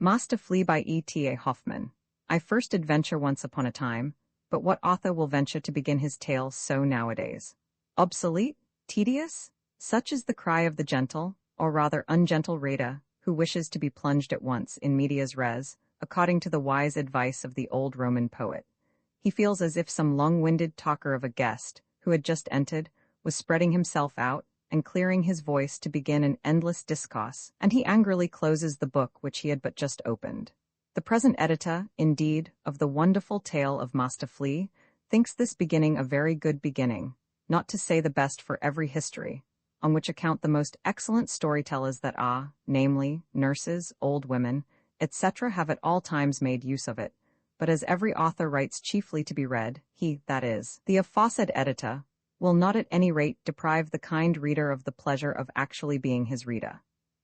Master Flea by E.T.A. Hoffmann. I first adventure once upon a time, but what author will venture to begin his tale so nowadays? Obsolete? Tedious? Such is the cry of the gentle, or rather ungentle reader, who wishes to be plunged at once in medias res, according to the wise advice of the old Roman poet. He feels as if some long-winded talker of a guest, who had just entered, was spreading himself out, and clearing his voice to begin an endless discourse, and he angrily closes the book which he had but just opened. The present editor, indeed, of the wonderful tale of Master Flea, thinks this beginning a very good beginning, not to say the best for every history, on which account the most excellent storytellers that are, namely, nurses, old women, etc., have at all times made use of it, but as every author writes chiefly to be read, he, that is, the aforesaid editor, will not at any rate deprive the kind reader of the pleasure of actually being his reader.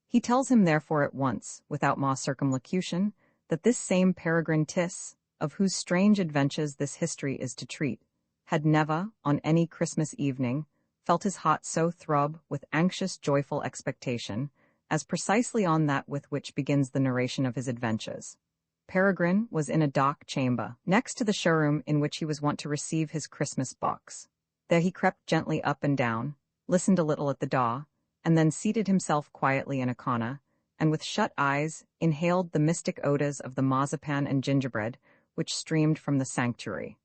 He tells him therefore at once, without more circumlocution, that this same Peregrine Tyss, of whose strange adventures this history is to treat, had never, on any Christmas evening, felt his heart so throb with anxious, joyful expectation, as precisely on that with which begins the narration of his adventures. Peregrine was in a dark chamber, next to the showroom in which he was wont to receive his Christmas box. There he crept gently up and down, listened a little at the door, and then seated himself quietly in a corner, and with shut eyes inhaled the mystic odors of the marzipan and gingerbread which streamed from the sanctuary.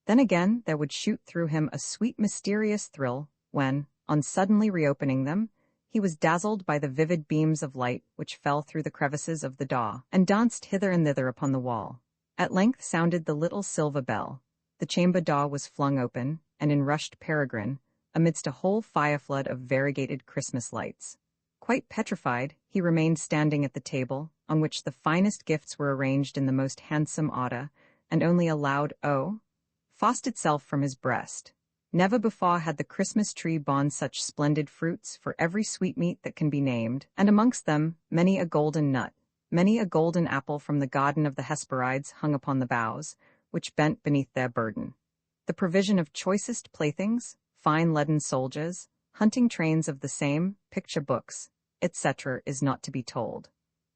Then again there would shoot through him a sweet mysterious thrill when, on suddenly reopening them, he was dazzled by the vivid beams of light which fell through the crevices of the door and danced hither and thither upon the wall. At length sounded the little silver bell. The chamber door was flung open, and in rushed Peregrine, amidst a whole fire-flood of variegated Christmas lights. Quite petrified, he remained standing at the table, on which the finest gifts were arranged in the most handsome order, and only a loud "Oh!" forced itself from his breast. Never before had the Christmas tree borne such splendid fruits for every sweetmeat that can be named, and amongst them many a golden nut, many a golden apple from the garden of the Hesperides hung upon the boughs, which bent beneath their burden. The provision of choicest playthings, fine leaden soldiers, hunting trains of the same, picture books, etc., is not to be told.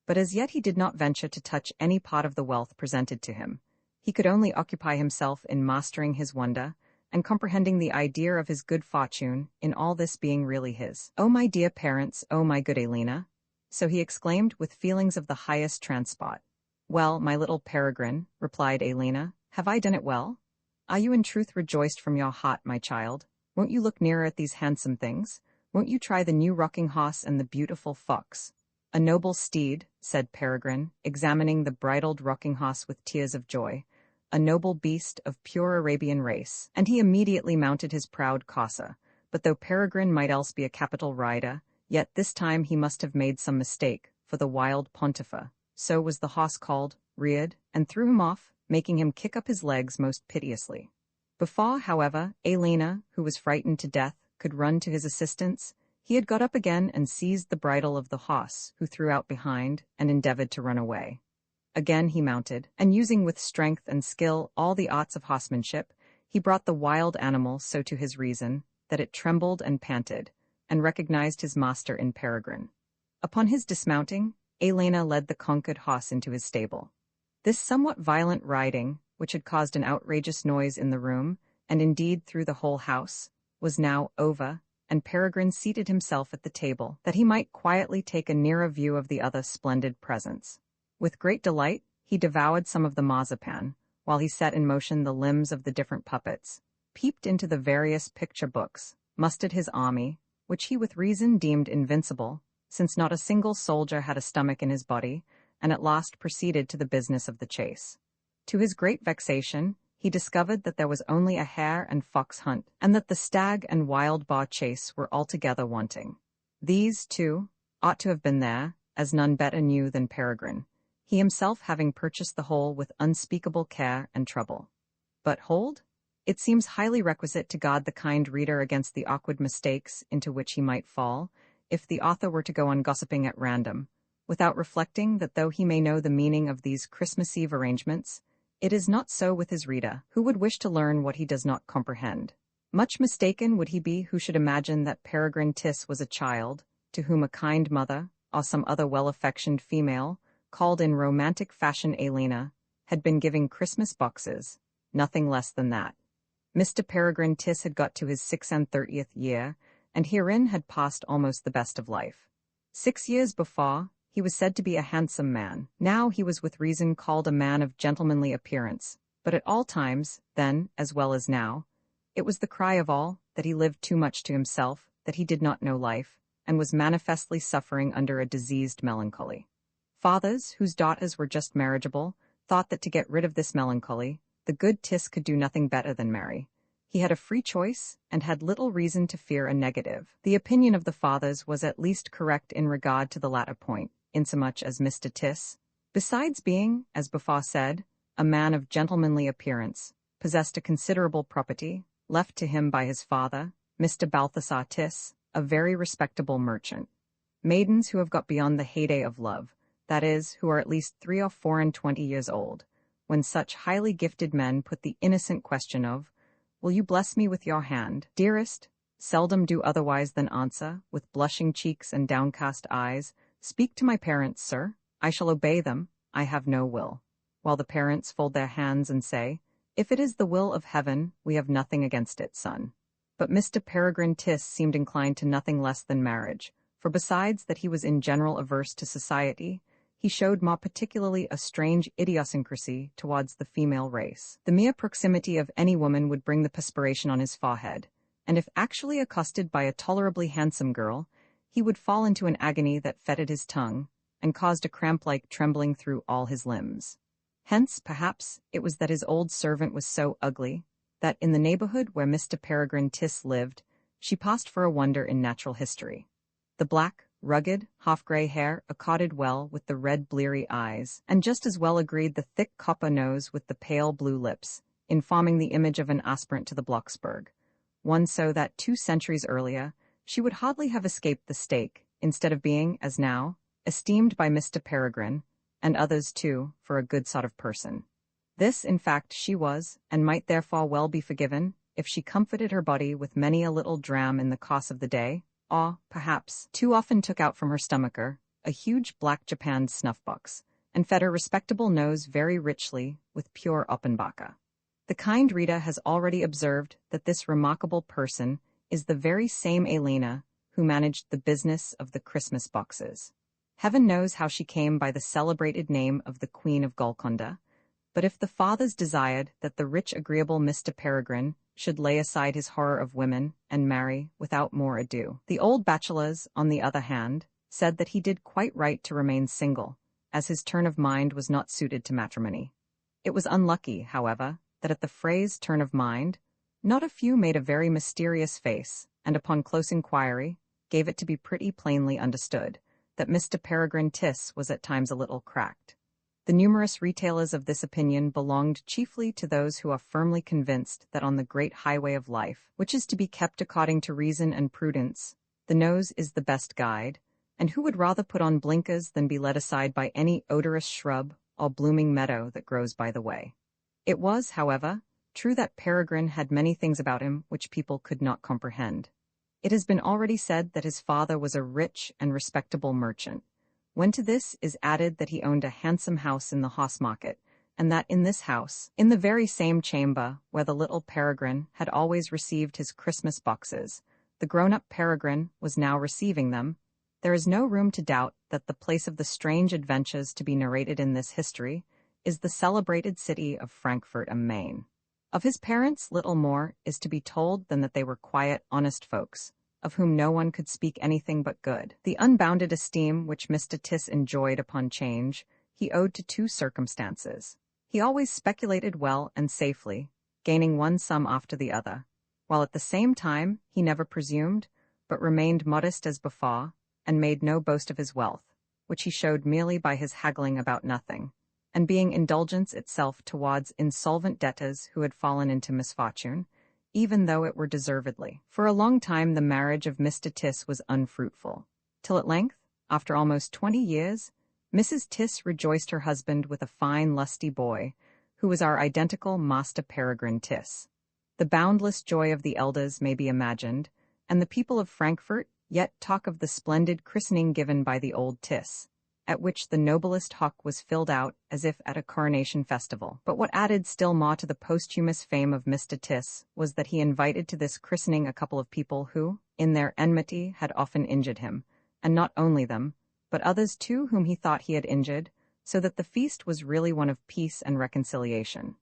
But as yet he did not venture to touch any part of the wealth presented to him. He could only occupy himself in mastering his wonder, and comprehending the idea of his good fortune in all this being really his. "Oh, my dear parents, oh, my good Elena!" So he exclaimed with feelings of the highest transport. "Well, my little Peregrine," replied Elena, "have I done it well? Are you in truth rejoiced from your heart, my child? Won't you look nearer at these handsome things? Won't you try the new rocking horse and the beautiful fox?" "A noble steed," said Peregrine, examining the bridled rocking horse with tears of joy, "a noble beast of pure Arabian race," and he immediately mounted his proud courser. But though Peregrine might else be a capital rider, yet this time he must have made some mistake, for the wild Pontifer, so was the horse called, reared, and threw him off, making him kick up his legs most piteously. Before, however, Elena, who was frightened to death, could run to his assistance, he had got up again and seized the bridle of the horse, who threw out behind, and endeavored to run away. Again he mounted, and using with strength and skill all the arts of horsemanship, he brought the wild animal so to his reason, that it trembled and panted, and recognized his master in Peregrine. Upon his dismounting, Elena led the conquered horse into his stable. This somewhat violent riding, which had caused an outrageous noise in the room, and indeed through the whole house, was now over, and Peregrine seated himself at the table, that he might quietly take a nearer view of the other splendid presents. With great delight, he devoured some of the marzipan, while he set in motion the limbs of the different puppets, peeped into the various picture books, mustered his army, which he with reason deemed invincible, since not a single soldier had a stomach in his body, and at last proceeded to the business of the chase. To his great vexation, he discovered that there was only a hare and fox hunt, and that the stag and wild boar chase were altogether wanting. These, too, ought to have been there, as none better knew than Peregrine, he himself having purchased the whole with unspeakable care and trouble. But hold! It seems highly requisite to guard the kind reader against the awkward mistakes into which he might fall, if the author were to go on gossiping at random, without reflecting that though he may know the meaning of these Christmas Eve arrangements, it is not so with his reader, who would wish to learn what he does not comprehend. Much mistaken would he be who should imagine that Peregrine Tyss was a child, to whom a kind mother, or some other well-affectioned female, called in romantic fashion Elena, had been giving Christmas boxes, nothing less than that. Mr. Peregrine Tiss had got to his 36th year, and herein had passed almost the best of life. 6 years before, he was said to be a handsome man. Now he was with reason called a man of gentlemanly appearance, but at all times, then as well as now, it was the cry of all that he lived too much to himself, that he did not know life, and was manifestly suffering under a diseased melancholy. Fathers, whose daughters were just marriageable, thought that to get rid of this melancholy, the good Tiss could do nothing better than marry. He had a free choice, and had little reason to fear a negative. The opinion of the fathers was at least correct in regard to the latter point, insomuch as Mr. Tiss, besides being, as before said, a man of gentlemanly appearance, possessed a considerable property, left to him by his father, Mr. Balthasar Tiss, a very respectable merchant. Maidens who have got beyond the heyday of love, that is, who are at least 3 or 24 years old, when such highly gifted men put the innocent question of, "Will you bless me with your hand, dearest?" seldom do otherwise than answer, with blushing cheeks and downcast eyes, "Speak to my parents, sir. I shall obey them. I have no will." While the parents fold their hands and say, "If it is the will of heaven, we have nothing against it, son." But Mr. Peregrine Tiss seemed inclined to nothing less than marriage, for besides that he was in general averse to society, he showed more particularly a strange idiosyncrasy towards the female race. The mere proximity of any woman would bring the perspiration on his forehead, and if actually accosted by a tolerably handsome girl, he would fall into an agony that fettered his tongue, and caused a cramp-like trembling through all his limbs. Hence, perhaps, it was that his old servant was so ugly, that in the neighborhood where Mr. Peregrine Tiss lived, she passed for a wonder in natural history. The black, rugged, half-gray hair accorded well with the red bleary eyes, and just as well agreed the thick copper nose with the pale blue lips, in forming the image of an aspirant to the Blocksberg, one so that 2 centuries earlier she would hardly have escaped the stake, instead of being, as now, esteemed by Mr. Peregrine, and others too, for a good sort of person. This, in fact, she was, and might therefore well be forgiven, if she comforted her body with many a little dram in the course of the day, or, perhaps, too often took out from her stomacher a huge black japanned snuff-box, and fed her respectable nose very richly with pure Offenbacher. The kind reader has already observed that this remarkable person is the very same Elena who managed the business of the Christmas boxes. Heaven knows how she came by the celebrated name of the Queen of Golconda, but if the fathers desired that the rich agreeable Mr. Peregrine should lay aside his horror of women and marry without more ado, the old bachelors, on the other hand, said that he did quite right to remain single, as his turn of mind was not suited to matrimony. It was unlucky, however, that at the phrase turn of mind, not a few made a very mysterious face, and upon close inquiry, gave it to be pretty plainly understood that Mr. Peregrine Tiss was at times a little cracked. The numerous retailers of this opinion belonged chiefly to those who are firmly convinced that on the great highway of life, which is to be kept according to reason and prudence, the nose is the best guide, and who would rather put on blinkers than be led aside by any odorous shrub or blooming meadow that grows by the way. It was, however, true that Peregrine had many things about him which people could not comprehend. It has been already said that his father was a rich and respectable merchant. When to this is added that he owned a handsome house in the Hausmarket, and that in this house, in the very same chamber where the little Peregrine had always received his Christmas boxes, the grown-up Peregrine was now receiving them, there is no room to doubt that the place of the strange adventures to be narrated in this history is the celebrated city of Frankfurt am Main. Of his parents little more is to be told than that they were quiet, honest folks, of whom no one could speak anything but good. The unbounded esteem which Mr. Tiss enjoyed upon change he owed to 2 circumstances. He always speculated well and safely, gaining one sum after the other, while at the same time he never presumed, but remained modest as before, and made no boast of his wealth, which he showed merely by his haggling about nothing, and being indulgence itself towards insolvent debtors who had fallen into misfortune, even though it were deservedly. For a long time the marriage of Mr. Tiss was unfruitful, till at length, after almost 20 years, Mrs. Tiss rejoiced her husband with a fine lusty boy, who was our identical Master Peregrine Tiss. The boundless joy of the elders may be imagined, and the people of Frankfurt yet talk of the splendid christening given by the old Tiss, at which the noblest hock was filled out as if at a coronation festival. But what added still more to the posthumous fame of Mr. Tiss was that he invited to this christening a couple of people who, in their enmity, had often injured him, and not only them, but others too whom he thought he had injured, so that the feast was really one of peace and reconciliation.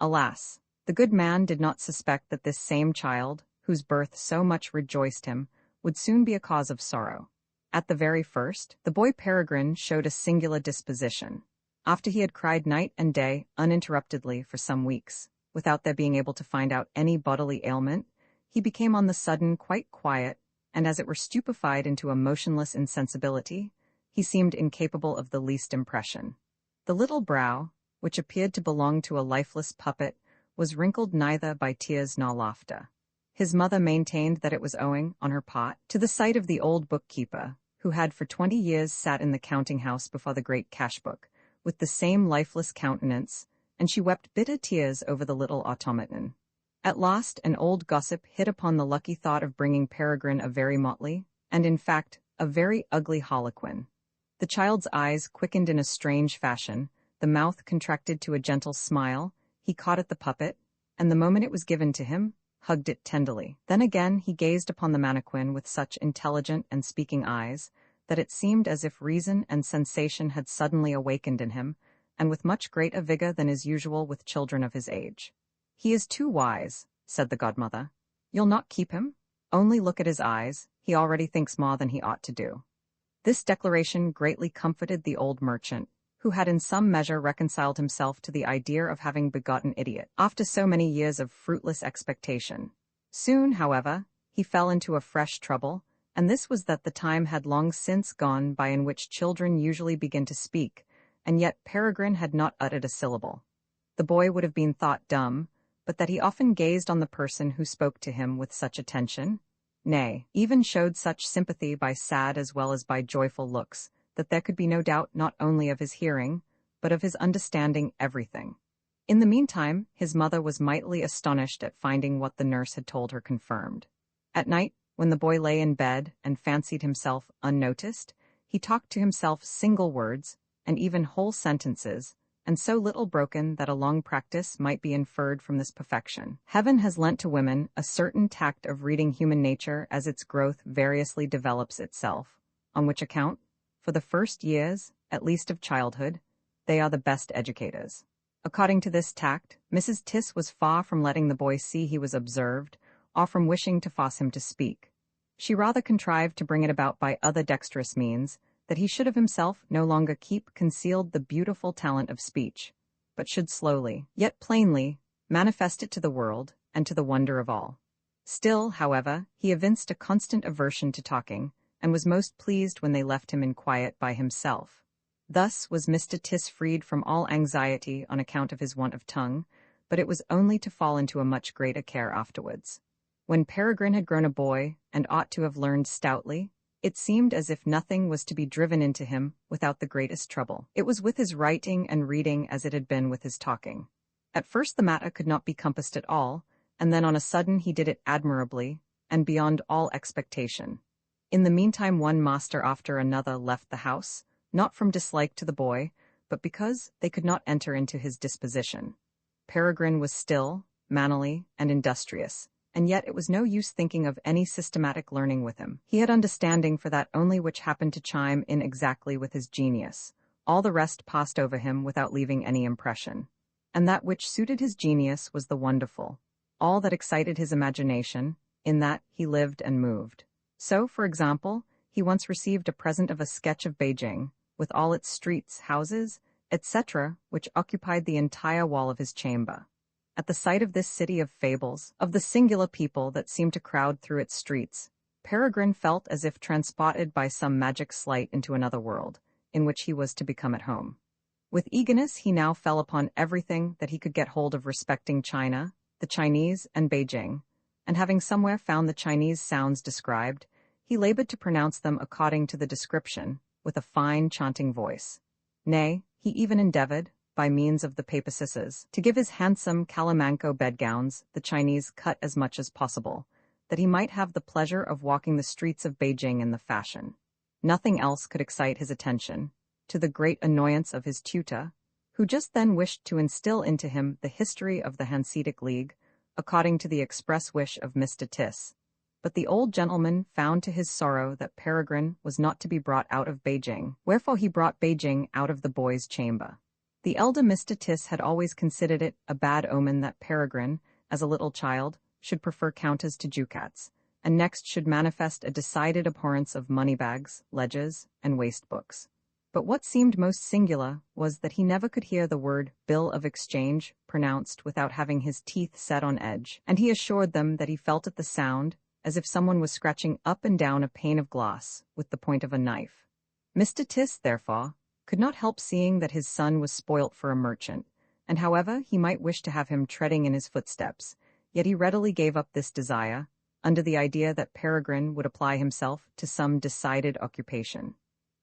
Alas, the good man did not suspect that this same child, whose birth so much rejoiced him, would soon be a cause of sorrow. At the very first, the boy Peregrine showed a singular disposition. After he had cried night and day uninterruptedly for some weeks, without their being able to find out any bodily ailment, he became on the sudden quite quiet, and as it were stupefied into a motionless insensibility. He seemed incapable of the least impression. The little brow, which appeared to belong to a lifeless puppet, was wrinkled neither by tears nor laughter. His mother maintained that it was owing, on her part, to the sight of the old bookkeeper, who had for 20 years sat in the counting-house before the great cash-book, with the same lifeless countenance, and she wept bitter tears over the little automaton. At last an old gossip hit upon the lucky thought of bringing Peregrine a very motley, and in fact, a very ugly harlequin. The child's eyes quickened in a strange fashion, the mouth contracted to a gentle smile, he caught at the puppet, and the moment it was given to him, hugged it tenderly. Then again he gazed upon the mannequin with such intelligent and speaking eyes, that it seemed as if reason and sensation had suddenly awakened in him, and with much greater vigor than is usual with children of his age. "He is too wise," said the godmother. "You'll not keep him? Only look at his eyes, he already thinks more than he ought to do." This declaration greatly comforted the old merchant, who had in some measure reconciled himself to the idea of having begotten idiot, after so many years of fruitless expectation. Soon, however, he fell into a fresh trouble, and this was that the time had long since gone by in which children usually begin to speak, and yet Peregrine had not uttered a syllable. The boy would have been thought dumb, but that he often gazed on the person who spoke to him with such attention, nay, even showed such sympathy by sad as well as by joyful looks, that there could be no doubt not only of his hearing, but of his understanding everything. In the meantime, his mother was mightily astonished at finding what the nurse had told her confirmed. At night, when the boy lay in bed and fancied himself unnoticed, he talked to himself single words, and even whole sentences, and so little broken that a long practice might be inferred from this perfection. Heaven has lent to women a certain tact of reading human nature as its growth variously develops itself, on which account, for the first years, at least of childhood, they are the best educators. According to this tact, Mrs. Tiss was far from letting the boy see he was observed, or from wishing to force him to speak. She rather contrived to bring it about by other dexterous means, that he should of himself no longer keep concealed the beautiful talent of speech, but should slowly, yet plainly, manifest it to the world, and to the wonder of all. Still, however, he evinced a constant aversion to talking, and was most pleased when they left him in quiet by himself. Thus was Mr. Tiss freed from all anxiety on account of his want of tongue, but it was only to fall into a much greater care afterwards. When Peregrine had grown a boy, and ought to have learned stoutly, it seemed as if nothing was to be driven into him without the greatest trouble. It was with his writing and reading as it had been with his talking. At first the matter could not be compassed at all, and then on a sudden he did it admirably, and beyond all expectation. In the meantime one master after another left the house, not from dislike to the boy, but because they could not enter into his disposition. Peregrine was still, manly, and industrious, and yet it was no use thinking of any systematic learning with him. He had understanding for that only which happened to chime in exactly with his genius. All the rest passed over him without leaving any impression. And that which suited his genius was the wonderful, all that excited his imagination, in that he lived and moved. So, for example, he once received a present of a sketch of Beijing, with all its streets, houses, etc., which occupied the entire wall of his chamber. At the sight of this city of fables, of the singular people that seemed to crowd through its streets, Peregrine felt as if transported by some magic sleight into another world, in which he was to become at home. With eagerness he now fell upon everything that he could get hold of respecting China, the Chinese, and Beijing, and having somewhere found the Chinese sounds described, he labored to pronounce them according to the description, with a fine chanting voice. Nay, he even endeavored, by means of the papists, to give his handsome calamanco bedgowns the Chinese cut as much as possible, that he might have the pleasure of walking the streets of Beijing in the fashion. Nothing else could excite his attention. to the great annoyance of his tutor, who just then wished to instill into him the history of the Hanseatic League, according to the express wish of Mr. Tiss. But the old gentleman found to his sorrow that Peregrine was not to be brought out of Beijing, wherefore he brought Beijing out of the boy's chamber. The elder Mr. Tiss had always considered it a bad omen that Peregrine, as a little child, should prefer counters to ducats, and next should manifest a decided abhorrence of moneybags, ledgers, and waste-books. But what seemed most singular was that he never could hear the word bill of exchange pronounced without having his teeth set on edge, and he assured them that he felt at the sound as if someone was scratching up and down a pane of glass with the point of a knife. Mr. Tiss, therefore, could not help seeing that his son was spoilt for a merchant, and however he might wish to have him treading in his footsteps, yet he readily gave up this desire, under the idea that Peregrine would apply himself to some decided occupation.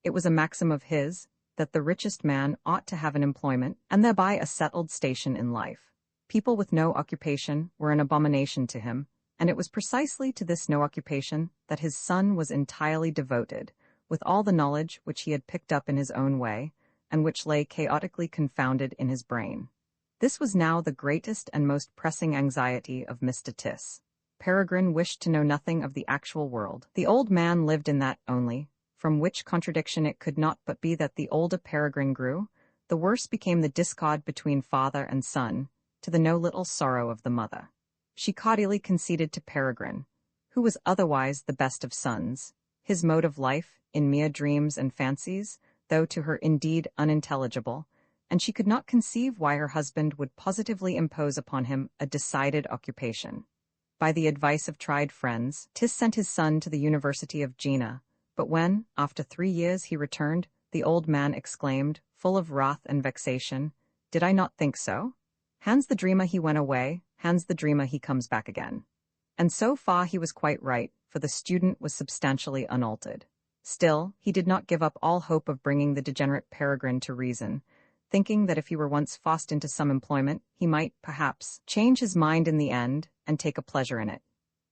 It was a maxim of his that the richest man ought to have an employment, and thereby a settled station in life. People with no occupation were an abomination to him, and it was precisely to this no occupation that his son was entirely devoted, with all the knowledge which he had picked up in his own way, and which lay chaotically confounded in his brain. This was now the greatest and most pressing anxiety of Mr. Tiss. Peregrine wished to know nothing of the actual world. The old man lived in that only, from which contradiction it could not but be that the older Peregrine grew, the worse became the discord between father and son, to the no little sorrow of the mother. She cordially conceded to Peregrine, who was otherwise the best of sons, his mode of life, in mere dreams and fancies, though to her indeed unintelligible, and she could not conceive why her husband would positively impose upon him a decided occupation. By the advice of tried friends, Tiss sent his son to the University of Jena, but when, after 3 years, he returned, the old man exclaimed, full of wrath and vexation, "Did I not think so? Hans the dreamer he went away, Hans the dreamer he comes back again." And so far he was quite right, for the student was substantially unaltered. Still, he did not give up all hope of bringing the degenerate Peregrine to reason, thinking that if he were once forced into some employment, he might, perhaps, change his mind in the end and take a pleasure in it.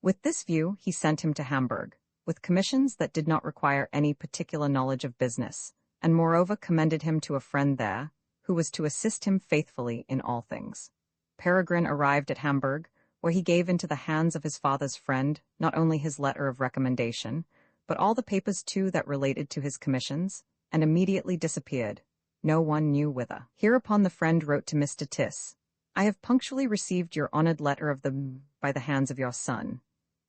With this view, he sent him to Hamburg, with commissions that did not require any particular knowledge of business, and moreover commended him to a friend there, who was to assist him faithfully in all things. Peregrine arrived at Hamburg, where he gave into the hands of his father's friend not only his letter of recommendation, but all the papers too that related to his commissions, and immediately disappeared, no one knew whither. Hereupon the friend wrote to Mr. Tiss, "I have punctually received your honoured letter of by the hands of your son.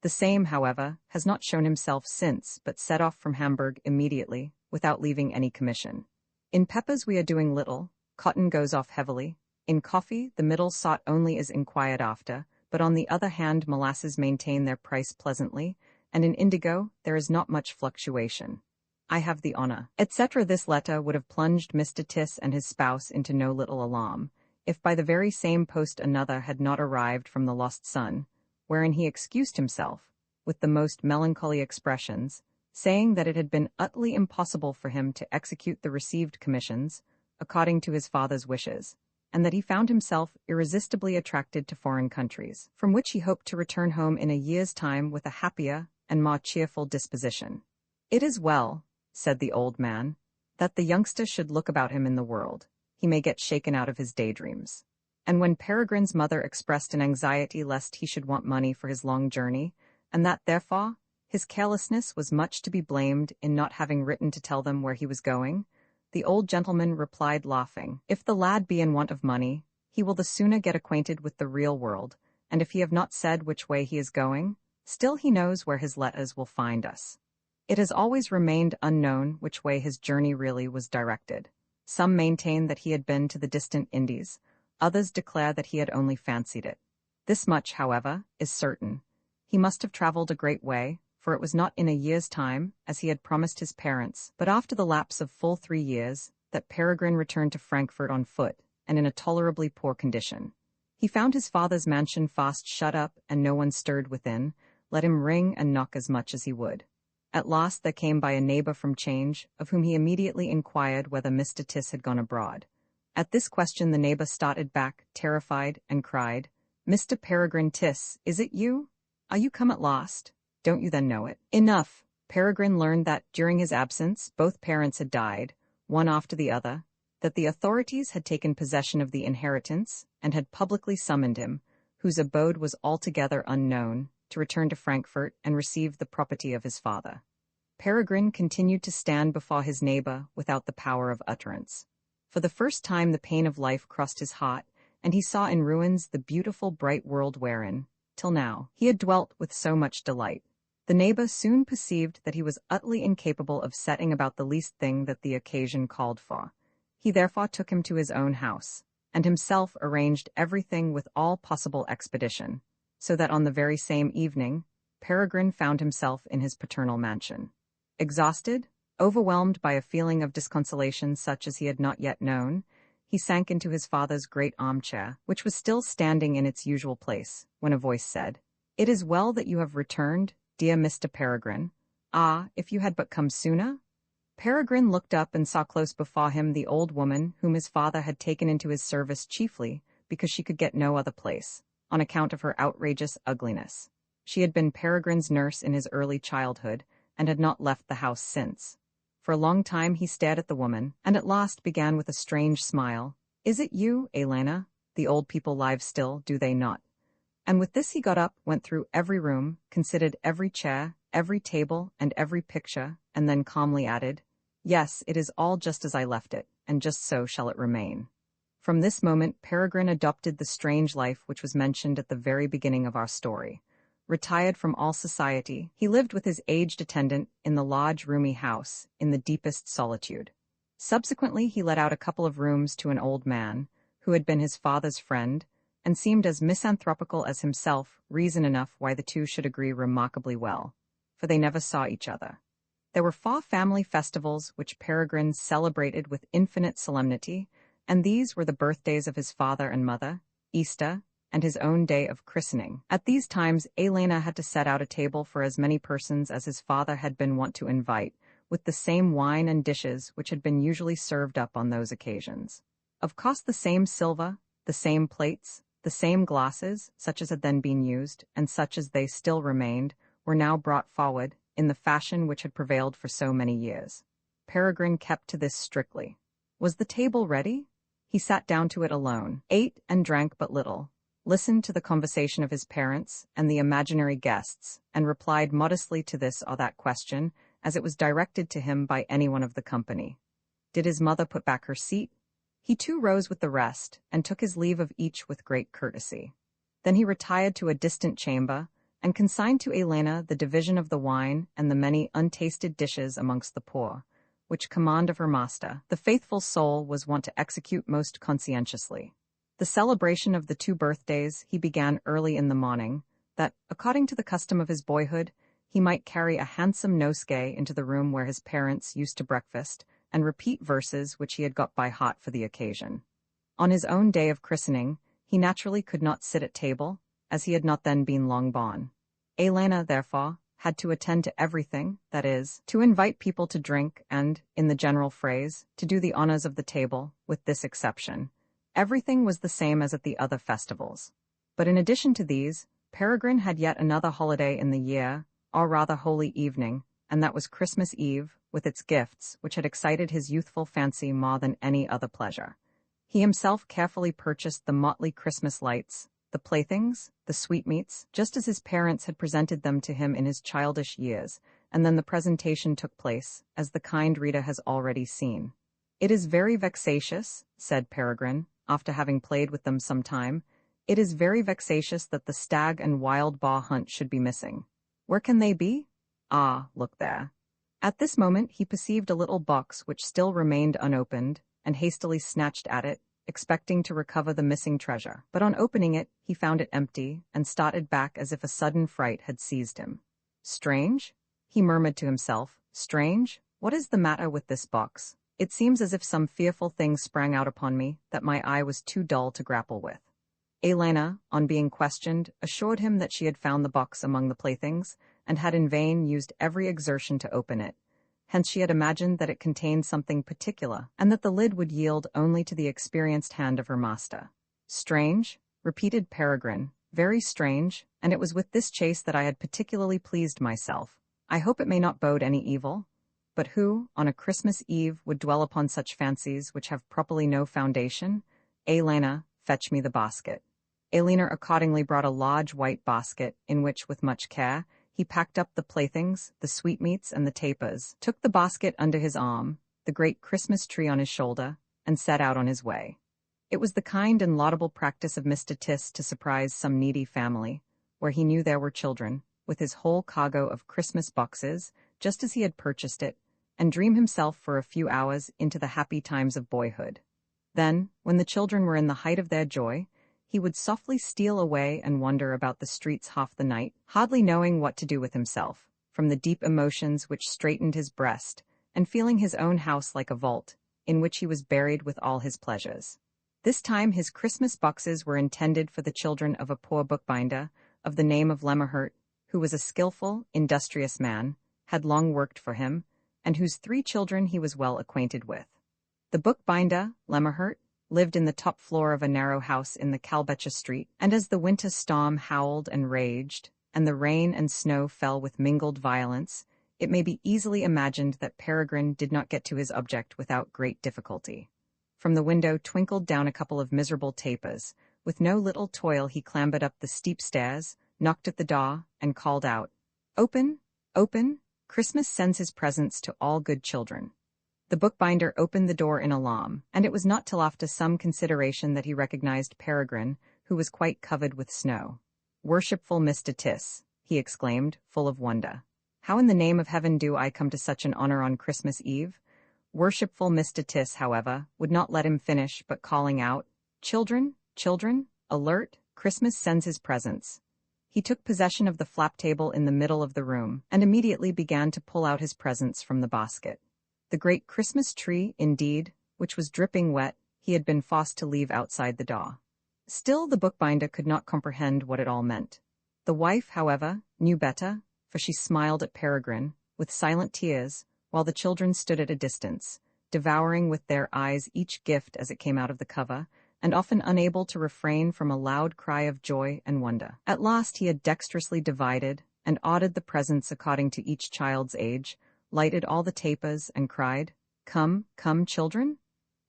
The same, however, has not shown himself since, but set off from Hamburg immediately, without leaving any commission. In peppers we are doing little, cotton goes off heavily. In coffee, the middle sort only is inquired after, but on the other hand molasses maintain their price pleasantly, and in indigo there is not much fluctuation. I have the honour," etc. This letter would have plunged Mr. Tiss and his spouse into no little alarm, if by the very same post another had not arrived from the lost son, wherein he excused himself, with the most melancholy expressions, saying that it had been utterly impossible for him to execute the received commissions, according to his father's wishes, and that he found himself irresistibly attracted to foreign countries, from which he hoped to return home in a year's time with a happier and more cheerful disposition. "It is well," said the old man, "that the youngster should look about him in the world. He may get shaken out of his daydreams." And when Peregrine's mother expressed an anxiety lest he should want money for his long journey, and that, therefore, his carelessness was much to be blamed in not having written to tell them where he was going, the old gentleman replied laughing, "If the lad be in want of money, he will the sooner get acquainted with the real world, and if he have not said which way he is going, still he knows where his letters will find us. It has always remained unknown which way his journey really was directed. Some maintain that he had been to the distant Indies, others declare that he had only fancied it. This much, however, is certain. He must have traveled a great way, for it was not in a year's time, as he had promised his parents, but after the lapse of full 3 years, that Peregrine returned to Frankfurt on foot, and in a tolerably poor condition. He found his father's mansion fast shut up, and no one stirred within, let him ring and knock as much as he would. At last there came by a neighbour from Change, of whom he immediately inquired whether Mr. Tiss had gone abroad. At this question the neighbour started back, terrified, and cried, "Mr. Peregrine Tiss, is it you? Are you come at last? Don't you then know it?" Enough. Peregrine learned that, during his absence, both parents had died, one after the other, that the authorities had taken possession of the inheritance and had publicly summoned him, whose abode was altogether unknown, to return to Frankfurt and receive the property of his father. Peregrine continued to stand before his neighbor without the power of utterance. For the first time the pain of life crossed his heart, and he saw in ruins the beautiful bright world wherein, till now, he had dwelt with so much delight. The neighbor soon perceived that he was utterly incapable of setting about the least thing that the occasion called for. He therefore took him to his own house, and himself arranged everything with all possible expedition, so that on the very same evening, Peregrine found himself in his paternal mansion. Exhausted, overwhelmed by a feeling of disconsolation such as he had not yet known, he sank into his father's great armchair, which was still standing in its usual place, when a voice said, "It is well that you have returned, dear Mr. Peregrine. Ah, if you had but come sooner!" Peregrine looked up and saw close before him the old woman whom his father had taken into his service chiefly because she could get no other place, on account of her outrageous ugliness. She had been Peregrine's nurse in his early childhood, and had not left the house since. For a long time he stared at the woman, and at last began with a strange smile, "Is it you, Elena? The old people live still, do they not?" And with this he got up, went through every room, considered every chair, every table, and every picture, and then calmly added, "Yes, it is all just as I left it, and just so shall it remain." From this moment Peregrine adopted the strange life which was mentioned at the very beginning of our story. Retired from all society, he lived with his aged attendant in the large roomy house, in the deepest solitude. Subsequently he let out a couple of rooms to an old man, who had been his father's friend, and seemed as misanthropical as himself, reason enough why the two should agree remarkably well, for they never saw each other. There were 4 family festivals which Peregrine celebrated with infinite solemnity, and these were the birthdays of his father and mother, Easter, and his own day of christening. At these times Elena had to set out a table for as many persons as his father had been wont to invite, with the same wine and dishes which had been usually served up on those occasions. Of course the same silver, the same plates, the same glasses, such as had then been used, and such as they still remained, were now brought forward, in the fashion which had prevailed for so many years. Peregrine kept to this strictly. Was the table ready? He sat down to it alone, ate and drank but little, listened to the conversation of his parents and the imaginary guests, and replied modestly to this or that question, as it was directed to him by any one of the company. Did his mother put back her seat? He too rose with the rest, and took his leave of each with great courtesy. Then he retired to a distant chamber, and consigned to Elena the division of the wine and the many untasted dishes amongst the poor, which command of her master, the faithful soul, was wont to execute most conscientiously. The celebration of the 2 birthdays he began early in the morning, that, according to the custom of his boyhood, he might carry a handsome nosegay into the room where his parents used to breakfast, and repeat verses which he had got by heart for the occasion. On his own day of christening, he naturally could not sit at table, as he had not then been long gone. Elena, therefore, had to attend to everything, that is, to invite people to drink and, in the general phrase, to do the honors of the table, with this exception. Everything was the same as at the other festivals. But in addition to these, Peregrine had yet another holiday in the year, or rather holy evening, and that was Christmas Eve, with its gifts, which had excited his youthful fancy more than any other pleasure. He himself carefully purchased the motley Christmas lights, the playthings, the sweetmeats, just as his parents had presented them to him in his childish years, and then the presentation took place, as the kind reader has already seen. "It is very vexatious," said Peregrine, after having played with them some time, "it is very vexatious that the stag and wild boar hunt should be missing. Where can they be? Ah, look there." At this moment he perceived a little box which still remained unopened, and hastily snatched at it, expecting to recover the missing treasure. But on opening it, he found it empty, and started back as if a sudden fright had seized him. "Strange?" he murmured to himself. "Strange? What is the matter with this box? It seems as if some fearful thing sprang out upon me that my eye was too dull to grapple with." Elena, on being questioned, assured him that she had found the box among the playthings, and had in vain used every exertion to open it. Hence she had imagined that it contained something particular, and that the lid would yield only to the experienced hand of her master. "Strange?" repeated Peregrine. "Very strange, and it was with this chase that I had particularly pleased myself. I hope it may not bode any evil." But who, on a Christmas Eve, would dwell upon such fancies which have properly no foundation? Elena, fetch me the basket. Elena accordingly brought a large white basket, in which, with much care, he packed up the playthings, the sweetmeats, and the tapers, took the basket under his arm, the great Christmas tree on his shoulder, and set out on his way. It was the kind and laudable practice of Mr. Tiss to surprise some needy family, where he knew there were children, with his whole cargo of Christmas boxes, just as he had purchased it, and dream himself for a few hours into the happy times of boyhood. Then, when the children were in the height of their joy, he would softly steal away and wander about the streets half the night, hardly knowing what to do with himself, from the deep emotions which straitened his breast, and feeling his own house like a vault, in which he was buried with all his pleasures. This time his Christmas boxes were intended for the children of a poor bookbinder, of the name of Lemmerhirt, who was a skilful, industrious man, had long worked for him, and whose 3 children he was well acquainted with. The bookbinder, Lemmerhirt, lived in the top floor of a narrow house in the Kalbecher Street, and as the winter storm howled and raged, and the rain and snow fell with mingled violence, it may be easily imagined that Peregrine did not get to his object without great difficulty. From the window twinkled down a couple of miserable tapers. With no little toil he clambered up the steep stairs, knocked at the door, and called out, "Open, open, Christmas sends his presents to all good children." The bookbinder opened the door in alarm, and it was not till after some consideration that he recognized Peregrine, who was quite covered with snow. "Worshipful Mr. Tiss," he exclaimed, full of wonder. "How in the name of heaven do I come to such an honor on Christmas Eve?" Worshipful Mr. Tiss, however, would not let him finish, but calling out, "Children, children, alert, Christmas sends his presents." He took possession of the flap table in the middle of the room, and immediately began to pull out his presents from the basket. The great Christmas tree, indeed, which was dripping wet, he had been forced to leave outside the door. Still the bookbinder could not comprehend what it all meant. The wife, however, knew better, for she smiled at Peregrine, with silent tears, while the children stood at a distance, devouring with their eyes each gift as it came out of the cover, and often unable to refrain from a loud cry of joy and wonder. At last he had dexterously divided and ordered the presents according to each child's age, lighted all the tapers, and cried, "Come, come, children!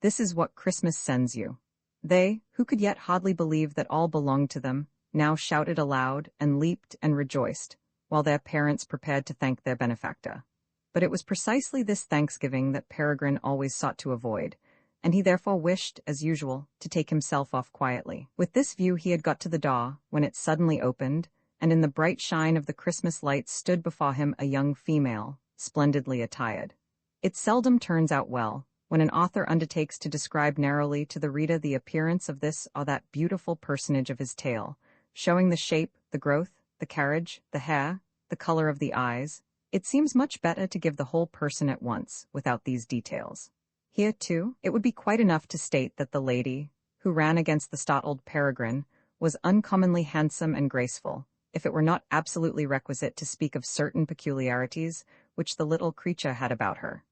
This is what Christmas sends you." They, who could yet hardly believe that all belonged to them, now shouted aloud and leaped and rejoiced, while their parents prepared to thank their benefactor. But it was precisely this thanksgiving that Peregrine always sought to avoid, and he therefore wished, as usual, to take himself off quietly. With this view he had got to the door, when it suddenly opened, and in the bright shine of the Christmas lights stood before him a young female, splendidly attired. It seldom turns out well, when an author undertakes to describe narrowly to the reader the appearance of this or that beautiful personage of his tale, showing the shape, the growth, the carriage, the hair, the color of the eyes. It seems much better to give the whole person at once, without these details. Here, too, it would be quite enough to state that the lady, who ran against the startled Peregrine, was uncommonly handsome and graceful, if it were not absolutely requisite to speak of certain peculiarities which the little creature had about her.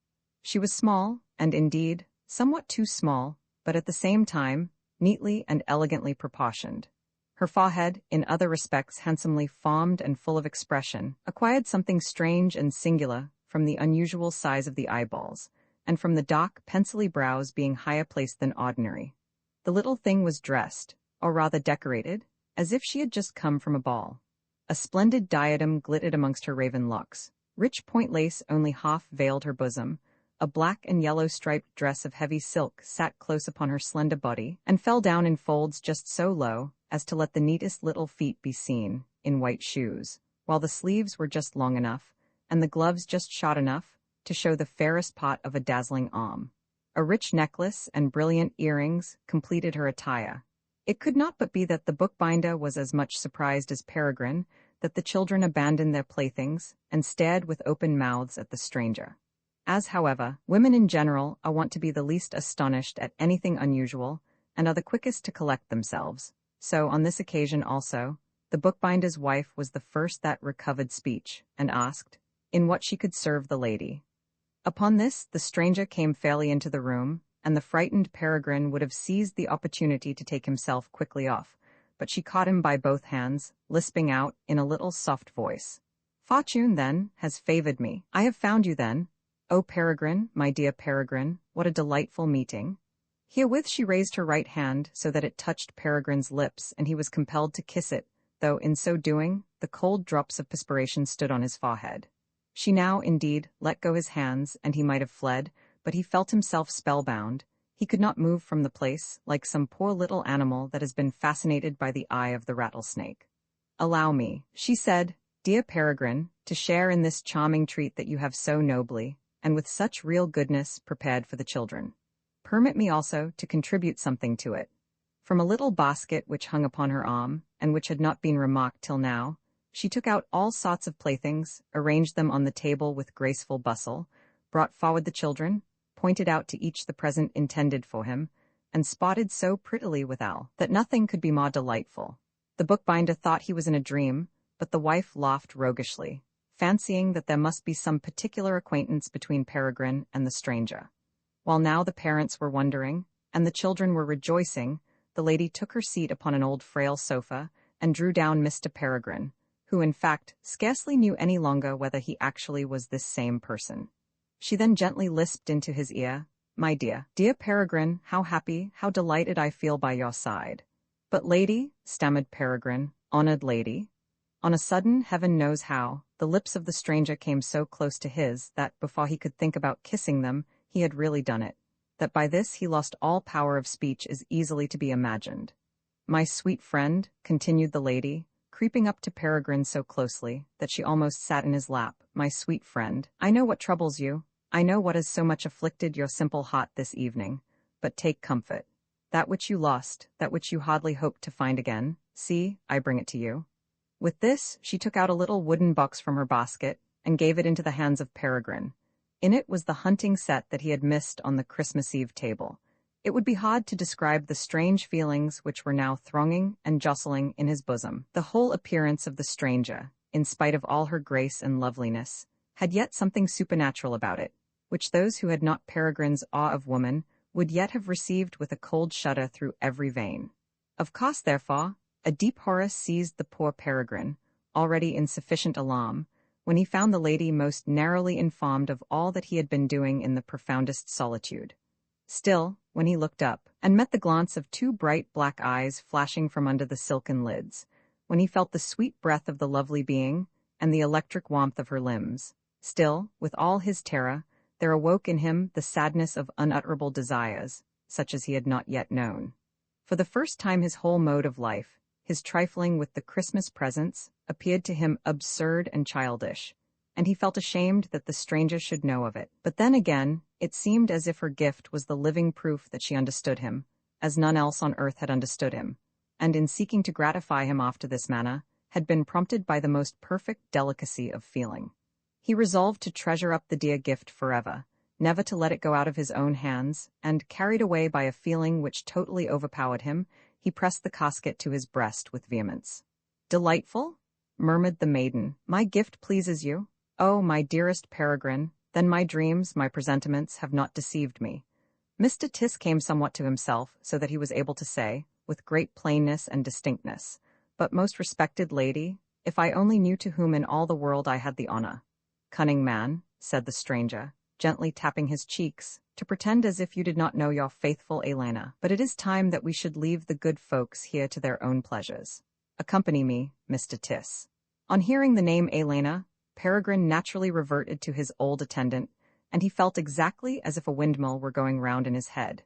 She was small, and indeed, somewhat too small, but at the same time, neatly and elegantly proportioned. Her forehead, in other respects handsomely formed and full of expression, acquired something strange and singular from the unusual size of the eyeballs, and from the dark, pencilly brows being higher placed than ordinary. The little thing was dressed, or rather decorated, as if she had just come from a ball. A splendid diadem glittered amongst her raven locks. Rich point lace only half veiled her bosom. A black and yellow striped dress of heavy silk sat close upon her slender body, and fell down in folds just so low as to let the neatest little feet be seen, in white shoes, while the sleeves were just long enough, and the gloves just short enough, to show the fairest part of a dazzling arm. A rich necklace and brilliant earrings completed her attire. It could not but be that the bookbinder was as much surprised as Peregrine, that the children abandoned their playthings, and stared with open mouths at the stranger. As, however, women in general are wont to be the least astonished at anything unusual, and are the quickest to collect themselves, so on this occasion also, the bookbinder's wife was the first that recovered speech, and asked, in what she could serve the lady. Upon this, the stranger came fairly into the room, and the frightened Peregrine would have seized the opportunity to take himself quickly off, but she caught him by both hands, lisping out, in a little soft voice, "Fortune, then, has favored me. I have found you, then. "Oh, Peregrine, my dear Peregrine, what a delightful meeting." Herewith she raised her right hand so that it touched Peregrine's lips, and he was compelled to kiss it, though in so doing, the cold drops of perspiration stood on his forehead. She now, indeed, let go his hands, and he might have fled, but he felt himself spellbound. He could not move from the place, like some poor little animal that has been fascinated by the eye of the rattlesnake. "Allow me," she said, "dear Peregrine, to share in this charming treat that you have so nobly, and with such real goodness, prepared for the children. Permit me also to contribute something to it." From a little basket which hung upon her arm, and which had not been remarked till now, she took out all sorts of playthings, arranged them on the table with graceful bustle, brought forward the children, pointed out to each the present intended for him, and spotted so prettily withal that nothing could be more delightful. The bookbinder thought he was in a dream, but the wife laughed roguishly, fancying that there must be some particular acquaintance between Peregrine and the stranger. While now the parents were wondering, and the children were rejoicing, the lady took her seat upon an old frail sofa, and drew down Mr. Peregrine, who in fact scarcely knew any longer whether he actually was this same person. She then gently lisped into his ear, "My dear, dear Peregrine, how happy, how delighted I feel by your side." "But lady," stammered Peregrine, "honored lady." On a sudden, heaven knows how, the lips of the stranger came so close to his that, before he could think about kissing them, he had really done it. That by this he lost all power of speech is easily to be imagined. "My sweet friend," continued the lady, creeping up to Peregrine so closely that she almost sat in his lap, "my sweet friend, I know what troubles you. I know what has so much afflicted your simple heart this evening. But take comfort. That which you lost, that which you hardly hoped to find again, see, I bring it to you." With this, she took out a little wooden box from her basket, and gave it into the hands of Peregrine. In it was the hunting set that he had missed on the Christmas Eve table. It would be hard to describe the strange feelings which were now thronging and jostling in his bosom. The whole appearance of the stranger, in spite of all her grace and loveliness, had yet something supernatural about it, which those who had not Peregrine's awe of woman would yet have received with a cold shudder through every vein. Of course, therefore, a deep horror seized the poor Peregrine, already in sufficient alarm, when he found the lady most narrowly informed of all that he had been doing in the profoundest solitude. Still, when he looked up, and met the glance of two bright black eyes flashing from under the silken lids, when he felt the sweet breath of the lovely being, and the electric warmth of her limbs, still, with all his terror, there awoke in him the sadness of unutterable desires, such as he had not yet known. For the first time his whole mode of life, his trifling with the Christmas presents, appeared to him absurd and childish, and he felt ashamed that the stranger should know of it. But then again, it seemed as if her gift was the living proof that she understood him, as none else on earth had understood him, and in seeking to gratify him after this manner, had been prompted by the most perfect delicacy of feeling. He resolved to treasure up the dear gift forever, never to let it go out of his own hands, and, carried away by a feeling which totally overpowered him, he pressed the casket to his breast with vehemence. "Delightful?" murmured the maiden. "My gift pleases you? Oh, my dearest Peregrine, then my dreams, my presentiments, have not deceived me." Mr. Tiss came somewhat to himself, so that he was able to say, with great plainness and distinctness, "But, most respected lady, if I only knew to whom in all the world I had the honor." "Cunning man," said the stranger, gently tapping his cheeks, "to pretend as if you did not know your faithful Elena. But it is time that we should leave the good folks here to their own pleasures. Accompany me, Mr. Tiss." On hearing the name Elena, Peregrine naturally reverted to his old attendant, and he felt exactly as if a windmill were going round in his head.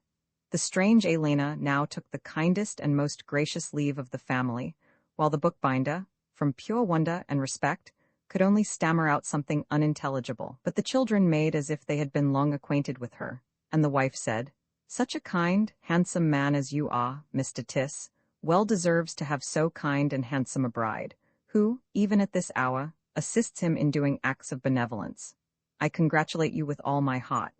The strange Elena now took the kindest and most gracious leave of the family, while the bookbinder, from pure wonder and respect, could only stammer out something unintelligible. But the children made as if they had been long acquainted with her, and the wife said, "Such a kind, handsome man as you are, Mr. Tiss, well deserves to have so kind and handsome a bride, who, even at this hour, assists him in doing acts of benevolence. I congratulate you with all my heart."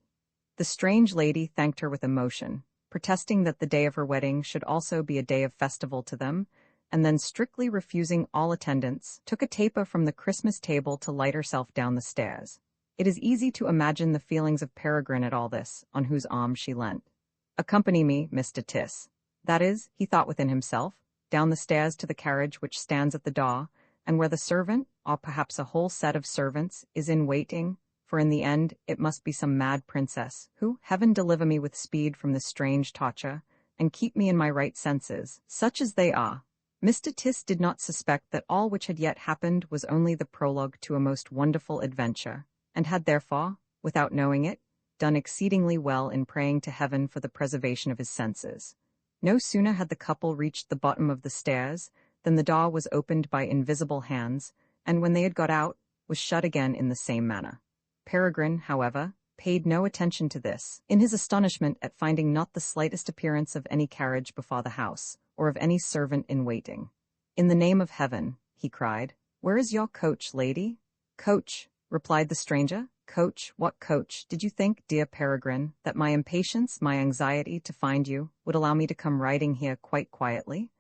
The strange lady thanked her with emotion, protesting that the day of her wedding should also be a day of festival to them, and then, strictly refusing all attendance, took a taper from the Christmas table to light herself down the stairs. It is easy to imagine the feelings of Peregrine at all this, on whose arm she leant. "Accompany me, Mr. Tiss. That is," he thought within himself, "down the stairs to the carriage which stands at the door, and where the servant, or perhaps a whole set of servants, is in waiting for in the end it must be some mad princess, who, heaven deliver me with speed from this strange torture, and keep me in my right senses, such as they are. Mr. Tis did not suspect that all which had yet happened was only the prologue to a most wonderful adventure, and had therefore, without knowing it, done exceedingly well in praying to heaven for the preservation of his senses. No sooner had the couple reached the bottom of the stairs than the door was opened by invisible hands, and when they had got out, was shut again in the same manner. Peregrine, however, paid no attention to this, in his astonishment at finding not the slightest appearance of any carriage before the house, or of any servant in waiting. "In the name of heaven," he cried, "where is your coach, lady?" "Coach," replied the stranger. "Coach? What coach? Did you think, dear Peregrine, that my impatience, my anxiety to find you, would allow me to come riding here quite quietly?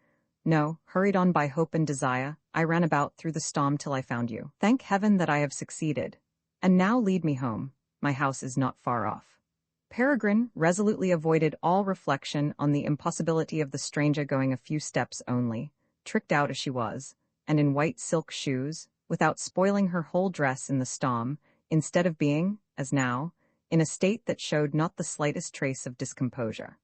No, hurried on by hope and desire, I ran about through the storm till I found you. Thank heaven that I have succeeded. And now lead me home. My house is not far off." Peregrine resolutely avoided all reflection on the impossibility of the stranger going a few steps only, tricked out as she was, and in white silk shoes, without spoiling her whole dress in the storm, instead of being, as now, in a state that showed not the slightest trace of discomposure.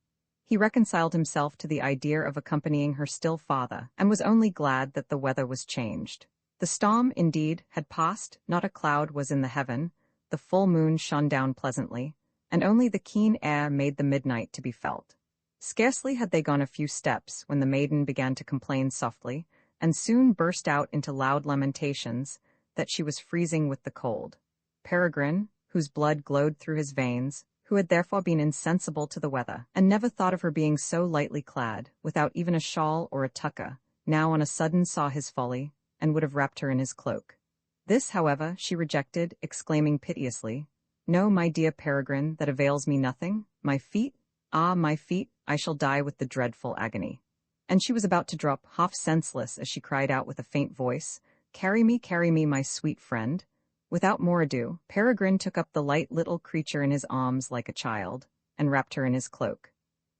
He reconciled himself to the idea of accompanying her still farther, and was only glad that the weather was changed. The storm, indeed, had passed, not a cloud was in the heaven, the full moon shone down pleasantly, and only the keen air made the midnight to be felt. Scarcely had they gone a few steps when the maiden began to complain softly, and soon burst out into loud lamentations, that she was freezing with the cold. Peregrine, whose blood glowed through his veins, who had therefore been insensible to the weather, and never thought of her being so lightly clad, without even a shawl or a tucker, now on a sudden saw his folly, and would have wrapped her in his cloak. This, however, she rejected, exclaiming piteously, "No, my dear Peregrine, that avails me nothing. My feet, ah, my feet, I shall die with the dreadful agony." And she was about to drop half senseless as she cried out with a faint voice, carry me, my sweet friend." Without more ado, Peregrine took up the light little creature in his arms like a child, and wrapped her in his cloak.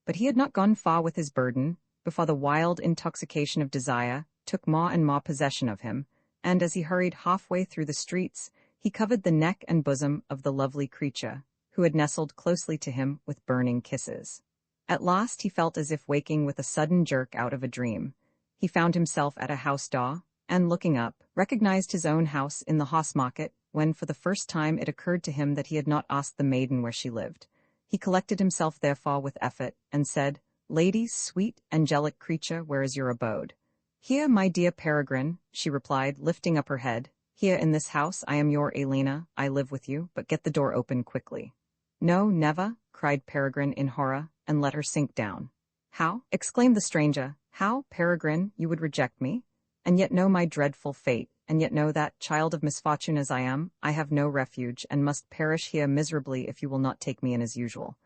But he had not gone far with his burden, before the wild intoxication of desire took more and more possession of him, and as he hurried halfway through the streets, he covered the neck and bosom of the lovely creature, who had nestled closely to him with burning kisses. At last he felt as if waking with a sudden jerk out of a dream. He found himself at a house door, and looking up, recognized his own house in the horse market, when for the first time it occurred to him that he had not asked the maiden where she lived. He collected himself therefore with effort, and said, "Lady, sweet, angelic creature, where is your abode?" "Here, my dear Peregrine," she replied, lifting up her head. "Here in this house. I am your Elena, I live with you, but get the door open quickly." "No, never," cried Peregrine in horror, and let her sink down. "How?" exclaimed the stranger. "How, Peregrine, you would reject me? And yet know my dreadful fate, and yet know that, child of misfortune as I am, I have no refuge, and must perish here miserably if you will not take me in as usual.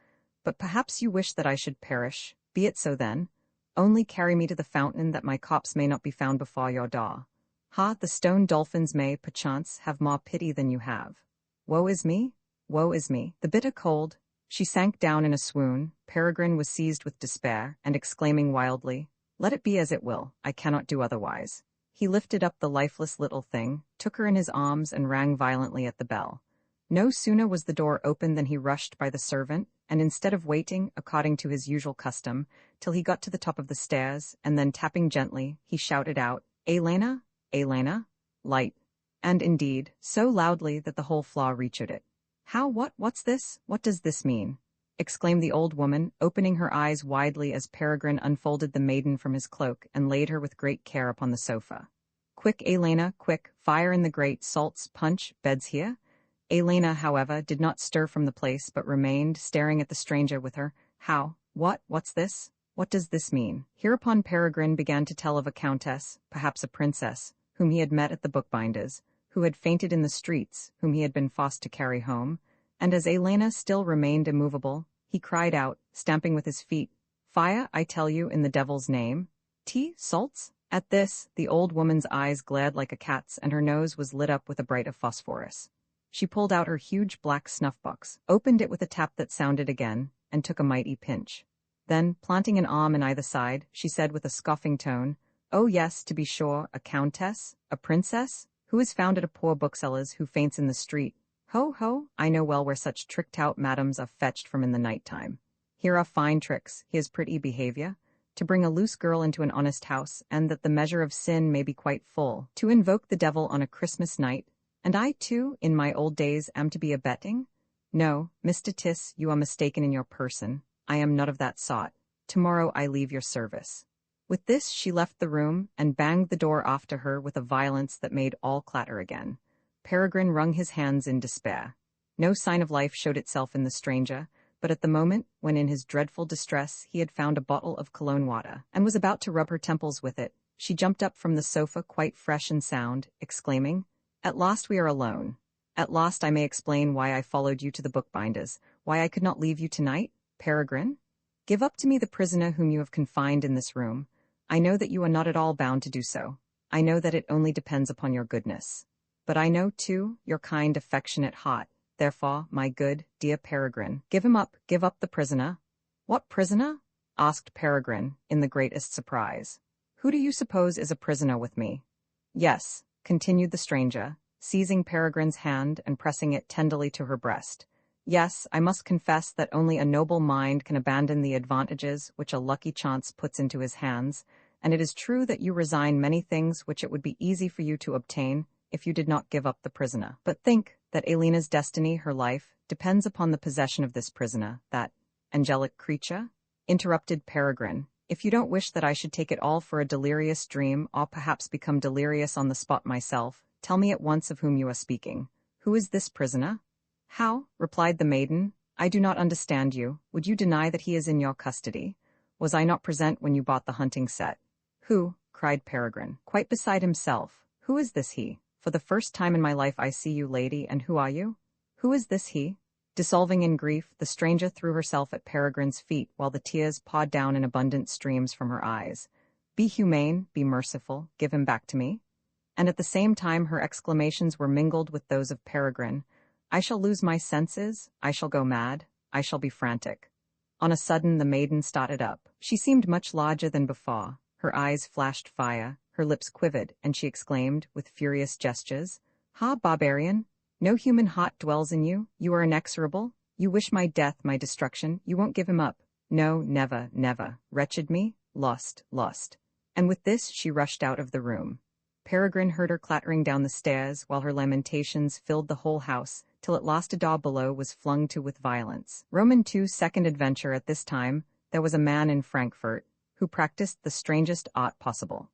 But perhaps you wish that I should perish. Be it so then. Only carry me to the fountain, that my corpse may not be found before your door. Ha, the stone dolphins may, perchance, have more pity than you have. Woe is me! Woe is me! The bitter cold." She sank down in a swoon. Peregrine was seized with despair, and exclaiming wildly, "Let it be as it will, I cannot do otherwise." He lifted up the lifeless little thing, took her in his arms, and rang violently at the bell. No sooner was the door opened than he rushed by the servant, and instead of waiting, according to his usual custom, till he got to the top of the stairs, and then tapping gently, he shouted out, "Elena, Elena, light," and indeed, so loudly that the whole floor reached it. "How, what's this? What does this mean?" exclaimed the old woman, opening her eyes widely as Peregrine unfolded the maiden from his cloak and laid her with great care upon the sofa. "Quick, Elena, quick, fire in the grate, salts, punch, beds here." Elena, however, did not stir from the place, but remained, staring at the stranger with her. "How? What's this? What does this mean?" Hereupon Peregrine began to tell of a countess, perhaps a princess, whom he had met at the bookbinder's, who had fainted in the streets, whom he had been forced to carry home, and as Elena still remained immovable, he cried out, stamping with his feet, "Fire, I tell you, in the devil's name. Tea, salts?" At this, the old woman's eyes glared like a cat's, and her nose was lit up with a bright of phosphorus. She pulled out her huge black snuff-box, opened it with a tap that sounded again, and took a mighty pinch. Then, planting an arm in either side, she said with a scoffing tone, "Oh yes, to be sure, a countess, a princess, who is found at a poor bookseller's, who faints in the street. Ho, ho, I know well where such tricked-out madams are fetched from in the night-time. Here are fine tricks, here's pretty behavior, to bring a loose girl into an honest house, and that the measure of sin may be quite full, to invoke the devil on a Christmas night, and I, too, in my old days, am to be abetting? No, Mr. Tiss, you are mistaken in your person. I am not of that sort. Tomorrow I leave your service. With this she left the room, and banged the door after her with a violence that made all clatter again. Peregrine wrung his hands in despair. No sign of life showed itself in the stranger, but at the moment, when in his dreadful distress he had found a bottle of cologne water, and was about to rub her temples with it, she jumped up from the sofa quite fresh and sound, exclaiming, "At last we are alone. At last I may explain why I followed you to the bookbinder's, why I could not leave you tonight, Peregrine. Give up to me the prisoner whom you have confined in this room. I know that you are not at all bound to do so. I know that it only depends upon your goodness. But I know, too, your kind, affectionate heart. Therefore, my good, dear Peregrine, give up the prisoner." "What prisoner?" asked Peregrine, in the greatest surprise. "Who do you suppose is a prisoner with me?" "Yes," continued the stranger, seizing Peregrine's hand and pressing it tenderly to her breast. "Yes, I must confess that only a noble mind can abandon the advantages which a lucky chance puts into his hands, and it is true that you resign many things which it would be easy for you to obtain if you did not give up the prisoner. But think that Alina's destiny, her life, depends upon the possession of this prisoner, that angelic creature?" interrupted Peregrine. "If you don't wish that I should take it all for a delirious dream, or perhaps become delirious on the spot myself, tell me at once of whom you are speaking. Who is this prisoner?" "How?" replied the maiden. "I do not understand you. Would you deny that he is in your custody? Was I not present when you bought the hunting set?" "Who?" cried Peregrine, quite beside himself. "Who is this he? For the first time in my life I see you, lady, and who are you? Who is this he?" Dissolving in grief, the stranger threw herself at Peregrine's feet while the tears poured down in abundant streams from her eyes. "Be humane, be merciful, give him back to me." And at the same time her exclamations were mingled with those of Peregrine. "I shall lose my senses, I shall go mad, I shall be frantic." On a sudden the maiden started up. She seemed much larger than before. Her eyes flashed fire, her lips quivered, and she exclaimed, with furious gestures, "Ha, barbarian! No human heart dwells in you, you are inexorable, you wish my death, my destruction, you won't give him up. No, never, never, wretched me, lost, lost." And with this she rushed out of the room. Peregrine heard her clattering down the stairs, while her lamentations filled the whole house, till at last a door below was flung to with violence. Roman II's second adventure. At this time, there was a man in Frankfurt, who practiced the strangest art possible.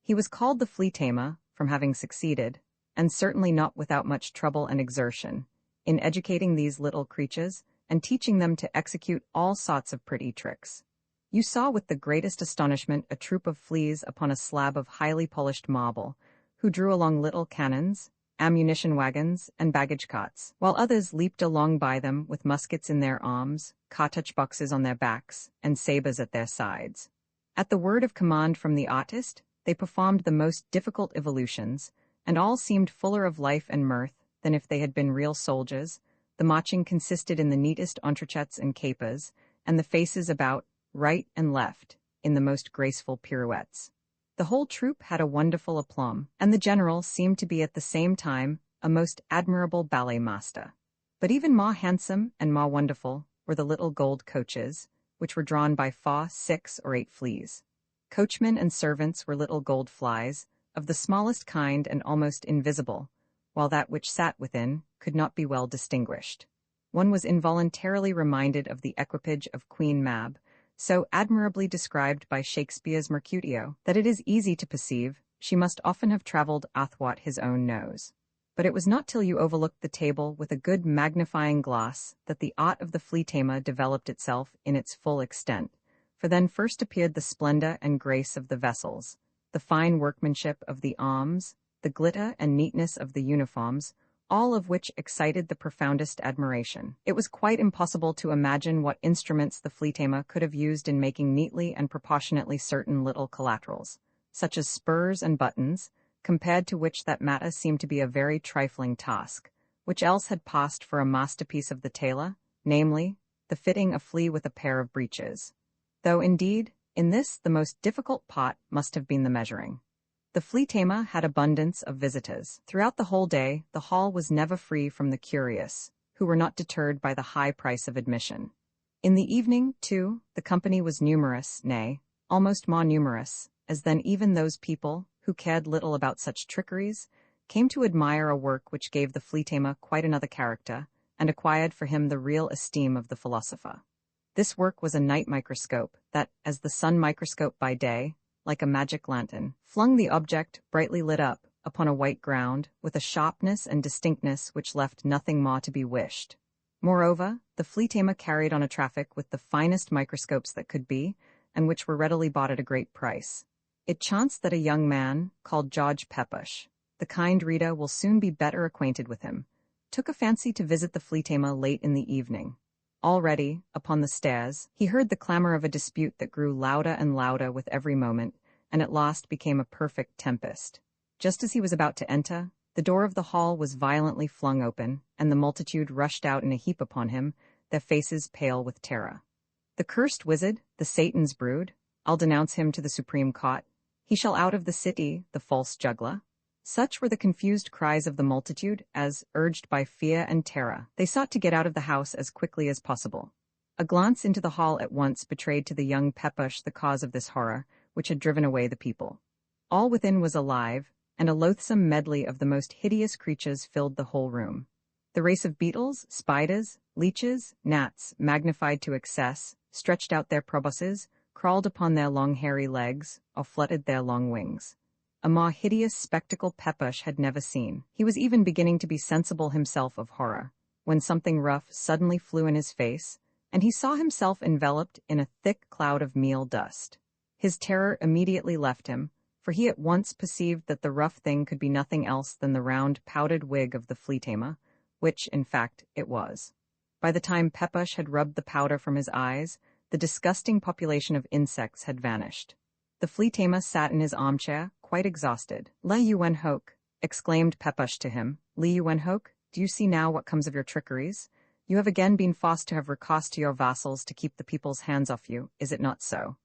He was called the Flea tamer, from having succeeded, and certainly not without much trouble and exertion, in educating these little creatures, and teaching them to execute all sorts of pretty tricks. You saw with the greatest astonishment a troop of fleas upon a slab of highly polished marble, who drew along little cannons, ammunition wagons, and baggage carts, while others leaped along by them with muskets in their arms, cartouch boxes on their backs, and sabres at their sides. At the word of command from the artist, they performed the most difficult evolutions, and all seemed fuller of life and mirth than if they had been real soldiers. The marching consisted in the neatest entrechets and capers, and the faces about, right and left, in the most graceful pirouettes. The whole troop had a wonderful aplomb, and the general seemed to be at the same time a most admirable ballet master. But even more handsome and more wonderful were the little gold coaches, which were drawn by 4, 6, or 8 fleas. Coachmen and servants were little gold flies, of the smallest kind and almost invisible, while that which sat within could not be well distinguished. One was involuntarily reminded of the equipage of Queen Mab, so admirably described by Shakespeare's Mercutio, that it is easy to perceive she must often have travelled athwart his own nose. But it was not till you overlooked the table with a good magnifying glass that the art of the flea tamer developed itself in its full extent, for then first appeared the splendor and grace of the vessels, the fine workmanship of the arms, the glitter and neatness of the uniforms, all of which excited the profoundest admiration. It was quite impossible to imagine what instruments the flea tamer could have used in making neatly and proportionately certain little collaterals, such as spurs and buttons, compared to which that matter seemed to be a very trifling task, which else had passed for a masterpiece of the tailor, namely, the fitting a flea with a pair of breeches. Though, indeed, in this the most difficult part must have been the measuring. The flea tamer had abundance of visitors. Throughout the whole day, the hall was never free from the curious, who were not deterred by the high price of admission. In the evening, too, the company was numerous, nay, almost more numerous, as then even those people, who cared little about such trickeries, came to admire a work which gave the flea tamer quite another character, and acquired for him the real esteem of the philosopher. This work was a night microscope that, as the sun microscope by day, like a magic lantern, flung the object, brightly lit up, upon a white ground, with a sharpness and distinctness which left nothing more to be wished. Moreover, the flea tamer carried on a traffic with the finest microscopes that could be, and which were readily bought at a great price. It chanced that a young man, called George Pepusch, the kind reader will soon be better acquainted with him, took a fancy to visit the flea tamer late in the evening. Already, upon the stairs, he heard the clamor of a dispute that grew louder and louder with every moment, and at last became a perfect tempest. Just as he was about to enter, the door of the hall was violently flung open, and the multitude rushed out in a heap upon him, their faces pale with terror. "The cursed wizard, the Satan's brood, I'll denounce him to the supreme court. He shall out of the city, the false juggler." Such were the confused cries of the multitude as, urged by fear and terror, they sought to get out of the house as quickly as possible. A glance into the hall at once betrayed to the young Pepusch the cause of this horror, which had driven away the people. All within was alive, and a loathsome medley of the most hideous creatures filled the whole room. The race of beetles, spiders, leeches, gnats, magnified to excess, stretched out their probosces, crawled upon their long hairy legs, or fluttered their long wings. A more hideous spectacle Pepusch had never seen. He was even beginning to be sensible himself of horror, when something rough suddenly flew in his face, and he saw himself enveloped in a thick cloud of meal dust. His terror immediately left him, for he at once perceived that the rough thing could be nothing else than the round, powdered wig of the flea tamer, which, in fact, it was. By the time Pepusch had rubbed the powder from his eyes, the disgusting population of insects had vanished. The flea tamer sat in his armchair, quite exhausted. "Le Yuen Hoke," exclaimed Pepusch to him. "Le Yuen Hoke, do you see now what comes of your trickeries? You have again been forced to have recourse to your vassals to keep the people's hands off you, is it not so?"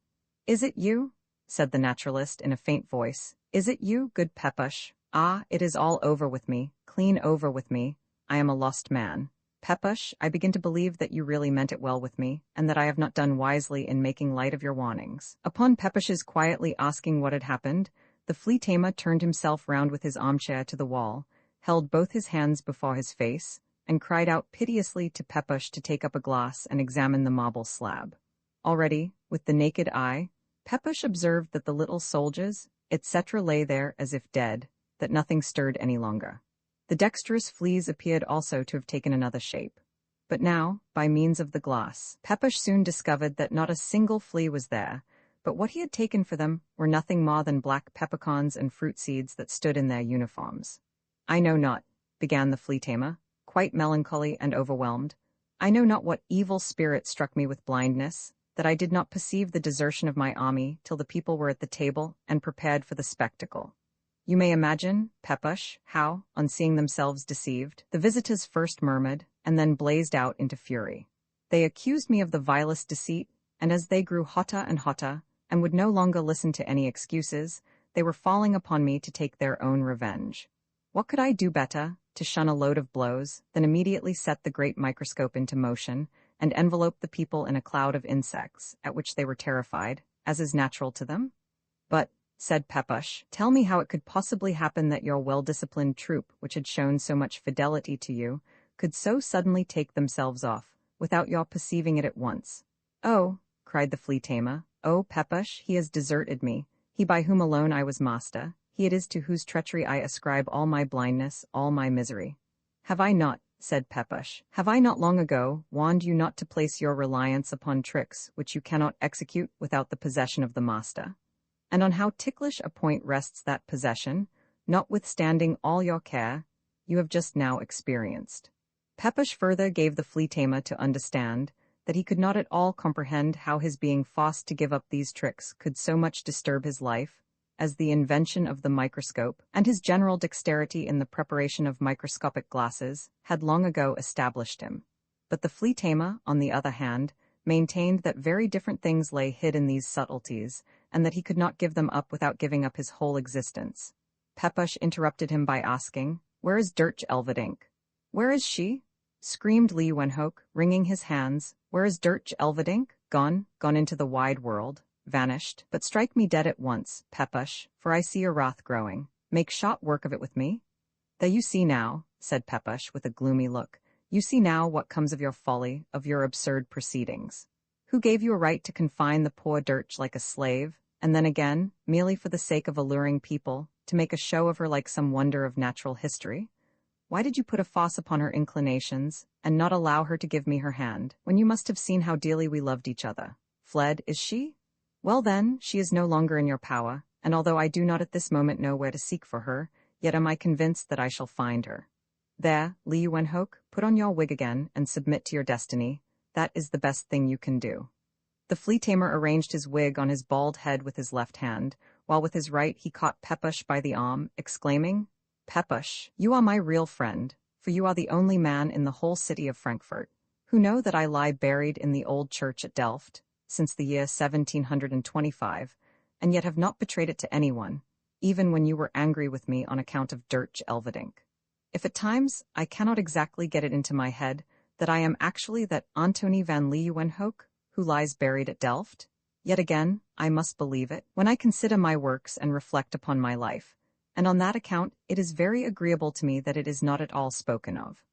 "Is it you?" said the naturalist in a faint voice. "Is it you, good Pepusch? Ah, it is all over with me, clean over with me. I am a lost man. Pepusch, I begin to believe that you really meant it well with me, and that I have not done wisely in making light of your warnings." Upon Pepusch's quietly asking what had happened, the flea tamer turned himself round with his armchair to the wall, held both his hands before his face, and cried out piteously to Pepusch to take up a glass and examine the marble slab. Already, with the naked eye, Pepusch observed that the little soldiers, etc., lay there as if dead, that nothing stirred any longer. The dexterous fleas appeared also to have taken another shape. But now, by means of the glass, Pepusch soon discovered that not a single flea was there, but what he had taken for them were nothing more than black peppercorns and fruit seeds that stood in their uniforms. "I know not," began the flea tamer, quite melancholy and overwhelmed, "I know not what evil spirit struck me with blindness, that I did not perceive the desertion of my army till the people were at the table and prepared for the spectacle. You may imagine, Pepusch, how, on seeing themselves deceived, the visitors first murmured, and then blazed out into fury. They accused me of the vilest deceit, and as they grew hotter and hotter, and would no longer listen to any excuses, they were falling upon me to take their own revenge. What could I do better, to shun a load of blows, than immediately set the great microscope into motion, and envelope the people in a cloud of insects, at which they were terrified, as is natural to them? But, said Pepusch, tell me how it could possibly happen that your well-disciplined troop, which had shown so much fidelity to you, could so suddenly take themselves off, without your perceiving it at once. "Oh," cried the flea tamer, "oh, Pepusch, he has deserted me, he by whom alone I was master, he it is to whose treachery I ascribe all my blindness, all my misery. Have I not," said Pepusch, "have I not long ago warned you not to place your reliance upon tricks which you cannot execute without the possession of the master? And on how ticklish a point rests that possession, notwithstanding all your care, you have just now experienced." Pepusch further gave the flea tamer to understand that he could not at all comprehend how his being forced to give up these tricks could so much disturb his life, as the invention of the microscope, and his general dexterity in the preparation of microscopic glasses, had long ago established him. But the flea tamer, on the other hand, maintained that very different things lay hid in these subtleties, and that he could not give them up without giving up his whole existence. Pepusch interrupted him by asking, "Where is Dirch Elverdink?" "Where is she?" screamed Lee Wenhoek, wringing his hands. "Where is Dirch Elverdink? Gone into the wide world, vanished. But strike me dead at once, Pepusch, for I see your wrath growing. Make short work of it with me." "There you see now," said Pepusch with a gloomy look. "You see now what comes of your folly, of your absurd proceedings. Who gave you a right to confine the poor Dirch like a slave, and then again, merely for the sake of alluring people, to make a show of her like some wonder of natural history? Why did you put a foss upon her inclinations, and not allow her to give me her hand, when you must have seen how dearly we loved each other? Fled, is she? Well then, she is no longer in your power, and although I do not at this moment know where to seek for her, yet am I convinced that I shall find her. There, Lee Wenhoek, put on your wig again, and submit to your destiny. That is the best thing you can do." The flea tamer arranged his wig on his bald head with his left hand, while with his right he caught Pepusch by the arm, exclaiming, "Pepusch, you are my real friend, for you are the only man in the whole city of Frankfurt who know that I lie buried in the old church at Delft, since the year 1725, and yet have not betrayed it to anyone, even when you were angry with me on account of Dirch Elverdink. If at times I cannot exactly get it into my head that I am actually that Antony van Leeuwenhoek who lies buried at Delft, yet again I must believe it when I consider my works and reflect upon my life, and on that account it is very agreeable to me that it is not at all spoken of.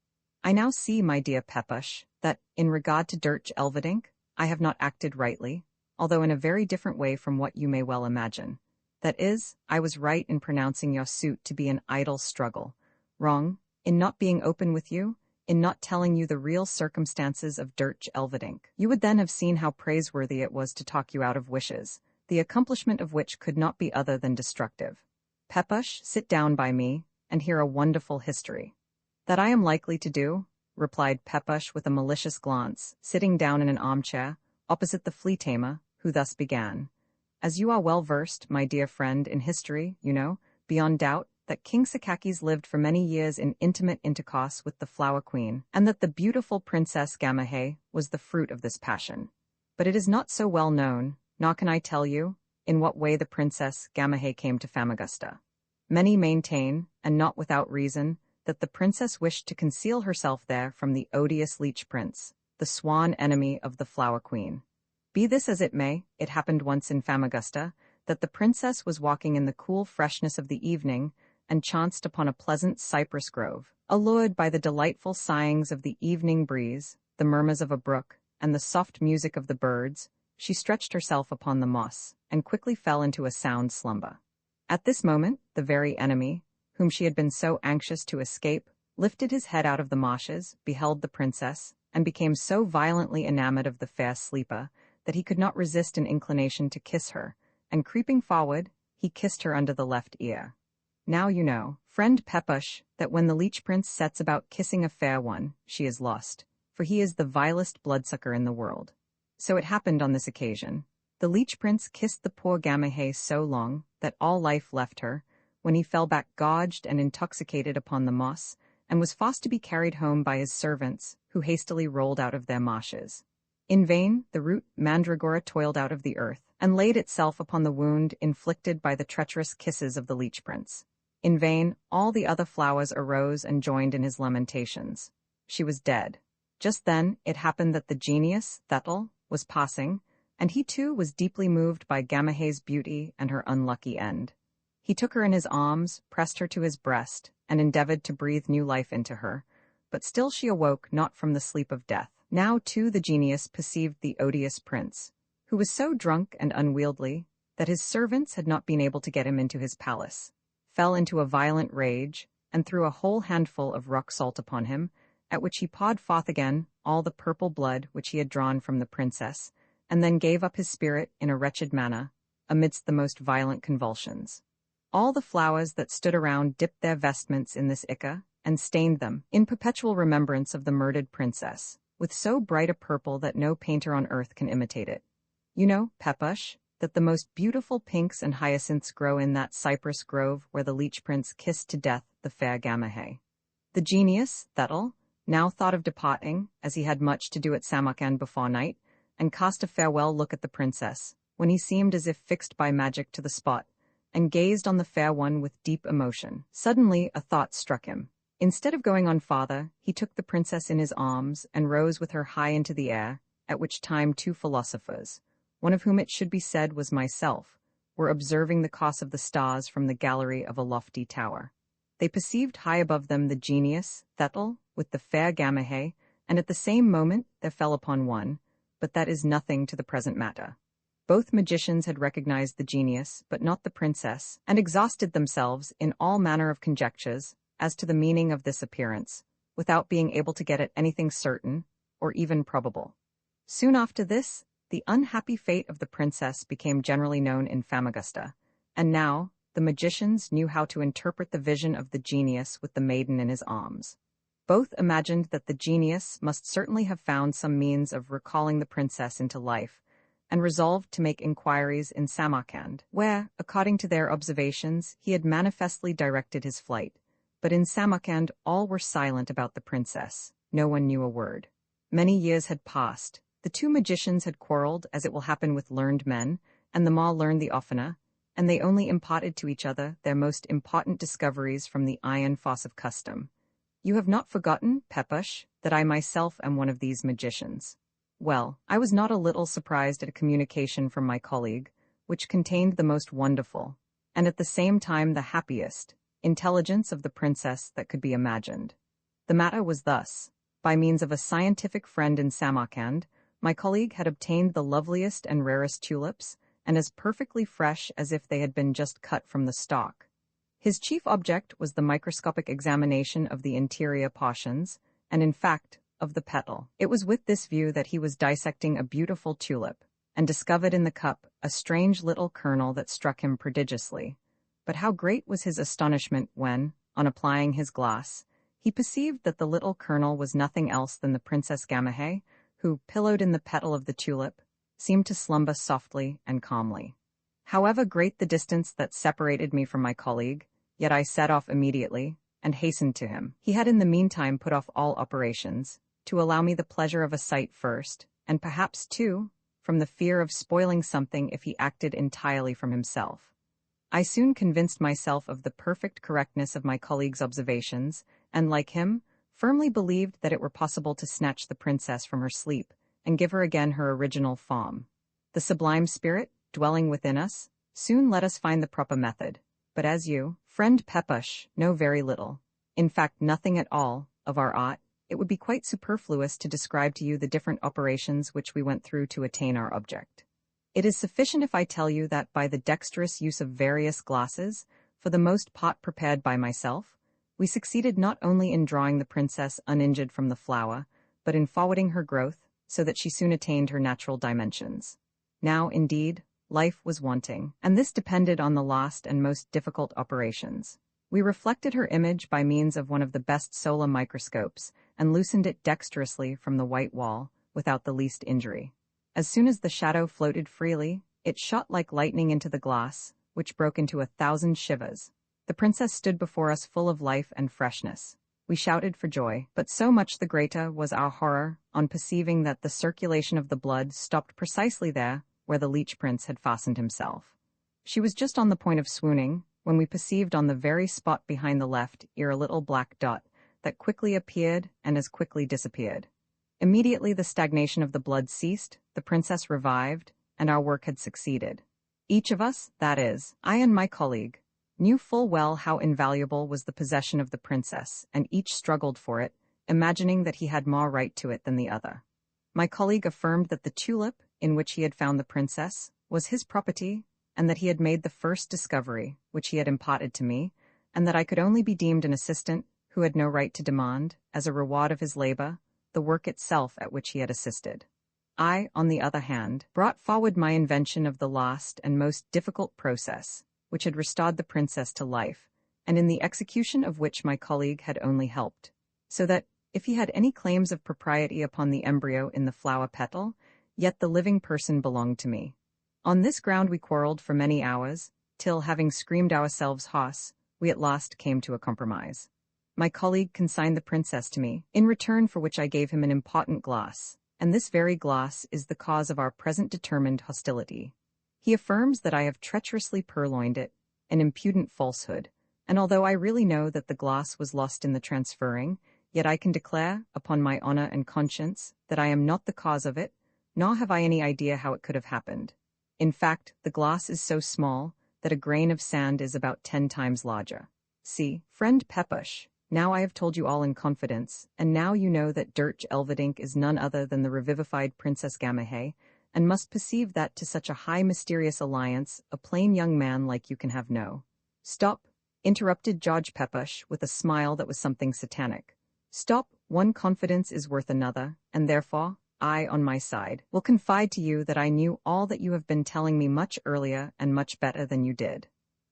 I now see, my dear Pepusch, that, in regard to Dirch Elverdink, I have not acted rightly, although in a very different way from what you may well imagine. That is, I was right in pronouncing your suit to be an idle struggle, wrong in not being open with you, in not telling you the real circumstances of Dirch Elverdink. You would then have seen how praiseworthy it was to talk you out of wishes, the accomplishment of which could not be other than destructive. Pepusch, sit down by me, and hear a wonderful history." "That I am likely to do," replied Pepusch with a malicious glance, sitting down in an armchair, opposite the flea tamer, who thus began. "As you are well versed, my dear friend, in history, you know, beyond doubt, that King Sakakis lived for many years in intimate intercourse with the Flower Queen, and that the beautiful Princess Gamaheh was the fruit of this passion. But it is not so well known, nor can I tell you, in what way the Princess Gamaheh came to Famagusta. Many maintain, and not without reason, that the princess wished to conceal herself there from the odious Leech Prince, the swan enemy of the Flower Queen. Be this as it may, it happened once in Famagusta that the princess was walking in the cool freshness of the evening and chanced upon a pleasant cypress grove. Allured by the delightful sighings of the evening breeze, the murmurs of a brook, and the soft music of the birds, she stretched herself upon the moss, and quickly fell into a sound slumber. At this moment, the very enemy, whom she had been so anxious to escape, lifted his head out of the marshes, beheld the princess, and became so violently enamored of the fair sleeper that he could not resist an inclination to kiss her, and creeping forward, he kissed her under the left ear. Now you know, friend Pepusch, that when the Leech Prince sets about kissing a fair one, she is lost, for he is the vilest bloodsucker in the world. So it happened on this occasion. The Leech Prince kissed the poor Gamaheh so long that all life left her, when he fell back gorged and intoxicated upon the moss, and was forced to be carried home by his servants, who hastily rolled out of their marshes. In vain the root mandragora toiled out of the earth, and laid itself upon the wound inflicted by the treacherous kisses of the Leech Prince. In vain all the other flowers arose and joined in his lamentations. She was dead. Just then it happened that the genius, Thethel, was passing, and he too was deeply moved by Gamaheh's beauty and her unlucky end. He took her in his arms, pressed her to his breast, and endeavored to breathe new life into her, but still she awoke not from the sleep of death. Now too the genius perceived the odious prince, who was so drunk and unwieldy that his servants had not been able to get him into his palace, fell into a violent rage, and threw a whole handful of rock salt upon him, at which he pawed forth again all the purple blood which he had drawn from the princess, and then gave up his spirit in a wretched manner, amidst the most violent convulsions. All the flowers that stood around dipped their vestments in this ichor, and stained them, in perpetual remembrance of the murdered princess, with so bright a purple that no painter on earth can imitate it. You know, Pepusch, that the most beautiful pinks and hyacinths grow in that cypress grove where the Leech Prince kissed to death the fair Gamaheh. The genius, Thethel, now thought of departing, as he had much to do at Samarkand before night, and cast a farewell look at the princess, when he seemed as if fixed by magic to the spot, and gazed on the fair one with deep emotion. Suddenly a thought struck him. Instead of going on farther, he took the princess in his arms and rose with her high into the air, at which time 2 philosophers, one of whom it should be said was myself, were observing the course of the stars from the gallery of a lofty tower. They perceived high above them the genius, Thethel, with the fair Gamaheh, and at the same moment there fell upon one, but that is nothing to the present matter. Both magicians had recognized the genius, but not the princess, and exhausted themselves in all manner of conjectures as to the meaning of this appearance, without being able to get at anything certain, or even probable. Soon after this, the unhappy fate of the princess became generally known in Famagusta, and now the magicians knew how to interpret the vision of the genius with the maiden in his arms. Both imagined that the genius must certainly have found some means of recalling the princess into life, and resolved to make inquiries in Samarkand, where, according to their observations, he had manifestly directed his flight. But in Samarkand all were silent about the princess. No one knew a word. Many years had passed. The 2 magicians had quarreled, as it will happen with learned men, and the more learned the oftener, and they only imparted to each other their most important discoveries from the iron force of custom. You have not forgotten, Pepusch, that I myself am one of these magicians. Well, I was not a little surprised at a communication from my colleague, which contained the most wonderful, and at the same time the happiest, intelligence of the princess that could be imagined. The matter was thus. By means of a scientific friend in Samarkand, my colleague had obtained the loveliest and rarest tulips, and as perfectly fresh as if they had been just cut from the stalk. His chief object was the microscopic examination of the interior portions, and in fact, of the petal. It was with this view that he was dissecting a beautiful tulip, and discovered in the cup a strange little kernel that struck him prodigiously. But how great was his astonishment when, on applying his glass, he perceived that the little kernel was nothing else than the Princess Gamaheh, who, pillowed in the petal of the tulip, seemed to slumber softly and calmly. However great the distance that separated me from my colleague, yet I set off immediately, and hastened to him. He had in the meantime put off all operations, to allow me the pleasure of a sight first, and perhaps, too, from the fear of spoiling something if he acted entirely from himself. I soon convinced myself of the perfect correctness of my colleague's observations, and, like him, firmly believed that it were possible to snatch the princess from her sleep, and give her again her original form. The sublime spirit, dwelling within us, soon let us find the proper method. But as you, friend Pepusch, know very little, in fact nothing at all, of our art, it would be quite superfluous to describe to you the different operations which we went through to attain our object. It is sufficient if I tell you that by the dexterous use of various glasses, for the most part prepared by myself, we succeeded not only in drawing the princess uninjured from the flower, but in forwarding her growth, so that she soon attained her natural dimensions. Now, indeed, life was wanting, and this depended on the last and most difficult operations. We reflected her image by means of one of the best solar microscopes, and loosened it dexterously from the white wall, without the least injury. As soon as the shadow floated freely, it shot like lightning into the glass, which broke into 1,000 shivers. The princess stood before us full of life and freshness. We shouted for joy, but so much the greater was our horror on perceiving that the circulation of the blood stopped precisely there where the leech prince had fastened himself. She was just on the point of swooning, when we perceived on the very spot behind the left ear a little black dot that quickly appeared and as quickly disappeared. Immediately the stagnation of the blood ceased, the princess revived, and our work had succeeded. Each of us, that is, I and my colleague, knew full well how invaluable was the possession of the princess, and each struggled for it, imagining that he had more right to it than the other. My colleague affirmed that the tulip, in which he had found the princess, was his property, and that he had made the first discovery, which he had imparted to me, and that I could only be deemed an assistant who had no right to demand, as a reward of his labor, the work itself at which he had assisted. I, on the other hand, brought forward my invention of the last and most difficult process, which had restored the princess to life, and in the execution of which my colleague had only helped, so that, if he had any claims of propriety upon the embryo in the flower petal, yet the living person belonged to me. On this ground we quarreled for many hours, till, having screamed ourselves hoarse, we at last came to a compromise. My colleague consigned the princess to me, in return for which I gave him an important glass, and this very glass is the cause of our present determined hostility. He affirms that I have treacherously purloined it, an impudent falsehood, and although I really know that the glass was lost in the transferring, yet I can declare, upon my honor and conscience, that I am not the cause of it, nor have I any idea how it could have happened. In fact, the glass is so small that a grain of sand is about 10 times larger. See, friend Pepusch, now I have told you all in confidence, and now you know that Dirch Elverdink is none other than the revivified Princess Gamaheh, and must perceive that to such a high mysterious alliance, a plain young man like you can have no. Stop, interrupted Judge Pepusch with a smile that was something satanic. Stop, one confidence is worth another, and therefore, I, on my side, will confide to you that I knew all that you have been telling me much earlier and much better than you did.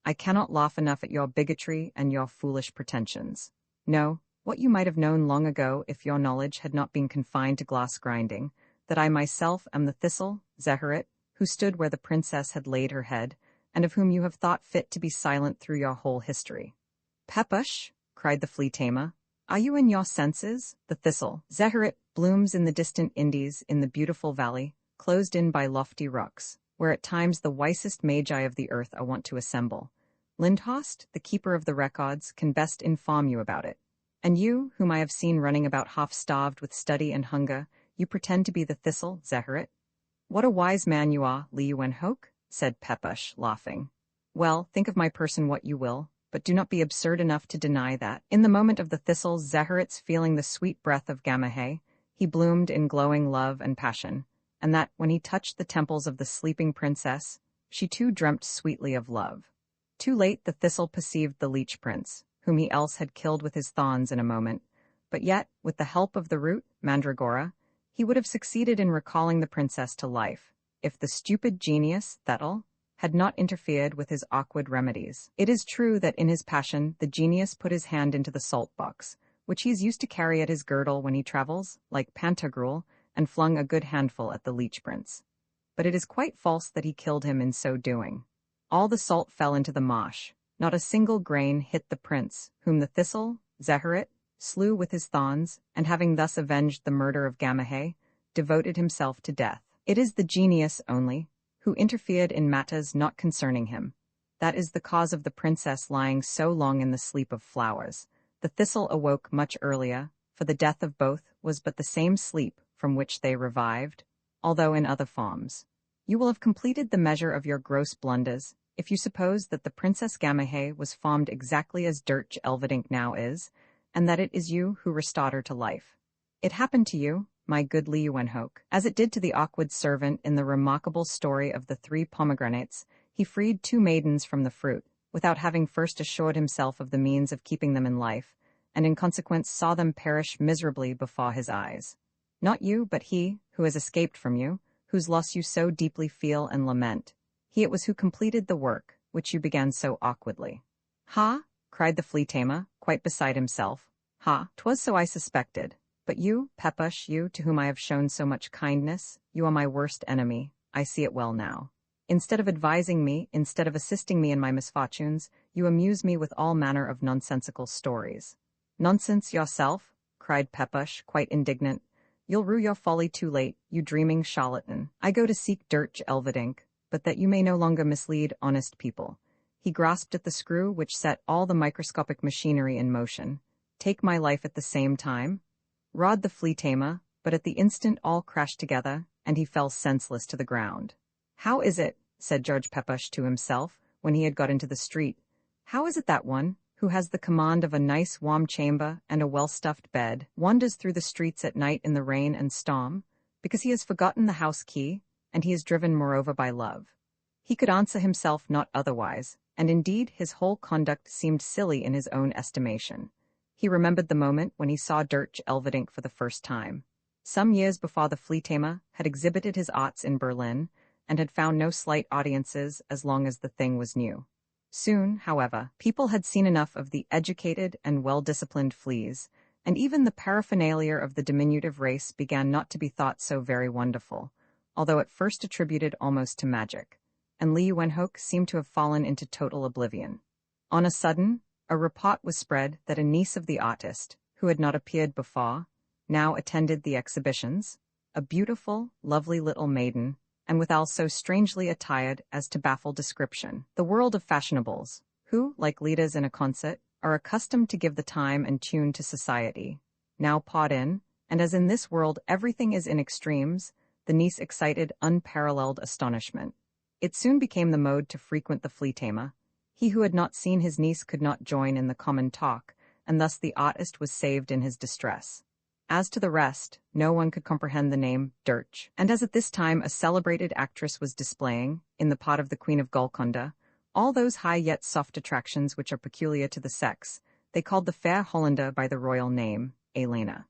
I cannot laugh enough at your bigotry and your foolish pretensions. No, what you might have known long ago if your knowledge had not been confined to glass grinding, that I myself am the thistle, Zeherit, who stood where the princess had laid her head, and of whom you have thought fit to be silent through your whole history. Pepusch, cried the flea tamer, are you in your senses? The thistle, Zeherit, blooms in the distant Indies in the beautiful valley, closed in by lofty rocks, where at times the wisest magi of the earth are wont to assemble. Lindhorst, the keeper of the records, can best inform you about it. And you, whom I have seen running about half-starved with study and hunger, you pretend to be the thistle, Zeherit? What a wise man you are, Li Yuenhoek, said Pepusch, laughing. Well, think of my person what you will, but do not be absurd enough to deny that, in the moment of the thistle Zeherit's feeling the sweet breath of Gamaheh, he bloomed in glowing love and passion, and that, when he touched the temples of the sleeping princess, she too dreamt sweetly of love. Too late the thistle perceived the leech prince, whom he else had killed with his thorns in a moment, but yet, with the help of the root, Mandragora, he would have succeeded in recalling the princess to life, if the stupid genius, Thetel, had not interfered with his awkward remedies. It is true that in his passion the genius put his hand into the salt box, which he is used to carry at his girdle when he travels, like Pantagruel, and flung a good handful at the leech prince. But it is quite false that he killed him in so doing. All the salt fell into the marsh. Not a single grain hit the prince, whom the thistle, Zeherit, slew with his thorns, and having thus avenged the murder of Gamaheh, devoted himself to death. It is the genius only, who interfered in matters not concerning him. That is the cause of the princess lying so long in the sleep of flowers. The thistle awoke much earlier, for the death of both was but the same sleep from which they revived, although in other forms. You will have completed the measure of your gross blunders, if you suppose that the Princess Gamaheh was formed exactly as Dirch Elverdink now is, and that it is you who restored her to life. It happened to you, my good Li Yuenhoek, as it did to the awkward servant in the remarkable story of the 3 pomegranates. He freed 2 maidens from the fruit, without having first assured himself of the means of keeping them in life, and in consequence saw them perish miserably before his eyes. Not you, but he, who has escaped from you, whose loss you so deeply feel and lament. He it was who completed the work, which you began so awkwardly. Ha! cried the flea tamer, quite beside himself. Ha! 'Twas so I suspected. But you, Pepusch, you to whom I have shown so much kindness, you are my worst enemy, I see it well now. Instead of advising me, instead of assisting me in my misfortunes, you amuse me with all manner of nonsensical stories. Nonsense yourself, cried Pepusch, quite indignant. You'll rue your folly too late, you dreaming charlatan. I go to seek Dirch Elverdink, but that you may no longer mislead honest people. He grasped at the screw which set all the microscopic machinery in motion. Take my life at the same time? Rod the flea tamer, but at the instant all crashed together, and he fell senseless to the ground. How is it, said George Pepusch to himself, when he had got into the street, how is it that one, who has the command of a nice warm chamber and a well-stuffed bed, wanders through the streets at night in the rain and storm, because he has forgotten the house key, and he is driven moreover by love? He could answer himself not otherwise, and indeed his whole conduct seemed silly in his own estimation. He remembered the moment when he saw Dirch Elverdink for the first time. Some years before the flea tamer had exhibited his arts in Berlin, and had found no slight audiences as long as the thing was new. Soon, however, people had seen enough of the educated and well-disciplined fleas, and even the paraphernalia of the diminutive race began not to be thought so very wonderful, although at first attributed almost to magic, and Li Yuenhoek seemed to have fallen into total oblivion. On a sudden, a report was spread that a niece of the artist, who had not appeared before, now attended the exhibitions, a beautiful, lovely little maiden, and withal so strangely attired as to baffle description. The world of fashionables, who, like leaders in a concert, are accustomed to give the time and tune to society, now pawed in, and as in this world everything is in extremes, the niece excited unparalleled astonishment. It soon became the mode to frequent the flea tamer. He who had not seen his niece could not join in the common talk, and thus the artist was saved in his distress. As to the rest, no one could comprehend the name Dirch, and as at this time a celebrated actress was displaying, in the part of the Queen of Golconda, all those high yet soft attractions which are peculiar to the sex, they called the fair Hollander by the royal name, Elena.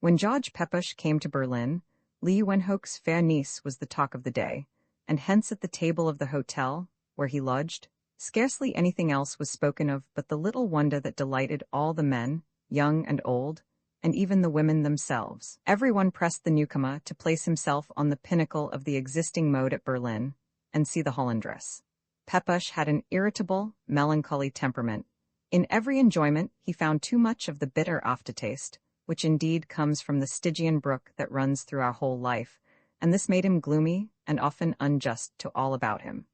When George Pepusch came to Berlin, Lee Wenhoek's fair niece was the talk of the day, and hence at the table of the hotel, where he lodged, scarcely anything else was spoken of but the little wonder that delighted all the men, young and old, and even the women themselves. Everyone pressed the newcomer to place himself on the pinnacle of the existing mode at Berlin, and see the Hollandress. Pepusch had an irritable, melancholy temperament. In every enjoyment he found too much of the bitter aftertaste, which indeed comes from the Stygian brook that runs through our whole life, and this made him gloomy and often unjust to all about him.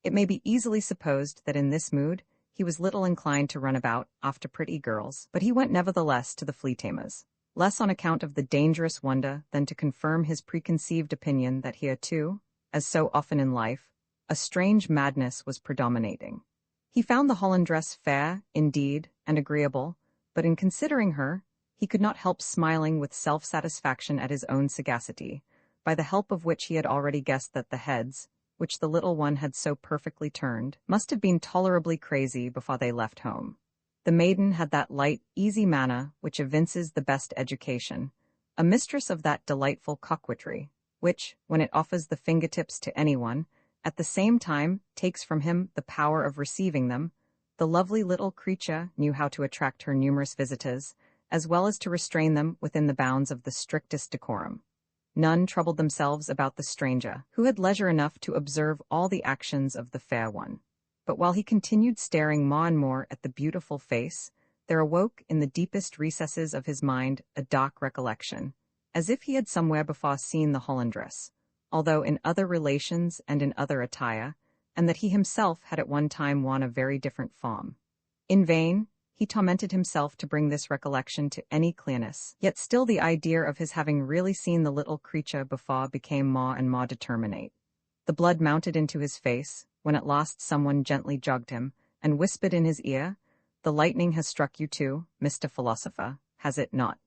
It may be easily supposed that in this mood he was little inclined to run about after pretty girls, but he went nevertheless to the flea tamers, less on account of the dangerous wonder than to confirm his preconceived opinion that here too, as so often in life, a strange madness was predominating. He found the Hollandress fair, indeed, and agreeable, but in considering her, he could not help smiling with self-satisfaction at his own sagacity, by the help of which he had already guessed that the heads, which the little one had so perfectly turned, must have been tolerably crazy before they left home. The maiden had that light, easy manner which evinces the best education, a mistress of that delightful coquetry, which, when it offers the fingertips to anyone, at the same time takes from him the power of receiving them. The lovely little creature knew how to attract her numerous visitors, as well as to restrain them within the bounds of the strictest decorum. None troubled themselves about the stranger, who had leisure enough to observe all the actions of the fair one. But while he continued staring more and more at the beautiful face, there awoke in the deepest recesses of his mind a dark recollection, as if he had somewhere before seen the Hollandress, although in other relations and in other attire, and that he himself had at one time worn a very different form. In vain he tormented himself to bring this recollection to any clearness, yet still the idea of his having really seen the little creature before became more and more determinate. The blood mounted into his face, when at last someone gently jogged him, and whispered in his ear, "The lightning has struck you too, Mr. Philosopher, has it not?"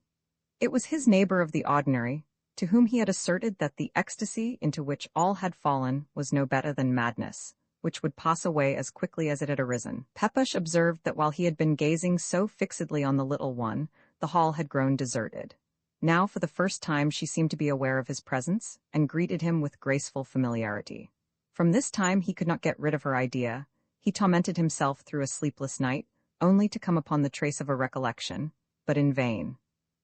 It was his neighbor of the ordinary, to whom he had asserted that the ecstasy into which all had fallen was no better than madness, which would pass away as quickly as it had arisen. Pepusch observed that while he had been gazing so fixedly on the little one, the hall had grown deserted. Now for the first time she seemed to be aware of his presence, and greeted him with graceful familiarity. From this time he could not get rid of her idea. He tormented himself through a sleepless night, only to come upon the trace of a recollection, but in vain.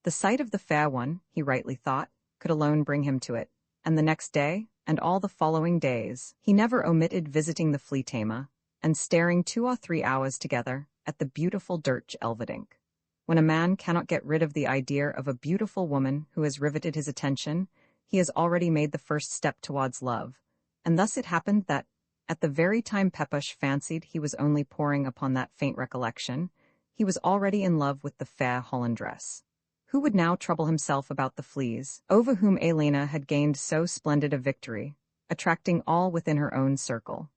The sight of the fair one, he rightly thought, could alone bring him to it, and the next day, and all the following days, he never omitted visiting the flea tamer, and staring 2 or 3 hours together at the beautiful Dirch Elverdink. When a man cannot get rid of the idea of a beautiful woman who has riveted his attention, he has already made the first step towards love, and thus it happened that, at the very time Pepusch fancied he was only poring upon that faint recollection, he was already in love with the fair Hollandress. Who would now trouble himself about the fleas, over whom Elena had gained so splendid a victory, attracting all within her own circle?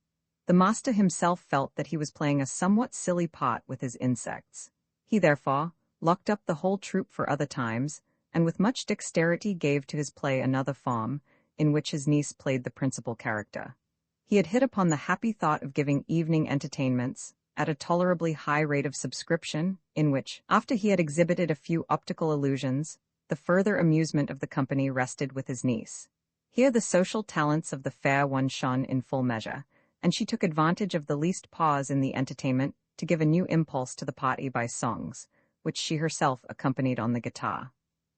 The master himself felt that he was playing a somewhat silly part with his insects. He therefore locked up the whole troop for other times, and with much dexterity gave to his play another form, in which his niece played the principal character. He had hit upon the happy thought of giving evening entertainments, at a tolerably high rate of subscription, in which, after he had exhibited a few optical illusions, the further amusement of the company rested with his niece. Here the social talents of the fair one shone in full measure, and she took advantage of the least pause in the entertainment to give a new impulse to the party by songs, which she herself accompanied on the guitar.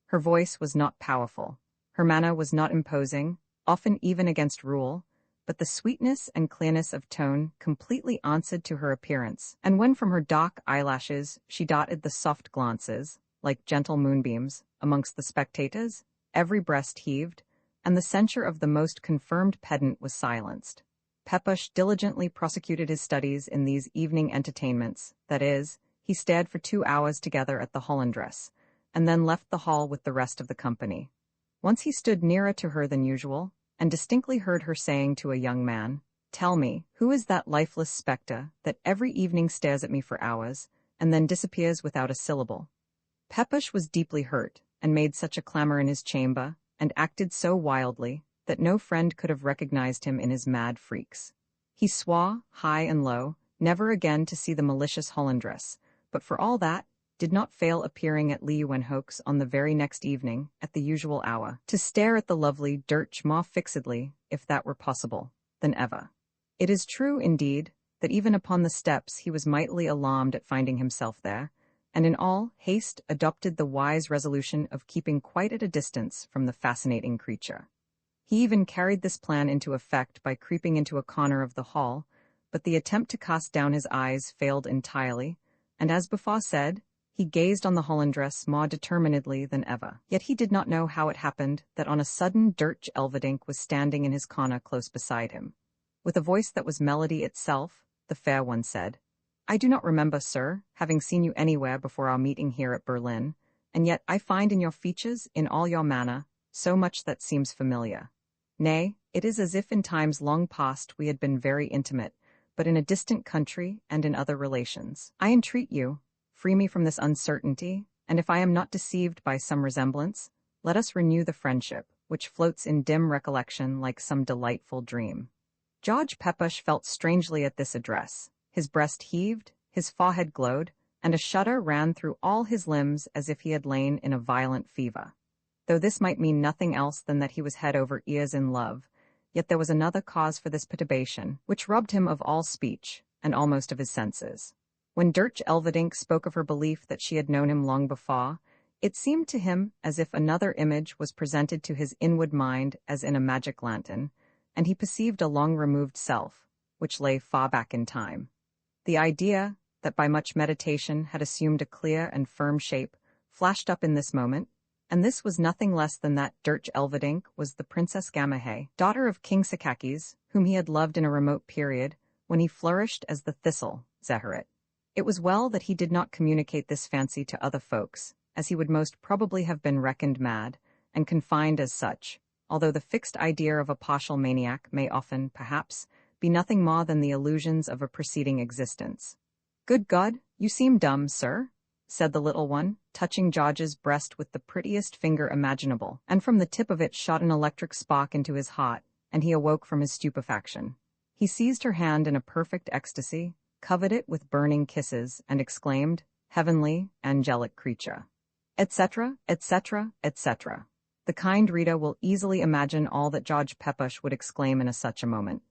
Her voice was not powerful, her manner was not imposing, often even against rule, but the sweetness and clearness of tone completely answered to her appearance, and when from her dark eyelashes she darted the soft glances, like gentle moonbeams, amongst the spectators, every breast heaved, and the censure of the most confirmed pedant was silenced. Pepusch diligently prosecuted his studies in these evening entertainments, that is, he stared for 2 hours together at the Hollandress, and then left the hall with the rest of the company. Once he stood nearer to her than usual, and distinctly heard her saying to a young man, "Tell me, who is that lifeless spectre that every evening stares at me for hours, and then disappears without a syllable?" Pepusch was deeply hurt, and made such a clamor in his chamber, and acted so wildly, that no friend could have recognized him in his mad freaks. He swore, high and low, never again to see the malicious Hollandress, but for all that, did not fail appearing at Lee Wenhoek's on the very next evening, at the usual hour, to stare at the lovely Dirch more fixedly, if that were possible, than ever. It is true, indeed, that even upon the steps he was mightily alarmed at finding himself there, and in all haste adopted the wise resolution of keeping quite at a distance from the fascinating creature. He even carried this plan into effect by creeping into a corner of the hall, but the attempt to cast down his eyes failed entirely, and as before said, he gazed on the Hollandress more determinedly than ever. Yet he did not know how it happened that on a sudden Dirch Elverdink was standing in his corner close beside him. With a voice that was melody itself, the fair one said, "I do not remember, sir, having seen you anywhere before our meeting here at Berlin, and yet I find in your features, in all your manner, so much that seems familiar. Nay, it is as if in times long past we had been very intimate, but in a distant country and in other relations. I entreat you, free me from this uncertainty, and if I am not deceived by some resemblance, let us renew the friendship, which floats in dim recollection like some delightful dream." George Pepusch felt strangely at this address. His breast heaved, his forehead glowed, and a shudder ran through all his limbs as if he had lain in a violent fever. Though this might mean nothing else than that he was head over ears in love, yet there was another cause for this perturbation, which robbed him of all speech, and almost of his senses. When Dirch Elverdink spoke of her belief that she had known him long before, it seemed to him as if another image was presented to his inward mind as in a magic lantern, and he perceived a long-removed self, which lay far back in time. The idea, that by much meditation had assumed a clear and firm shape, flashed up in this moment, and this was nothing less than that Dirch Elverdink was the Princess Gamaheh, daughter of King Sakakis, whom he had loved in a remote period, when he flourished as the Thistle, Zeherit. It was well that he did not communicate this fancy to other folks, as he would most probably have been reckoned mad, and confined as such, although the fixed idea of a partial maniac may often, perhaps, be nothing more than the illusions of a preceding existence. "Good God, you seem dumb, sir," said the little one, touching George's breast with the prettiest finger imaginable, and from the tip of it shot an electric spark into his heart, and he awoke from his stupefaction. He seized her hand in a perfect ecstasy, covered it with burning kisses, and exclaimed, "Heavenly, angelic creature," etc., etc., etc. The kind reader will easily imagine all that George Pepusch would exclaim in such a moment.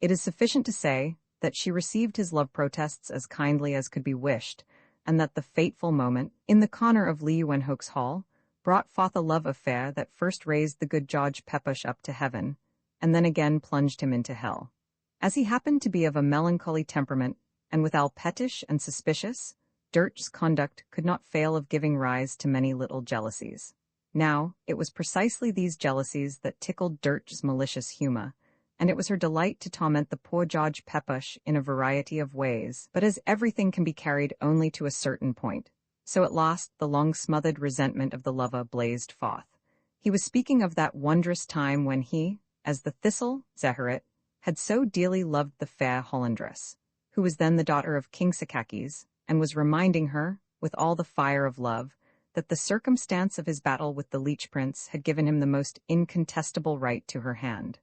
It is sufficient to say that she received his love protests as kindly as could be wished, and that the fateful moment, in the corner of Lee Wenhoek's hall, brought forth a love affair that first raised the good George Pepusch up to heaven, and then again plunged him into hell. As he happened to be of a melancholy temperament, and withal pettish and suspicious, Dirch's conduct could not fail of giving rise to many little jealousies. Now, it was precisely these jealousies that tickled Dirch's malicious humor, and it was her delight to torment the poor George Pepusch in a variety of ways, but as everything can be carried only to a certain point, so at last the long-smothered resentment of the lover blazed forth. He was speaking of that wondrous time when he, as the Thistle, Zeherit, had so dearly loved the fair Hollandress, who was then the daughter of King Sakakis, and was reminding her, with all the fire of love, that the circumstance of his battle with the Leech Prince had given him the most incontestable right to her hand.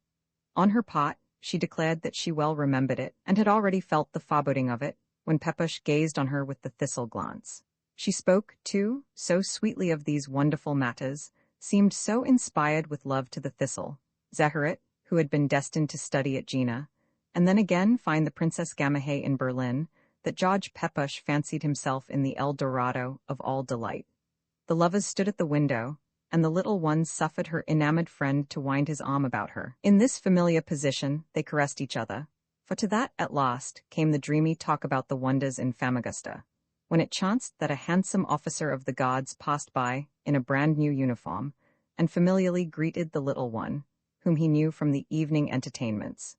On her part, she declared that she well remembered it, and had already felt the foreboding of it, when Pepusch gazed on her with the thistle glance. She spoke, too, so sweetly of these wonderful matters, seemed so inspired with love to the Thistle, Zeherit, who had been destined to study at Jena, and then again find the Princess Gamaheh in Berlin, that George Pepusch fancied himself in the El Dorado of all delight. The lovers stood at the window, and the little one suffered her enamored friend to wind his arm about her. In this familiar position they caressed each other, for to that at last came the dreamy talk about the wonders in Famagusta, when it chanced that a handsome officer of the Guards passed by in a brand-new uniform, and familiarly greeted the little one, whom he knew from the evening entertainments.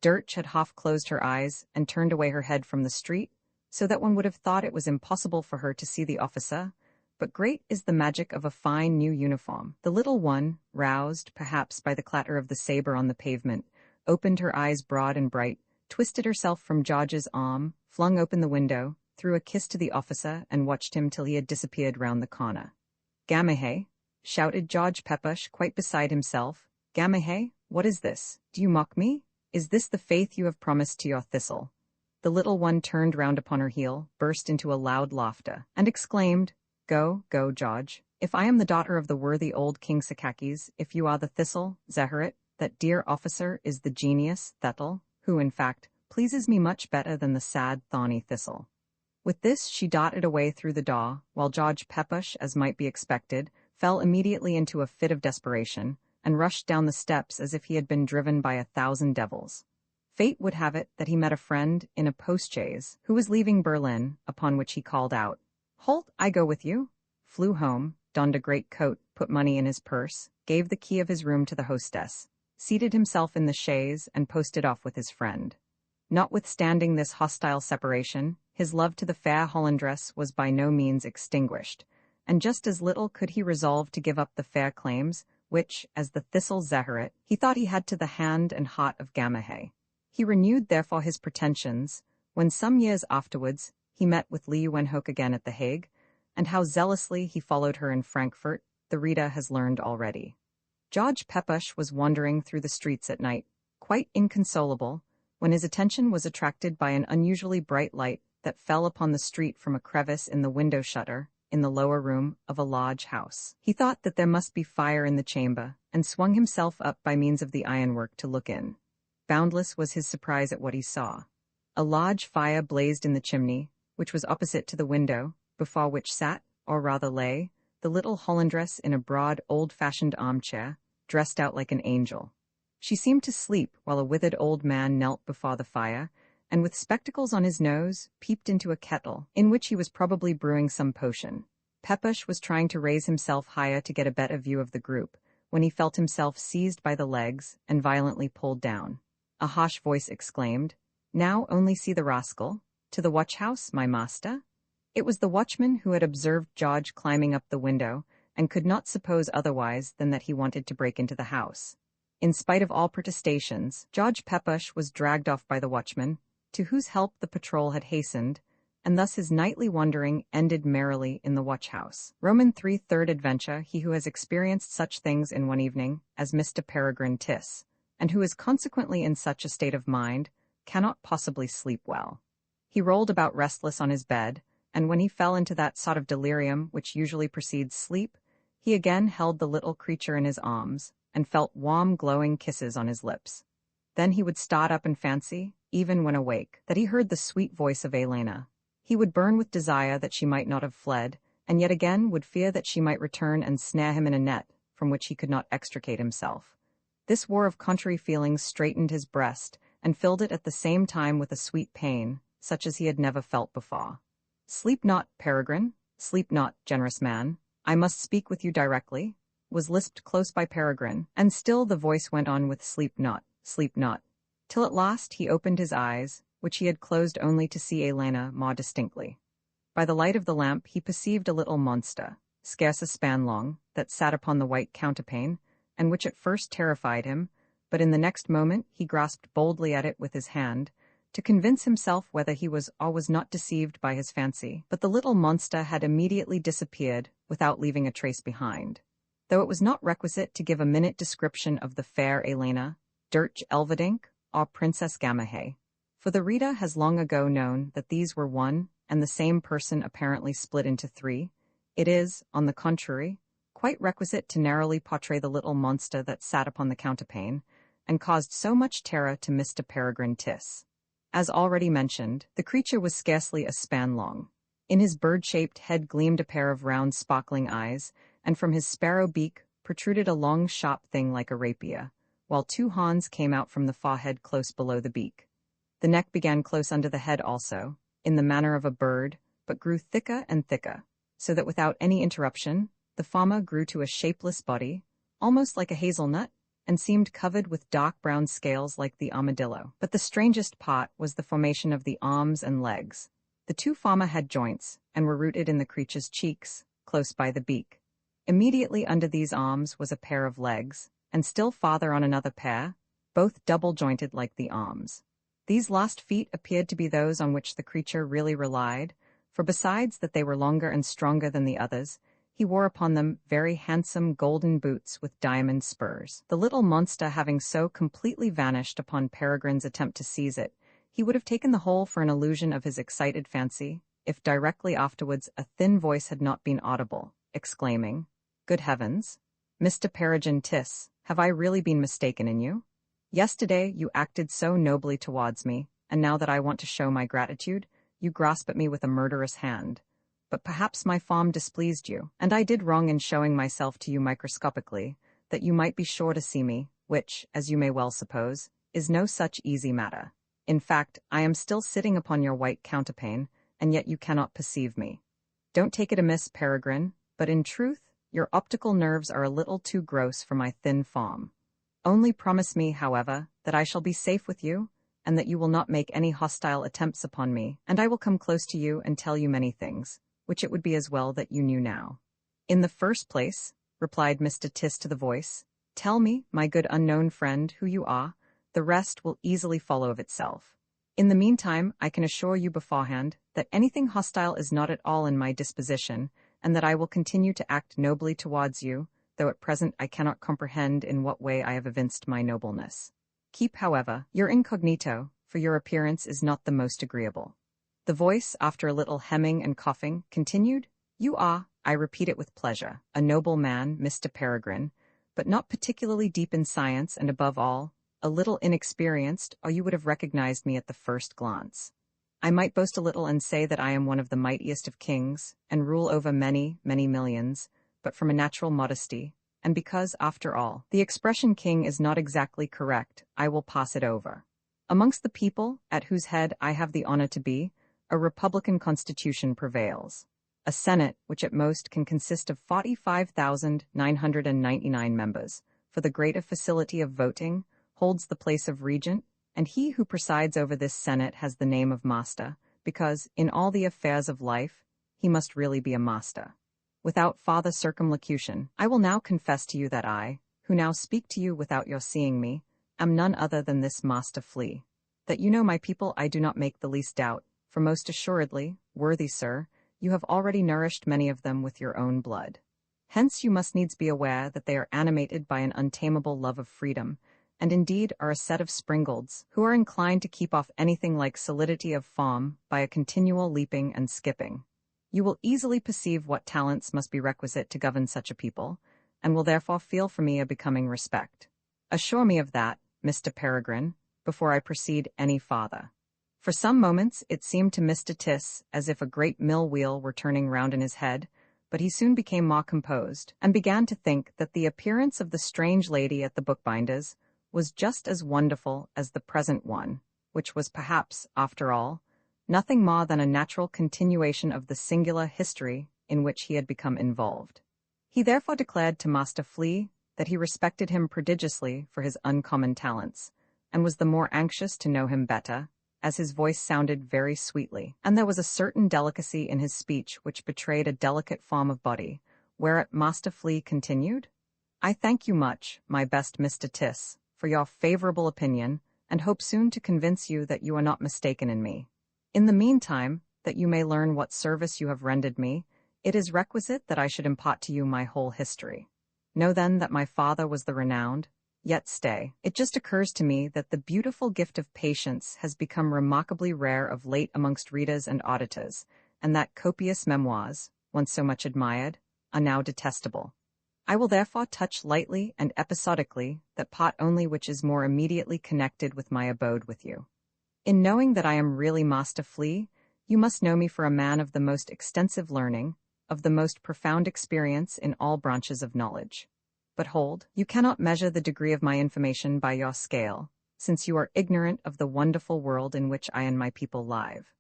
Dirch had half closed her eyes and turned away her head from the street, so that one would have thought it was impossible for her to see the officer, but great is the magic of a fine new uniform. The little one, roused, perhaps, by the clatter of the saber on the pavement, opened her eyes broad and bright, twisted herself from George's arm, flung open the window, threw a kiss to the officer, and watched him till he had disappeared round the corner. "Gamahe!" shouted George Pepusch, quite beside himself. "Gamahe, what is this? Do you mock me? Is this the faith you have promised to your thistle?" The little one turned round upon her heel, burst into a loud laughter, and exclaimed, "Go, go, George. If I am the daughter of the worthy old King Sakakis, if you are the thistle, Zeherit, that dear officer is the genius, Thethel, who, in fact, pleases me much better than the sad, thorny thistle." With this she darted away through the door, while George Pepusch, as might be expected, fell immediately into a fit of desperation, and rushed down the steps as if he had been driven by 1,000 devils. Fate would have it that he met a friend in a post-chaise, who was leaving Berlin, upon which he called out, "Halt, I go with you," flew home, donned a great coat, put money in his purse, gave the key of his room to the hostess, seated himself in the chaise, and posted off with his friend. Notwithstanding this hostile separation, his love to the fair Hollandress was by no means extinguished, and just as little could he resolve to give up the fair claims, which, as the thistle Zeherit, he thought he had to the hand and heart of Gamahe. He renewed therefore his pretensions, when some years afterwards he met with Flea again at the Hague, and how zealously he followed her in Frankfurt, the reader has learned already. George Pepusch was wandering through the streets at night, quite inconsolable, when his attention was attracted by an unusually bright light that fell upon the street from a crevice in the window shutter, in the lower room of a large house. He thought that there must be fire in the chamber, and swung himself up by means of the ironwork to look in. Boundless was his surprise at what he saw. A large fire blazed in the chimney, which was opposite to the window, before which sat, or rather lay, the little Hollandress in a broad, old-fashioned armchair, dressed out like an angel. She seemed to sleep while a withered old man knelt before the fire, and with spectacles on his nose, peeped into a kettle, in which he was probably brewing some potion. Pepusch was trying to raise himself higher to get a better view of the group, when he felt himself seized by the legs and violently pulled down. A harsh voice exclaimed, "Now only see the rascal! To the watch-house, my master?" It was the watchman who had observed George climbing up the window, and could not suppose otherwise than that he wanted to break into the house. In spite of all protestations, George Pepusch was dragged off by the watchman, to whose help the patrol had hastened, and thus his nightly wandering ended merrily in the watch-house. Roman 3 Third Adventure, he who has experienced such things in one evening, as Mr. Peregrine Tyss, and who is consequently in such a state of mind, cannot possibly sleep well. He rolled about restless on his bed, and when he fell into that sort of delirium which usually precedes sleep, he again held the little creature in his arms, and felt warm glowing kisses on his lips. Then he would start up and fancy, even when awake, that he heard the sweet voice of Elena. He would burn with desire that she might not have fled, and yet again would fear that she might return and snare him in a net, from which he could not extricate himself. This war of contrary feelings straitened his breast, and filled it at the same time with a sweet pain, such as he had never felt before. "Sleep not, Peregrine, sleep not, generous man, I must speak with you directly," was lisped close by Peregrine, and still the voice went on with sleep not, till at last he opened his eyes, which he had closed only to see Elena more distinctly. By the light of the lamp he perceived a little monster, scarce a span long, that sat upon the white counterpane, and which at first terrified him, but in the next moment he grasped boldly at it with his hand, to convince himself whether he was or was not deceived by his fancy. But the little monster had immediately disappeared, without leaving a trace behind. Though it was not requisite to give a minute description of the fair Elena, Dirch Elverdink, or Princess Gamahe, for the reader has long ago known that these were one and the same person apparently split into three, it is, on the contrary, quite requisite to narrowly portray the little monster that sat upon the counterpane, and caused so much terror to Mr. Peregrine Tyss. As already mentioned, the creature was scarcely a span long. In his bird-shaped head gleamed a pair of round sparkling eyes, and from his sparrow beak protruded a long sharp thing like a rapier, while two horns came out from the forehead close below the beak. The neck began close under the head also, in the manner of a bird, but grew thicker and thicker, so that without any interruption, the former grew to a shapeless body, almost like a hazelnut, and seemed covered with dark brown scales like the armadillo. But the strangest part was the formation of the arms and legs. The two farmer had joints, and were rooted in the creature's cheeks, close by the beak. Immediately under these arms was a pair of legs, and still farther on another pair, both double-jointed like the arms. These last feet appeared to be those on which the creature really relied, for besides that they were longer and stronger than the others, he wore upon them very handsome golden boots with diamond spurs. The little monster having so completely vanished upon Peregrine's attempt to seize it, he would have taken the whole for an illusion of his excited fancy, if directly afterwards a thin voice had not been audible, exclaiming, "Good heavens! Mr. Peregrine Tiss, have I really been mistaken in you? Yesterday you acted so nobly towards me, and now that I want to show my gratitude, you grasp at me with a murderous hand. But perhaps my farm displeased you, and I did wrong in showing myself to you microscopically, that you might be sure to see me, which, as you may well suppose, is no such easy matter. In fact, I am still sitting upon your white counterpane, and yet you cannot perceive me. Don't take it amiss, Peregrine, but in truth, your optical nerves are a little too gross for my thin farm. Only promise me, however, that I shall be safe with you, and that you will not make any hostile attempts upon me, and I will come close to you and tell you many things, which it would be as well that you knew now." "In the first place," replied Mr. Tiss to the voice, "tell me, my good unknown friend, who you are. The rest will easily follow of itself. In the meantime, I can assure you beforehand that anything hostile is not at all in my disposition, and that I will continue to act nobly towards you, though at present I cannot comprehend in what way I have evinced my nobleness. Keep, however, your incognito, for your appearance is not the most agreeable." The voice, after a little hemming and coughing, continued, "You are, I repeat it with pleasure, a noble man, Mr. Peregrine, but not particularly deep in science, and above all, a little inexperienced, or you would have recognized me at the first glance. I might boast a little and say that I am one of the mightiest of kings, and rule over many, many millions, but from a natural modesty, and because, after all, the expression king is not exactly correct, I will pass it over. Amongst the people, at whose head I have the honor to be, a republican constitution prevails. A senate, which at most can consist of 45,999 members, for the greater facility of voting, holds the place of regent, and he who presides over this senate has the name of master, because, in all the affairs of life, he must really be a master. Without farther circumlocution, I will now confess to you that I, who now speak to you without your seeing me, am none other than this Master Flea. That you know my people I do not make the least doubt, for most assuredly, worthy sir, you have already nourished many of them with your own blood. Hence you must needs be aware that they are animated by an untamable love of freedom, and indeed are a set of springolds, who are inclined to keep off anything like solidity of form by a continual leaping and skipping. You will easily perceive what talents must be requisite to govern such a people, and will therefore feel for me a becoming respect. Assure me of that, Mr. Peregrine, before I proceed any farther." For some moments it seemed to Mr. Tiss as if a great mill wheel were turning round in his head, but he soon became more composed, and began to think that the appearance of the strange lady at the bookbinder's was just as wonderful as the present one, which was perhaps, after all, nothing more than a natural continuation of the singular history in which he had become involved. He therefore declared to Master Flea that he respected him prodigiously for his uncommon talents, and was the more anxious to know him better, as his voice sounded very sweetly, and there was a certain delicacy in his speech which betrayed a delicate form of body, whereat Master Flea continued, "I thank you much, my best Mr. Tiss, for your favorable opinion, and hope soon to convince you that you are not mistaken in me. In the meantime, that you may learn what service you have rendered me, it is requisite that I should impart to you my whole history. Know then that my father was the renowned, yet stay, it just occurs to me that the beautiful gift of patience has become remarkably rare of late amongst readers and auditors, and that copious memoirs, once so much admired, are now detestable. I will therefore touch lightly and episodically that part only which is more immediately connected with my abode with you. In knowing that I am really Master Flea, you must know me for a man of the most extensive learning, of the most profound experience in all branches of knowledge. But hold, you cannot measure the degree of my information by your scale, since you are ignorant of the wonderful world in which I and my people live.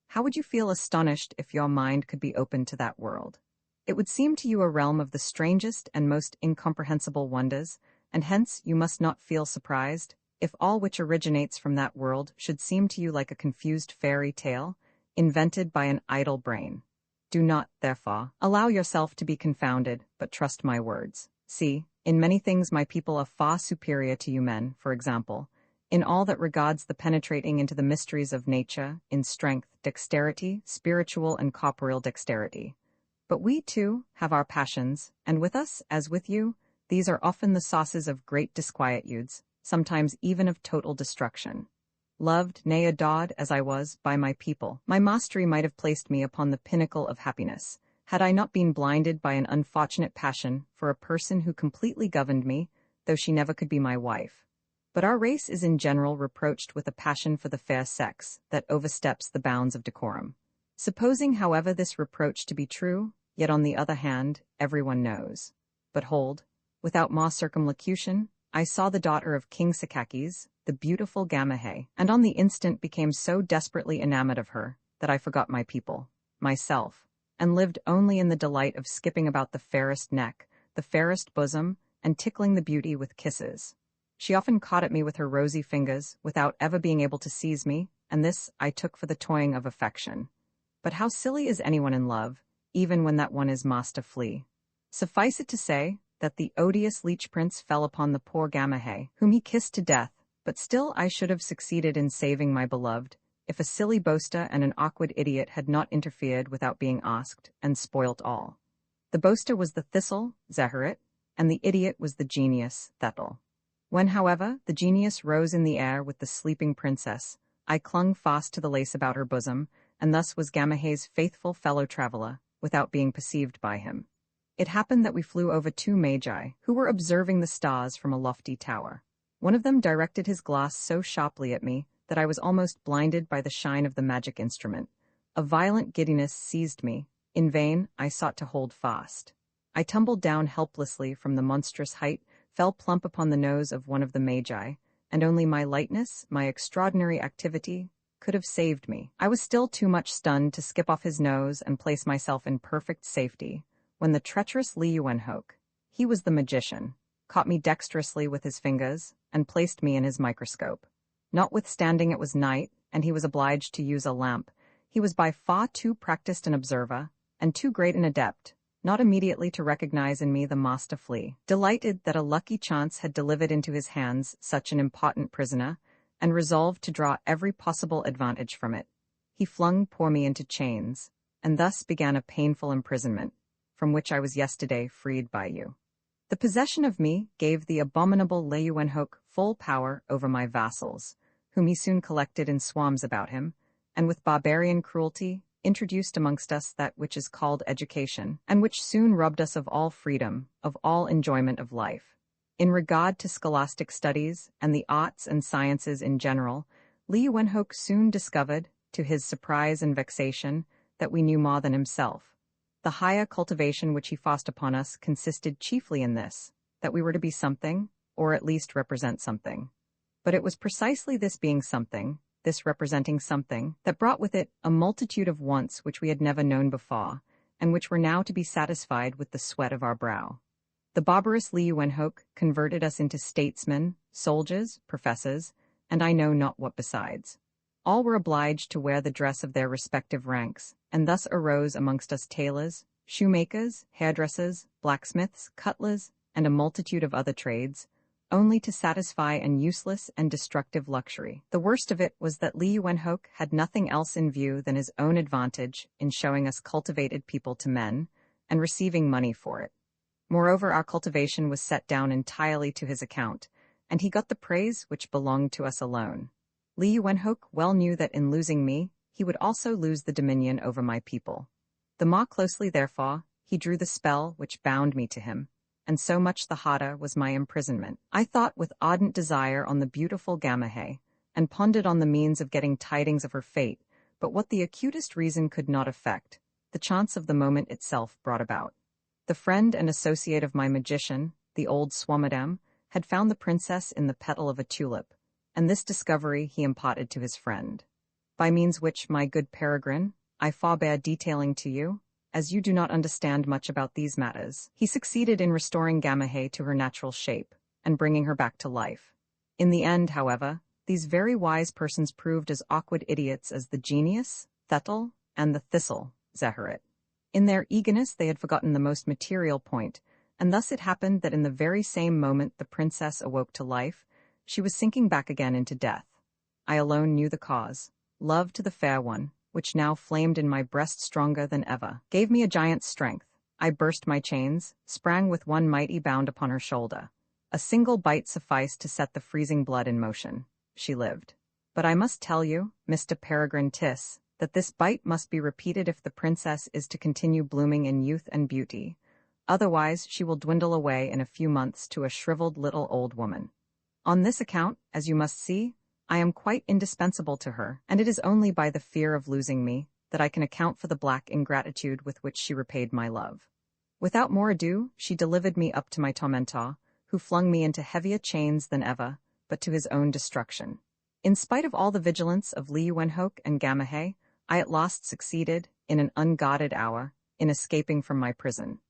How would you feel astonished if your mind could be opened to that world? It would seem to you a realm of the strangest and most incomprehensible wonders, and hence you must not feel surprised, if all which originates from that world should seem to you like a confused fairy tale, invented by an idle brain. Do not, therefore, allow yourself to be confounded, but trust my words. See, in many things my people are far superior to you men, for example, in all that regards the penetrating into the mysteries of nature, in strength, dexterity, spiritual and corporeal dexterity. But we, too, have our passions, and with us, as with you, these are often the sources of great disquietudes, sometimes even of total destruction. Loved, nay adored, as I was, by my people, my mastery might have placed me upon the pinnacle of happiness, had I not been blinded by an unfortunate passion for a person who completely governed me, though she never could be my wife. But our race is in general reproached with a passion for the fair sex that oversteps the bounds of decorum. Supposing, however, this reproach to be true, yet on the other hand, everyone knows. But hold, without more circumlocution, I saw the daughter of King Sakakes, the beautiful Gamahe, and on the instant became so desperately enamored of her that I forgot my people, myself, and lived only in the delight of skipping about the fairest neck, the fairest bosom, and tickling the beauty with kisses. She often caught at me with her rosy fingers, without ever being able to seize me, and this I took for the toying of affection. But how silly is anyone in love, even when that one is Master Flea? Suffice it to say, that the odious leech prince fell upon the poor Gamahe, whom he kissed to death, but still I should have succeeded in saving my beloved, if a silly boaster and an awkward idiot had not interfered without being asked, and spoilt all. The boaster was the thistle, Zeherit, and the idiot was the genius, Thethel. When, however, the genius rose in the air with the sleeping princess, I clung fast to the lace about her bosom, and thus was Gamahe's faithful fellow-traveller, without being perceived by him. It happened that we flew over two magi, who were observing the stars from a lofty tower. One of them directed his glass so sharply at me that I was almost blinded by the shine of the magic instrument. A violent giddiness seized me. In vain I sought to hold fast. I tumbled down helplessly from the monstrous height, fell plump upon the nose of one of the magi, and only my lightness, my extraordinary activity, could have saved me. I was still too much stunned to skip off his nose and place myself in perfect safety, when the treacherous Liyuwenhoek, he was the magician, caught me dexterously with his fingers, and placed me in his microscope. Notwithstanding it was night, and he was obliged to use a lamp, he was by far too practised an observer, and too great an adept, not immediately to recognize in me the Master Flea. Delighted that a lucky chance had delivered into his hands such an important prisoner, and resolved to draw every possible advantage from it, he flung poor me into chains, and thus began a painful imprisonment, from which I was yesterday freed by you. The possession of me gave the abominable Liyuwenhoek full power over my vassals, whom he soon collected in swarms about him, and with barbarian cruelty introduced amongst us that which is called education, and which soon robbed us of all freedom, of all enjoyment of life. In regard to scholastic studies, and the arts and sciences in general, Liyuwenhoek soon discovered, to his surprise and vexation, that we knew more than himself. The higher cultivation which he forced upon us consisted chiefly in this, that we were to be something, or at least represent something. But it was precisely this being something, this representing something, that brought with it a multitude of wants which we had never known before, and which were now to be satisfied with the sweat of our brow. The barbarous Liyuwenhoek converted us into statesmen, soldiers, professors, and I know not what besides. All were obliged to wear the dress of their respective ranks, and thus arose amongst us tailors, shoemakers, hairdressers, blacksmiths, cutlers, and a multitude of other trades, only to satisfy an useless and destructive luxury. The worst of it was that Liyuwenhoek had nothing else in view than his own advantage in showing us cultivated people to men, and receiving money for it. Moreover, our cultivation was set down entirely to his account, and he got the praise which belonged to us alone. Liyuwenhoek well knew that in losing me, he would also lose the dominion over my people. The more closely, therefore, he drew the spell which bound me to him, and so much the harder was my imprisonment. I thought with ardent desire on the beautiful Gamahe, and pondered on the means of getting tidings of her fate, but what the acutest reason could not effect, the chance of the moment itself brought about. The friend and associate of my magician, the old Swammerdam, had found the princess in the petal of a tulip, and this discovery he imparted to his friend. By means which, my good Peregrine, I forbear detailing to you, as you do not understand much about these matters, he succeeded in restoring Gamahe to her natural shape, and bringing her back to life. In the end, however, these very wise persons proved as awkward idiots as the genius, Thethel, and the thistle, Zeherit. In their eagerness they had forgotten the most material point, and thus it happened that in the very same moment the princess awoke to life, she was sinking back again into death. I alone knew the cause. Love to the fair one, which now flamed in my breast stronger than ever, gave me a giant's strength. I burst my chains, sprang with one mighty bound upon her shoulder. A single bite sufficed to set the freezing blood in motion. She lived. But I must tell you, Mr. Peregrine Tiss, that this bite must be repeated if the princess is to continue blooming in youth and beauty. Otherwise, she will dwindle away in a few months to a shriveled little old woman. On this account, as you must see, I am quite indispensable to her, and it is only by the fear of losing me that I can account for the black ingratitude with which she repaid my love. Without more ado, she delivered me up to my tormentor, who flung me into heavier chains than ever, but to his own destruction. In spite of all the vigilance of Flea and Gamaheh, I at last succeeded, in an unguarded hour, in escaping from my prison.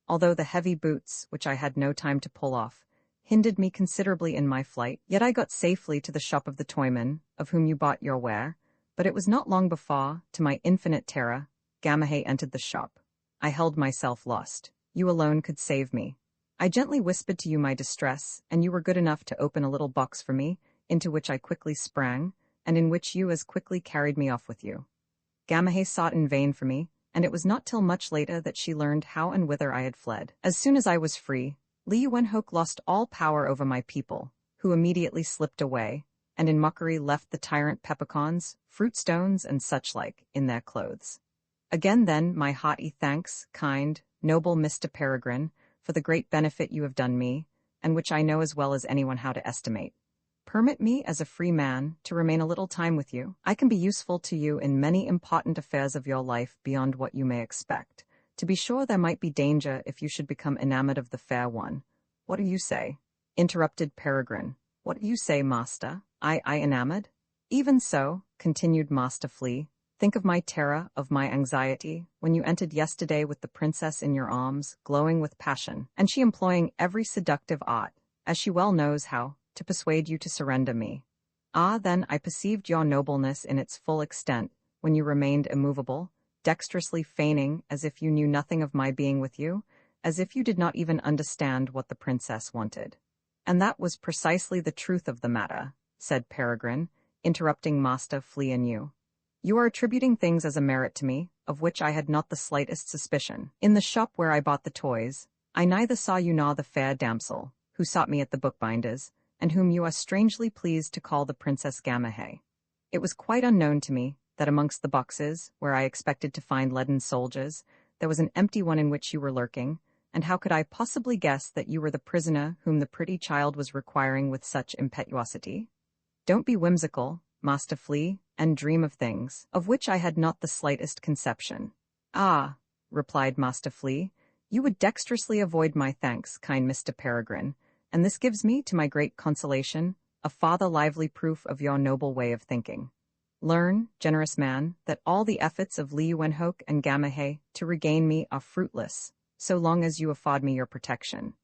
Although the heavy boots, which I had no time to pull off, hindered me considerably in my flight, yet I got safely to the shop of the toyman, of whom you bought your ware, but it was not long before, to my infinite terror, Gamaheh entered the shop. I held myself lost. You alone could save me. I gently whispered to you my distress, and you were good enough to open a little box for me, into which I quickly sprang, and in which you as quickly carried me off with you. Gamaheh sought in vain for me, and it was not till much later that she learned how and whither I had fled. As soon as I was free, Flea lost all power over my people, who immediately slipped away, and in mockery left the tyrant peppercorns, fruit stones, and such like, in their clothes. Again then, my hearty thanks, kind, noble Mr. Peregrine, for the great benefit you have done me, and which I know as well as anyone how to estimate. Permit me, as a free man, to remain a little time with you. I can be useful to you in many important affairs of your life beyond what you may expect. To be sure, there might be danger if you should become enamored of the fair one. What do you say? Interrupted Peregrine. What do you say, master? I enamored? Even so, continued Master Flea, think of my terror, of my anxiety, when you entered yesterday with the princess in your arms, glowing with passion, and she employing every seductive art, as she well knows how, to persuade you to surrender me. Ah, then I perceived your nobleness in its full extent, when you remained immovable, dexterously feigning as if you knew nothing of my being with you, as if you did not even understand what the princess wanted. And that was precisely the truth of the matter, said Peregrine, interrupting Master Flea anew. You are attributing things as a merit to me, of which I had not the slightest suspicion. In the shop where I bought the toys, I neither saw you nor the fair damsel, who sought me at the bookbinder's, and whom you are strangely pleased to call the Princess Gamaheh. It was quite unknown to me that amongst the boxes, where I expected to find leaden soldiers, there was an empty one in which you were lurking, and how could I possibly guess that you were the prisoner whom the pretty child was requiring with such impetuosity? Don't be whimsical, Master Flea, and dream of things, of which I had not the slightest conception. Ah, replied Master Flea, you would dexterously avoid my thanks, kind Mr. Peregrine, and this gives me, to my great consolation, a farther lively proof of your noble way of thinking. Learn, generous man, that all the efforts of Flea and Gamaheh to regain me are fruitless, so long as you afford me your protection.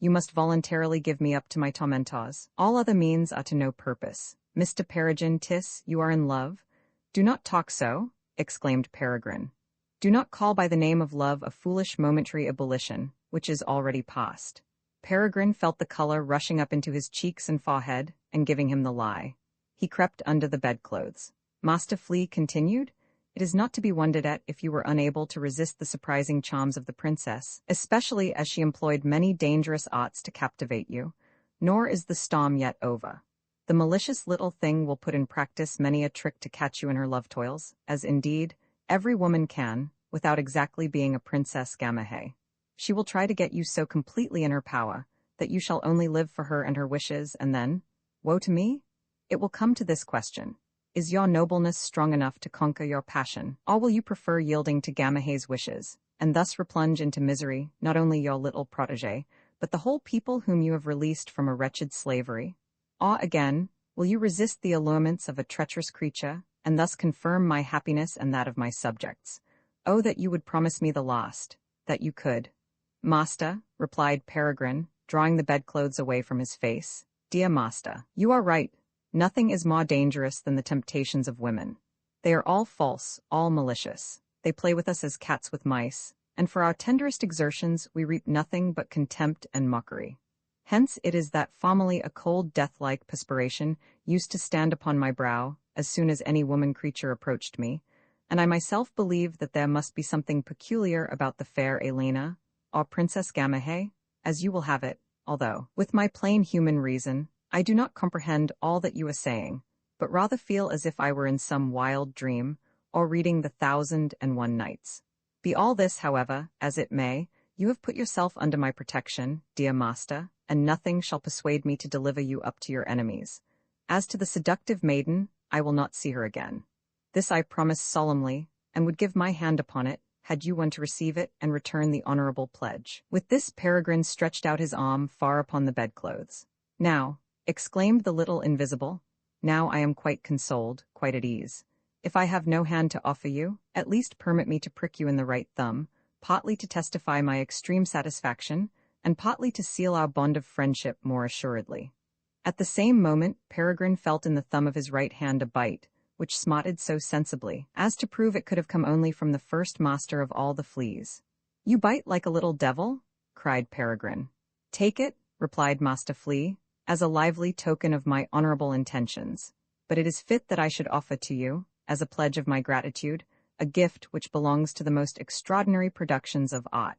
You must voluntarily give me up to my tormentors. All other means are to no purpose. Mr. Peregrine Tiss, you are in love? Do not talk so, exclaimed Peregrine. Do not call by the name of love a foolish momentary ebullition, which is already past. Peregrine felt the color rushing up into his cheeks and forehead, and giving him the lie. He crept under the bedclothes. Master Flea continued, it is not to be wondered at if you were unable to resist the surprising charms of the princess, especially as she employed many dangerous arts to captivate you, nor is the storm yet over. The malicious little thing will put in practice many a trick to catch you in her love toils, as indeed every woman can, without exactly being a Princess Gamaheh. She will try to get you so completely in her power that you shall only live for her and her wishes, and then, woe to me, it will come to this question. Is your nobleness strong enough to conquer your passion, or will you prefer yielding to Gamaheh's wishes, and thus replunge into misery not only your little protégé, but the whole people whom you have released from a wretched slavery? Or again, will you resist the allurements of a treacherous creature, and thus confirm my happiness and that of my subjects? Oh, that you would promise me the last, that you could. Master, replied Peregrine, drawing the bedclothes away from his face. "Dear master, you are right. Nothing is more dangerous than the temptations of women. They are all false, all malicious. They play with us as cats with mice, and for our tenderest exertions we reap nothing but contempt and mockery. Hence it is that formerly a cold death-like perspiration used to stand upon my brow as soon as any woman creature approached me, and I myself believe that there must be something peculiar about the fair Elena, or Princess Gamahe, as you will have it, although, with my plain human reason, I do not comprehend all that you are saying, but rather feel as if I were in some wild dream, or reading the 1,001 Nights. Be all this, however, as it may, you have put yourself under my protection, dear master, and nothing shall persuade me to deliver you up to your enemies. As to the seductive maiden, I will not see her again. This I promise solemnly, and would give my hand upon it, had you one to receive it and return the honorable pledge." With this Peregrine stretched out his arm far upon the bedclothes. "Now," exclaimed the little invisible, "now I am quite consoled, quite at ease. If I have no hand to offer you, at least permit me to prick you in the right thumb, partly to testify my extreme satisfaction, and partly to seal our bond of friendship more assuredly." At the same moment Peregrine felt in the thumb of his right hand a bite, which smarted so sensibly, as to prove it could have come only from the first master of all the fleas. "You bite like a little devil?" cried Peregrine. "Take it," replied Master Flea, "as a lively token of my honorable intentions. But it is fit that I should offer to you, as a pledge of my gratitude, a gift which belongs to the most extraordinary productions of art.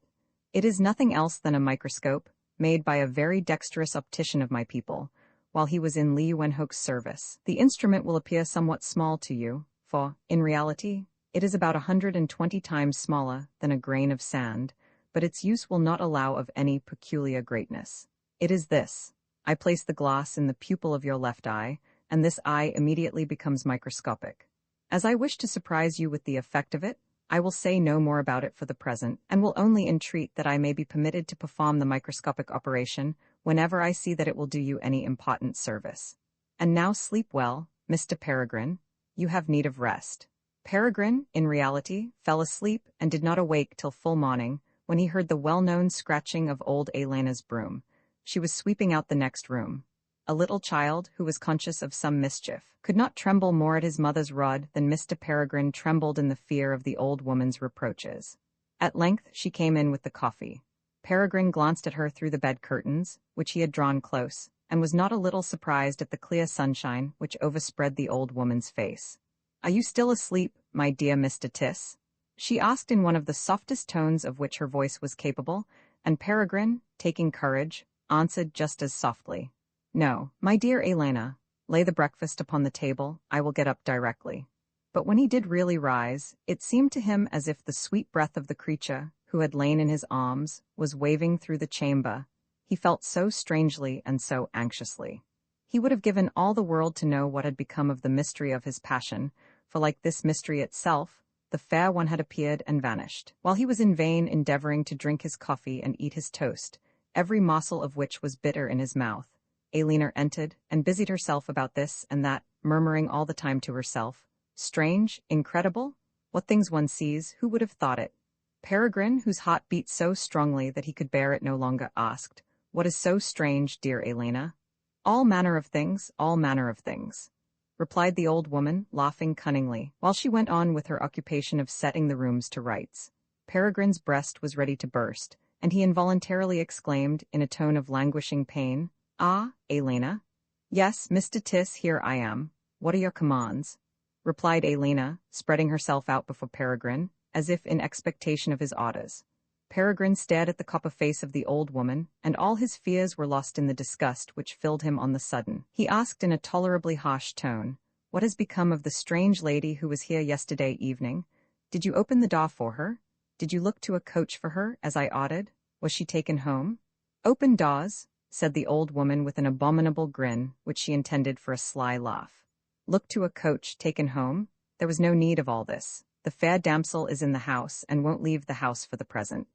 It is nothing else than a microscope, made by a very dexterous optician of my people, while he was in Li Wenho's service. The instrument will appear somewhat small to you, for, in reality, it is about 120 times smaller than a grain of sand, but its use will not allow of any peculiar greatness. It is this: I place the glass in the pupil of your left eye, and this eye immediately becomes microscopic. As I wish to surprise you with the effect of it, I will say no more about it for the present, and will only entreat that I may be permitted to perform the microscopic operation whenever I see that it will do you any important service. And now sleep well, Mr. Peregrine. You have need of rest." Peregrine, in reality, fell asleep and did not awake till full morning, when he heard the well-known scratching of old Elena's broom. She was sweeping out the next room. A little child, who was conscious of some mischief, could not tremble more at his mother's rod than Mr. Peregrine trembled in the fear of the old woman's reproaches. At length she came in with the coffee. Peregrine glanced at her through the bed curtains, which he had drawn close, and was not a little surprised at the clear sunshine which overspread the old woman's face. "Are you still asleep, my dear Mr. Tiss?" she asked in one of the softest tones of which her voice was capable, and Peregrine, taking courage, answered just as softly, "No, my dear Elena, lay the breakfast upon the table, I will get up directly." But when he did really rise, it seemed to him as if the sweet breath of the creature, who had lain in his arms, was waving through the chamber. He felt so strangely and so anxiously. He would have given all the world to know what had become of the mystery of his passion, for like this mystery itself, the fair one had appeared and vanished. While he was in vain endeavoring to drink his coffee and eat his toast, every morsel of which was bitter in his mouth, Elena entered and busied herself about this and that, murmuring all the time to herself, "Strange, incredible, what things one sees, who would have thought it?" Peregrine, whose heart beat so strongly that he could bear it no longer, asked, "What is so strange, dear Elena?" "All manner of things, all manner of things," replied the old woman, laughing cunningly, while she went on with her occupation of setting the rooms to rights. Peregrine's breast was ready to burst, and he involuntarily exclaimed, in a tone of languishing pain, "Ah, Elena?" "Yes, Mr. Tiss, here I am. What are your commands?" replied Elena, spreading herself out before Peregrine, as if in expectation of his orders. Peregrine stared at the copper face of the old woman, and all his fears were lost in the disgust which filled him on the sudden. He asked in a tolerably harsh tone, "What has become of the strange lady who was here yesterday evening? Did you open the door for her? Did you look to a coach for her, as I ordered? Was she taken home?" "Open doors," said the old woman with an abominable grin, which she intended for a sly laugh. "Look to a coach, taken home? There was no need of all this. The fair damsel is in the house, and won't leave the house for the present."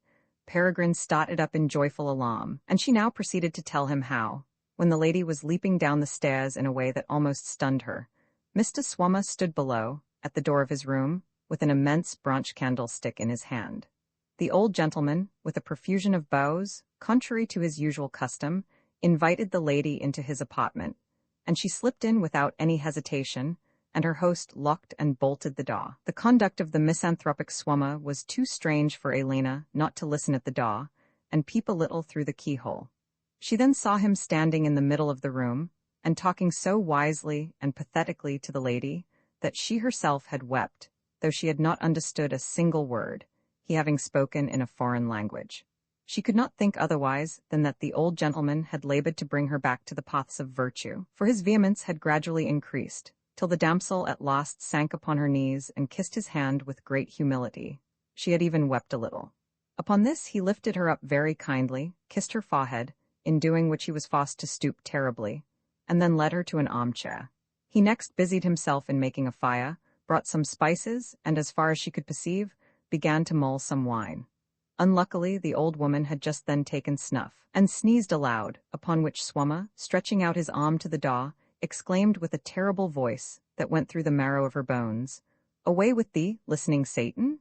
Peregrine started up in joyful alarm, and she now proceeded to tell him how, when the lady was leaping down the stairs in a way that almost stunned her, Mr. Swummer stood below, at the door of his room, with an immense branch candlestick in his hand. The old gentleman, with a profusion of bows, contrary to his usual custom, invited the lady into his apartment, and she slipped in without any hesitation, and her host locked and bolted the door. The conduct of the misanthropic Swama was too strange for Elena not to listen at the door, and peep a little through the keyhole. She then saw him standing in the middle of the room, and talking so wisely and pathetically to the lady, that she herself had wept, though she had not understood a single word, he having spoken in a foreign language. She could not think otherwise than that the old gentleman had labored to bring her back to the paths of virtue, for his vehemence had gradually increased, till the damsel at last sank upon her knees and kissed his hand with great humility. She had even wept a little. Upon this he lifted her up very kindly, kissed her forehead, in doing which he was forced to stoop terribly, and then led her to an armchair. He next busied himself in making a fire, brought some spices, and as far as she could perceive, began to mull some wine. Unluckily, the old woman had just then taken snuff, and sneezed aloud, upon which Swama, stretching out his arm to the door, exclaimed with a terrible voice that went through the marrow of her bones, "Away with thee, listening Satan!"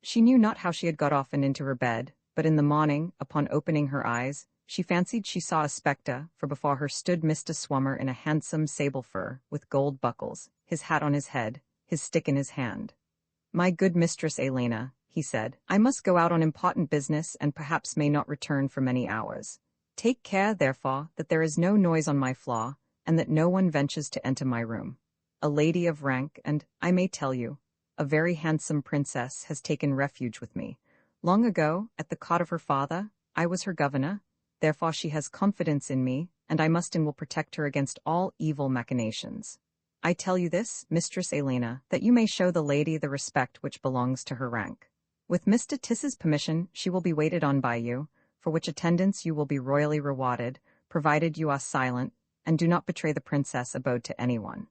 She knew not how she had got off and into her bed, but in the morning, upon opening her eyes, she fancied she saw a spectre, for before her stood Mr. Swummer in a handsome sable fur, with gold buckles, his hat on his head, his stick in his hand. "My good mistress Elena," he said, "I must go out on important business and perhaps may not return for many hours. Take care, therefore, that there is no noise on my floor, and that no one ventures to enter my room. A lady of rank, and, I may tell you, a very handsome princess has taken refuge with me. Long ago, at the court of her father, I was her governor, therefore she has confidence in me, and I must and will protect her against all evil machinations. I tell you this, Mistress Elena, that you may show the lady the respect which belongs to her rank. With Mr. Tiss's permission, she will be waited on by you, for which attendance you will be royally rewarded, provided you are silent, and do not betray the princess abode to anyone."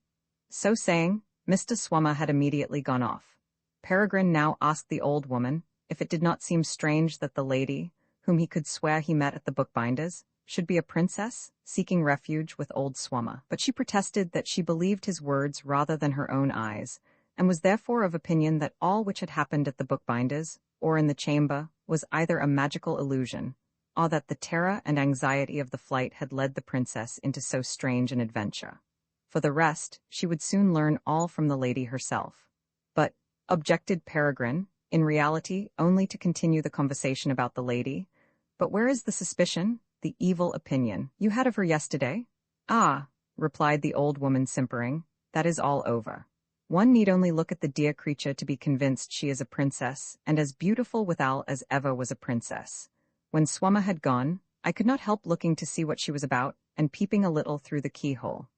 So saying, Mr. Swummer had immediately gone off. Peregrine now asked the old woman if it did not seem strange that the lady, whom he could swear he met at the bookbinder's, should be a princess, seeking refuge with old Swummer. But she protested that she believed his words rather than her own eyes, and was therefore of opinion that all which had happened at the bookbinder's, or in the chamber, was either a magical illusion, or that the terror and anxiety of the flight had led the princess into so strange an adventure. For the rest, she would soon learn all from the lady herself. But, objected Peregrine, in reality only to continue the conversation about the lady, "But where is the suspicion, the evil opinion, you had of her yesterday?" "Ah," replied the old woman simpering, "that is all over. One need only look at the dear creature to be convinced she is a princess, and as beautiful withal as ever was a princess. When Swummer had gone, I could not help looking to see what she was about, and peeping a little through the keyhole.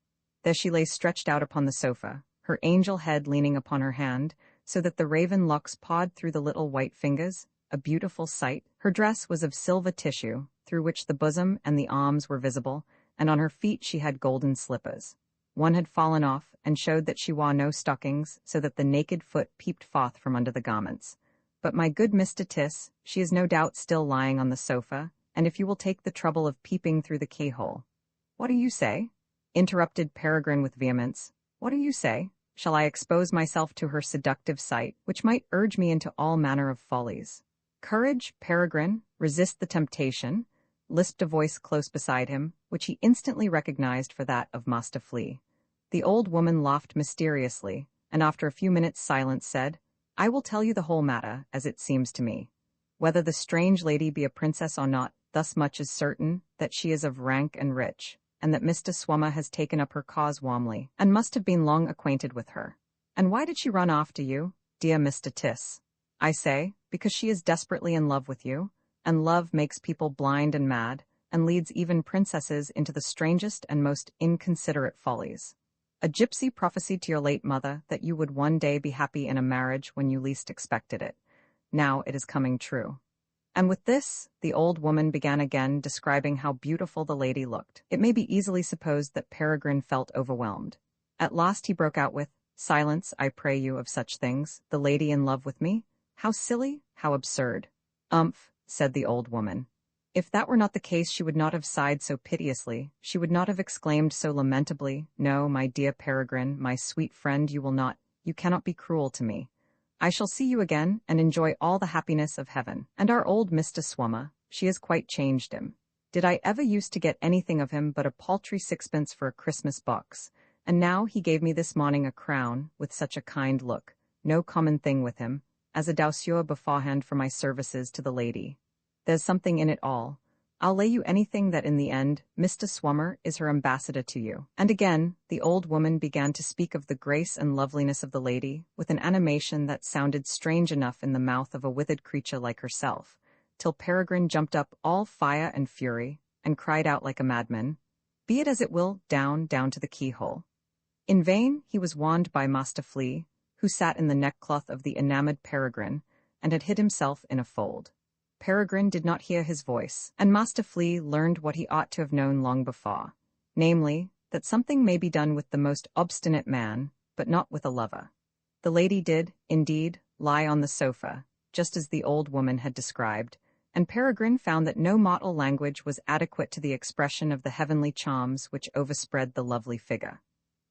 There she lay stretched out upon the sofa, her angel head leaning upon her hand, so that the raven locks pawed through the little white fingers, a beautiful sight. Her dress was of silver tissue, through which the bosom and the arms were visible, and on her feet she had golden slippers. One had fallen off, and showed that she wore no stockings, so that the naked foot peeped forth from under the garments. But my good Mr. Tiss, she is no doubt still lying on the sofa, and if you will take the trouble of peeping through the keyhole—" "What do you say?" interrupted Peregrine with vehemence. "What do you say? Shall I expose myself to her seductive sight, which might urge me into all manner of follies?" "Courage, Peregrine, resist the temptation," lisped a voice close beside him, which he instantly recognized for that of Master Flea. The old woman laughed mysteriously, and after a few minutes' silence said, "I will tell you the whole matter, as it seems to me. Whether the strange lady be a princess or not, thus much is certain, that she is of rank and rich, and that Mr. Swummer has taken up her cause warmly, and must have been long acquainted with her. And why did she run after you, dear Mr. Tiss? I say, because she is desperately in love with you, and love makes people blind and mad, and leads even princesses into the strangest and most inconsiderate follies. A gypsy prophesied to your late mother that you would one day be happy in a marriage when you least expected it. Now it is coming true." And with this, the old woman began again describing how beautiful the lady looked. It may be easily supposed that Peregrine felt overwhelmed. At last he broke out with, "Silence, I pray you, of such things. The lady in love with me? How silly, how absurd." "Umph," said the old woman. "If that were not the case she would not have sighed so piteously, she would not have exclaimed so lamentably, 'No, my dear Peregrine, my sweet friend, you cannot be cruel to me. I shall see you again and enjoy all the happiness of heaven. And our old Mr. Swummer, she has quite changed him. Did I ever used to get anything of him but a paltry sixpence for a Christmas box, and now he gave me this morning a crown, with such a kind look, no common thing with him, as a douceur beforehand for my services to the lady. There's something in it all. I'll lay you anything that in the end, Mr. Swummer is her ambassador to you. And again, the old woman began to speak of the grace and loveliness of the lady, with an animation that sounded strange enough in the mouth of a withered creature like herself, till Peregrine jumped up all fire and fury, and cried out like a madman, "Be it as it will, down to the keyhole." In vain he was warned by Master Flea, who sat in the neckcloth of the enamoured Peregrine, and had hid himself in a fold. Peregrine did not hear his voice, and Master Flea learned what he ought to have known long before, namely, that something may be done with the most obstinate man, but not with a lover. The lady did, indeed, lie on the sofa, just as the old woman had described, and Peregrine found that no mortal language was adequate to the expression of the heavenly charms which overspread the lovely figure.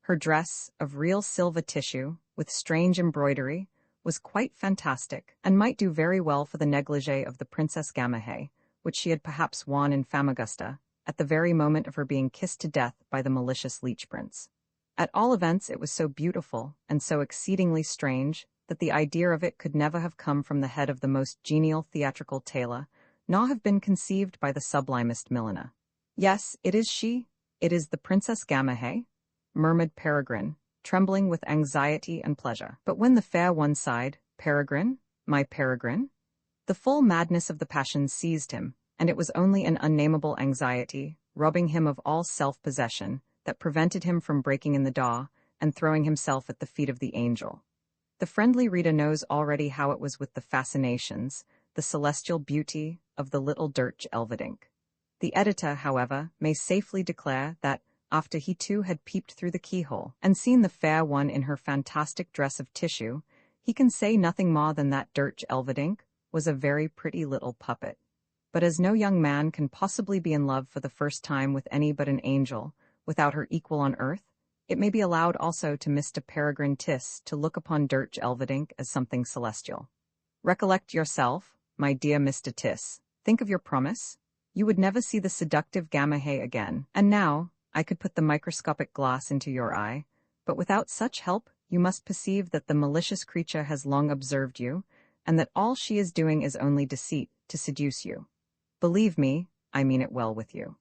Her dress, of real silver tissue, with strange embroidery, was quite fantastic, and might do very well for the negligee of the Princess Gamaheh, which she had perhaps worn in Famagusta, at the very moment of her being kissed to death by the malicious leech prince. At all events it was so beautiful, and so exceedingly strange, that the idea of it could never have come from the head of the most genial theatrical tailor, nor have been conceived by the sublimest milliner. "Yes, it is she, it is the Princess Gamaheh," murmured Peregrine, trembling with anxiety and pleasure. But when the fair one sighed, "Peregrine, my Peregrine," the full madness of the passion seized him, and it was only an unnamable anxiety, robbing him of all self-possession, that prevented him from breaking in the door and throwing himself at the feet of the angel. The friendly reader knows already how it was with the fascinations, the celestial beauty of the little Dirch Elverdink. The editor, however, may safely declare that, after he too had peeped through the keyhole, and seen the fair one in her fantastic dress of tissue, he can say nothing more than that Dirch Elverdink was a very pretty little puppet. But as no young man can possibly be in love for the first time with any but an angel, without her equal on earth, it may be allowed also to Mr. Peregrine Tyss to look upon Dirch Elverdink as something celestial. Recollect yourself, my dear Mr. Tyss. Think of your promise. You would never see the seductive Gamaheh again, and now, I could put the microscopic glass into your eye, but without such help you must perceive that the malicious creature has long observed you, and that all she is doing is only deceit, to seduce you. Believe me, I mean it well with you."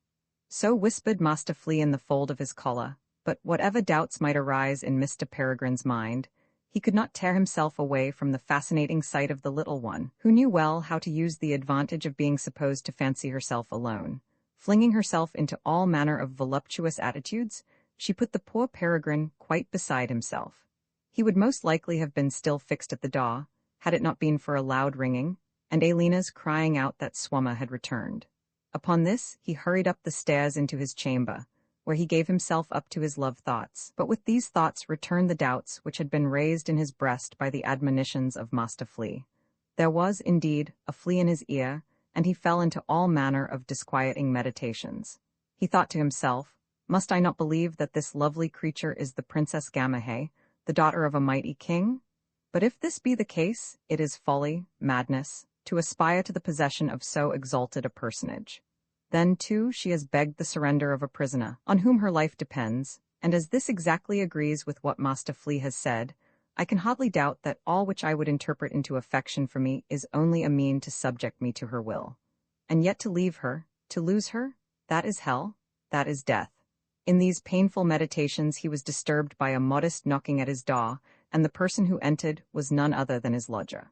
So whispered Master Flea in the fold of his collar, but whatever doubts might arise in Mr. Peregrine's mind, he could not tear himself away from the fascinating sight of the little one, who knew well how to use the advantage of being supposed to fancy herself alone. Flinging herself into all manner of voluptuous attitudes, she put the poor Peregrine quite beside himself. He would most likely have been still fixed at the door, had it not been for a loud ringing, and Alina's crying out that Swummer had returned. Upon this, he hurried up the stairs into his chamber, where he gave himself up to his love thoughts. But with these thoughts returned the doubts which had been raised in his breast by the admonitions of Master Flea. There was, indeed, a flea in his ear, and he fell into all manner of disquieting meditations. He thought to himself, "Must I not believe that this lovely creature is the Princess Gamaheh, the daughter of a mighty king? But if this be the case, it is folly, madness, to aspire to the possession of so exalted a personage. Then, too, she has begged the surrender of a prisoner, on whom her life depends, and as this exactly agrees with what Master Flea has said, I can hardly doubt that all which I would interpret into affection for me is only a mean to subject me to her will. And yet to leave her, to lose her, that is hell, that is death." In these painful meditations he was disturbed by a modest knocking at his door, and the person who entered was none other than his lodger.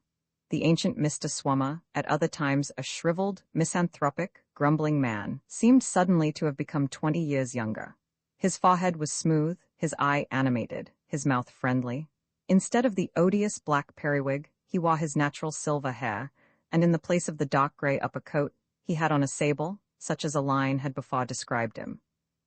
The ancient Mr. Swummer, at other times a shriveled, misanthropic, grumbling man, seemed suddenly to have become 20 years younger. His forehead was smooth, his eye animated, his mouth friendly. Instead of the odious black periwig, he wore his natural silver hair, and in the place of the dark grey upper coat, he had on a sable, such as a line had before described him.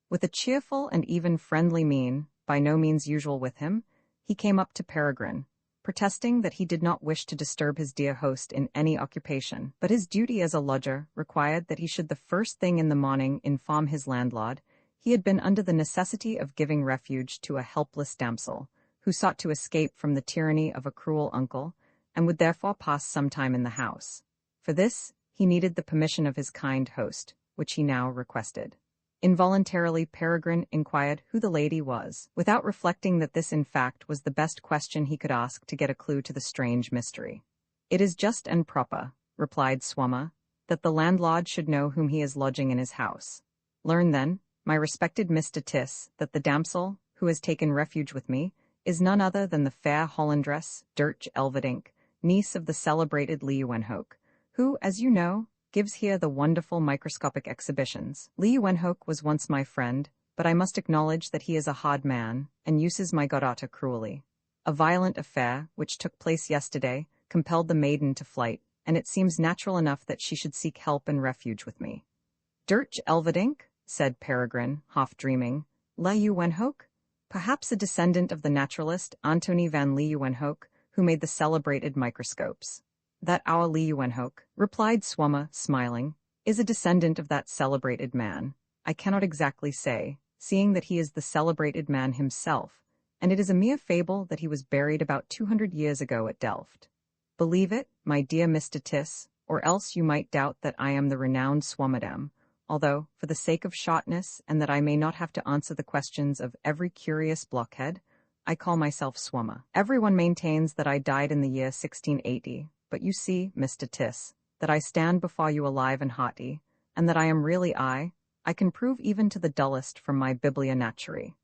With a cheerful and even friendly mien, by no means usual with him, he came up to Peregrine, protesting that he did not wish to disturb his dear host in any occupation, but his duty as a lodger required that he should the first thing in the morning inform his landlord he had been under the necessity of giving refuge to a helpless damsel, who sought to escape from the tyranny of a cruel uncle, and would therefore pass some time in the house. For this, he needed the permission of his kind host, which he now requested. Involuntarily, Peregrine inquired who the lady was, without reflecting that this in fact was the best question he could ask to get a clue to the strange mystery. "It is just and proper," replied Swama, "that the landlord should know whom he is lodging in his house. Learn then, my respected Mr. Tiss, that the damsel, who has taken refuge with me, is none other than the fair Hollandress, Dirch Elverdink, niece of the celebrated Leeuwenhoek, who, as you know, gives here the wonderful microscopic exhibitions. Leeuwenhoek was once my friend, but I must acknowledge that he is a hard man, and uses my goddaughter cruelly. A violent affair, which took place yesterday, compelled the maiden to flight, and it seems natural enough that she should seek help and refuge with me." "Dirch Elverdink," said Peregrine, half dreaming. "Leeuwenhoek? Perhaps a descendant of the naturalist Antony van Leeuwenhoek, who made the celebrated microscopes." "That our Leeuwenhoek," replied Swama, smiling, "is a descendant of that celebrated man. I cannot exactly say, seeing that he is the celebrated man himself, and it is a mere fable that he was buried about 200 years ago at Delft. Believe it, my dear Mr. Tiss, or else you might doubt that I am the renowned Swamadam, although, for the sake of shortness and that I may not have to answer the questions of every curious blockhead, I call myself Swama. Everyone maintains that I died in the year 1680, but you see, Mr. Tiss, that I stand before you alive and hearty, and that I am really I can prove even to the dullest from my Biblia Naturae.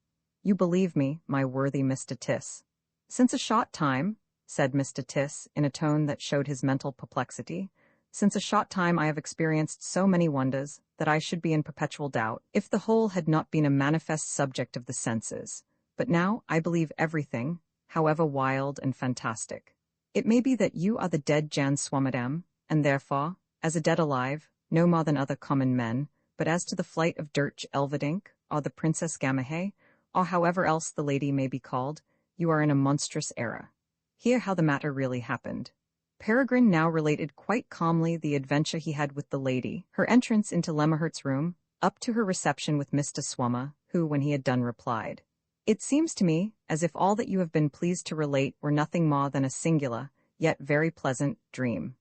You believe me, my worthy Mr. Tiss." "Since a short time," said Mr. Tiss, in a tone that showed his mental perplexity, "since a short time I have experienced so many wonders that I should be in perpetual doubt, if the whole had not been a manifest subject of the senses. But now I believe everything, however wild and fantastic. It may be that you are the dead Jan Swamadam, and therefore, as a dead alive, no more than other common men, but as to the flight of Dirch Elverdink, or the Princess Gamaheh, or however else the lady may be called, you are in a monstrous error. Hear how the matter really happened." Peregrine now related quite calmly the adventure he had with the lady, her entrance into Lemmerhurt's room, up to her reception with Mr. Swama, who, when he had done, replied, "It seems to me as if all that you have been pleased to relate were nothing more than a singular, yet very pleasant, dream.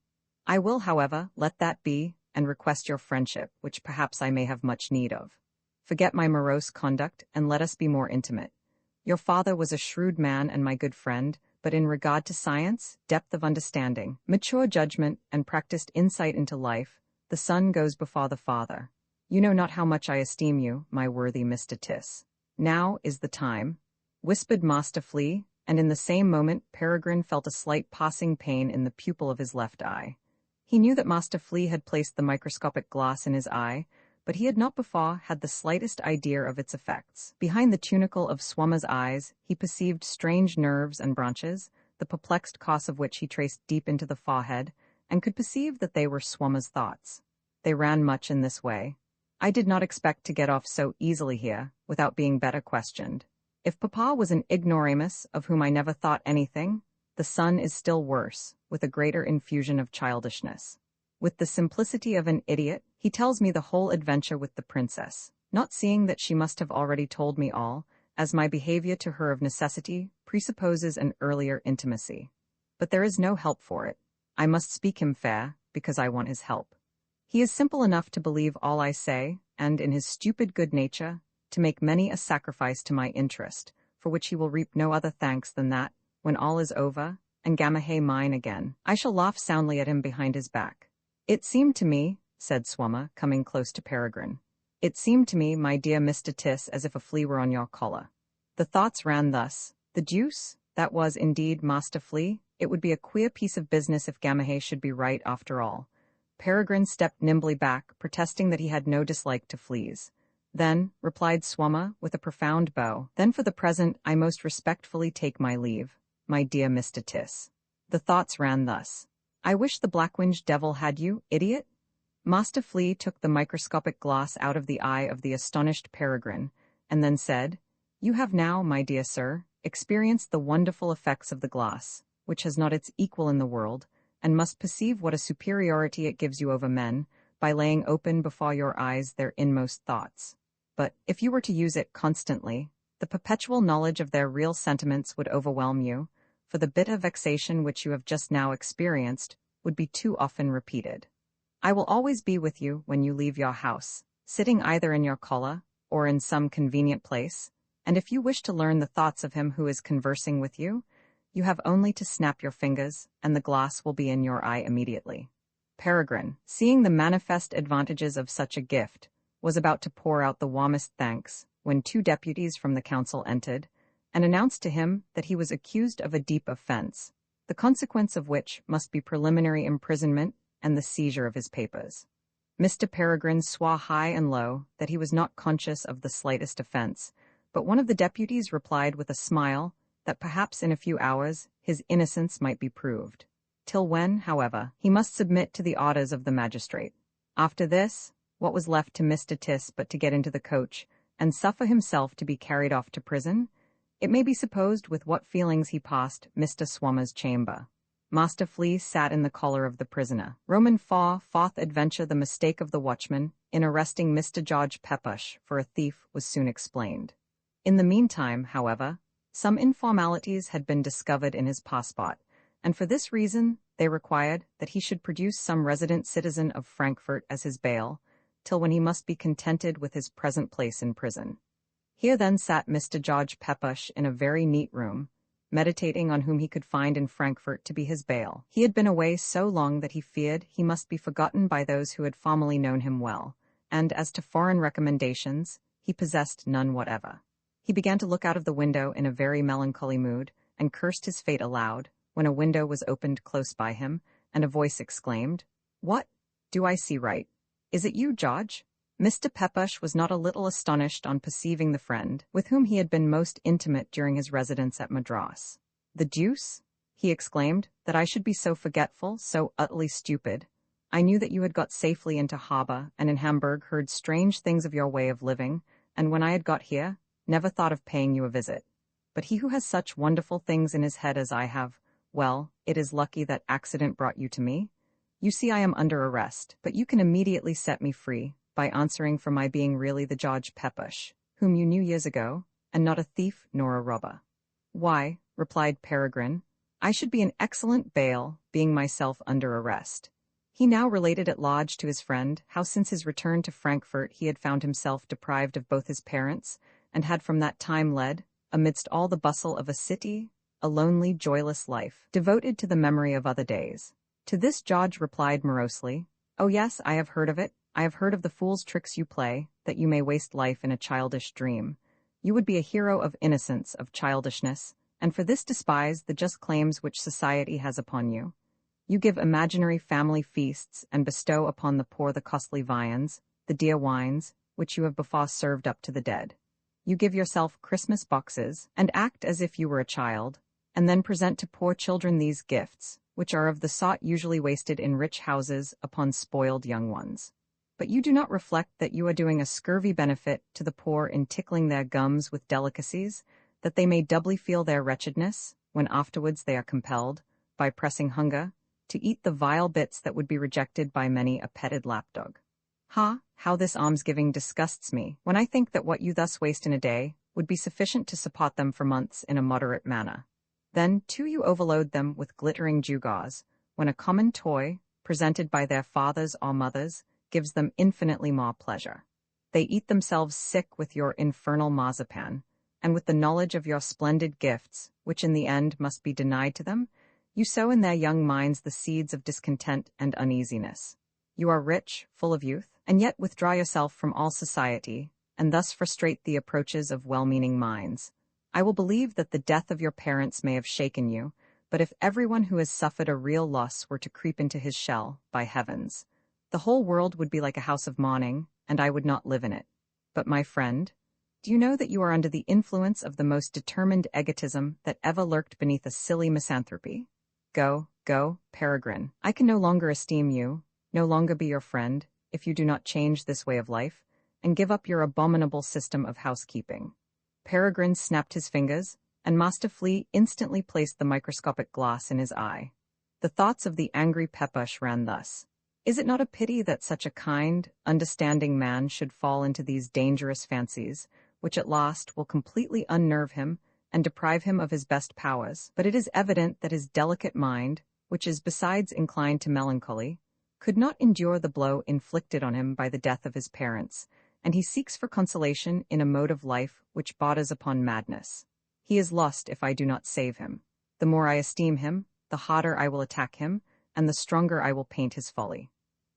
I will, however, let that be, and request your friendship, which perhaps I may have much need of. Forget my morose conduct, and let us be more intimate. Your father was a shrewd man and my good friend, but in regard to science, depth of understanding, mature judgment, and practiced insight into life, the son goes before the father. You know not how much I esteem you, my worthy Mr. Tiss. Now is the time," whispered Master Flea, and in the same moment Peregrine felt a slight passing pain in the pupil of his left eye. He knew that Master Flea had placed the microscopic glass in his eye, but he had not before had the slightest idea of its effects. Behind the tunicle of Swama's eyes he perceived strange nerves and branches, the perplexed cause of which he traced deep into the forehead, and could perceive that they were Swama's thoughts. They ran much in this way. "I did not expect to get off so easily here, without being better questioned. If Papa was an ignoramus of whom I never thought anything, the son is still worse, with a greater infusion of childishness. With the simplicity of an idiot, he tells me the whole adventure with the princess, not seeing that she must have already told me all, as my behavior to her of necessity presupposes an earlier intimacy. But there is no help for it. I must speak him fair, because I want his help. He is simple enough to believe all I say, and, in his stupid good nature, to make many a sacrifice to my interest, for which he will reap no other thanks than that, when all is over, and Gamaheh mine again, I shall laugh soundly at him behind his back. It seemed to me," said Swama, coming close to Peregrine, "it seemed to me, my dear Mr. Tiss, as if a flea were on your collar." The thoughts ran thus: "The deuce, that was, indeed, Master Flea. It would be a queer piece of business if Gamaheh should be right after all." Peregrine stepped nimbly back, protesting that he had no dislike to fleas. "Then," replied Swama, with a profound bow, "then for the present I most respectfully take my leave, my dear Mr. Tiss." The thoughts ran thus: "I wish the black-winged devil had you, idiot." Master Flea took the microscopic glass out of the eye of the astonished Peregrine, and then said, "You have now, my dear sir, experienced the wonderful effects of the glass, which has not its equal in the world, and must perceive what a superiority it gives you over men, by laying open before your eyes their inmost thoughts. But, if you were to use it constantly, the perpetual knowledge of their real sentiments would overwhelm you, for the bitter vexation which you have just now experienced would be too often repeated. I will always be with you when you leave your house, sitting either in your collar or in some convenient place, and if you wish to learn the thoughts of him who is conversing with you, you have only to snap your fingers, and the glass will be in your eye immediately. Peregrine, seeing the manifest advantages of such a gift, was about to pour out the warmest thanks, when 2 deputies from the council entered, and announced to him that he was accused of a deep offense, the consequence of which must be preliminary imprisonment and the seizure of his papers. Mr. Peregrine swore high and low that he was not conscious of the slightest offense, but one of the deputies replied with a smile that perhaps in a few hours his innocence might be proved. Till when, however, he must submit to the orders of the magistrate. After this, what was left to Mr. Tiss but to get into the coach and suffer himself to be carried off to prison? It may be supposed with what feelings he passed Mr. Swammer's chamber. Master Flea sat in the collar of the prisoner. Roman 4, fourth adventure. The mistake of the watchman in arresting Mr. George Pepusch for a thief was soon explained. In the meantime, however, some informalities had been discovered in his passport, and for this reason they required that he should produce some resident citizen of Frankfurt as his bail, till when he must be contented with his present place in prison. Here then sat Mr. George Pepusch in a very neat room, meditating on whom he could find in Frankfurt to be his bail. He had been away so long that he feared he must be forgotten by those who had formerly known him well, and as to foreign recommendations, he possessed none whatever. He began to look out of the window in a very melancholy mood, and cursed his fate aloud, when a window was opened close by him, and a voice exclaimed, "What? Do I see right? Is it you, George?" Mr. Pepusch was not a little astonished on perceiving the friend with whom he had been most intimate during his residence at Madras. "The deuce!" he exclaimed, "that I should be so forgetful, so utterly stupid. I knew that you had got safely into harbour, and in Hamburg heard strange things of your way of living, and when I had got here, never thought of paying you a visit. But he who has such wonderful things in his head as I have, well, it is lucky that accident brought you to me. You see I am under arrest, but you can immediately set me free by answering for my being really the George Pepusch, whom you knew years ago, and not a thief nor a robber." "Why," replied Peregrine, "I should be an excellent bail, being myself under arrest." He now related at large to his friend how since his return to Frankfurt he had found himself deprived of both his parents, and had from that time led, amidst all the bustle of a city, a lonely, joyless life, devoted to the memory of other days. To this George replied morosely, "Oh yes, I have heard of it. I have heard of the fool's tricks you play, that you may waste life in a childish dream. You would be a hero of innocence, of childishness, and for this despise the just claims which society has upon you. You give imaginary family feasts, and bestow upon the poor the costly viands, the dear wines, which you have before served up to the dead. You give yourself Christmas boxes, and act as if you were a child, and then present to poor children these gifts, which are of the sort usually wasted in rich houses upon spoiled young ones. But you do not reflect that you are doing a scurvy benefit to the poor in tickling their gums with delicacies, that they may doubly feel their wretchedness, when afterwards they are compelled, by pressing hunger, to eat the vile bits that would be rejected by many a petted lapdog. Ha, how this almsgiving disgusts me, when I think that what you thus waste in a day would be sufficient to support them for months in a moderate manner. Then, too, you overload them with glittering gewgaws, when a common toy, presented by their fathers or mothers, gives them infinitely more pleasure. They eat themselves sick with your infernal marzipan, and with the knowledge of your splendid gifts, which in the end must be denied to them, you sow in their young minds the seeds of discontent and uneasiness. You are rich, full of youth, and yet withdraw yourself from all society, and thus frustrate the approaches of well-meaning minds. I will believe that the death of your parents may have shaken you, but if everyone who has suffered a real loss were to creep into his shell, by heavens, the whole world would be like a house of mourning, and I would not live in it. But, my friend, do you know that you are under the influence of the most determined egotism that ever lurked beneath a silly misanthropy? Go, go, Peregrine. I can no longer esteem you, no longer be your friend, if you do not change this way of life, and give up your abominable system of housekeeping." Peregrine snapped his fingers, and Master Flea instantly placed the microscopic glass in his eye. The thoughts of the angry Pepusch ran thus: "Is it not a pity that such a kind, understanding man should fall into these dangerous fancies, which at last will completely unnerve him and deprive him of his best powers, but it is evident that his delicate mind, which is besides inclined to melancholy, could not endure the blow inflicted on him by the death of his parents, and he seeks for consolation in a mode of life which borders upon madness. He is lost if I do not save him. The more I esteem him, the harder I will attack him, and the stronger I will paint his folly.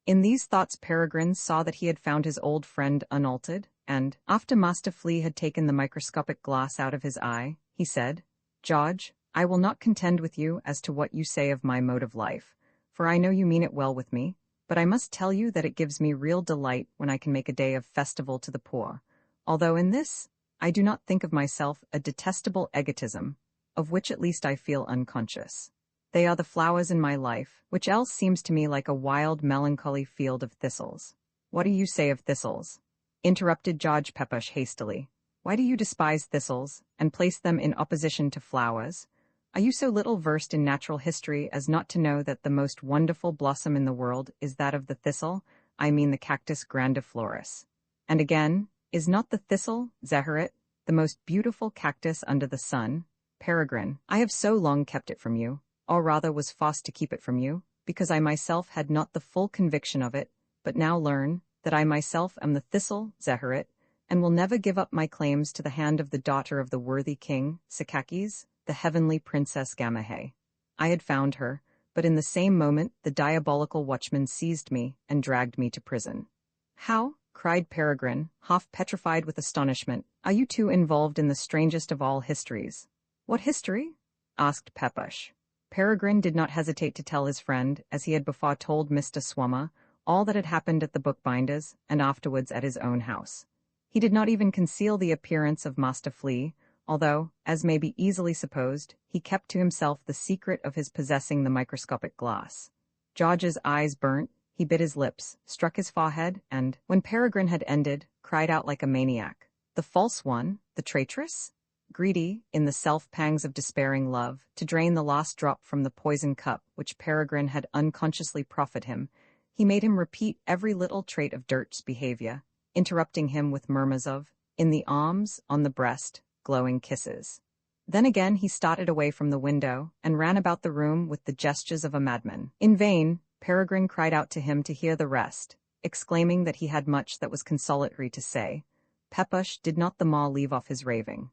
In these thoughts Peregrine saw that he had found his old friend unaltered, and, after Master Flea had taken the microscopic glass out of his eye, he said, "George, I will not contend with you as to what you say of my mode of life, for I know you mean it well with me, but I must tell you that it gives me real delight when I can make a day of festival to the poor, although in this I do not think of myself a detestable egotism, of which at least I feel unconscious. They are the flowers in my life, which else seems to me like a wild, melancholy field of thistles." "What do you say of thistles?" interrupted George Pepusch hastily. "Why do you despise thistles, and place them in opposition to flowers? Are you so little versed in natural history as not to know that the most wonderful blossom in the world is that of the thistle, I mean the Cactus grandiflorus? And again, is not the thistle, Zeherit, the most beautiful cactus under the sun? Peregrine, I have so long kept it from you, or rather was forced to keep it from you, because I myself had not the full conviction of it, but now learn that I myself am the thistle, Zeherit, and will never give up my claims to the hand of the daughter of the worthy king, Sekakis, the heavenly princess Gamahe. I had found her, but in the same moment the diabolical watchman seized me and dragged me to prison." "How?" cried Peregrine, half petrified with astonishment. "Are you two involved in the strangest of all histories?" "What history?" asked Pepusch. Peregrine did not hesitate to tell his friend, as he had before told Mr. Swummer, all that had happened at the bookbinder's and afterwards at his own house. He did not even conceal the appearance of Master Flea, although, as may be easily supposed, he kept to himself the secret of his possessing the microscopic glass. George's eyes burnt, he bit his lips, struck his forehead, and, when Peregrine had ended, cried out like a maniac, "The false one, the traitress?" Greedy, in the self-pangs of despairing love, to drain the last drop from the poison cup which Peregrine had unconsciously proffered him, he made him repeat every little trait of Dirk's behavior, interrupting him with murmurs of, "in the arms, on the breast," glowing kisses. Then again he started away from the window, and ran about the room with the gestures of a madman. In vain, Peregrine cried out to him to hear the rest, exclaiming that he had much that was consolatory to say. Pepusch did not the more leave off his raving.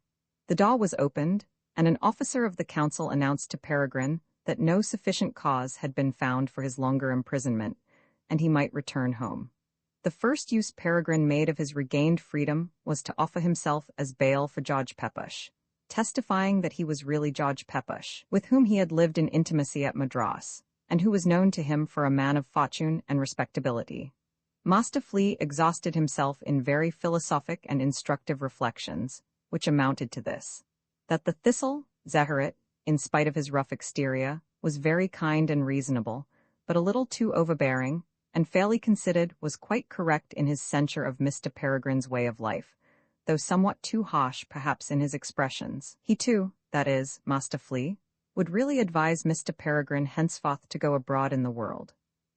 The door was opened, and an officer of the council announced to Peregrine that no sufficient cause had been found for his longer imprisonment, and he might return home. The first use Peregrine made of his regained freedom was to offer himself as bail for George Pepusch, testifying that he was really George Pepusch, with whom he had lived in intimacy at Madras, and who was known to him for a man of fortune and respectability. Master Flea exhausted himself in very philosophic and instructive reflections, which amounted to this: that the thistle, Zeherit, in spite of his rough exterior, was very kind and reasonable, but a little too overbearing, and fairly considered was quite correct in his censure of Mr. Peregrine's way of life, though somewhat too harsh perhaps in his expressions. He too, that is, Master Flea, would really advise Mr. Peregrine henceforth to go abroad in the world.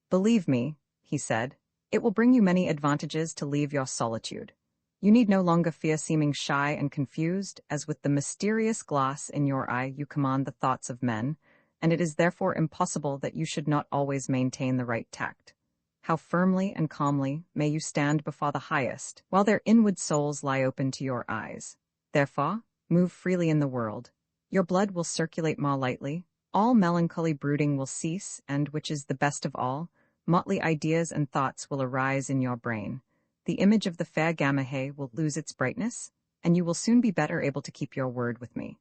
"Believe me," he said, "it will bring you many advantages to leave your solitude. You need no longer fear seeming shy and confused, as with the mysterious glass in your eye you command the thoughts of men, and it is therefore impossible that you should not always maintain the right tact. How firmly and calmly may you stand before the highest, while their inward souls lie open to your eyes. Therefore, move freely in the world. Your blood will circulate more lightly, all melancholy brooding will cease, and, which is the best of all, motley ideas and thoughts will arise in your brain. The image of the fair Gamahe will lose its brightness, and you will soon be better able to keep your word with me."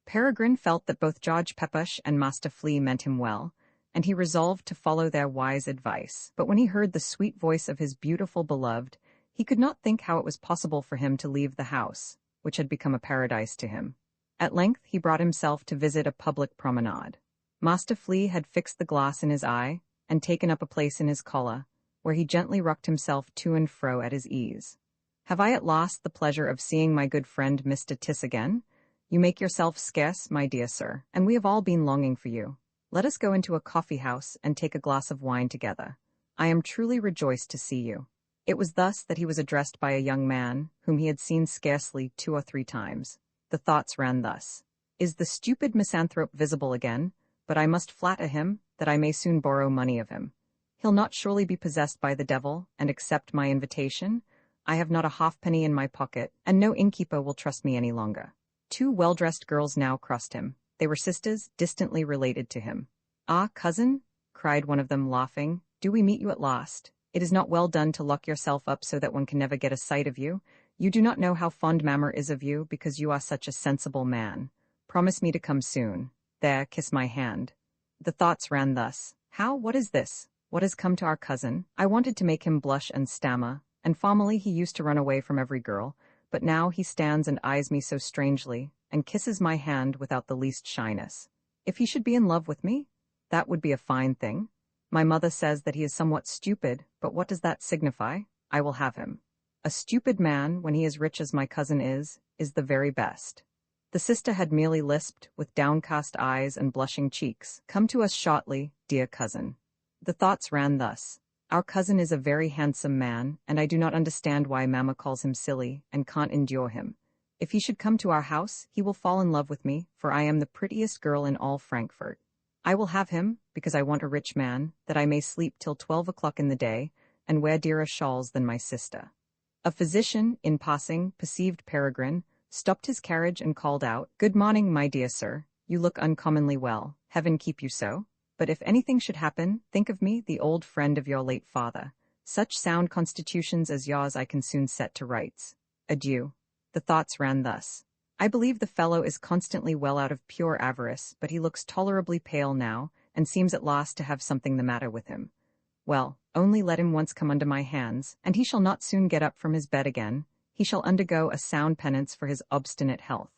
Peregrine felt that both George Pepusch and Master Flea meant him well, and he resolved to follow their wise advice. But when he heard the sweet voice of his beautiful beloved, he could not think how it was possible for him to leave the house, which had become a paradise to him. At length he brought himself to visit a public promenade. Master Flea had fixed the glass in his eye, and taken up a place in his collar, where he gently rocked himself to and fro at his ease. "Have I at last the pleasure of seeing my good friend Mr. Tiss again? You make yourself scarce, my dear sir, and we have all been longing for you. Let us go into a coffee-house and take a glass of wine together. I am truly rejoiced to see you." It was thus that he was addressed by a young man, whom he had seen scarcely 2 or 3 times. The thoughts ran thus. Is the stupid misanthrope visible again? But I must flatter him, that I may soon borrow money of him. He'll not surely be possessed by the devil, and accept my invitation? I have not a halfpenny in my pocket, and no innkeeper will trust me any longer. Two well-dressed girls now crossed him. They were sisters, distantly related to him. Ah, cousin, cried one of them, laughing, do we meet you at last? It is not well done to lock yourself up so that one can never get a sight of you. You do not know how fond mamma is of you, because you are such a sensible man. Promise me to come soon. There, kiss my hand. The thoughts ran thus. How, what is this? What has come to our cousin? I wanted to make him blush and stammer, and formerly he used to run away from every girl, but now he stands and eyes me so strangely, and kisses my hand without the least shyness. If he should be in love with me, that would be a fine thing. My mother says that he is somewhat stupid, but what does that signify? I will have him. A stupid man, when he is rich as my cousin is the very best. The sister had merely lisped, with downcast eyes and blushing cheeks, come to us shortly, dear cousin. The thoughts ran thus. Our cousin is a very handsome man, and I do not understand why mamma calls him silly, and can't endure him. If he should come to our house, he will fall in love with me, for I am the prettiest girl in all Frankfurt. I will have him, because I want a rich man, that I may sleep till 12 o'clock in the day, and wear dearer shawls than my sister. A physician, in passing, perceived Peregrine, stopped his carriage and called out, Good morning, my dear sir, you look uncommonly well, heaven keep you so. But if anything should happen, think of me, the old friend of your late father. Such sound constitutions as yours I can soon set to rights. Adieu. The thoughts ran thus. I believe the fellow is constantly well out of pure avarice, but he looks tolerably pale now, and seems at last to have something the matter with him. Well, only let him once come under my hands, and he shall not soon get up from his bed again. He shall undergo a sound penance for his obstinate health.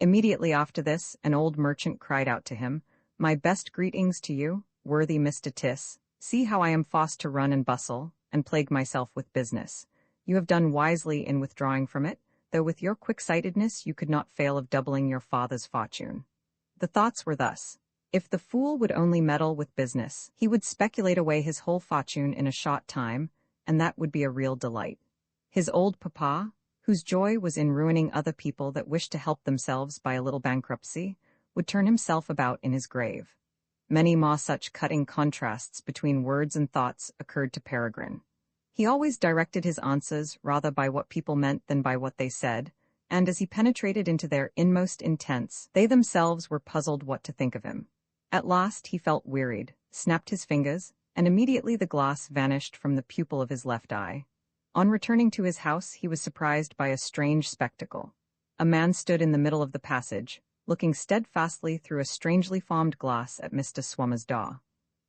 Immediately after this, an old merchant cried out to him, My best greetings to you, worthy Mr. Tiss. See how I am forced to run and bustle, and plague myself with business. You have done wisely in withdrawing from it, though with your quick-sightedness you could not fail of doubling your father's fortune. The thoughts were thus. If the fool would only meddle with business, he would speculate away his whole fortune in a short time, and that would be a real delight. His old papa, whose joy was in ruining other people that wished to help themselves by a little bankruptcy, would turn himself about in his grave. Many more such cutting contrasts between words and thoughts occurred to Peregrine. He always directed his answers rather by what people meant than by what they said, and as he penetrated into their inmost intents, they themselves were puzzled what to think of him. At last he felt wearied, snapped his fingers, and immediately the glass vanished from the pupil of his left eye. On returning to his house, he was surprised by a strange spectacle. A man stood in the middle of the passage, looking steadfastly through a strangely formed glass at Mr. Swummer's door.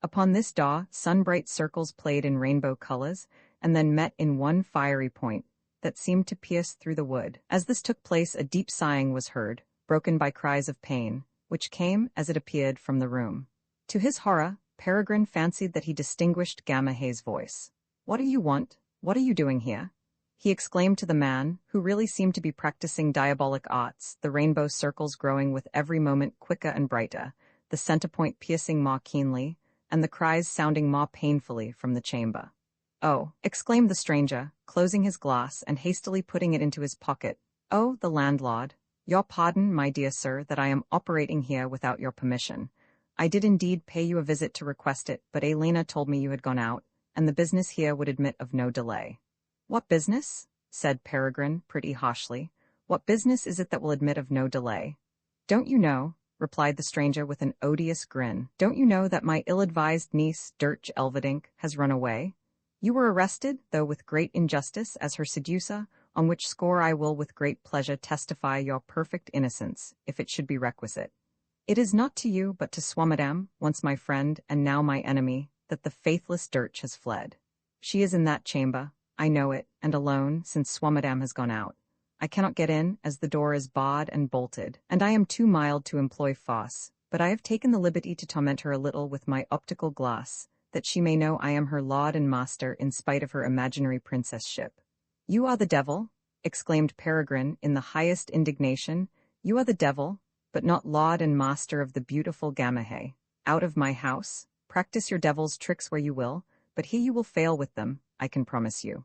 Upon this door, sun-bright circles played in rainbow colors, and then met in one fiery point that seemed to pierce through the wood. As this took place, a deep sighing was heard, broken by cries of pain, which came, as it appeared, from the room. To his horror, Peregrine fancied that he distinguished Gamahay's voice. What do you want? What are you doing here? He exclaimed to the man, who really seemed to be practicing diabolic arts, the rainbow circles growing with every moment quicker and brighter, the center-point piercing more keenly, and the cries sounding more painfully from the chamber. Oh, exclaimed the stranger, closing his glass and hastily putting it into his pocket. Oh, the landlord. Your pardon, my dear sir, that I am operating here without your permission. I did indeed pay you a visit to request it, but Elena told me you had gone out, and the business here would admit of no delay. What business? Said Peregrine, pretty harshly. What business is it that will admit of no delay? Don't you know, replied the stranger with an odious grin, don't you know that my ill-advised niece, Dirch Elverdink, has run away? You were arrested, though with great injustice, as her seducer, on which score I will with great pleasure testify your perfect innocence, if it should be requisite. It is not to you, but to Swammerdam, once my friend and now my enemy, that the faithless Dirch has fled. She is in that chamber, I know it, and alone, since Swammerdam has gone out. I cannot get in, as the door is barred and bolted, and I am too mild to employ force, but I have taken the liberty to torment her a little with my optical glass, that she may know I am her lord and master in spite of her imaginary princess-ship. You are the devil, exclaimed Peregrine in the highest indignation. You are the devil, but not lord and master of the beautiful Gamahay. Out of my house, practice your devil's tricks where you will, but here you will fail with them, I can promise you.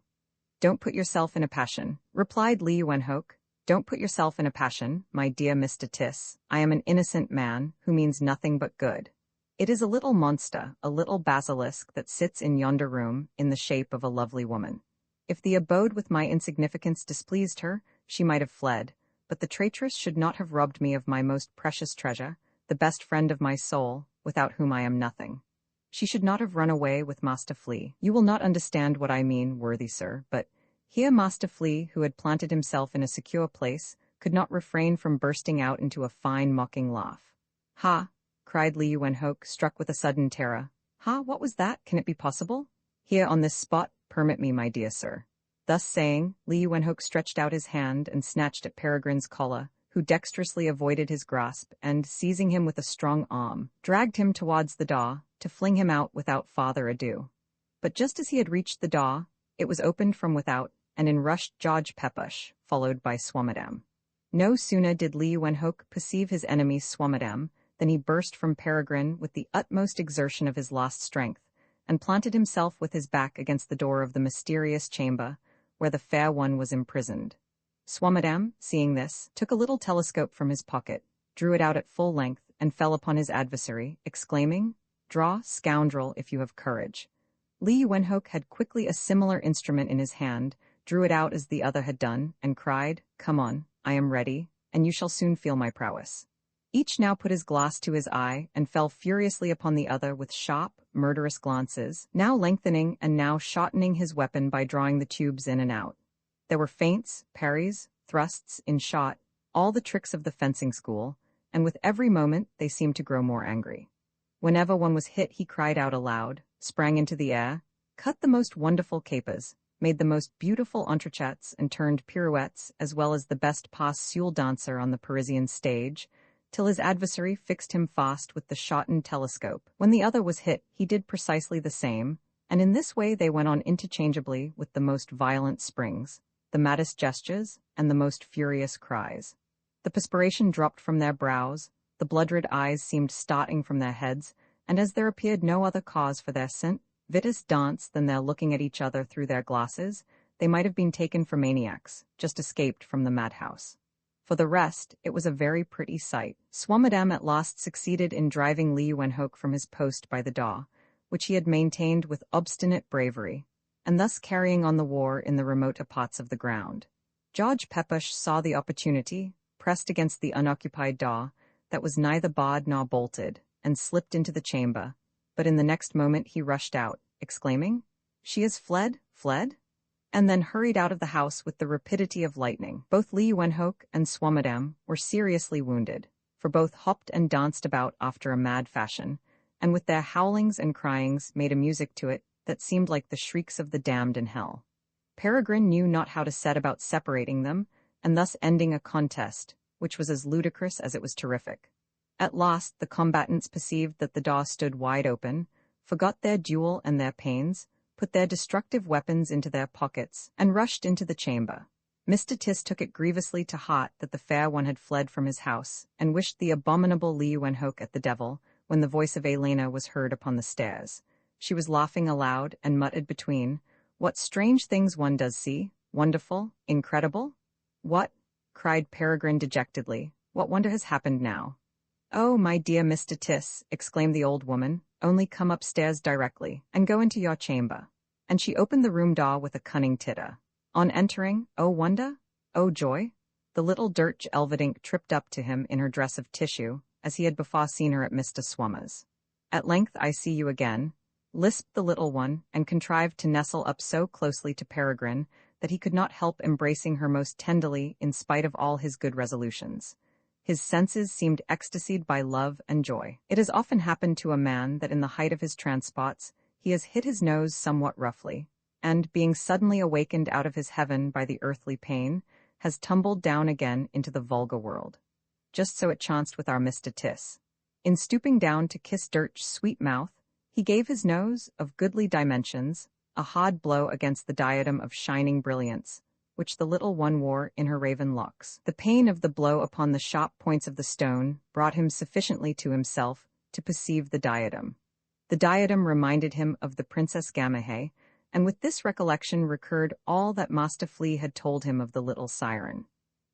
Don't put yourself in a passion, replied Li Wenhoke. Don't put yourself in a passion, my dear Mr. Tiss. I am an innocent man, who means nothing but good. It is a little monster, a little basilisk that sits in yonder room, in the shape of a lovely woman. If the abode with my insignificance displeased her, she might have fled, but the traitress should not have robbed me of my most precious treasure, the best friend of my soul, without whom I am nothing. She should not have run away with Master Flea. You will not understand what I mean, worthy sir, but here Master Flea, who had planted himself in a secure place, could not refrain from bursting out into a fine mocking laugh. Ha! Cried Li Wenhoke, struck with a sudden terror. Ha! What was that? Can it be possible? Here on this spot, permit me, my dear sir. Thus saying, Li Wenhoke stretched out his hand and snatched at Peregrine's collar, who dexterously avoided his grasp and, seizing him with a strong arm, dragged him towards the door, to fling him out without farther ado. But just as he had reached the door, it was opened from without, and in rushed George Pepusch, followed by Swammerdam. No sooner did Li Wenhoke perceive his enemy Swammerdam than he burst from Peregrine with the utmost exertion of his lost strength, and planted himself with his back against the door of the mysterious chamber, where the fair one was imprisoned. Swammerdam, seeing this, took a little telescope from his pocket, drew it out at full length, and fell upon his adversary, exclaiming, "Draw, scoundrel, if you have courage." Li Wenhoke had quickly a similar instrument in his hand, drew it out as the other had done, and cried, "Come on, I am ready, and you shall soon feel my prowess." Each now put his glass to his eye, and fell furiously upon the other with sharp, murderous glances, now lengthening and now shortening his weapon by drawing the tubes in and out. There were feints, parries, thrusts, in short, all the tricks of the fencing school, and with every moment they seemed to grow more angry. Whenever one was hit he cried out aloud, sprang into the air, cut the most wonderful capers, made the most beautiful entrechats and turned pirouettes as well as the best pas seul dancer on the Parisian stage, till his adversary fixed him fast with the shortened telescope. When the other was hit, he did precisely the same, and in this way they went on interchangeably with the most violent springs, the maddest gestures, and the most furious cries. The perspiration dropped from their brows, the blood-red eyes seemed starting from their heads, and as there appeared no other cause for their scent, vitus dance than their looking at each other through their glasses, they might have been taken for maniacs, just escaped from the madhouse. For the rest, it was a very pretty sight. Swammerdam at last succeeded in driving Li Wenhoke from his post by the door, which he had maintained with obstinate bravery, and thus carrying on the war in the remoter parts of the ground. George Pepusch saw the opportunity, pressed against the unoccupied door, that was neither barred nor bolted, and slipped into the chamber, but in the next moment he rushed out, exclaiming, "She has fled, fled?" and then hurried out of the house with the rapidity of lightning. Both Li Wenhoke and Swammerdam were seriously wounded, for both hopped and danced about after a mad fashion, and with their howlings and cryings made a music to it that seemed like the shrieks of the damned in hell. Peregrine knew not how to set about separating them, and thus ending a contest, which was as ludicrous as it was terrific. At last the combatants perceived that the door stood wide open, forgot their duel and their pains, put their destructive weapons into their pockets, and rushed into the chamber. Mr. Tiss took it grievously to heart that the fair one had fled from his house, and wished the abominable Li Wenhoke at the devil, when the voice of Elena was heard upon the stairs. She was laughing aloud, and muttered between, "What strange things one does see! Wonderful! Incredible!" "What?" cried Peregrine dejectedly. "What wonder has happened now?" "Oh, my dear Mr. Tiss," exclaimed the old woman, "only come upstairs directly, and go into your chamber." And she opened the room door with a cunning titter. On entering, oh wonder, oh joy, the little Dirch Elverdink tripped up to him in her dress of tissue, as he had before seen her at Mr. Swummer's. "At length I see you again," lisped the little one, and contrived to nestle up so closely to Peregrine that he could not help embracing her most tenderly in spite of all his good resolutions. His senses seemed ecstasied by love and joy. It has often happened to a man that in the height of his transports he has hit his nose somewhat roughly, and, being suddenly awakened out of his heaven by the earthly pain, has tumbled down again into the vulgar world. Just so it chanced with our Mr. Tiss. In stooping down to kiss Dirch's sweet mouth, he gave his nose, of goodly dimensions, a hard blow against the diadem of shining brilliance, which the little one wore in her raven locks. The pain of the blow upon the sharp points of the stone brought him sufficiently to himself to perceive the diadem. The diadem reminded him of the Princess Gamaheh, and with this recollection recurred all that Master Flea had told him of the little siren.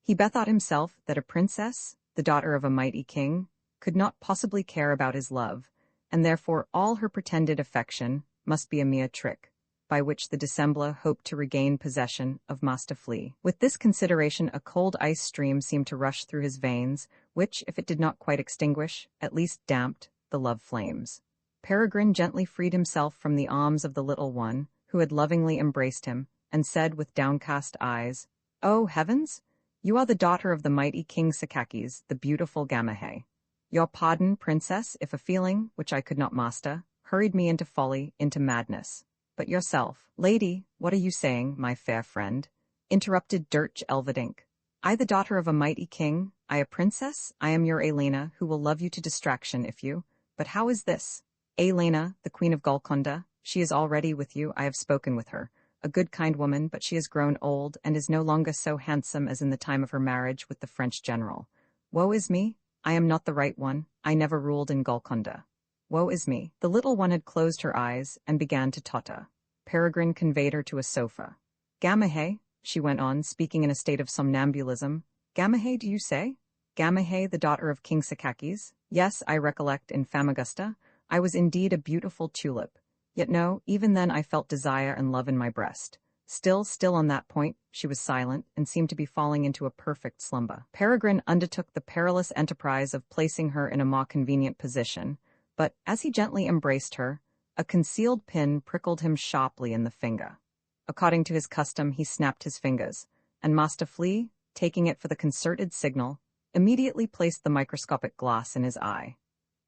He bethought himself that a princess, the daughter of a mighty king, could not possibly care about his love, and therefore all her pretended affection must be a mere trick, by which the dissembler hoped to regain possession of Master Flea. With this consideration, a cold ice stream seemed to rush through his veins, which, if it did not quite extinguish, at least damped the love flames. Peregrine gently freed himself from the arms of the little one, who had lovingly embraced him, and said with downcast eyes, "Oh, heavens! You are the daughter of the mighty King Sakakes, the beautiful Gamaheh. Your pardon, princess, if a feeling, which I could not master, hurried me into folly, into madness. But yourself, lady, what are you saying, my fair friend?" interrupted Dirch Elverdink. "I the daughter of a mighty king, I a princess, I am your Elena, who will love you to distraction if you— But how is this? Elena, the queen of Golconda, she is already with you, I have spoken with her. A good kind woman, but she has grown old, and is no longer so handsome as in the time of her marriage with the French general. Woe is me! I am not the right one, I never ruled in Golconda. Woe is me." The little one had closed her eyes and began to totter. Peregrine conveyed her to a sofa. "Gamaheh," she went on, speaking in a state of somnambulism. "Gamaheh, do you say? Gamaheh, the daughter of King Sakakes? Yes, I recollect, in Famagusta, I was indeed a beautiful tulip. Yet no, even then I felt desire and love in my breast. Still on that point, she was silent, and seemed to be falling into a perfect slumber. Peregrine undertook the perilous enterprise of placing her in a more convenient position, but, as he gently embraced her, a concealed pin prickled him sharply in the finger. According to his custom, he snapped his fingers, and Master Flea, taking it for the concerted signal, immediately placed the microscopic glass in his eye.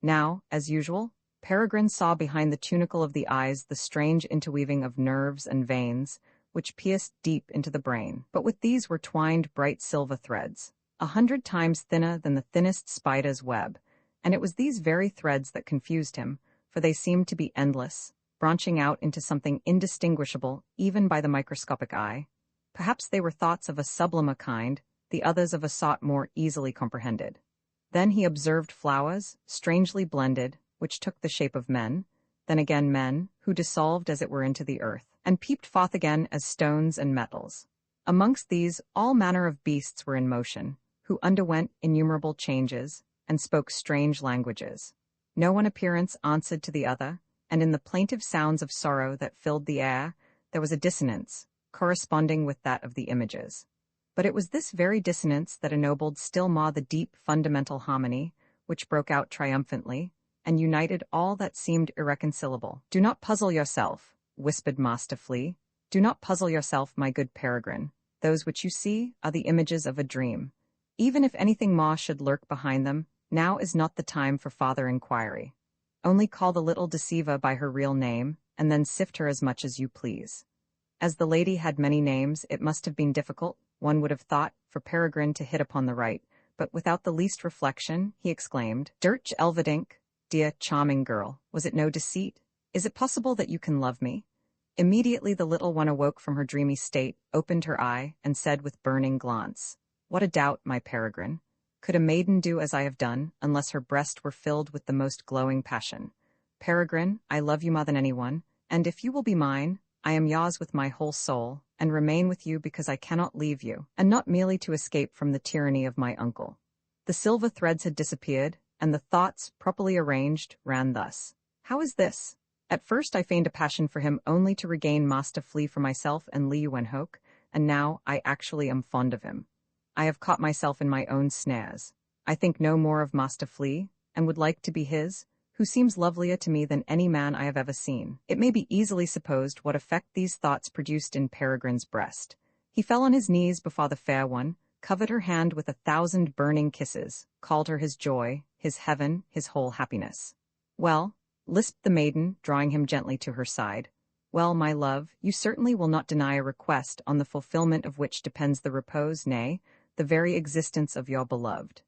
Now, as usual, Peregrine saw behind the tunicle of the eyes the strange interweaving of nerves and veins, which pierced deep into the brain. But with these were twined bright silver threads, 100 times thinner than the thinnest spider's web, and it was these very threads that confused him, for they seemed to be endless, branching out into something indistinguishable even by the microscopic eye. Perhaps they were thoughts of a sublimer kind, the others of a sort more easily comprehended. Then he observed flowers, strangely blended, which took the shape of men, then again men, who dissolved as it were into the earth, and peeped forth again as stones and metals. Amongst these all manner of beasts were in motion, who underwent innumerable changes, and spoke strange languages. No one appearance answered to the other, and in the plaintive sounds of sorrow that filled the air, there was a dissonance, corresponding with that of the images. But it was this very dissonance that ennobled still more the deep fundamental harmony, which broke out triumphantly, and united all that seemed irreconcilable. "Do not puzzle yourself," whispered Master Flea. "Do not puzzle yourself, my good Peregrine. Those which you see are the images of a dream. Even if anything more should lurk behind them, now is not the time for farther inquiry. Only call the little deceiver by her real name, and then sift her as much as you please." As the lady had many names, it must have been difficult, one would have thought, for Peregrine to hit upon the right, but without the least reflection, he exclaimed, "Dirch Elverdink, dear charming girl, was it no deceit? Is it possible that you can love me?" Immediately the little one awoke from her dreamy state, opened her eye, and said with burning glance, "What a doubt, my Peregrine! Could a maiden do as I have done, unless her breast were filled with the most glowing passion? Peregrine, I love you more than anyone, and if you will be mine, I am yours with my whole soul, and remain with you because I cannot leave you, and not merely to escape from the tyranny of my uncle." The silver threads had disappeared, and the thoughts, properly arranged, ran thus. "How is this? At first I feigned a passion for him only to regain Master Flea for myself and Lee Wenhoke, and now I actually am fond of him. I have caught myself in my own snares. I think no more of Master Flea, and would like to be his, who seems lovelier to me than any man I have ever seen." It may be easily supposed what effect these thoughts produced in Peregrine's breast. He fell on his knees before the fair one, covered her hand with 1,000 burning kisses, called her his joy, his heaven, his whole happiness. "Well," lisped the maiden, drawing him gently to her side, "well, my love, you certainly will not deny a request on the fulfillment of which depends the repose, nay, the very existence of your beloved."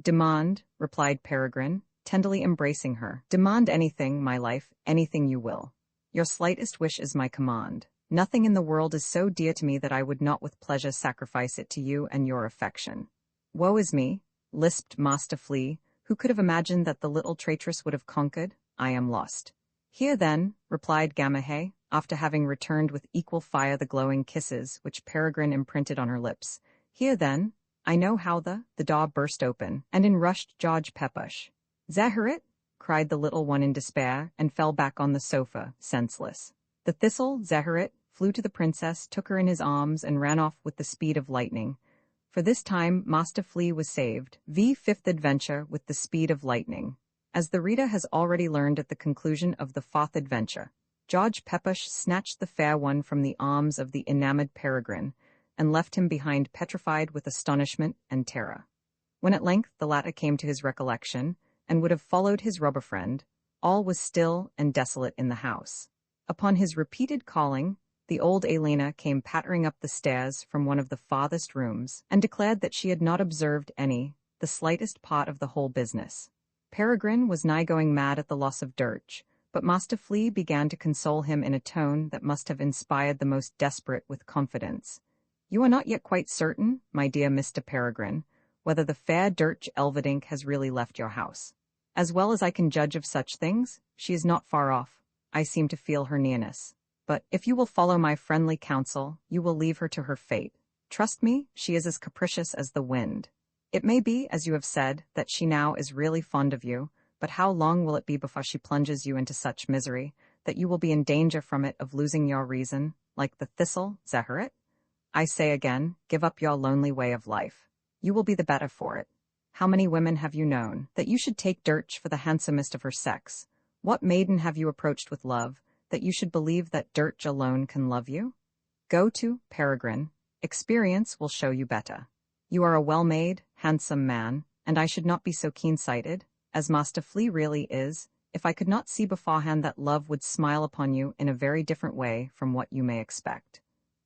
"Demand," replied Peregrine, tenderly embracing her. "Demand anything, my life, anything you will. Your slightest wish is my command. Nothing in the world is so dear to me that I would not with pleasure sacrifice it to you and your affection." "Woe is me," lisped Master Flea, who could have imagined that the little traitress would have conquered. "I am lost." "Here then," replied Gamaheh, after having returned with equal fire the glowing kisses which Peregrine imprinted on her lips, "here then, I know how the door burst open, and in rushed George Pepusch. "Zaharit!" cried the little one in despair, and fell back on the sofa, senseless. The thistle, Zaharit, flew to the princess, took her in his arms, and ran off with the speed of lightning. For this time Master Flea was saved. Fifth adventure with the speed of lightning. As the reader has already learned at the conclusion of the fourth adventure, George Pepusch snatched the fair one from the arms of the enamored Peregrine, and left him behind petrified with astonishment and terror. When at length the latter came to his recollection, and would have followed his rubber friend, all was still and desolate in the house. Upon his repeated calling, the old Elena came pattering up the stairs from one of the farthest rooms, and declared that she had not observed the slightest part of the whole business. Peregrine was nigh going mad at the loss of Dirch, but Master Flea began to console him in a tone that must have inspired the most desperate with confidence. "You are not yet quite certain, my dear Mr. Peregrine, whether the fair Dirch Elverdink has really left your house. As well as I can judge of such things, she is not far off. I seem to feel her nearness. But if you will follow my friendly counsel, you will leave her to her fate. Trust me, she is as capricious as the wind. It may be, as you have said, that she now is really fond of you, but how long will it be before she plunges you into such misery, that you will be in danger from it of losing your reason, like the thistle, Zaharit? I say again, give up your lonely way of life. You will be the better for it. How many women have you known, that you should take Dirch for the handsomest of her sex? What maiden have you approached with love, that you should believe that Dirch alone can love you? Go to, Peregrine. Experience will show you better. You are a well-made, handsome man, and I should not be so keen-sighted, as Master Flea really is, if I could not see beforehand that love would smile upon you in a very different way from what you may expect."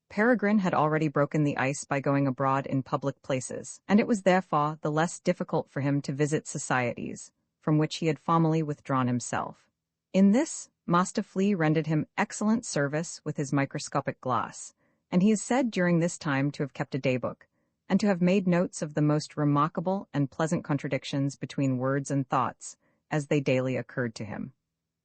Peregrine had already broken the ice by going abroad in public places, and it was therefore the less difficult for him to visit societies, from which he had formerly withdrawn himself. In this, Master Flea rendered him excellent service with his microscopic glass, and he is said during this time to have kept a daybook, and to have made notes of the most remarkable and pleasant contradictions between words and thoughts, as they daily occurred to him.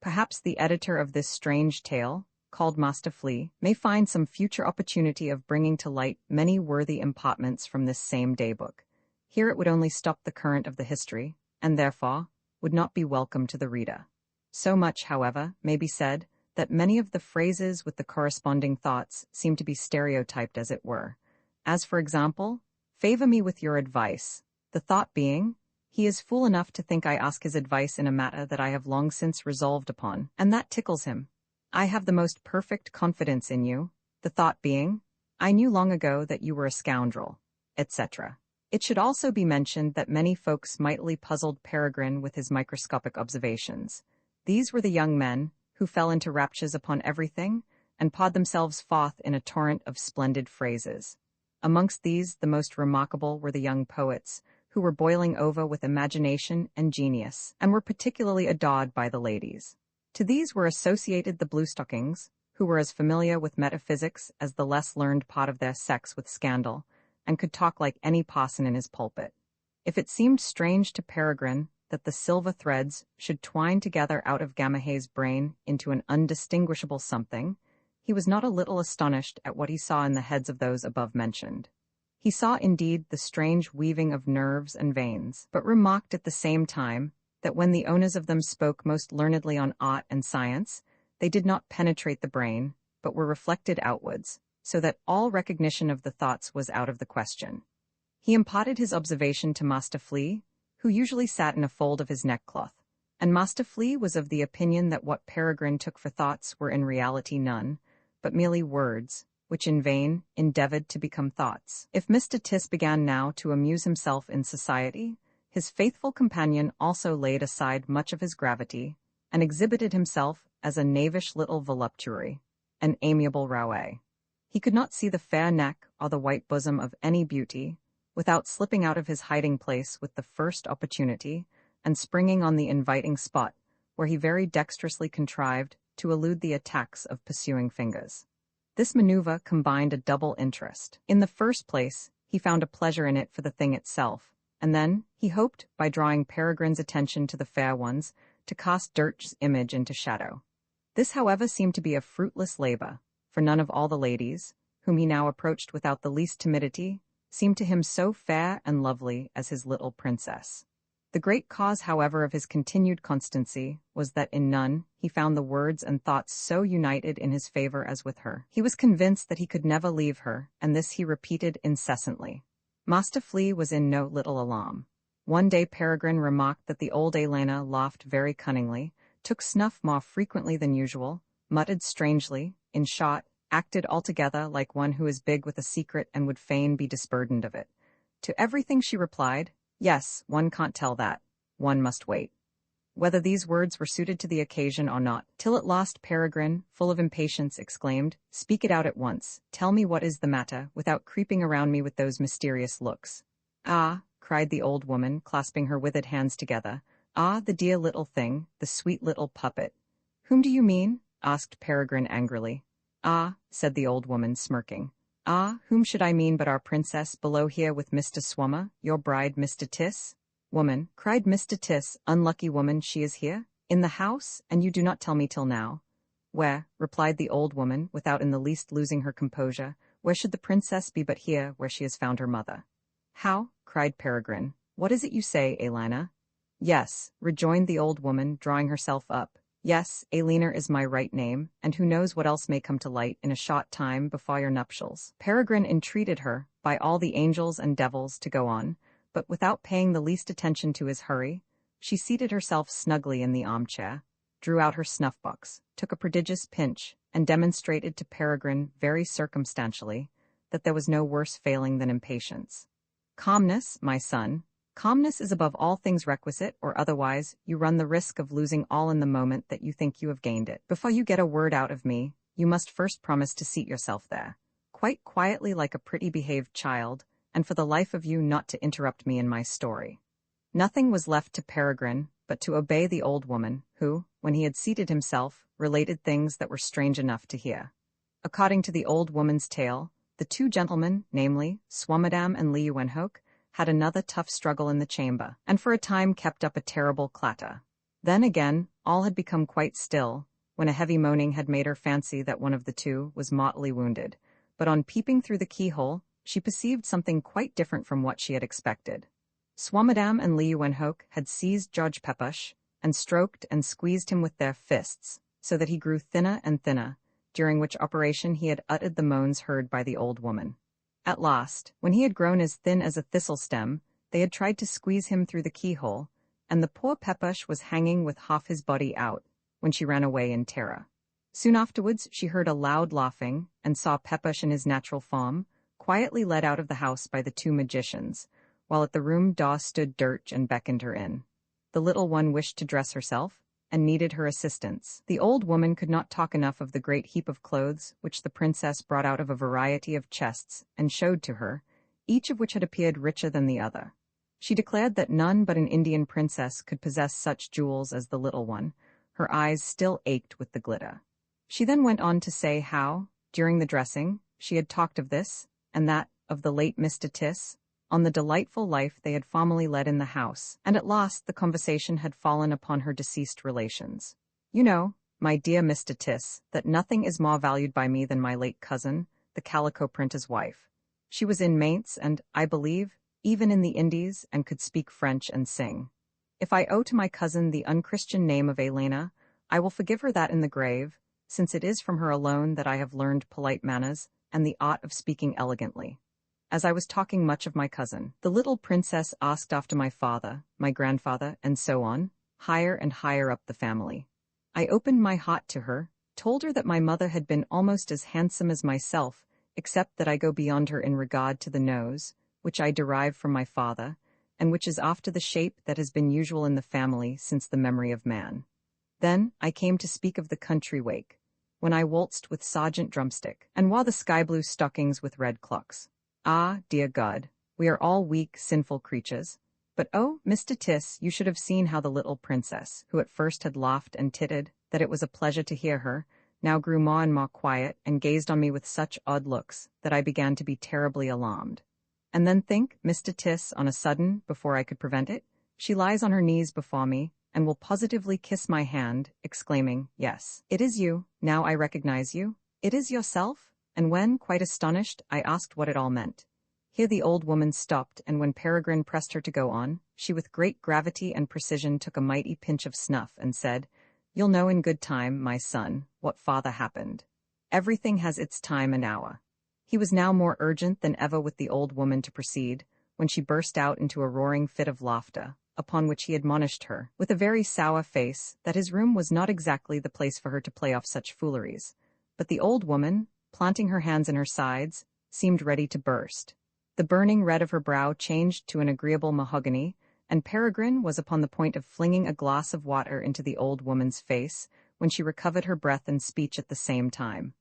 Perhaps the editor of this strange tale, called Master Flea, may find some future opportunity of bringing to light many worthy impartments from this same daybook. Here it would only stop the current of the history, and therefore would not be welcome to the reader. So much, however, may be said, that many of the phrases with the corresponding thoughts seem to be stereotyped, as it were. As, for example, "Favor me with your advice," the thought being, "He is fool enough to think I ask his advice in a matter that I have long since resolved upon, and that tickles him. I have the most perfect confidence in you," the thought being, "I knew long ago that you were a scoundrel," etc. It should also be mentioned that many folks mightily puzzled Peregrine with his microscopic observations. These were the young men, who fell into raptures upon everything, and poured themselves forth in a torrent of splendid phrases. Amongst these the most remarkable were the young poets, who were boiling over with imagination and genius, and were particularly adored by the ladies. To these were associated the bluestockings, who were as familiar with metaphysics as the less learned part of their sex with scandal, and could talk like any parson in his pulpit. If it seemed strange to Peregrine that the silver threads should twine together out of Gamahay's brain into an undistinguishable something, he was not a little astonished at what he saw in the heads of those above mentioned. He saw indeed the strange weaving of nerves and veins, but remarked at the same time that when the owners of them spoke most learnedly on art and science, they did not penetrate the brain, but were reflected outwards, so that all recognition of the thoughts was out of the question. He imparted his observation to Master Flea, who usually sat in a fold of his neckcloth, and Master Flea was of the opinion that what Peregrine took for thoughts were in reality none, but merely words, which in vain endeavoured to become thoughts. If Mr. Tis began now to amuse himself in society, his faithful companion also laid aside much of his gravity, and exhibited himself as a knavish little voluptuary, an amiable roué. He could not see the fair neck or the white bosom of any beauty, without slipping out of his hiding-place with the first opportunity, and springing on the inviting spot, where he very dexterously contrived to elude the attacks of pursuing fingers. This maneuver combined a double interest. In the first place, he found a pleasure in it for the thing itself, and then he hoped, by drawing Peregrine's attention to the fair ones, to cast Dirch's image into shadow. This, however, seemed to be a fruitless labor, for none of all the ladies, whom he now approached without the least timidity, seemed to him so fair and lovely as his little princess. The great cause, however, of his continued constancy was that in none he found the words and thoughts so united in his favor as with her. He was convinced that he could never leave her, and this he repeated incessantly. Master Flea was in no little alarm. One day Peregrine remarked that the old Elena laughed very cunningly, took snuff more frequently than usual, muttered strangely, in short, acted altogether like one who is big with a secret and would fain be disburdened of it. To everything she replied, "Yes, one can't tell that. One must wait." Whether these words were suited to the occasion or not, till at last Peregrine, full of impatience, exclaimed, "Speak it out at once. Tell me what is the matter, without creeping around me with those mysterious looks." "Ah," cried the old woman, clasping her withered hands together. "Ah, the dear little thing, the sweet little puppet." "Whom do you mean?" asked Peregrine angrily. "Ah," said the old woman, smirking. "Ah, whom should I mean but our princess below here with Mr. Swummer, your bride, Mr. Tiss?" "Woman," cried Mr. Tiss, "unlucky woman, she is here, in the house, and you do not tell me till now." "Where," replied the old woman, without in the least losing her composure, "where should the princess be but here, where she has found her mother?" "How?" cried Peregrine. "What is it you say, Elena?" "Yes," rejoined the old woman, drawing herself up. "Yes, Elena is my right name, and who knows what else may come to light in a short time before your nuptials." Peregrine entreated her, by all the angels and devils, to go on, but without paying the least attention to his hurry, she seated herself snugly in the armchair, drew out her snuff-box, took a prodigious pinch, and demonstrated to Peregrine very circumstantially that there was no worse failing than impatience. "Calmness, my son. Calmness is above all things requisite, or otherwise you run the risk of losing all in the moment that you think you have gained it. Before you get a word out of me, you must first promise to seat yourself there, quite quietly like a pretty behaved child, and for the life of you not to interrupt me in my story." Nothing was left to Peregrine but to obey the old woman, who, when he had seated himself, related things that were strange enough to hear. According to the old woman's tale, the two gentlemen, namely, Swammerdam and Leeuwenhoek, had another tough struggle in the chamber, and for a time kept up a terrible clatter. Then again, all had become quite still, when a heavy moaning had made her fancy that one of the two was mortally wounded, but on peeping through the keyhole, she perceived something quite different from what she had expected. Swammerdam and Leeuwenhoek had seized George Pepusch, and stroked and squeezed him with their fists, so that he grew thinner and thinner, during which operation he had uttered the moans heard by the old woman. At last, when he had grown as thin as a thistle stem, they had tried to squeeze him through the keyhole, and the poor Pepusch was hanging with half his body out, when she ran away in terror. Soon afterwards she heard a loud laughing, and saw Pepusch in his natural form, quietly led out of the house by the two magicians, while at the room door stood Dirch and beckoned her in. The little one wished to dress herself, and needed her assistance. The old woman could not talk enough of the great heap of clothes which the princess brought out of a variety of chests and showed to her, each of which had appeared richer than the other. She declared that none but an Indian princess could possess such jewels as the little one. Her eyes still ached with the glitter. She then went on to say how, during the dressing, she had talked of this, and that, of the late Mr. Tiss, on the delightful life they had formerly led in the house, and at last the conversation had fallen upon her deceased relations. "You know, my dear Mr. Tiss, that nothing is more valued by me than my late cousin, the calico printer's wife. She was in Mainz and, I believe, even in the Indies, and could speak French and sing. If I owe to my cousin the unchristian name of Elena, I will forgive her that in the grave, since it is from her alone that I have learned polite manners and the art of speaking elegantly. As I was talking much of my cousin, the little princess asked after my father, my grandfather, and so on, higher and higher up the family. I opened my heart to her, told her that my mother had been almost as handsome as myself, except that I go beyond her in regard to the nose, which I derive from my father, and which is after the shape that has been usual in the family since the memory of man. Then I came to speak of the country wake, when I waltzed with Sergeant Drumstick, and wore the sky-blue stockings with red clocks. Ah, dear God, we are all weak, sinful creatures. But oh, Mr. Tiss, you should have seen how the little princess, who at first had laughed and tittered, that it was a pleasure to hear her, now grew more and more quiet, and gazed on me with such odd looks, that I began to be terribly alarmed. And then think, Mr. Tiss, on a sudden, before I could prevent it, she lies on her knees before me, and will positively kiss my hand, exclaiming, 'Yes, it is you, now I recognize you. It is yourself?' And when, quite astonished, I asked what it all meant, Here the old woman stopped, and when Peregrine pressed her to go on, she with great gravity and precision took a mighty pinch of snuff and said, "You'll know in good time, my son, what farther happened. Everything has its time and hour." He was now more urgent than ever with the old woman to proceed, when she burst out into a roaring fit of laughter, upon which he admonished her, with a very sour face, that his room was not exactly the place for her to play off such fooleries. But the old woman, planting her hands in her sides, seemed ready to burst. The burning red of her brow changed to an agreeable mahogany, and Peregrine was upon the point of flinging a glass of water into the old woman's face, when she recovered her breath and speech at the same time.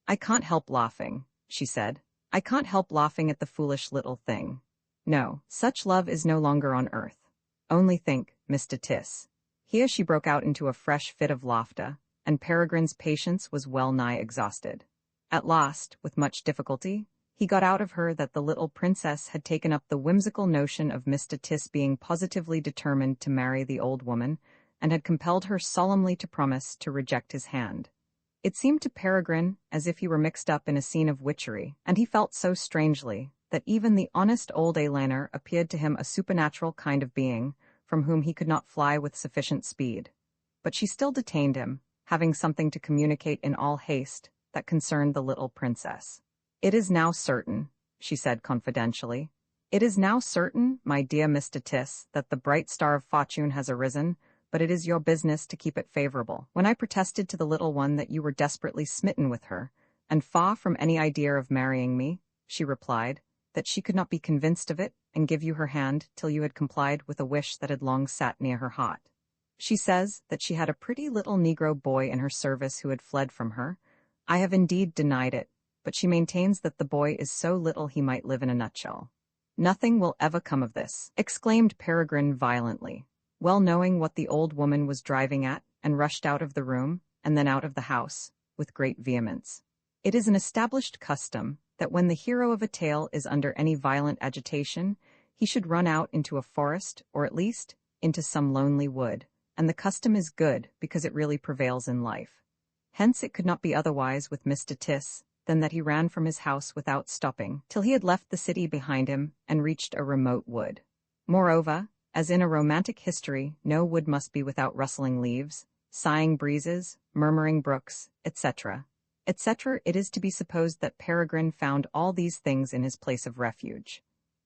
"I can't help laughing," she said. "I can't help laughing at the foolish little thing. No, such love is no longer on earth. Only think, Mr. Tiss." Here she broke out into a fresh fit of laughter, and Peregrine's patience was well nigh exhausted. At last, with much difficulty, he got out of her that the little princess had taken up the whimsical notion of Mr. Tiss being positively determined to marry the old woman, and had compelled her solemnly to promise to reject his hand. It seemed to Peregrine as if he were mixed up in a scene of witchery, and he felt so strangely that even the honest old Elanor appeared to him a supernatural kind of being, from whom he could not fly with sufficient speed. But she still detained him, having something to communicate in all haste that concerned the little princess. "It is now certain," she said confidentially, "it is now certain, my dear Mr. Tiss, that the bright star of fortune has arisen, but it is your business to keep it favorable. When I protested to the little one that you were desperately smitten with her, and far from any idea of marrying me, she replied that she could not be convinced of it, and give you her hand till you had complied with a wish that had long sat near her heart. She says that she had a pretty little Negro boy in her service who had fled from her. I have indeed denied it, but she maintains that the boy is so little he might live in a nutshell." "Nothing will ever come of this," exclaimed Peregrine violently, well knowing what the old woman was driving at, and rushed out of the room, and then out of the house, with great vehemence. It is an established custom that when the hero of a tale is under any violent agitation, he should run out into a forest, or at least into some lonely wood, and the custom is good because it really prevails in life. Hence it could not be otherwise with Mr. Tiss than that he ran from his house without stopping, till he had left the city behind him and reached a remote wood. Moreover, as in a romantic history, no wood must be without rustling leaves, sighing breezes, murmuring brooks, etc., etc. It is to be supposed that Peregrine found all these things in his place of refuge.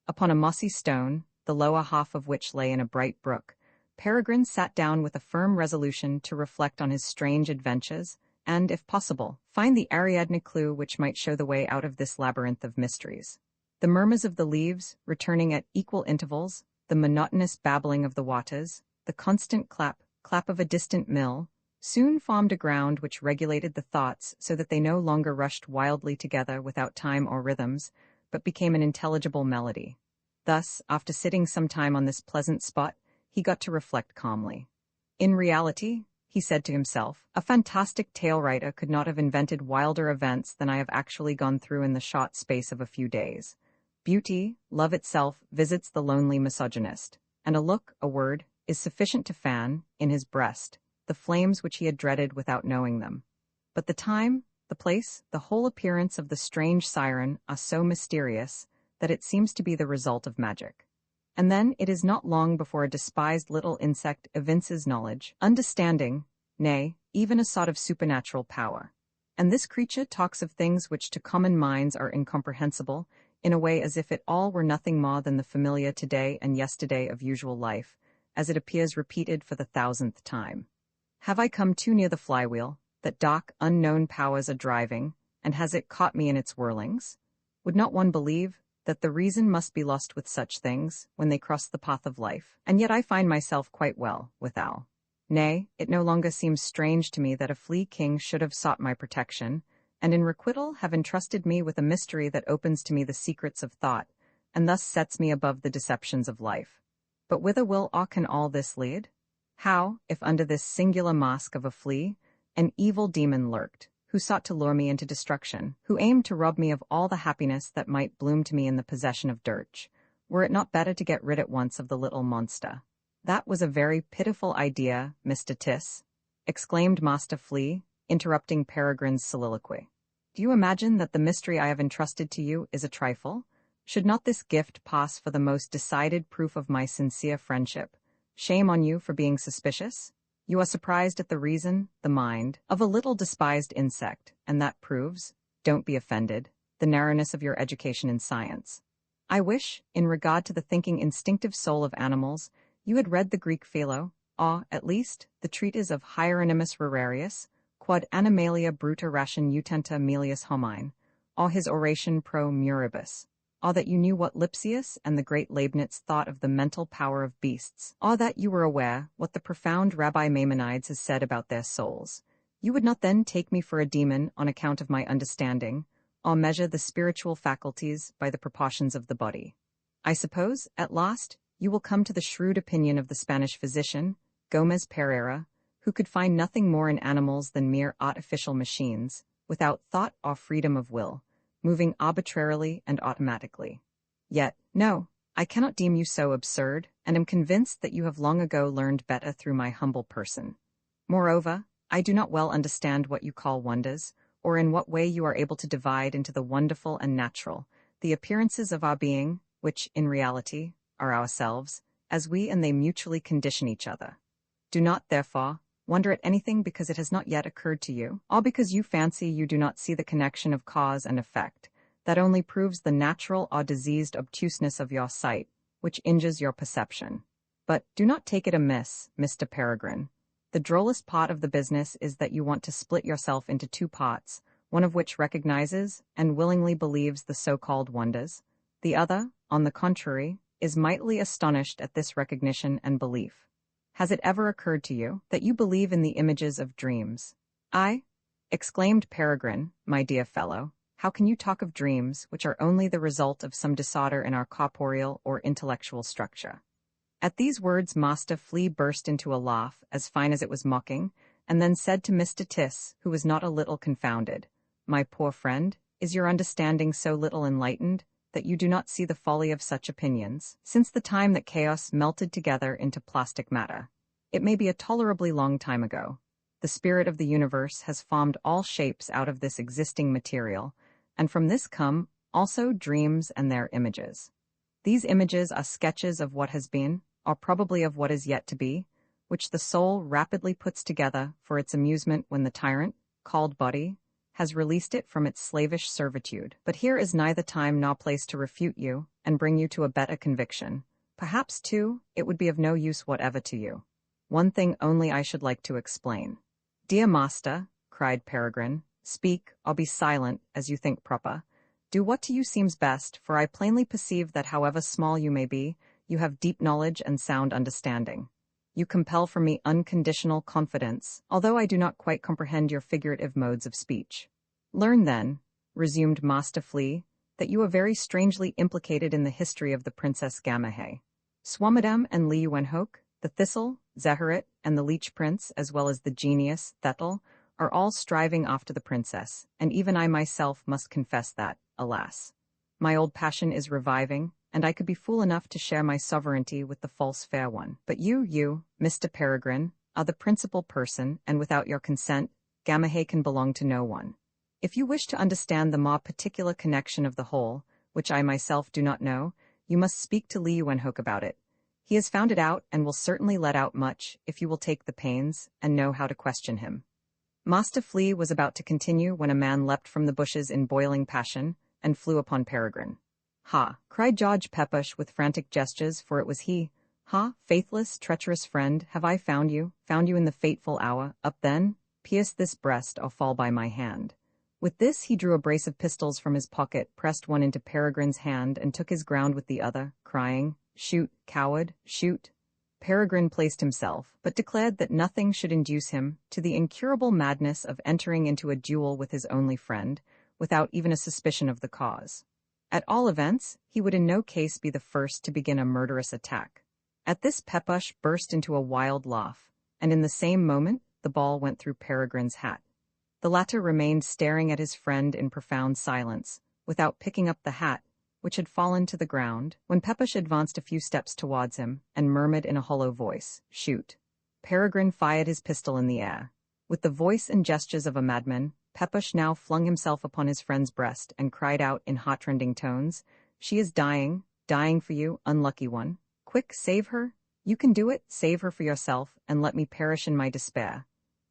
Upon a mossy stone, the lower half of which lay in a bright brook, Peregrine sat down with a firm resolution to reflect on his strange adventures, and, if possible, find the Ariadne clue which might show the way out of this labyrinth of mysteries. The murmurs of the leaves, returning at equal intervals, the monotonous babbling of the waters, the constant clap of a distant mill, soon formed a ground which regulated the thoughts so that they no longer rushed wildly together without time or rhythms, but became an intelligible melody. Thus, after sitting some time on this pleasant spot, he got to reflect calmly. "In reality," he said to himself, "a fantastic tale writer could not have invented wilder events than I have actually gone through in the short space of a few days. Beauty, love itself, visits the lonely misogynist, and a look, a word, is sufficient to fan, in his breast, the flames which he had dreaded without knowing them. But the time, the place, the whole appearance of the strange siren are so mysterious that it seems to be the result of magic. And then it is not long before a despised little insect evinces knowledge, understanding, nay, even a sort of supernatural power. And this creature talks of things which to common minds are incomprehensible, in a way as if it all were nothing more than the familiar today and yesterday of usual life, as it appears repeated for the 1000th time. Have I come too near the flywheel, that dark, unknown powers are driving, and has it caught me in its whirlings? Would not one believe that the reason must be lost with such things, when they cross the path of life? And yet I find myself quite well withal. Nay, it no longer seems strange to me that a Flea king should have sought my protection, and in requital have entrusted me with a mystery that opens to me the secrets of thought, and thus sets me above the deceptions of life. But whither will can all this lead? How, if under this singular mask of a flea, an evil demon lurked, who sought to lure me into destruction, who aimed to rob me of all the happiness that might bloom to me in the possession of Dirge, were it not better to get rid at once of the little monster? That was a very pitiful idea, Mr. Tiss, exclaimed Master Flea, interrupting Peregrine's soliloquy. Do you imagine that the mystery I have entrusted to you is a trifle? Should not this gift pass for the most decided proof of my sincere friendship? Shame on you for being suspicious? You are surprised at the reason, the mind, of a little despised insect, and that proves, don't be offended, the narrowness of your education in science. I wish, in regard to the thinking instinctive soul of animals, you had read the Greek Philo, or, at least, the treatise of Hieronymus Rurarius, quod animalia bruta ration utenta melius homine, or his oration pro muribus, or that you knew what Lipsius and the great Leibniz thought of the mental power of beasts, or that you were aware what the profound Rabbi Maimonides has said about their souls, you would not then take me for a demon on account of my understanding, or measure the spiritual faculties by the proportions of the body. I suppose, at last, you will come to the shrewd opinion of the Spanish physician, Gomez Pereira, who could find nothing more in animals than mere artificial machines, without thought or freedom of will, moving arbitrarily and automatically. Yet, no, I cannot deem you so absurd, and am convinced that you have long ago learned better through my humble person. Moreover, I do not well understand what you call wonders, or in what way you are able to divide into the wonderful and natural, the appearances of our being, which, in reality, are ourselves, as we and they mutually condition each other. Do not, therefore, wonder at anything because it has not yet occurred to you, or because you fancy you do not see the connection of cause and effect. That only proves the natural or diseased obtuseness of your sight, which injures your perception. But do not take it amiss, Mr. Peregrine. The drollest part of the business is that you want to split yourself into two parts, one of which recognizes and willingly believes the so-called wonders. The other, on the contrary, is mightily astonished at this recognition and belief. Has it ever occurred to you that you believe in the images of dreams? I? Exclaimed Peregrine, my dear fellow, how can you talk of dreams which are only the result of some disorder in our corporeal or intellectual structure? At these words Master Flea burst into a laugh, as fine as it was mocking, and then said to Mr. Tiss, who was not a little confounded, My poor friend, is your understanding so little enlightened, that you do not see the folly of such opinions, since the time that chaos melted together into plastic matter? It may be a tolerably long time ago. The spirit of the universe has formed all shapes out of this existing material, and from this come, also, dreams and their images. These images are sketches of what has been, or probably of what is yet to be, which the soul rapidly puts together for its amusement when the tyrant, called body, has released it from its slavish servitude. But here is neither time nor place to refute you, and bring you to a better conviction. Perhaps, too, it would be of no use whatever to you. One thing only I should like to explain. Dear master, cried Peregrine, speak, or be silent, as you think proper. Do what to you seems best, for I plainly perceive that however small you may be, you have deep knowledge and sound understanding. You compel from me unconditional confidence, although I do not quite comprehend your figurative modes of speech. Learn then, resumed Master Flea, that you are very strangely implicated in the history of the Princess Gamaheh. Swammerdam and Leeuwenhoek, the Thistle, Zeherit, and the Leech Prince, as well as the genius, Thethel, are all striving after the princess, and even I myself must confess that, alas, my old passion is reviving, and I could be fool enough to share my sovereignty with the false fair one. But you, Mr. Peregrine, are the principal person, and without your consent, Gamaheh can belong to no one. If you wish to understand the more particular connection of the whole, which I myself do not know, you must speak to Leeuwenhoek about it. He has found it out, and will certainly let out much, if you will take the pains, and know how to question him. Master Flea was about to continue when a man leapt from the bushes in boiling passion, and flew upon Peregrine. Ha! Cried George Pepusch with frantic gestures, for it was he. Ha! Faithless, treacherous friend, have I found you in the fateful hour. Up then, pierce this breast, or fall by my hand. With this he drew a brace of pistols from his pocket, pressed one into Peregrine's hand, and took his ground with the other, crying, Shoot, coward, shoot. Peregrine placed himself, but declared that nothing should induce him to the incurable madness of entering into a duel with his only friend, without even a suspicion of the cause. At all events, he would in no case be the first to begin a murderous attack. At this Pepusch burst into a wild laugh, and in the same moment the ball went through Peregrine's hat. The latter remained staring at his friend in profound silence, without picking up the hat, which had fallen to the ground, when Pepusch advanced a few steps towards him, and murmured in a hollow voice, Shoot. Peregrine fired his pistol in the air. With the voice and gestures of a madman, Pepusch now flung himself upon his friend's breast and cried out in heartrending tones, She is dying, dying for you, unlucky one. Quick, save her. You can do it, save her for yourself, and let me perish in my despair.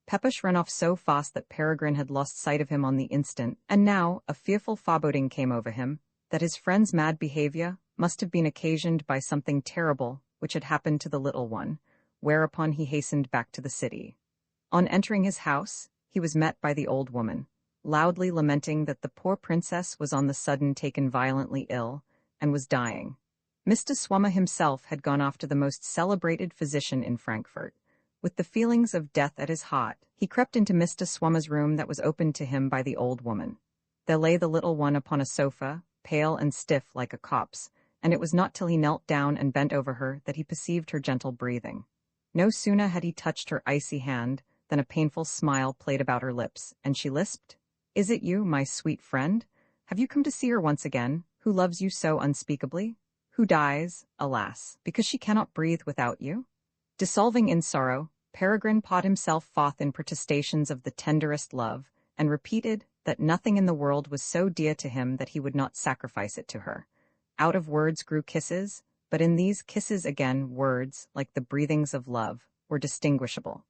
Pepusch ran off so fast that Peregrine had lost sight of him on the instant, and now a fearful foreboding came over him, that his friend's mad behavior must have been occasioned by something terrible which had happened to the little one, whereupon he hastened back to the city. On entering his house, he was met by the old woman, loudly lamenting that the poor princess was on the sudden taken violently ill, and was dying. Mr. Swummer himself had gone after the most celebrated physician in Frankfurt. With the feelings of death at his heart, he crept into Mr. Swummer's room that was opened to him by the old woman. There lay the little one upon a sofa, pale and stiff like a corpse, and it was not till he knelt down and bent over her that he perceived her gentle breathing. No sooner had he touched her icy hand than a painful smile played about her lips, and she lisped, "Is it you, my sweet friend? Have you come to see her once again, who loves you so unspeakably? Who dies, alas, because she cannot breathe without you?" Dissolving in sorrow, Peregrine poured himself forth in protestations of the tenderest love, and repeated that nothing in the world was so dear to him that he would not sacrifice it to her. Out of words grew kisses, but in these kisses again words, like the breathings of love, were distinguishable.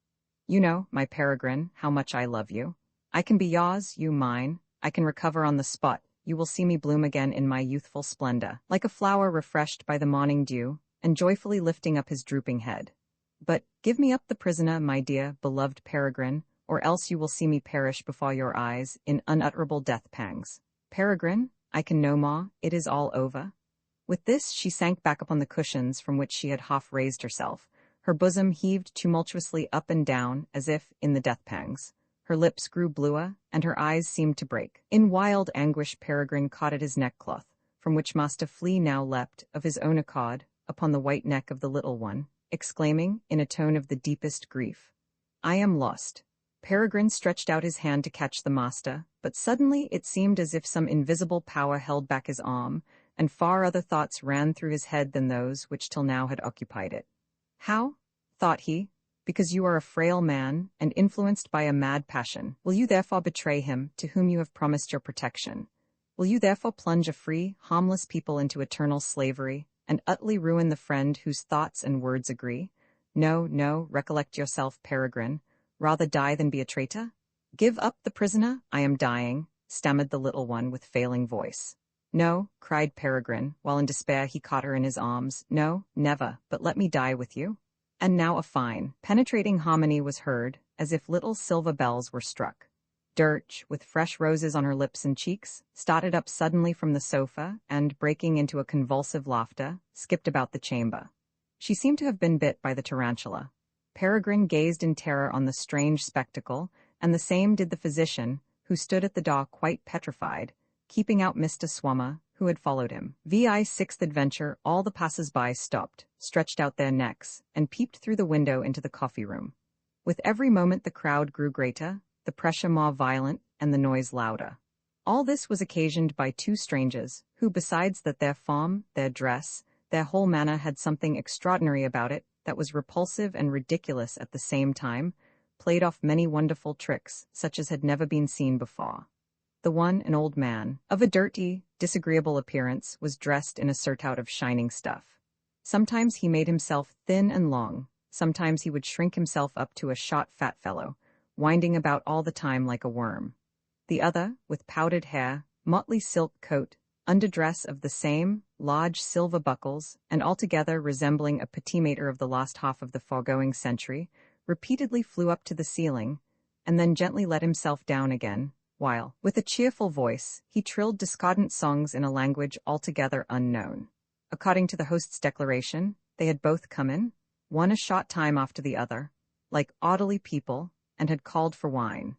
"You know, my Peregrine, how much I love you. I can be yours, you mine. I can recover on the spot. You will see me bloom again in my youthful splendor, like a flower refreshed by the morning dew, and joyfully lifting up his drooping head. But give me up the prisoner, my dear, beloved Peregrine, or else you will see me perish before your eyes in unutterable death pangs. Peregrine, I can no more, it is all over." With this she sank back upon the cushions from which she had half raised herself. Her bosom heaved tumultuously up and down, as if in the death pangs. Her lips grew bluer, and her eyes seemed to break. In wild anguish Peregrine caught at his neckcloth, from which Master Flea now leapt, of his own accord, upon the white neck of the little one, exclaiming, in a tone of the deepest grief, "I am lost." Peregrine stretched out his hand to catch the master, but suddenly it seemed as if some invisible power held back his arm, and far other thoughts ran through his head than those which till now had occupied it. "How?" thought he. "Because you are a frail man, and influenced by a mad passion, will you therefore betray him to whom you have promised your protection? Will you therefore plunge a free, harmless people into eternal slavery, and utterly ruin the friend whose thoughts and words agree? No, no, recollect yourself, Peregrine. Rather die than be a traitor? Give up the prisoner? I am dying," stammered the little one with failing voice. "No," cried Peregrine, while in despair he caught her in his arms. "No, never, but let me die with you." And now a fine, penetrating harmony was heard, as if little silver bells were struck. Dirch, with fresh roses on her lips and cheeks, started up suddenly from the sofa, and, breaking into a convulsive laughter, skipped about the chamber. She seemed to have been bit by the tarantula. Peregrine gazed in terror on the strange spectacle, and the same did the physician, who stood at the door quite petrified, keeping out Mr. Swummer, who had followed him. VI's sixth adventure, all the passers-by stopped, stretched out their necks, and peeped through the window into the coffee-room. With every moment the crowd grew greater, the pressure more violent, and the noise louder. All this was occasioned by two strangers, who, besides that their form, their dress, their whole manner had something extraordinary about it that was repulsive and ridiculous at the same time, played off many wonderful tricks, such as had never been seen before. The one, an old man, of a dirty, disagreeable appearance, was dressed in a surtout of shining stuff. Sometimes he made himself thin and long, sometimes he would shrink himself up to a short fat fellow, winding about all the time like a worm. The other, with powdered hair, motley silk coat, underdress of the same, large silver buckles, and altogether resembling a petit maître of the last half of the foregoing century, repeatedly flew up to the ceiling, and then gently let himself down again, while, with a cheerful voice, he trilled discordant songs in a language altogether unknown. According to the host's declaration, they had both come in, one a short time after the other, like orderly people, and had called for wine.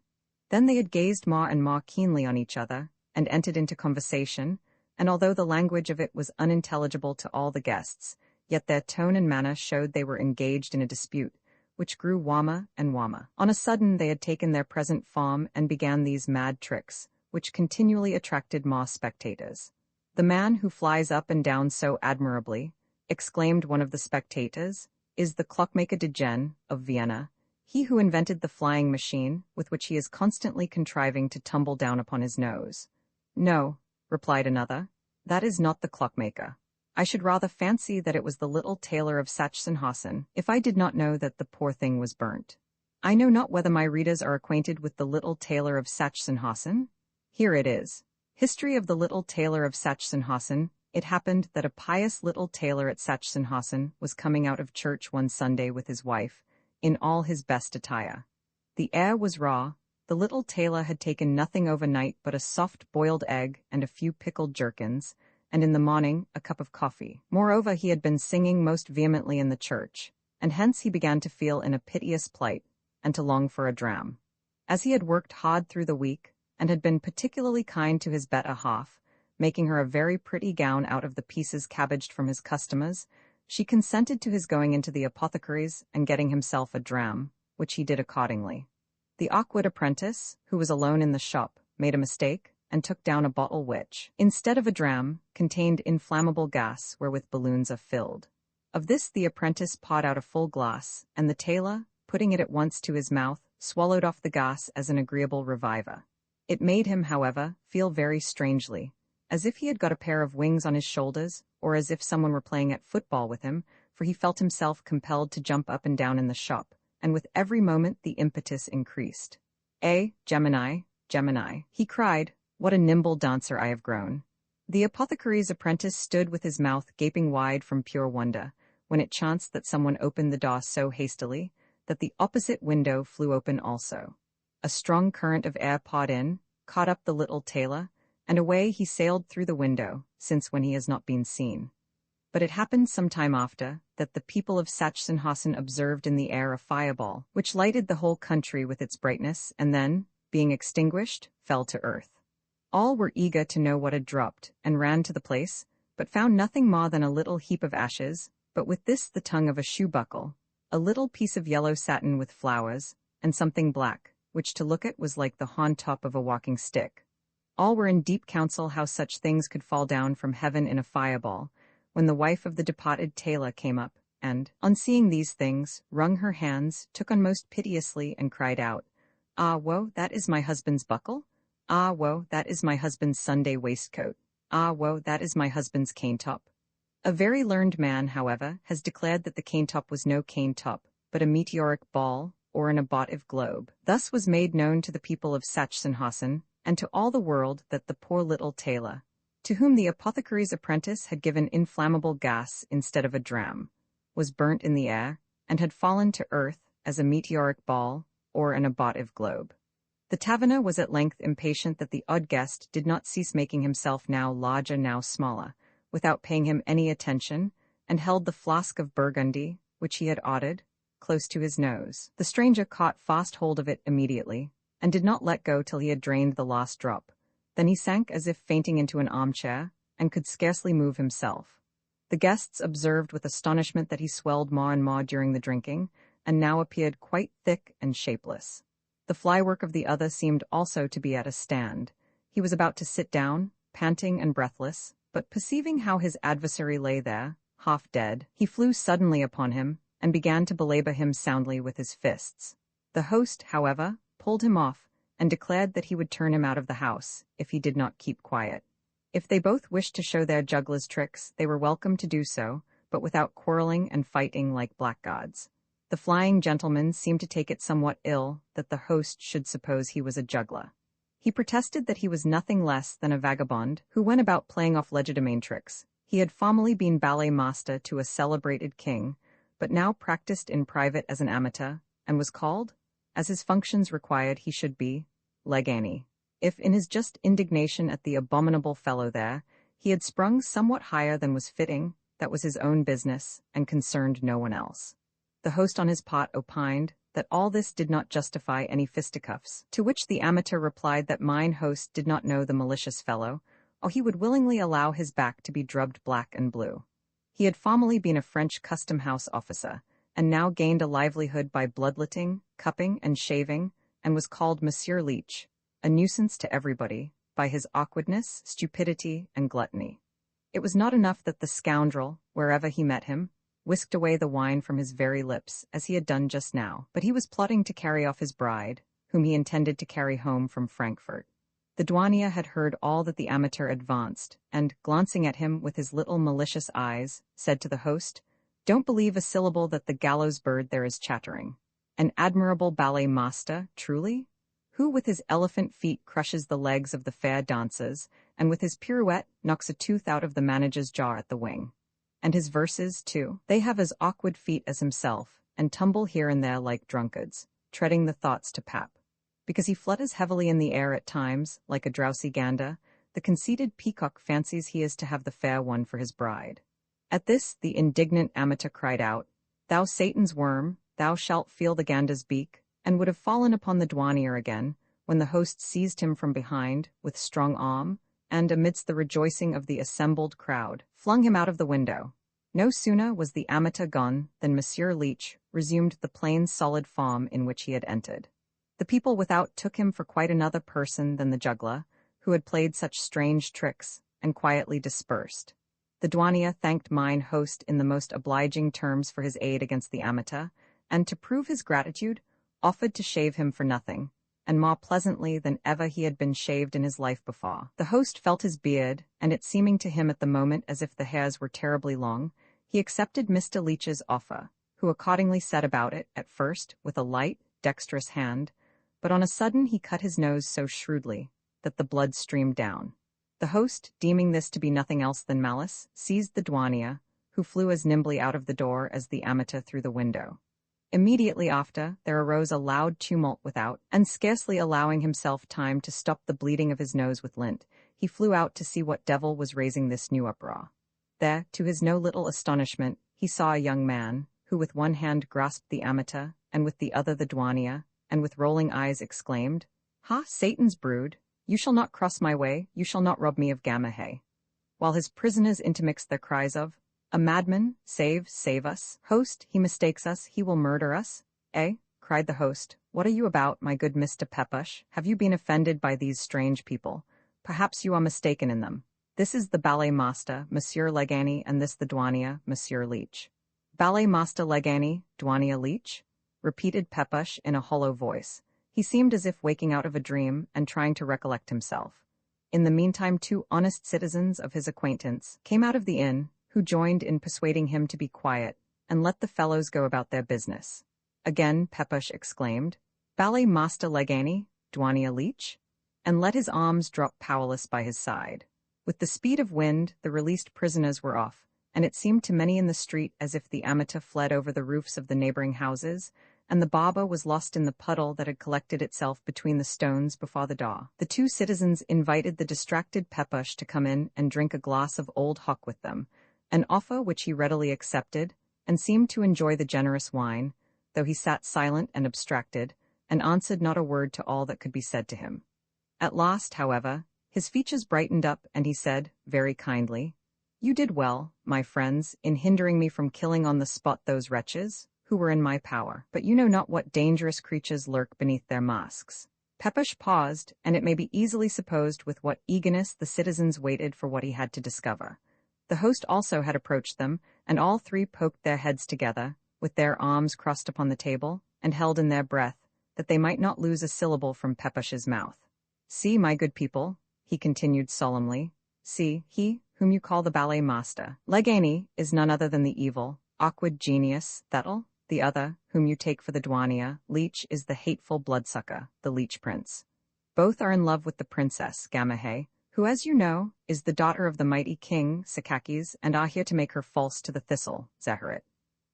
Then they had gazed more and more keenly on each other, and entered into conversation, and although the language of it was unintelligible to all the guests, yet their tone and manner showed they were engaged in a dispute, which grew warmer and warmer. On a sudden they had taken their present form and began these mad tricks, which continually attracted more spectators. "The man who flies up and down so admirably," exclaimed one of the spectators, "is the clockmaker de Gen, of Vienna, he who invented the flying machine, with which he is constantly contriving to tumble down upon his nose." "No," replied another, that is not the clockmaker. I should rather fancy that it was the little tailor of Sachsenhausen, if I did not know that the poor thing was burnt. I know not whether my readers are acquainted with the little tailor of Sachsenhausen. Here it is. History of the little tailor of Sachsenhausen. It happened that a pious little tailor at Sachsenhausen was coming out of church one Sunday with his wife, in all his best attire. The air was raw. The little tailor had taken nothing overnight but a soft boiled egg and a few pickled gherkins, and in the morning a cup of coffee. Moreover, he had been singing most vehemently in the church, and hence he began to feel in a piteous plight, and to long for a dram. As he had worked hard through the week, and had been particularly kind to his better half, making her a very pretty gown out of the pieces cabbaged from his customers, she consented to his going into the apothecary's and getting himself a dram, which he did accordingly. The awkward apprentice, who was alone in the shop, made a mistake, and took down a bottle which, instead of a dram, contained inflammable gas wherewith balloons are filled. Of this the apprentice poured out a full glass, and the tailor, putting it at once to his mouth, swallowed off the gas as an agreeable reviver. It made him, however, feel very strangely, as if he had got a pair of wings on his shoulders, or as if someone were playing at football with him, for he felt himself compelled to jump up and down in the shop, and with every moment the impetus increased. Gemini, Gemini, he cried, what a nimble dancer I have grown. The apothecary's apprentice stood with his mouth gaping wide from pure wonder, when it chanced that someone opened the door so hastily that the opposite window flew open also. A strong current of air poured in, caught up the little tailor, and away he sailed through the window, since when he has not been seen. But it happened some time after, that the people of Sachsenhausen observed in the air a fireball, which lighted the whole country with its brightness, and then, being extinguished, fell to earth. All were eager to know what had dropped, and ran to the place, but found nothing more than a little heap of ashes, but with this the tongue of a shoe buckle, a little piece of yellow satin with flowers, and something black, which to look at was like the horn top of a walking stick. All were in deep counsel how such things could fall down from heaven in a fireball, when the wife of the departed tailor came up, and, on seeing these things, wrung her hands, took on most piteously, and cried out, Ah, woe, that is my husband's buckle? Ah, woe, that is my husband's Sunday waistcoat. Ah, woe, that is my husband's cane top. A very learned man, however, has declared that the cane top was no cane top, but a meteoric ball, or an abortive globe. Thus was made known to the people of Sachsenhausen, and to all the world, that the poor little tailor, to whom the apothecary's apprentice had given inflammable gas instead of a dram, was burnt in the air, and had fallen to earth as a meteoric ball, or an abortive globe. The taverner was at length impatient that the odd guest did not cease making himself now larger, now smaller, without paying him any attention, and held the flask of Burgundy, which he had ordered, close to his nose. The stranger caught fast hold of it immediately, and did not let go till he had drained the last drop. Then he sank as if fainting into an armchair, and could scarcely move himself. The guests observed with astonishment that he swelled more and more during the drinking, and now appeared quite thick and shapeless. The flywork of the other seemed also to be at a stand. He was about to sit down, panting and breathless, but perceiving how his adversary lay there, half dead, he flew suddenly upon him, and began to belabor him soundly with his fists. The host, however, pulled him off, and declared that he would turn him out of the house, if he did not keep quiet. If they both wished to show their jugglers' tricks, they were welcome to do so, but without quarreling and fighting like blackguards. The flying gentleman seemed to take it somewhat ill that the host should suppose he was a juggler. He protested that he was nothing less than a vagabond who went about playing off legerdemain tricks. He had formerly been ballet master to a celebrated king, but now practiced in private as an amateur, and was called, as his functions required he should be, Legani. If in his just indignation at the abominable fellow there, he had sprung somewhat higher than was fitting, that was his own business, and concerned no one else. The host on his part opined that all this did not justify any fisticuffs, to which the amateur replied that mine host did not know the malicious fellow, or he would willingly allow his back to be drubbed black and blue. He had formerly been a French custom-house officer, and now gained a livelihood by bloodletting, cupping, and shaving, and was called Monsieur Leech, a nuisance to everybody, by his awkwardness, stupidity, and gluttony. It was not enough that the scoundrel, wherever he met him, whisked away the wine from his very lips, as he had done just now, but he was plotting to carry off his bride, whom he intended to carry home from Frankfurt. The douanier had heard all that the amateur advanced, and, glancing at him with his little malicious eyes, said to the host, "Don't believe a syllable that the gallows bird there is chattering. An admirable ballet master, truly? Who with his elephant feet crushes the legs of the fair dancers, and with his pirouette knocks a tooth out of the manager's jaw at the wing. And his verses, too, they have as awkward feet as himself, and tumble here and there like drunkards, treading the thoughts to pap. Because he flutters heavily in the air at times, like a drowsy gander, the conceited peacock fancies he is to have the fair one for his bride." At this the indignant amateur cried out, "Thou Satan's worm, thou shalt feel the gander's beak," and would have fallen upon the douanier again, when the host seized him from behind, with strong arm, and, amidst the rejoicing of the assembled crowd, flung him out of the window. No sooner was the amateur gone than Monsieur Leech resumed the plain solid form in which he had entered. The people without took him for quite another person than the juggler, who had played such strange tricks, and quietly dispersed. The douanier thanked mine host in the most obliging terms for his aid against the amateur, and, to prove his gratitude, offered to shave him for nothing, and more pleasantly than ever he had been shaved in his life before. The host felt his beard, and it seeming to him at the moment as if the hairs were terribly long, he accepted Mr. Leech's offer, who accordingly set about it, at first, with a light, dexterous hand, but on a sudden he cut his nose so shrewdly that the blood streamed down. The host, deeming this to be nothing else than malice, seized the douanier, who flew as nimbly out of the door as the amateur through the window. Immediately after, there arose a loud tumult without, and scarcely allowing himself time to stop the bleeding of his nose with lint, he flew out to see what devil was raising this new uproar. There, to his no little astonishment, he saw a young man, who with one hand grasped the amateur, and with the other the douanier, and with rolling eyes exclaimed, "Ha, Satan's brood! You shall not cross my way, you shall not rob me of Gamma, while his prisoners intermixed their cries of, "A madman, save us! Host, he mistakes us, he will murder us!" "Eh?" cried the host, "what are you about, my good Mr. Pepush? Have you been offended by these strange people? Perhaps you are mistaken in them. This is the ballet master, Monsieur Legani, and this the douanier, Monsieur Leech." "Ballet master Legani, douanier Leech?" repeated Pepush in a hollow voice. He seemed as if waking out of a dream and trying to recollect himself. In the meantime 2 honest citizens of his acquaintance came out of the inn, who joined in persuading him to be quiet and let the fellows go about their business. Again Pepush exclaimed, "Ballet master Legani, douanier Leech?" and let his arms drop powerless by his side. With the speed of wind, the released prisoners were off, and it seemed to many in the street as if the amateur fled over the roofs of the neighboring houses, and the barber was lost in the puddle that had collected itself between the stones before the door. The 2 citizens invited the distracted Pepush to come in and drink a glass of old hock with them, an offer which he readily accepted, and seemed to enjoy the generous wine, though he sat silent and abstracted, and answered not a word to all that could be said to him. At last, however, his features brightened up, and he said, very kindly, "You did well, my friends, in hindering me from killing on the spot those wretches who were in my power, but you know not what dangerous creatures lurk beneath their masks." Pepush paused, and it may be easily supposed with what eagerness the citizens waited for what he had to discover. The host also had approached them, and all 3 poked their heads together, with their arms crossed upon the table, and held in their breath, that they might not lose a syllable from Pepush's mouth. "See, my good people," he continued solemnly, "see, he, whom you call the ballet master, Legani, is none other than the evil, awkward genius, Thettle. The other, whom you take for the douanier, Leech, is the hateful bloodsucker, the Leech Prince. Both are in love with the princess, Gamma, who, as you know, is the daughter of the mighty king, Sakakis, and are here to make her false to the thistle, Zeherit.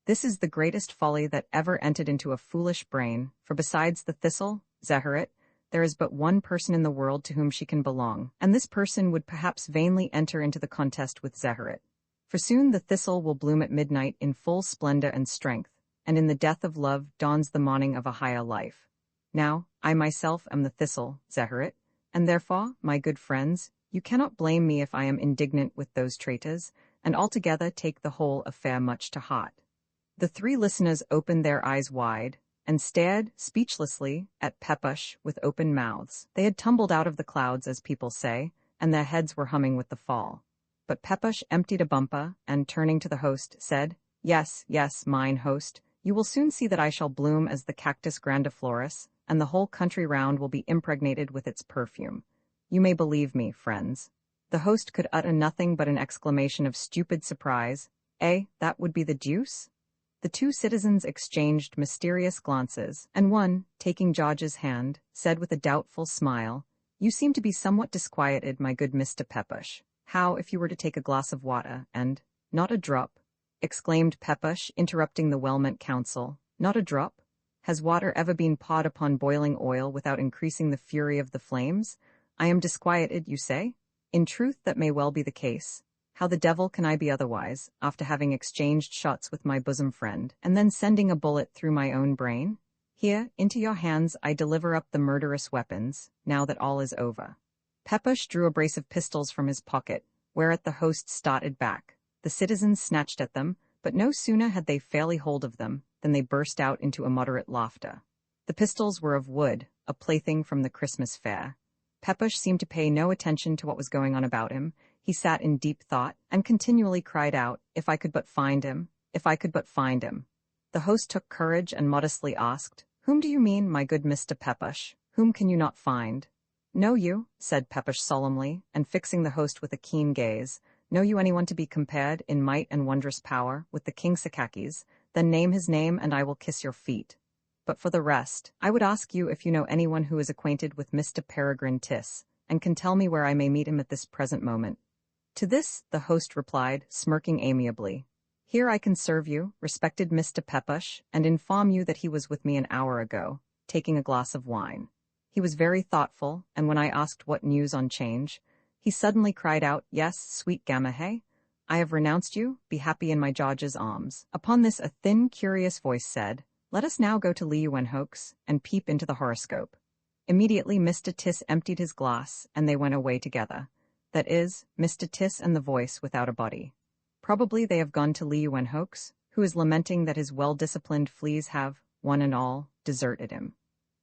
This is the greatest folly that ever entered into a foolish brain, for besides the thistle, Zeherit, there is but one person in the world to whom she can belong, and this person would perhaps vainly enter into the contest with Zeherit. For soon the thistle will bloom at midnight in full splendor and strength, and in the death of love dawns the morning of a higher life. Now, I myself am the thistle, Zeherit, and therefore, my good friends, you cannot blame me if I am indignant with those traitors, and altogether take the whole affair much to heart." The 3 listeners opened their eyes wide, and stared, speechlessly, at Pepush with open mouths. They had tumbled out of the clouds, as people say, and their heads were humming with the fall. But Pepush emptied a bumper, and turning to the host, said, Yes, mine host, you will soon see that I shall bloom as the cactus grandiflorus, and the whole country round will be impregnated with its perfume. You may believe me, friends. The host could utter nothing but an exclamation of stupid surprise. Eh, that would be the deuce? The two citizens exchanged mysterious glances, and one, taking George's hand, said with a doubtful smile, "You seem to be somewhat disquieted, my good Mr. Pepusch. How if you were to take a glass of water, and—" "Not a drop," exclaimed Pepusch, interrupting the well-meant counsel. "Not a drop? Has water ever been poured upon boiling oil without increasing the fury of the flames? I am disquieted, you say? In truth, that may well be the case. How the devil can I be otherwise, after having exchanged shots with my bosom friend, and then sending a bullet through my own brain? Here, into your hands I deliver up the murderous weapons, now that all is over." Pepusch drew a brace of pistols from his pocket, whereat the host started back. The citizens snatched at them, but no sooner had they fairly hold of them than they burst out into immoderate laughter. The pistols were of wood, a plaything from the Christmas fair. Pepusch seemed to pay no attention to what was going on about him. He sat in deep thought, and continually cried out, "If I could but find him! If I could but find him!" The host took courage and modestly asked, "Whom do you mean, my good Mr. Pepusch? Whom can you not find?" "Know you," said Pepusch solemnly, and fixing the host with a keen gaze, "know you anyone to be compared, in might and wondrous power, with the King Sakakis? Then name his name, and I will kiss your feet. But for the rest, I would ask you if you know anyone who is acquainted with Mr. Peregrine Tiss, and can tell me where I may meet him at this present moment." To this, the host replied, smirking amiably, "Here I can serve you, respected Mr. Pepusch, and inform you that he was with me an hour ago, taking a glass of wine. He was very thoughtful, and when I asked what news on change, he suddenly cried out, 'Yes, sweet Gamaheh, I have renounced you, be happy in my George's arms.' Upon this a thin, curious voice said, 'Let us now go to Lee Wenhoek's, and peep into the horoscope.' Immediately Mr. Tiss emptied his glass, and they went away together. That is, Mr. Tiss and the voice without a body. Probably they have gone to Lee Wenhoek's, who is lamenting that his well-disciplined fleas have, one and all, deserted him."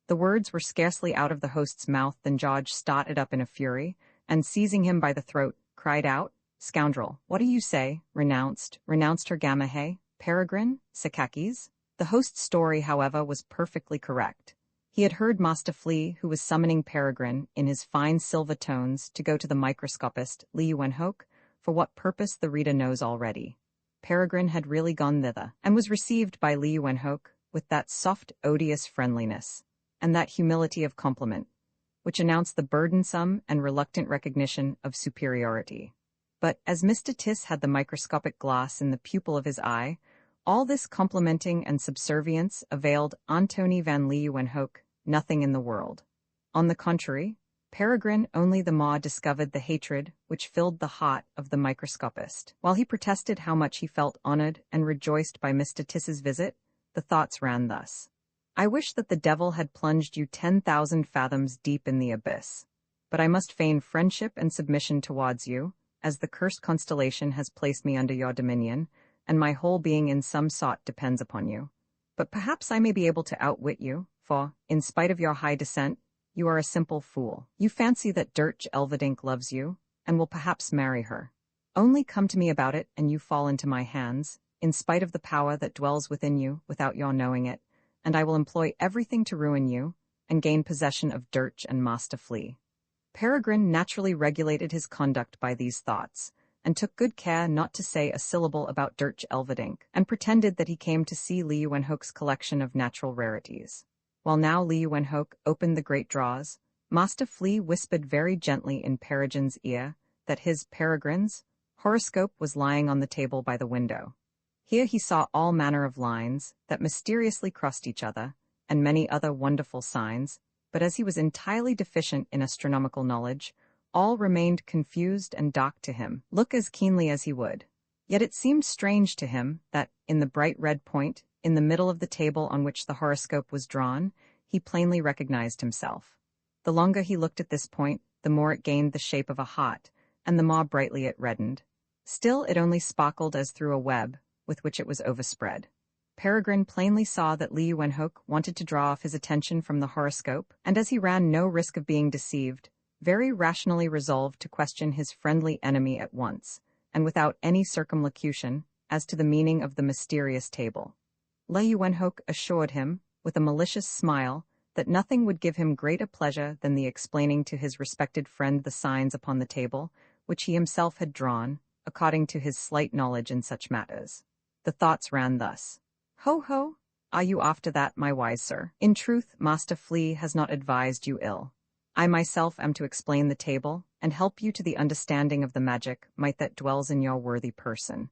The words were scarcely out of the host's mouth than George started up in a fury, and seizing him by the throat, cried out, "Scoundrel, what do you say? Renounced her Gamaheh, Peregrine, Sakakis?" The host's story, however, was perfectly correct. He had heard Master Flea, who was summoning Peregrine, in his fine silver tones, to go to the microscopist, Lee Wenhoek, for what purpose the reader knows already. Peregrine had really gone thither, and was received by Lee Wenhoek with that soft, odious friendliness, and that humility of compliment, which announced the burdensome and reluctant recognition of superiority. But as Mr. Tiss had the microscopic glass in the pupil of his eye, all this complimenting and subservience availed Antony van Leeuwenhoek nothing in the world. On the contrary, Peregrine only the more discovered the hatred which filled the heart of the microscopist. While he protested how much he felt honored and rejoiced by Mr. Tiss's visit, the thoughts ran thus: "I wish that the devil had plunged you 10,000 fathoms deep in the abyss. But I must feign friendship and submission towards you, as the cursed constellation has placed me under your dominion, and my whole being in some sort depends upon you. But perhaps I may be able to outwit you, for, in spite of your high descent, you are a simple fool. You fancy that Dirch Elverdink loves you, and will perhaps marry her. Only come to me about it, and you fall into my hands, in spite of the power that dwells within you without your knowing it, and I will employ everything to ruin you, and gain possession of Dirch and Master Flea." Peregrine naturally regulated his conduct by these thoughts, and took good care not to say a syllable about Dirch Elverdink, and pretended that he came to see Lee Wenhoek's collection of natural rarities. While now Lee Wenhoek opened the great drawers, Master Flea whispered very gently in Peregrine's ear that his, Peregrine's, horoscope was lying on the table by the window. Here he saw all manner of lines that mysteriously crossed each other, and many other wonderful signs, but as he was entirely deficient in astronomical knowledge, all remained confused and dark to him, look as keenly as he would. Yet it seemed strange to him that, in the bright red point, in the middle of the table on which the horoscope was drawn, he plainly recognized himself. The longer he looked at this point, the more it gained the shape of a heart, and the more brightly it reddened. Still it only sparkled as through a web, with which it was overspread. Peregrine plainly saw that Lee Wenhoek wanted to draw off his attention from the horoscope, and as he ran no risk of being deceived, very rationally resolved to question his friendly enemy at once, and without any circumlocution, as to the meaning of the mysterious table. Lee Wenhoek assured him, with a malicious smile, that nothing would give him greater pleasure than the explaining to his respected friend the signs upon the table, which he himself had drawn, according to his slight knowledge in such matters. The thoughts ran thus. Ho ho! Are you after that, my wise sir? In truth, Master Flea has not advised you ill. I myself am to explain the table, and help you to the understanding of the magic might that dwells in your worthy person.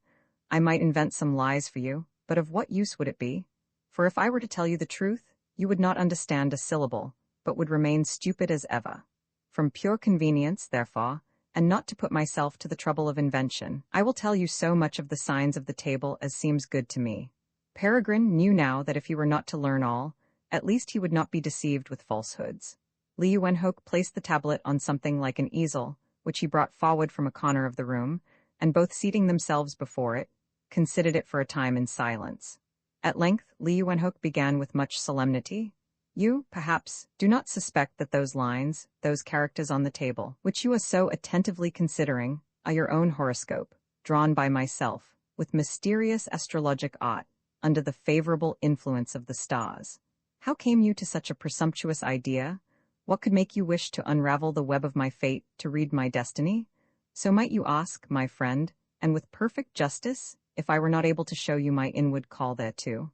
I might invent some lies for you, but of what use would it be? For if I were to tell you the truth, you would not understand a syllable, but would remain stupid as ever. From pure convenience, therefore, and not to put myself to the trouble of invention, I will tell you so much of the signs of the table as seems good to me. Peregrine knew now that if he were not to learn all, at least he would not be deceived with falsehoods. Liu Wenhoke placed the tablet on something like an easel, which he brought forward from a corner of the room, and both seating themselves before it, considered it for a time in silence. At length, Liu Wenhoke began with much solemnity. You, perhaps, do not suspect that those lines, those characters on the table, which you are so attentively considering, are your own horoscope, drawn by myself, with mysterious astrologic art, under the favorable influence of the stars. How came you to such a presumptuous idea? What could make you wish to unravel the web of my fate, to read my destiny? So might you ask, my friend, and with perfect justice, if I were not able to show you my inward call thereto.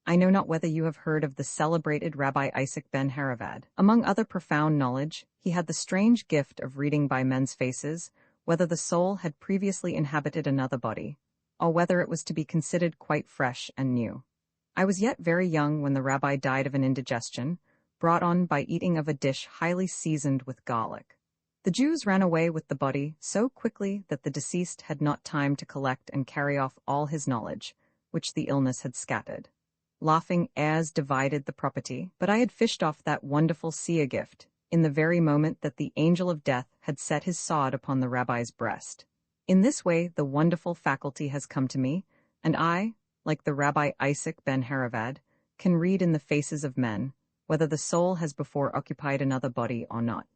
I know not whether you have heard of the celebrated Rabbi Isaac ben Haravad. Among other profound knowledge, he had the strange gift of reading by men's faces whether the soul had previously inhabited another body, or whether it was to be considered quite fresh and new. I was yet very young when the rabbi died of an indigestion, brought on by eating of a dish highly seasoned with garlic. The Jews ran away with the body so quickly that the deceased had not time to collect and carry off all his knowledge, which the illness had scattered. Laughing heirs divided the property, but I had fished off that wonderful seer gift, in the very moment that the angel of death had set his sword upon the rabbi's breast. In this way the wonderful faculty has come to me, and I, like the Rabbi Isaac ben Haravad, can read in the faces of men, whether the soul has before occupied another body or not.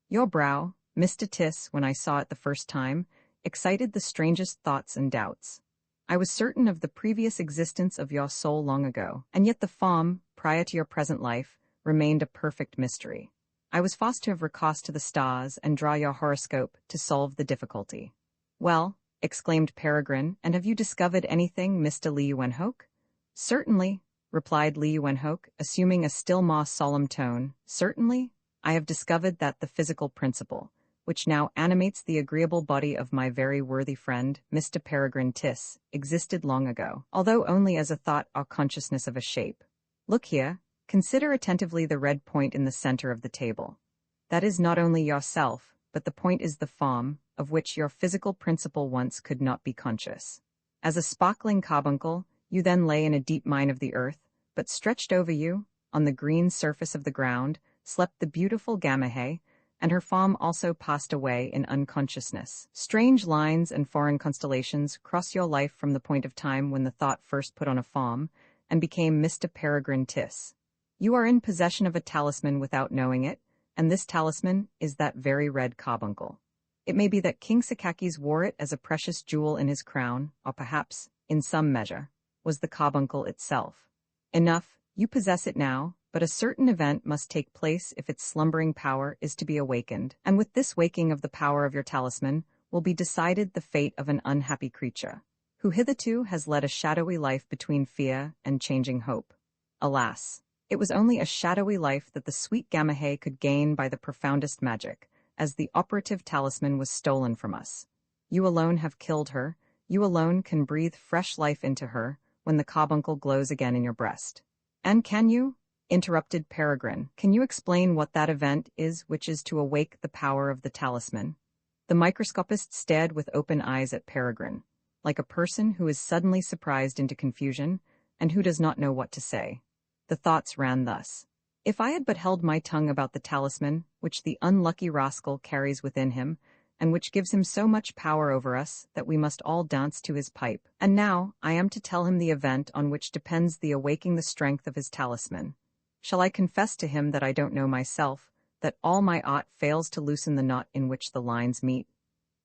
Your brow, Mr. Tiss, when I saw it the first time, excited the strangest thoughts and doubts. I was certain of the previous existence of your soul long ago, and yet the form, prior to your present life, remained a perfect mystery. I was forced to have recourse to the stars and draw your horoscope to solve the difficulty. Well, exclaimed Peregrine, and have you discovered anything, Mr. Liu Wenhoke? Certainly, replied Liu Wenhoke, assuming a still more solemn tone. Certainly, I have discovered that the physical principle, which now animates the agreeable body of my very worthy friend, Mr. Peregrine Tiss, existed long ago, although only as a thought or consciousness of a shape. Look here, consider attentively the red point in the center of the table. That is not only yourself, but the point is the form, of which your physical principle once could not be conscious. As a sparkling carbuncle, you then lay in a deep mine of the earth, but stretched over you, on the green surface of the ground, slept the beautiful Gamahe, and her form also passed away in unconsciousness. Strange lines and foreign constellations cross your life from the point of time when the thought first put on a form, and became Mr. Peregrine Tiss. You are in possession of a talisman without knowing it, and this talisman is that very red carbuncle. It may be that King Sakakis wore it as a precious jewel in his crown, or perhaps, in some measure, was the carbuncle itself. Enough, you possess it now, but a certain event must take place if its slumbering power is to be awakened, and with this waking of the power of your talisman will be decided the fate of an unhappy creature, who hitherto has led a shadowy life between fear and changing hope. Alas, it was only a shadowy life that the sweet Gamahe could gain by the profoundest magic, as the operative talisman was stolen from us. You alone have killed her, you alone can breathe fresh life into her when the carbuncle glows again in your breast. And can you? Interrupted Peregrine. Can you explain what that event is which is to awake the power of the talisman? The microscopist stared with open eyes at Peregrine, like a person who is suddenly surprised into confusion, and who does not know what to say. The thoughts ran thus. If I had but held my tongue about the talisman, which the unlucky rascal carries within him, and which gives him so much power over us that we must all dance to his pipe. And now I am to tell him the event on which depends the awaking the strength of his talisman. Shall I confess to him that I don't know myself, that all my art fails to loosen the knot in which the lines meet?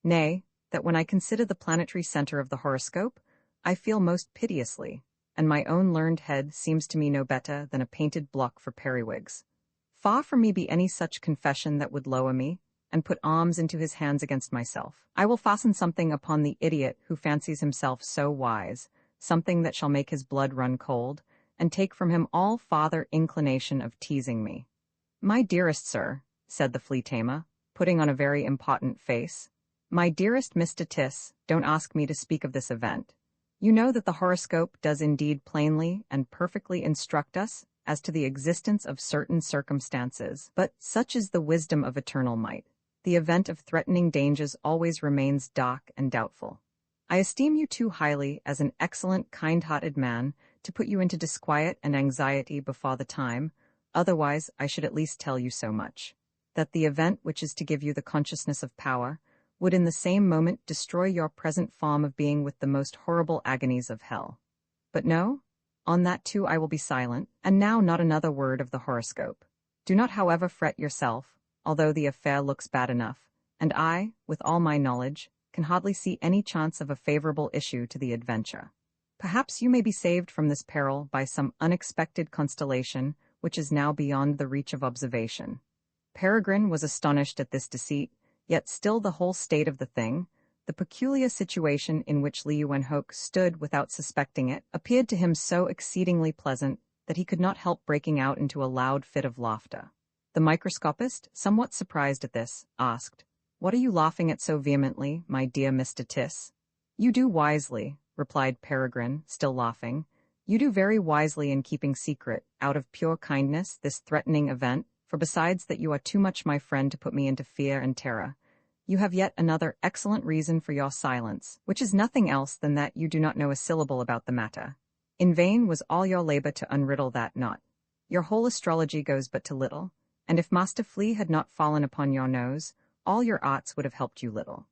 Nay, that when I consider the planetary center of the horoscope, I feel most piteously, and my own learned head seems to me no better than a painted block for periwigs. Far from me be any such confession that would lower me, and put arms into his hands against myself. I will fasten something upon the idiot who fancies himself so wise, something that shall make his blood run cold, and take from him all farther inclination of teasing me. My dearest sir, said the flea tamer, putting on a very important face, my dearest Mr. Tiss, don't ask me to speak of this event. You know that the horoscope does indeed plainly and perfectly instruct us as to the existence of certain circumstances, but such is the wisdom of eternal might. The event of threatening dangers always remains dark and doubtful. I esteem you too highly as an excellent, kind-hearted man to put you into disquiet and anxiety before the time, otherwise I should at least tell you so much, that the event which is to give you the consciousness of power would in the same moment destroy your present form of being with the most horrible agonies of hell. But no, on that too I will be silent, and now not another word of the horoscope. Do not however fret yourself, although the affair looks bad enough, and I, with all my knowledge, can hardly see any chance of a favorable issue to the adventure. Perhaps you may be saved from this peril by some unexpected constellation which is now beyond the reach of observation. Peregrine was astonished at this deceit, yet still the whole state of the thing, the peculiar situation in which Liu Wenhoek stood without suspecting it, appeared to him so exceedingly pleasant that he could not help breaking out into a loud fit of laughter. The microscopist, somewhat surprised at this, asked, "What are you laughing at so vehemently, my dear Mr. Tiss?" "You do wisely," replied Peregrine, still laughing. "You do very wisely in keeping secret, out of pure kindness, this threatening event, for besides that you are too much my friend to put me into fear and terror, you have yet another excellent reason for your silence, which is nothing else than that you do not know a syllable about the matter. In vain was all your labor to unriddle that knot. Your whole astrology goes but to little, and if Master Flea had not fallen upon your nose, all your arts would have helped you little."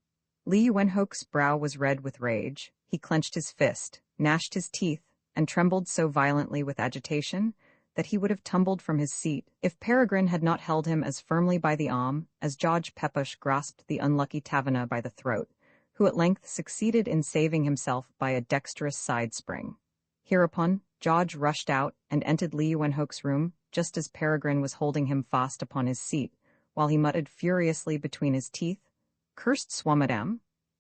Li Wenhoek's brow was red with rage. He clenched his fist, gnashed his teeth, and trembled so violently with agitation that he would have tumbled from his seat if Peregrine had not held him as firmly by the arm as George Pepusch grasped the unlucky taverner by the throat, who at length succeeded in saving himself by a dexterous side spring. Hereupon, George rushed out and entered Li Wenhoek's room just as Peregrine was holding him fast upon his seat, while he muttered furiously between his teeth, "Cursed Swammerdam,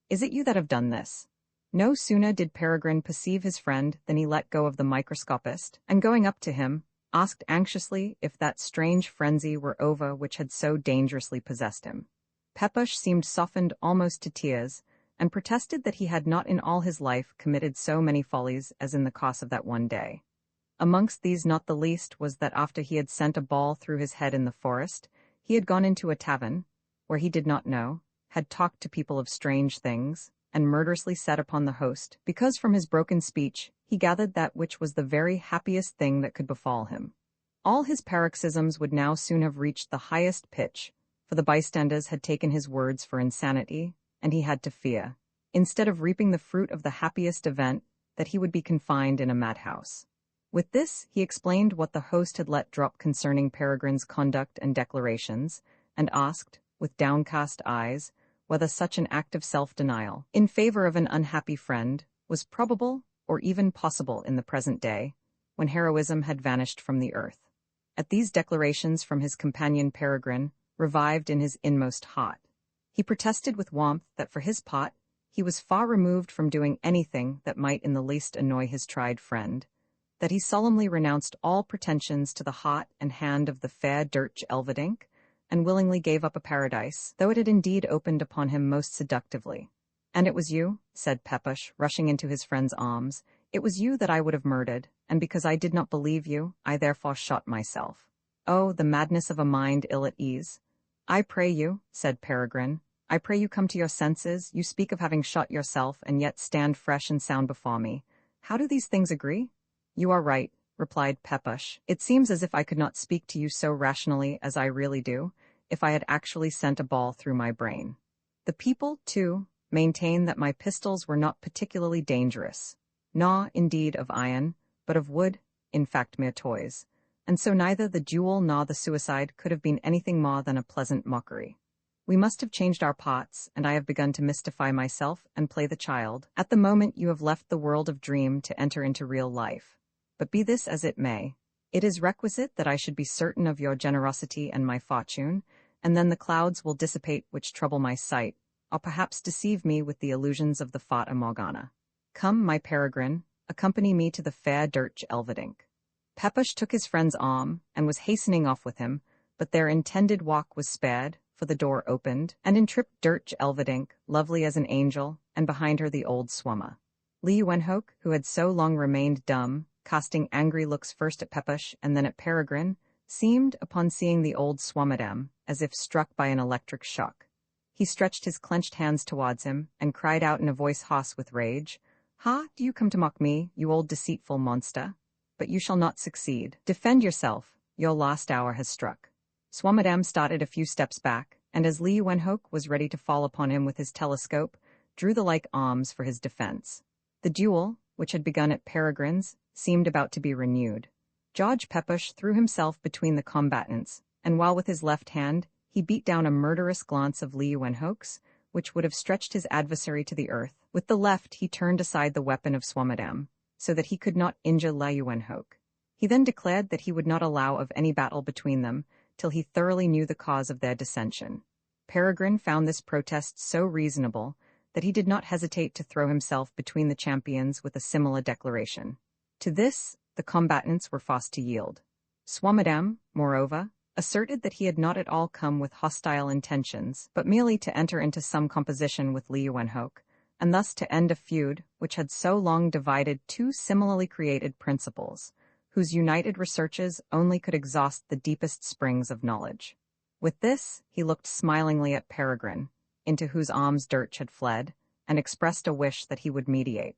is it you that have done this?" No sooner did Peregrine perceive his friend than he let go of the microscopist, and going up to him, asked anxiously if that strange frenzy were over which had so dangerously possessed him. Pepusch seemed softened almost to tears, and protested that he had not in all his life committed so many follies as in the course of that one day. Amongst these not the least was that after he had sent a ball through his head in the forest, he had gone into a tavern, where he did not know, had talked to people of strange things, and murderously set upon the host, because from his broken speech he gathered that which was the very happiest thing that could befall him. All his paroxysms would now soon have reached the highest pitch, for the bystanders had taken his words for insanity, and he had to fear, instead of reaping the fruit of the happiest event, that he would be confined in a madhouse. With this, he explained what the host had let drop concerning Peregrine's conduct and declarations, and asked, with downcast eyes, whether such an act of self-denial, in favor of an unhappy friend, was probable or even possible in the present day, when heroism had vanished from the earth. At these declarations from his companion Peregrine revived in his inmost heart. He protested with warmth that for his part he was far removed from doing anything that might in the least annoy his tried friend, that he solemnly renounced all pretensions to the heart and hand of the fair Dirch Elverdink, and willingly gave up a paradise, though it had indeed opened upon him most seductively. "And it was you," said Pepusch, rushing into his friend's arms, "it was you that I would have murdered, and because I did not believe you, I therefore shot myself. Oh, the madness of a mind ill at ease." "I pray you," said Peregrine, "I pray you come to your senses. You speak of having shot yourself, and yet stand fresh and sound before me. How do these things agree?" "You are right," replied Pepusch. "It seems as if I could not speak to you so rationally as I really do, if I had actually sent a ball through my brain. The people, too, maintain that my pistols were not particularly dangerous, nor, indeed, of iron, but of wood, in fact mere toys, and so neither the duel nor the suicide could have been anything more than a pleasant mockery. We must have changed our parts, and I have begun to mystify myself and play the child. At the moment you have left the world of dream to enter into real life. But be this as it may, It is requisite that I should be certain of your generosity and my fortune, and then the clouds will dissipate which trouble my sight, or perhaps deceive me with the illusions of the Fata Morgana. Come, my peregrine, accompany me to the fair Dirch Elverdink. Pepusch took his friend's arm, and was hastening off with him, but their intended walk was spared, for the door opened, and in tripped Dirch Elverdink, lovely as an angel, and behind her the old swummer. Lee Wenhoek, who had so long remained dumb, casting angry looks first at Pepusch and then at Peregrine, seemed, upon seeing the old swamadam, as if struck by an electric shock. He stretched his clenched hands towards him, and cried out in a voice hoarse with rage, "Ha, do you come to mock me, you old deceitful monster? But you shall not succeed. Defend yourself, your last hour has struck." Swamadam started a few steps back, and as Lee Wenhoek was ready to fall upon him with his telescope, drew the like arms for his defense. The duel, which had begun at Peregrine's, seemed about to be renewed. George Pepusch threw himself between the combatants, and while with his left hand he beat down a murderous glance of Lee Wenhoek's, which would have stretched his adversary to the earth, with the left he turned aside the weapon of Swamadam, so that he could not injure Lee Wenhoek. He then declared that he would not allow of any battle between them till he thoroughly knew the cause of their dissension. Peregrine found this protest so reasonable that he did not hesitate to throw himself between the champions with a similar declaration. To this, the combatants were forced to yield. Swamadam, moreover, asserted that he had not at all come with hostile intentions, but merely to enter into some composition with Lee Wenhoek, and thus to end a feud which had so long divided two similarly created principles, whose united researches only could exhaust the deepest springs of knowledge. With this, he looked smilingly at Peregrine, into whose arms Dirch had fled, and expressed a wish that he would mediate.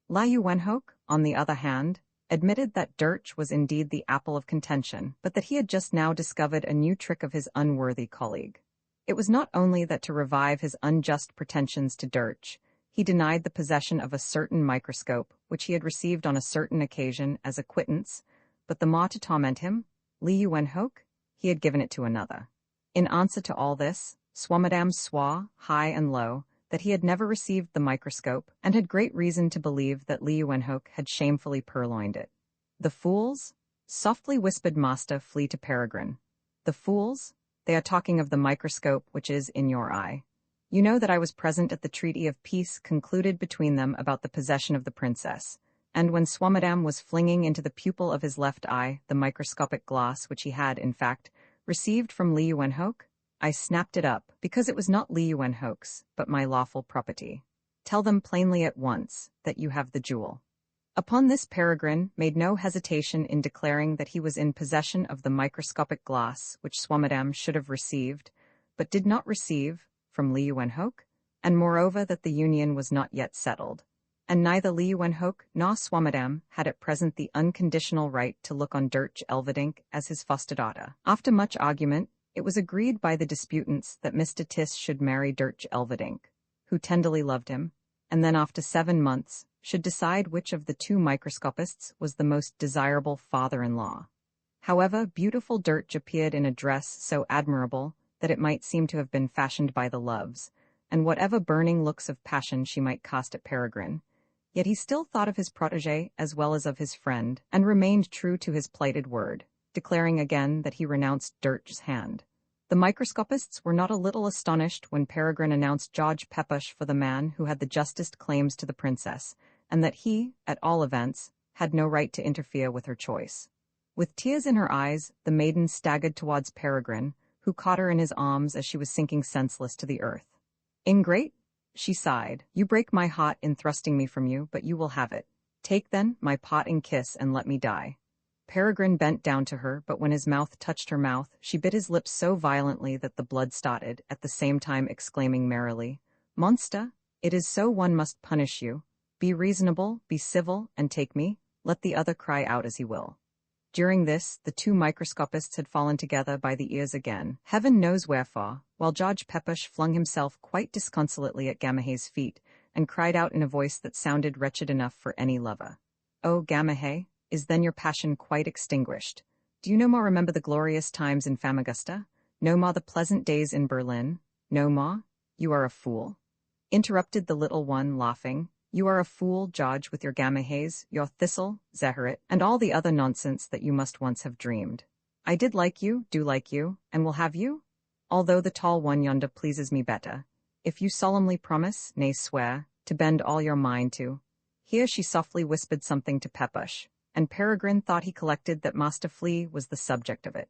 Lee Wenhoek, on the other hand, admitted that Dirch was indeed the apple of contention, but that he had just now discovered a new trick of his unworthy colleague. It was not only that to revive his unjust pretensions to Dirch, he denied the possession of a certain microscope which he had received on a certain occasion as a quittance, but the more to torment him, Lee Wenhoek, he had given it to another. In answer to all this, Swamadam swore, high and low, that he had never received the microscope, and had great reason to believe that Lee Wenhoek had shamefully purloined it. "The fools?" softly whispered Master Flea to Peregrine. "The fools? They are talking of the microscope which is in your eye. You know that I was present at the treaty of peace concluded between them about the possession of the princess, and when Swamadam was flinging into the pupil of his left eye the microscopic glass which he had, in fact, received from Lee Wenhoek, I snapped it up, because it was not Lee Wenhoek's, but my lawful property. Tell them plainly at once that you have the jewel." Upon this Peregrine made no hesitation in declaring that he was in possession of the microscopic glass which Swamadam should have received, but did not receive, from Lee Wenhoek, and moreover that the union was not yet settled, and neither Lee Wenhoek nor Swamadam had at present the unconditional right to look on Dirch Elverdink as his foster daughter. After much argument, it was agreed by the disputants that Mr. Tiss should marry Dirch Elverdink, who tenderly loved him, and then after 7 months should decide which of the two microscopists was the most desirable father-in-law. However, beautiful Dirch appeared in a dress so admirable that it might seem to have been fashioned by the Loves, and whatever burning looks of passion she might cast at Peregrine, yet he still thought of his protégé as well as of his friend, and remained true to his plighted word, declaring again that he renounced Dirch's hand. The microscopists were not a little astonished when Peregrine announced George Pepusch for the man who had the justest claims to the princess, and that he, at all events, had no right to interfere with her choice. With tears in her eyes, the maiden staggered towards Peregrine, who caught her in his arms as she was sinking senseless to the earth. "Ingrate," she sighed, "you break my heart in thrusting me from you, but you will have it. Take, then, my parting kiss and let me die." Peregrine bent down to her, but when his mouth touched her mouth, she bit his lips so violently that the blood started, at the same time exclaiming merrily, "Monster, it is so one must punish you. Be reasonable, be civil, and take me, let the other cry out as he will." During this, the two microscopists had fallen together by the ears again, heaven knows wherefore, while George Pepusch flung himself quite disconsolately at Gamahay's feet, and cried out in a voice that sounded wretched enough for any lover, "Oh, Gamahay, is then your passion quite extinguished? Do you no more remember the glorious times in Famagusta? No more the pleasant days in Berlin? No more? You are a fool," interrupted the little one, laughing, You are a fool, George, with your gamma-haze, your thistle, zeherit, and all the other nonsense that you must once have dreamed. I did like you, do like you, and will have you, although the tall one yonder pleases me better. If you solemnly promise, nay swear, to bend all your mind to—" Here she softly whispered something to Pepusch, and Peregrine thought he collected that Master Flea was the subject of it.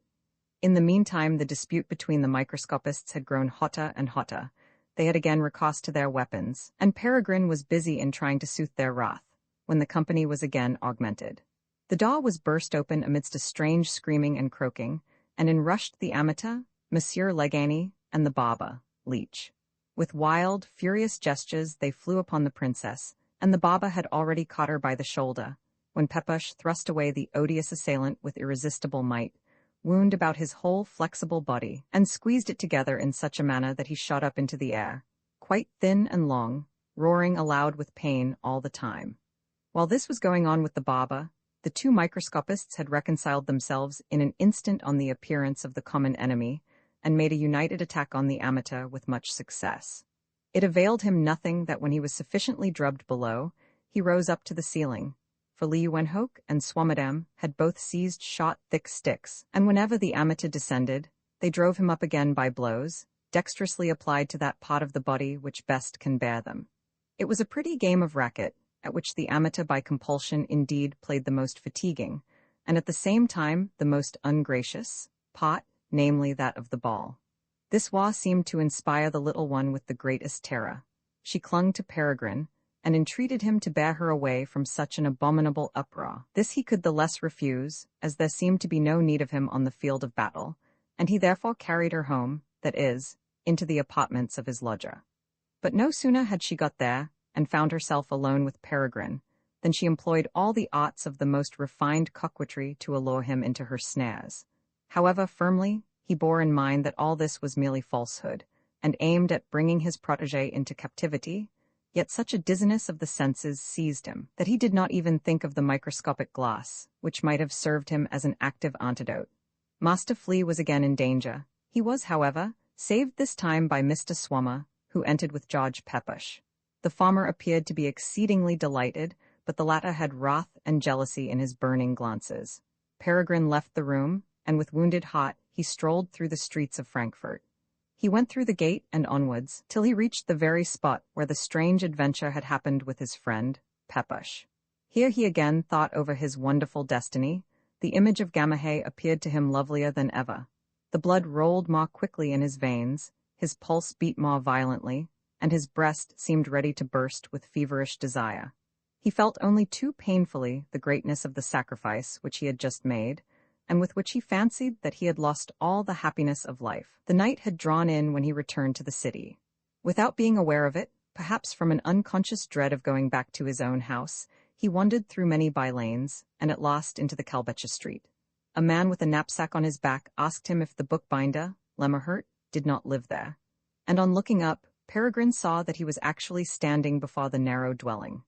In the meantime, the dispute between the microscopists had grown hotter and hotter. They had again recourse to their weapons, and Peregrine was busy in trying to soothe their wrath, when the company was again augmented. The door was burst open amidst a strange screaming and croaking, and in rushed the amateur, Monsieur Legany, and the barber, Leech. With wild, furious gestures they flew upon the princess, and the barber had already caught her by the shoulder, when Pepusch thrust away the odious assailant with irresistible might, wound about his whole flexible body, and squeezed it together in such a manner that he shot up into the air, quite thin and long, roaring aloud with pain all the time. While this was going on with the barber, the two microscopists had reconciled themselves in an instant on the appearance of the common enemy, and made a united attack on the amateur with much success. It availed him nothing that when he was sufficiently drubbed below, he rose up to the ceiling, for Liu Wenhoek and Swammerdam had both seized shot-thick sticks, and whenever the amateur descended, they drove him up again by blows, dexterously applied to that part of the body which best can bear them. It was a pretty game of racket, at which the amateur by compulsion indeed played the most fatiguing, and at the same time the most ungracious, part, namely that of the ball. This war seemed to inspire the little one with the greatest terror. She clung to Peregrine, and entreated him to bear her away from such an abominable uproar. This he could the less refuse, as there seemed to be no need of him on the field of battle, and he therefore carried her home, that is, into the apartments of his lodger. But no sooner had she got there, and found herself alone with Peregrine, than she employed all the arts of the most refined coquetry to allure him into her snares. However firmly, he bore in mind that all this was merely falsehood, and aimed at bringing his protégé into captivity, yet such a dizziness of the senses seized him that he did not even think of the microscopic glass, which might have served him as an active antidote. Master Flea was again in danger. He was, however, saved this time by Mr. Swammer, who entered with George Pepusch. The former appeared to be exceedingly delighted, but the latter had wrath and jealousy in his burning glances. Peregrine left the room, and with wounded heart he strolled through the streets of Frankfurt. He went through the gate and onwards, till he reached the very spot where the strange adventure had happened with his friend, Pepusch. Here he again thought over his wonderful destiny. The image of Gamaheh appeared to him lovelier than ever. The blood rolled more quickly in his veins, his pulse beat more violently, and his breast seemed ready to burst with feverish desire. He felt only too painfully the greatness of the sacrifice which he had just made, and with which he fancied that he had lost all the happiness of life. The night had drawn in when he returned to the city. Without being aware of it, perhaps from an unconscious dread of going back to his own house, he wandered through many by-lanes, and at last into the Kalbecher street. A man with a knapsack on his back asked him if the bookbinder, Lemmerhirt, did not live there, and on looking up, Peregrine saw that he was actually standing before the narrow dwelling.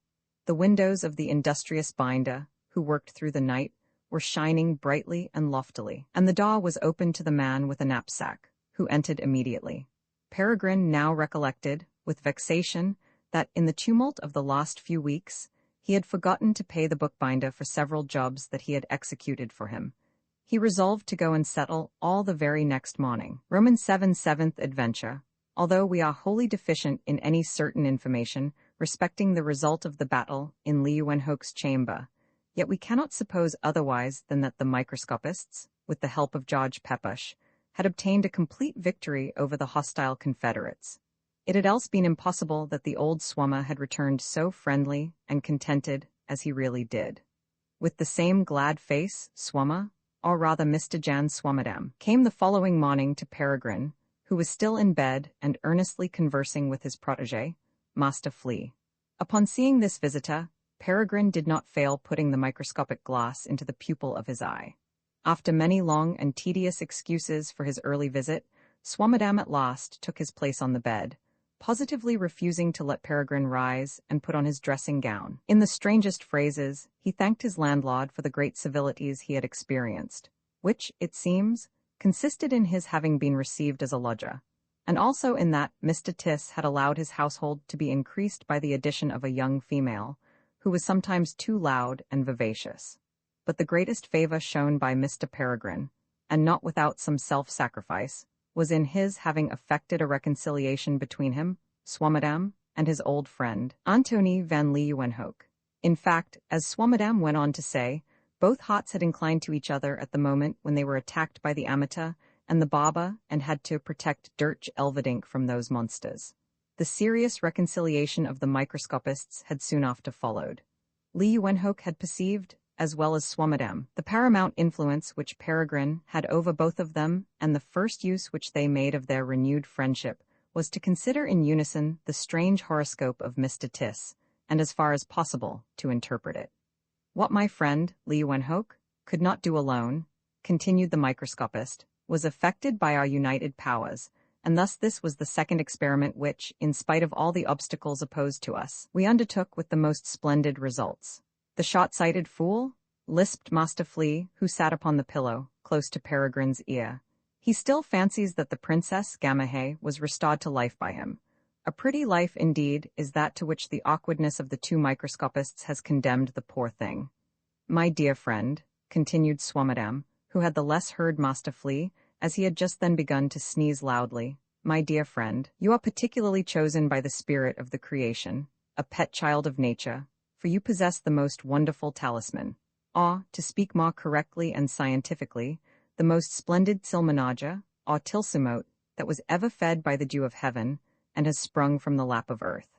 The windows of the industrious binder, who worked through the night, were shining brightly and loftily, and the door was open to the man with a knapsack, who entered immediately. Peregrine now recollected, with vexation, that in the tumult of the last few weeks, he had forgotten to pay the bookbinder for several jobs that he had executed for him. He resolved to go and settle all the very next morning. Roman 7 7th Adventure. Although we are wholly deficient in any certain information respecting the result of the battle in Liu Wenhoek's chamber, yet we cannot suppose otherwise than that the microscopists, with the help of George Pepusch, had obtained a complete victory over the hostile Confederates. It had else been impossible that the old Swammer had returned so friendly and contented as he really did. With the same glad face, Swammer, or rather Mr. Jan Swammerdam, came the following morning to Peregrine, who was still in bed and earnestly conversing with his protégé, Master Flea. Upon seeing this visitor, Peregrine did not fail putting the microscopic glass into the pupil of his eye. After many long and tedious excuses for his early visit, Swammerdam at last took his place on the bed, positively refusing to let Peregrine rise and put on his dressing gown. In the strangest phrases, he thanked his landlord for the great civilities he had experienced, which, it seems, consisted in his having been received as a lodger, and also in that Mr. Tiss had allowed his household to be increased by the addition of a young female, who was sometimes too loud and vivacious. But the greatest favor shown by Mr. Peregrine, and not without some self-sacrifice, was in his having effected a reconciliation between him, Swammerdam, and his old friend, Antony van Leeuwenhoek. In fact, as Swammerdam went on to say, both hearts had inclined to each other at the moment when they were attacked by the amateur and the barber and had to protect Dirch Elverdink from those monsters. The serious reconciliation of the microscopists had soon after followed. Leeuwenhoek had perceived, as well as Swammerdam, the paramount influence which Peregrine had over both of them, and the first use which they made of their renewed friendship was to consider in unison the strange horoscope of Mr. Tiss, and as far as possible to interpret it. What my friend, Leeuwenhoek, could not do alone, continued the microscopist, was effected by our united powers, and thus this was the second experiment which, in spite of all the obstacles opposed to us, we undertook with the most splendid results. The short-sighted fool, lisped Master Flea, who sat upon the pillow, close to Peregrine's ear. He still fancies that the Princess Gamaheh was restored to life by him. A pretty life, indeed, is that to which the awkwardness of the two microscopists has condemned the poor thing. My dear friend, continued Swammerdam, who had the less heard Master Flea, as he had just then begun to sneeze loudly, my dear friend, you are particularly chosen by the spirit of the creation, a pet child of nature, for you possess the most wonderful talisman, or, to speak more correctly and scientifically, the most splendid silmanaja, or tilsimote, that was ever fed by the dew of heaven, and has sprung from the lap of earth.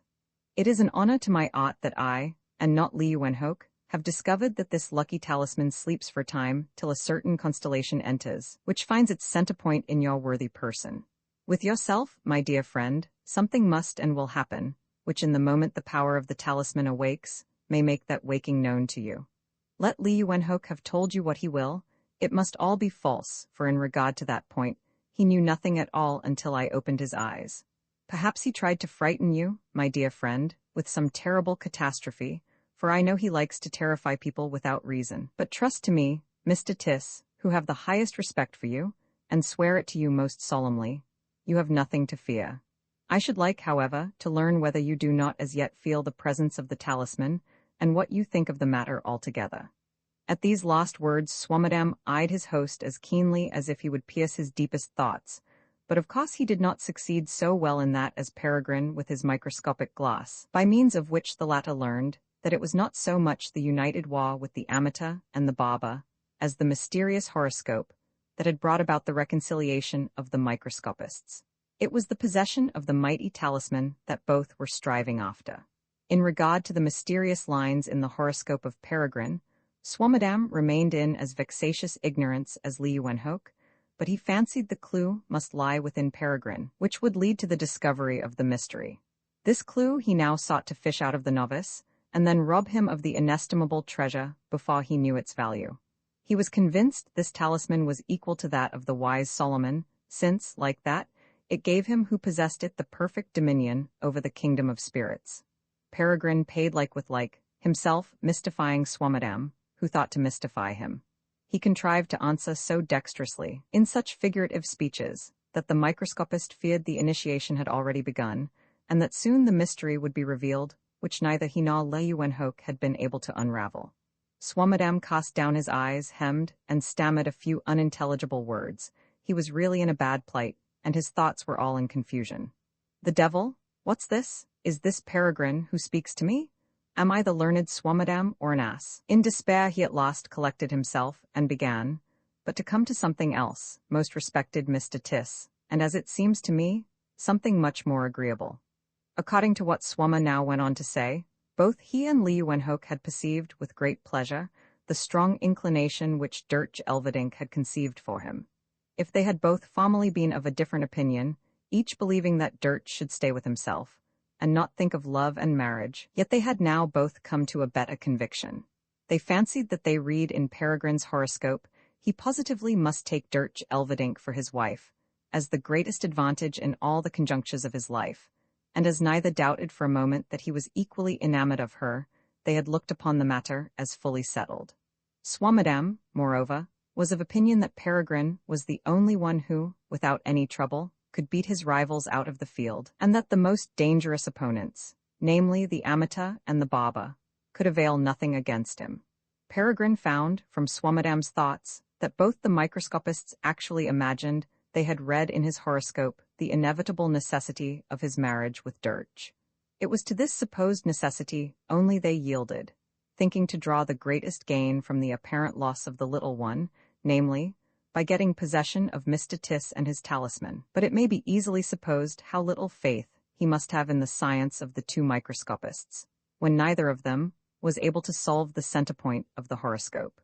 It is an honor to my art that I, and not Leeuwenhoek, have discovered that this lucky talisman sleeps for time till a certain constellation enters, which finds its center point in your worthy person. With yourself, my dear friend, something must and will happen, which in the moment the power of the talisman awakes, may make that waking known to you. Let Leeuwenhoek have told you what he will, it must all be false, for in regard to that point, he knew nothing at all until I opened his eyes. Perhaps he tried to frighten you, my dear friend, with some terrible catastrophe, for I know he likes to terrify people without reason. But trust to me, Mr. Tiss, who have the highest respect for you, and swear it to you most solemnly, you have nothing to fear. I should like, however, to learn whether you do not as yet feel the presence of the talisman, and what you think of the matter altogether. At these last words Swammerdam eyed his host as keenly as if he would pierce his deepest thoughts, but of course he did not succeed so well in that as Peregrine with his microscopic glass, by means of which the latter learned that it was not so much the united war with the amateur and the barber, as the mysterious horoscope, that had brought about the reconciliation of the microscopists. It was the possession of the mighty talisman that both were striving after. In regard to the mysterious lines in the horoscope of Peregrine, Swammerdam remained in as vexatious ignorance as Leeuwenhoek, but he fancied the clue must lie within Peregrine, which would lead to the discovery of the mystery. This clue he now sought to fish out of the novice, and then rob him of the inestimable treasure before he knew its value. He was convinced this talisman was equal to that of the wise Solomon, since, like that, it gave him who possessed it the perfect dominion over the kingdom of spirits. Peregrine paid like with like, himself mystifying Swammerdam, who thought to mystify him. He contrived to answer so dexterously, in such figurative speeches, that the microscopist feared the initiation had already begun, and that soon the mystery would be revealed, which neither he nor Leeuwenhoek had been able to unravel. Swammerdam cast down his eyes, hemmed, and stammered a few unintelligible words. He was really in a bad plight, and his thoughts were all in confusion. The devil? What's this? Is this Peregrine who speaks to me? Am I the learned Swammerdam or an ass? In despair he at last collected himself, and began, but to come to something else, most respected Mr. Tiss, and as it seems to me, something much more agreeable. According to what Swammer now went on to say, both he and Leeuwenhoek had perceived with great pleasure the strong inclination which Dirch Elverdink had conceived for him. If they had both formerly been of a different opinion, each believing that Dirch should stay with himself, and not think of love and marriage, yet they had now both come to a better conviction. They fancied that they read in Peregrine's horoscope he positively must take Dirch Elverdink for his wife, as the greatest advantage in all the conjunctures of his life, and as neither doubted for a moment that he was equally enamored of her, they had looked upon the matter as fully settled. Swammerdam, moreover, was of opinion that Peregrine was the only one who, without any trouble, could beat his rivals out of the field, and that the most dangerous opponents, namely the Amata and the Baba, could avail nothing against him. Peregrine found, from Swammerdam's thoughts, that both the microscopists actually imagined they had read in his horoscope the inevitable necessity of his marriage with Dirch. It was to this supposed necessity only they yielded, thinking to draw the greatest gain from the apparent loss of the little one, namely, by getting possession of Mr. Tis and his talisman. But it may be easily supposed how little faith he must have in the science of the two microscopists, when neither of them was able to solve the centerpoint of the horoscope.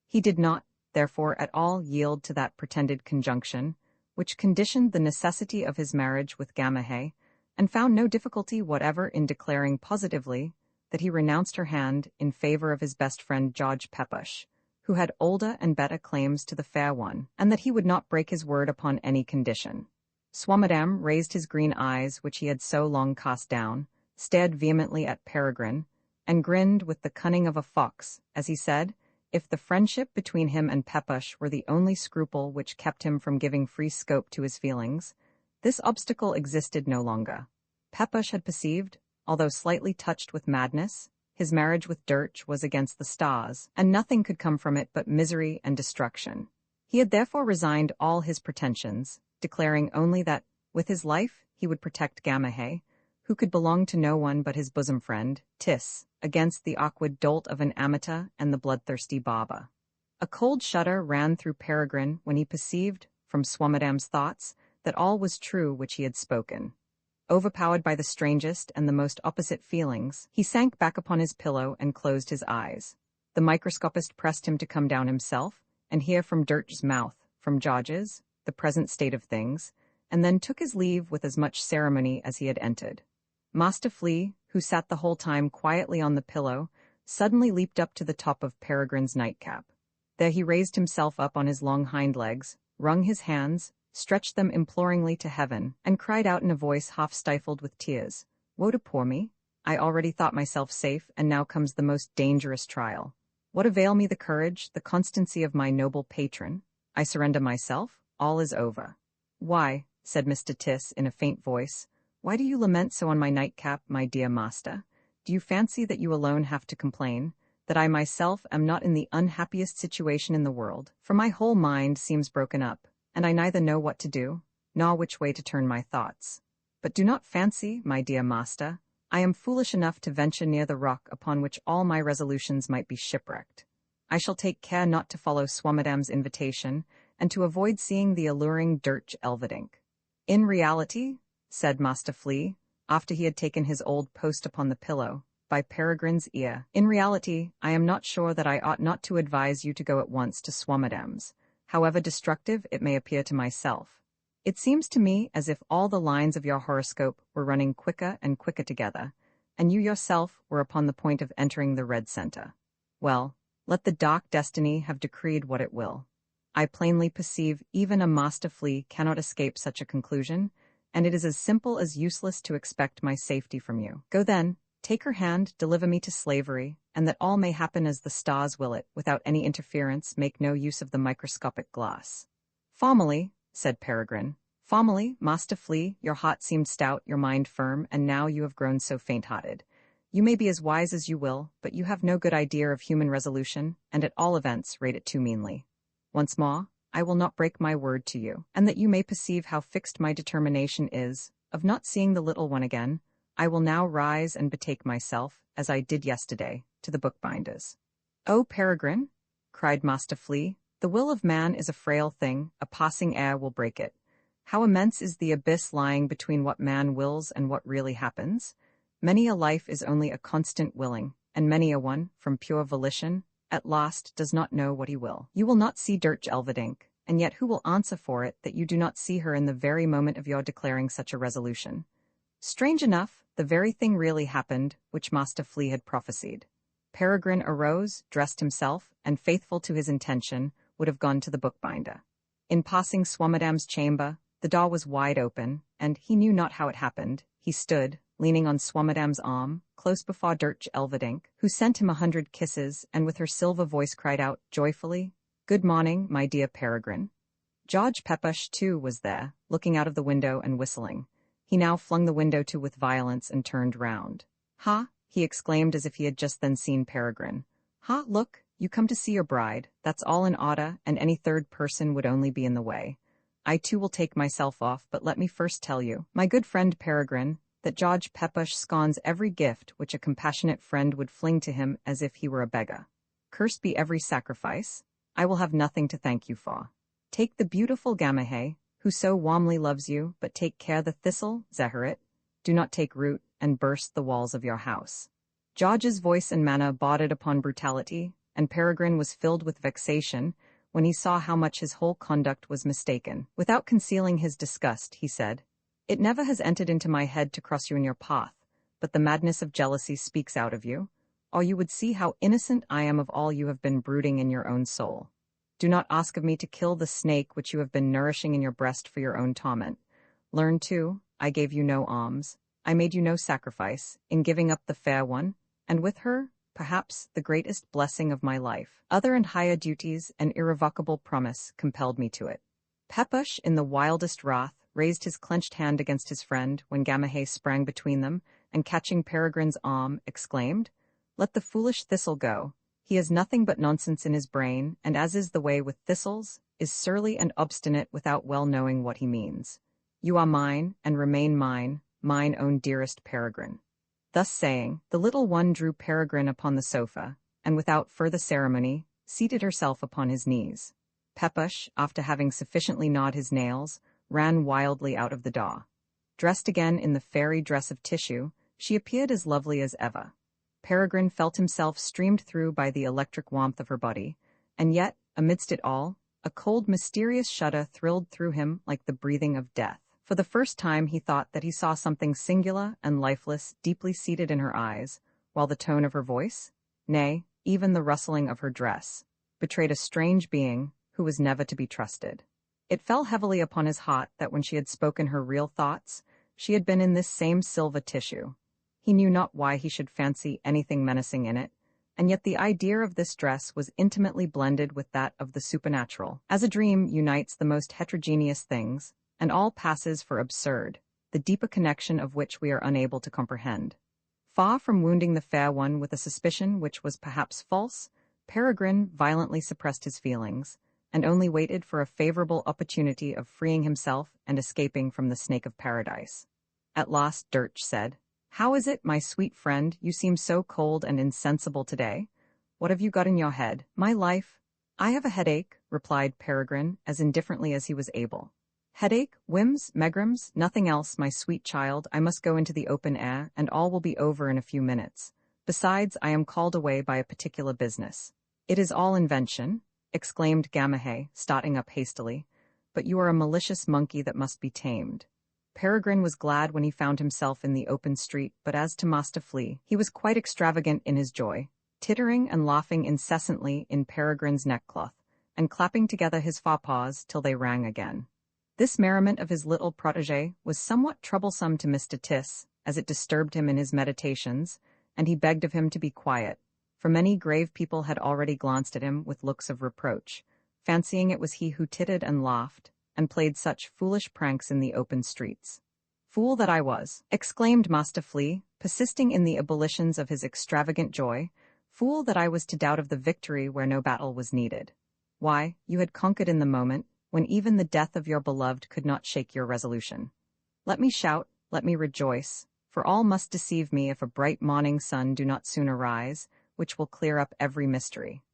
He did not, therefore, at all yield to that pretended conjunction, which conditioned the necessity of his marriage with Gamahe, and found no difficulty whatever in declaring positively that he renounced her hand in favor of his best friend George Pepusch, who had older and better claims to the fair one, and that he would not break his word upon any condition. Swammerdam raised his green eyes, which he had so long cast down, stared vehemently at Peregrine, and grinned with the cunning of a fox, as he said, if the friendship between him and Pepusch were the only scruple which kept him from giving free scope to his feelings, this obstacle existed no longer. Pepusch had perceived, although slightly touched with madness, his marriage with Dirch was against the stars, and nothing could come from it but misery and destruction. He had therefore resigned all his pretensions, declaring only that, with his life, he would protect Gamahe, who could belong to no one but his bosom friend, Tis, against the awkward dolt of an Amata and the bloodthirsty Baba. A cold shudder ran through Peregrine when he perceived, from Swammerdam's thoughts, that all was true which he had spoken. Overpowered by the strangest and the most opposite feelings, he sank back upon his pillow and closed his eyes. The microscopist pressed him to come down himself, and hear from Dirch's mouth, from George's, the present state of things, and then took his leave with as much ceremony as he had entered. Master Flea, who sat the whole time quietly on the pillow, suddenly leaped up to the top of Peregrine's nightcap. There he raised himself up on his long hind legs, wrung his hands, stretched them imploringly to heaven, and cried out in a voice half-stifled with tears, "Woe to poor me! I already thought myself safe, and now comes the most dangerous trial. What avail me the courage, the constancy of my noble patron? I surrender myself, all is over." "Why," said Mr. Tis in a faint voice, "why do you lament so on my nightcap, my dear master? Do you fancy that you alone have to complain, that I myself am not in the unhappiest situation in the world? For my whole mind seems broken up, and I neither know what to do, nor which way to turn my thoughts. But do not fancy, my dear master, I am foolish enough to venture near the rock upon which all my resolutions might be shipwrecked. I shall take care not to follow Swammerdam's invitation, and to avoid seeing the alluring Dirch Elverdink. In reality," said Master Flea, after he had taken his old post upon the pillow, by Peregrine's ear, "in reality, I am not sure that I ought not to advise you to go at once to Swammerdam's, however destructive it may appear to myself. It seems to me as if all the lines of your horoscope were running quicker and quicker together, and you yourself were upon the point of entering the red center. Well, let the dark destiny have decreed what it will. I plainly perceive even a Master Flea cannot escape such a conclusion, and it is as simple as useless to expect my safety from you. Go then, take her hand, deliver me to slavery, and that all may happen as the stars will it, without any interference, make no use of the microscopic glass." "Formerly," said Peregrine, "formerly, Master Flea, your heart seemed stout, your mind firm, and now you have grown so faint-hearted. You may be as wise as you will, but you have no good idea of human resolution, and at all events rate it too meanly. Once more, I will not break my word to you, and that you may perceive how fixed my determination is, of not seeing the little one again, I will now rise and betake myself, as I did yesterday, to the bookbinder's." "Oh, Peregrine," cried Master Flea, "the will of man is a frail thing, a passing air will break it. How immense is the abyss lying between what man wills and what really happens? Many a life is only a constant willing, and many a one, from pure volition, at last does not know what he will. You will not see Dirch Elverdink, and yet who will answer for it that you do not see her in the very moment of your declaring such a resolution?" Strange enough, the very thing really happened which Master Flea had prophesied. Peregrine arose, dressed himself, and, faithful to his intention, would have gone to the bookbinder. In passing Swammerdam's chamber, the door was wide open, and, he knew not how it happened, he stood, leaning on Swammerdam's arm, close before Dirch Elverdink, who sent him 100 kisses, and with her silver voice cried out, joyfully, "Good morning, my dear Peregrine." George Pepusch, too, was there, looking out of the window and whistling. He now flung the window to with violence and turned round. "Ha!" he exclaimed as if he had just then seen Peregrine. "Ha, look, you come to see your bride, that's all in order, and any third person would only be in the way. I too will take myself off, but let me first tell you, my good friend Peregrine, that George Pepusch scorns every gift which a compassionate friend would fling to him as if he were a beggar. Cursed be every sacrifice. I will have nothing to thank you for. Take the beautiful Gamaheh, who so warmly loves you, but take care the thistle, Zeherit. Do not take root, and burst the walls of your house." George's voice and manner bordered upon brutality, and Peregrine was filled with vexation when he saw how much his whole conduct was mistaken. Without concealing his disgust, he said, "It never has entered into my head to cross you in your path, but the madness of jealousy speaks out of you, or you would see how innocent I am of all you have been brooding in your own soul. Do not ask of me to kill the snake which you have been nourishing in your breast for your own torment. Learn, too, I gave you no alms, I made you no sacrifice, in giving up the fair one, and with her, perhaps, the greatest blessing of my life. Other and higher duties and irrevocable promise compelled me to it." Pepusch, in the wildest wrath, raised his clenched hand against his friend when Gamaheh sprang between them, and catching Peregrine's arm, exclaimed, "Let the foolish thistle go. He has nothing but nonsense in his brain, and as is the way with thistles, is surly and obstinate without well knowing what he means. You are mine, and remain mine own dearest Peregrine." Thus saying, the little one drew Peregrine upon the sofa, and without further ceremony, seated herself upon his knees. Pepusch, after having sufficiently gnawed his nails, ran wildly out of the door. Dressed again in the fairy dress of tissue, she appeared as lovely as ever. Peregrine felt himself streamed through by the electric warmth of her body, and yet, amidst it all, a cold, mysterious shudder thrilled through him like the breathing of death. For the first time he thought that he saw something singular and lifeless deeply seated in her eyes, while the tone of her voice, nay, even the rustling of her dress, betrayed a strange being who was never to be trusted. It fell heavily upon his heart that when she had spoken her real thoughts, she had been in this same silver tissue. He knew not why he should fancy anything menacing in it, and yet the idea of this dress was intimately blended with that of the supernatural. As a dream unites the most heterogeneous things, and all passes for absurd, the deeper connection of which we are unable to comprehend. Far from wounding the fair one with a suspicion which was perhaps false, Peregrine violently suppressed his feelings, and only waited for a favorable opportunity of freeing himself and escaping from the snake of paradise. At last Dirch said, "How is it, my sweet friend, you seem so cold and insensible today? What have you got in your head?" "My life, I have a headache," replied Peregrine, as indifferently as he was able. "Headache, whims, megrims, nothing else, my sweet child. I must go into the open air, and all will be over in a few minutes. Besides, I am called away by a particular business." "It is all invention," exclaimed Gamaheh, starting up hastily, "but you are a malicious monkey that must be tamed." Peregrine was glad when he found himself in the open street, but as to Master Flea, he was quite extravagant in his joy, tittering and laughing incessantly in Peregrine's neckcloth, and clapping together his forepaws till they rang again. This merriment of his little protégé was somewhat troublesome to Mr. Tiss, as it disturbed him in his meditations, and he begged of him to be quiet, for many grave people had already glanced at him with looks of reproach, fancying it was he who tittered and laughed, and played such foolish pranks in the open streets. "Fool that I was!" exclaimed Master Flea, persisting in the ebullitions of his extravagant joy, "fool that I was to doubt of the victory where no battle was needed. Why, you had conquered in the moment, when even the death of your beloved could not shake your resolution. Let me shout, let me rejoice, for all must deceive me if a bright morning sun do not soon arise, which will clear up every mystery."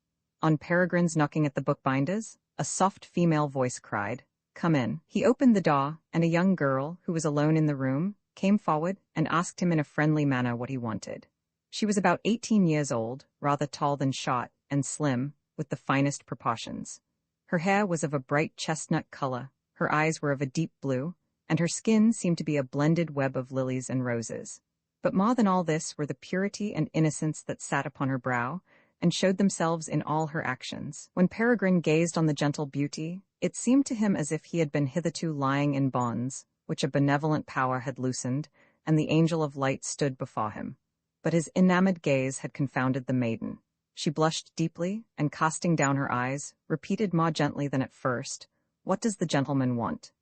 On Peregrine's knocking at the bookbinder's, a soft female voice cried, "Come in." He opened the door, and a young girl, who was alone in the room, came forward and asked him in a friendly manner what he wanted. She was about 18 years old, rather tall than short, and slim, with the finest proportions. Her hair was of a bright chestnut color, her eyes were of a deep blue, and her skin seemed to be a blended web of lilies and roses. But more than all this were the purity and innocence that sat upon her brow, and showed themselves in all her actions. When Peregrine gazed on the gentle beauty, it seemed to him as if he had been hitherto lying in bonds, which a benevolent power had loosened, and the angel of light stood before him. But his enamored gaze had confounded the maiden. She blushed deeply, and casting down her eyes, repeated more gently than at first, What does the gentleman want?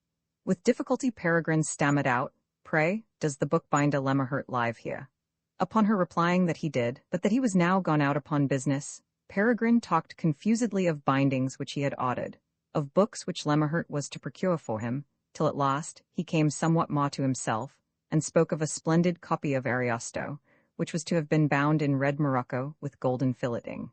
With difficulty Peregrine stammered out, Pray, does the bookbinder Lemmerhurt live here? Upon her replying that he did, but that he was now gone out upon business, Peregrine talked confusedly of bindings which he had ordered, of books which Lemmerhurt was to procure for him, till at last he came somewhat more to himself, and spoke of a splendid copy of Ariosto, which was to have been bound in red morocco with golden filleting.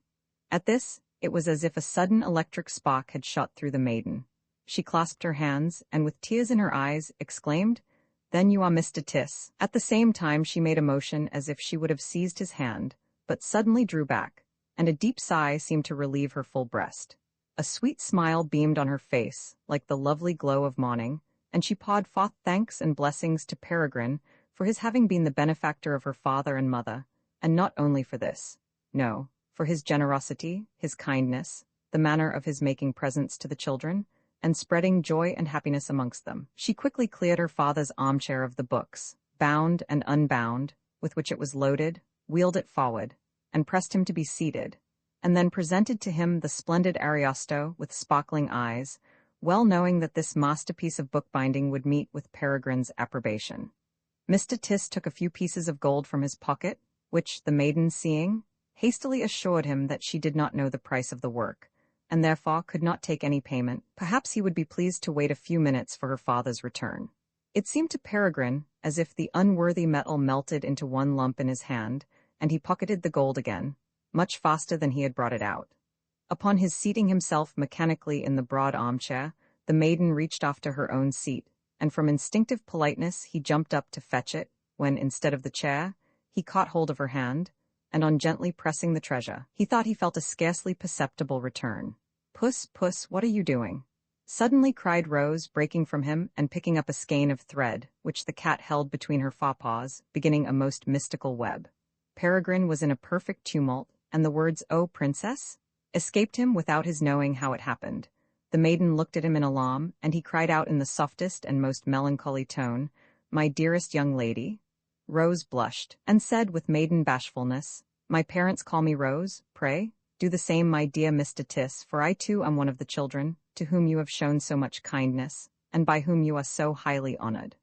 At this, it was as if a sudden electric spark had shot through the maiden. She clasped her hands, and with tears in her eyes, exclaimed, "Then you are Mr. Tiss." At the same time she made a motion as if she would have seized his hand, but suddenly drew back, and a deep sigh seemed to relieve her full breast. A sweet smile beamed on her face, like the lovely glow of morning, and she poured forth thanks and blessings to Peregrine for his having been the benefactor of her father and mother, and not only for this, no, for his generosity, his kindness, the manner of his making presents to the children, and spreading joy and happiness amongst them. She quickly cleared her father's armchair of the books, bound and unbound, with which it was loaded, wheeled it forward, and pressed him to be seated, and then presented to him the splendid Ariosto with sparkling eyes, well knowing that this masterpiece of bookbinding would meet with Peregrine's approbation. Mr. Tiss took a few pieces of gold from his pocket, which, the maiden seeing, hastily assured him that she did not know the price of the work, and therefore could not take any payment. Perhaps he would be pleased to wait a few minutes for her father's return. It seemed to Peregrine as if the unworthy metal melted into one lump in his hand, and he pocketed the gold again, much faster than he had brought it out. Upon his seating himself mechanically in the broad armchair, the maiden reached off to her own seat, and from instinctive politeness he jumped up to fetch it, when, instead of the chair, he caught hold of her hand, and on gently pressing the treasure, he thought he felt a scarcely perceptible return. "Puss, puss, what are you doing?" suddenly cried Rose, breaking from him and picking up a skein of thread, which the cat held between her forepaws, beginning a most mystical web. Peregrine was in a perfect tumult, and the words, "Oh, princess," escaped him without his knowing how it happened. The maiden looked at him in alarm, and he cried out in the softest and most melancholy tone, "My dearest young lady." Rose blushed, and said with maiden bashfulness, "My parents call me Rose, pray, do the same, my dear Mr. Tiss, for I too am one of the children, to whom you have shown so much kindness, and by whom you are so highly honored."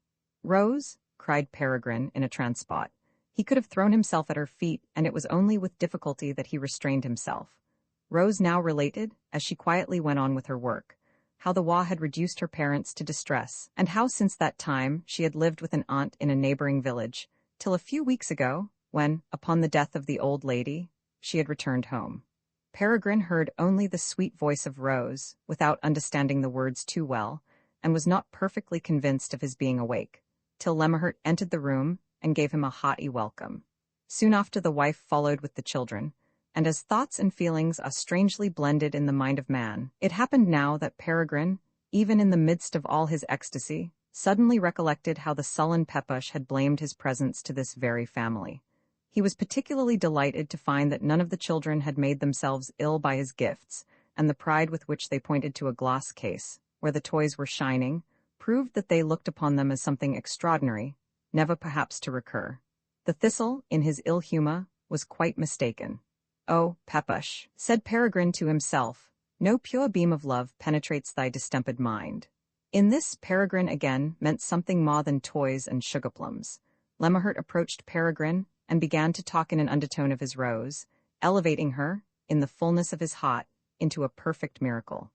"Rose?" cried Peregrine in a transport. He could have thrown himself at her feet, and it was only with difficulty that he restrained himself. Rose now related, as she quietly went on with her work, how the war had reduced her parents to distress, and how since that time she had lived with an aunt in a neighboring village, till a few weeks ago, when, upon the death of the old lady, she had returned home. Peregrine heard only the sweet voice of Rose, without understanding the words too well, and was not perfectly convinced of his being awake, till Lemmerhurt entered the room and gave him a hearty welcome. Soon after the wife followed with the children, and as thoughts and feelings are strangely blended in the mind of man, it happened now that Peregrine, even in the midst of all his ecstasy, suddenly recollected how the sullen Pepusch had blamed his presence to this very family. He was particularly delighted to find that none of the children had made themselves ill by his gifts, and the pride with which they pointed to a glass case, where the toys were shining, proved that they looked upon them as something extraordinary, never perhaps to recur. The Thistle, in his ill humor, was quite mistaken. "Oh, Pepusch," said Peregrine to himself, "no pure beam of love penetrates thy distempered mind." In this Peregrine again meant something more than toys and sugarplums. Lemmerhurt approached Peregrine and began to talk in an undertone of his Rose, elevating her, in the fullness of his heart, into a perfect miracle.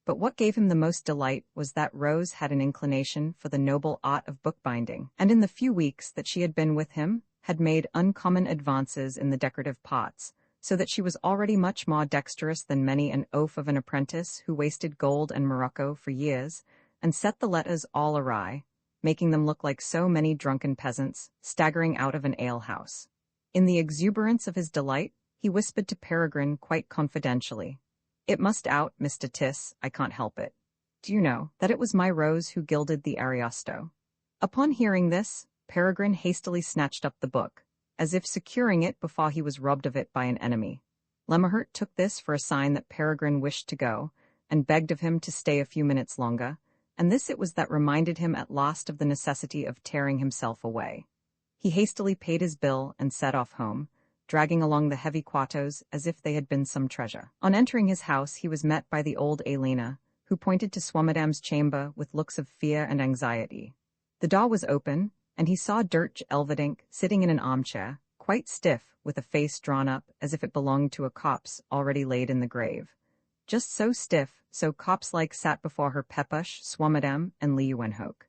But what gave him the most delight was that Rose had an inclination for the noble art of bookbinding, and in the few weeks that she had been with him, had made uncommon advances in the decorative parts, so that she was already much more dexterous than many an oaf of an apprentice who wasted gold and morocco for years, and set the letters all awry, making them look like so many drunken peasants staggering out of an alehouse. In the exuberance of his delight, he whispered to Peregrine quite confidentially, "It must out, Mr. Tiss, I can't help it. Do you know that it was my Rose who gilded the Ariosto?" Upon hearing this, Peregrine hastily snatched up the book, as if securing it before he was robbed of it by an enemy. Lemmerhurt took this for a sign that Peregrine wished to go, and begged of him to stay a few minutes longer, and this it was that reminded him at last of the necessity of tearing himself away. He hastily paid his bill and set off home, dragging along the heavy quartos as if they had been some treasure. On entering his house he was met by the old Elena, who pointed to Swammerdam's chamber with looks of fear and anxiety. The door was open, and he saw Dirch Elverdink sitting in an armchair, quite stiff, with a face drawn up as if it belonged to a corpse already laid in the grave. Just so stiff, so corpse-like sat before her Pepush, Swammerdam, and Leeuwenhoek.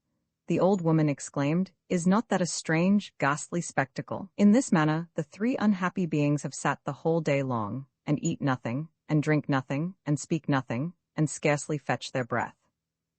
The old woman exclaimed, "Is not that a strange, ghastly spectacle? In this manner, the three unhappy beings have sat the whole day long, and eat nothing, and drink nothing, and speak nothing, and scarcely fetch their breath."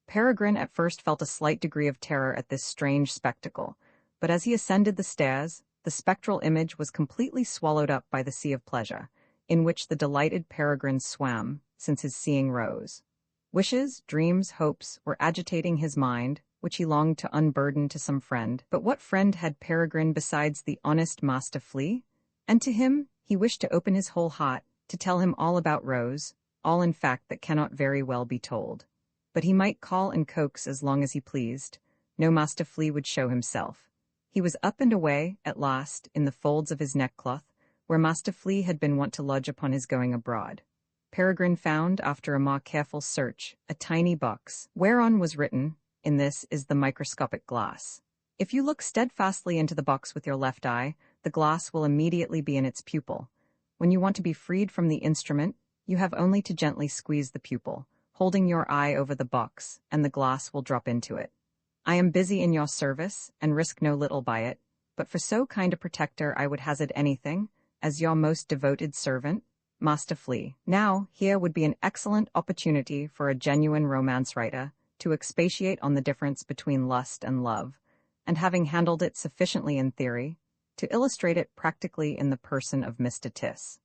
Peregrine at first felt a slight degree of terror at this strange spectacle, but as he ascended the stairs, the spectral image was completely swallowed up by the sea of pleasure, in which the delighted Peregrine swam, since his seeing Rose. Wishes, dreams, hopes were agitating his mind, which he longed to unburden to some friend. But what friend had Peregrine besides the honest Master Flea? And to him he wished to open his whole heart, to tell him all about Rose, all in fact that cannot very well be told. But he might call and coax as long as he pleased. No Master Flea would show himself. He was up and away, at last, in the folds of his neckcloth, where Master Flea had been wont to lodge upon his going abroad. Peregrine found, after a more careful search, a tiny box, whereon was written, "In this is the microscopic glass. If you look steadfastly into the box with your left eye, the glass will immediately be in its pupil. When you want to be freed from the instrument, you have only to gently squeeze the pupil, holding your eye over the box, and the glass will drop into it. I am busy in your service, and risk no little by it, but for so kind a protector I would hazard anything, as your most devoted servant, Master Flea." Now, here would be an excellent opportunity for a genuine romance writer to expatiate on the difference between lust and love, and having handled it sufficiently in theory, to illustrate it practically in the person of Mr. Tiss.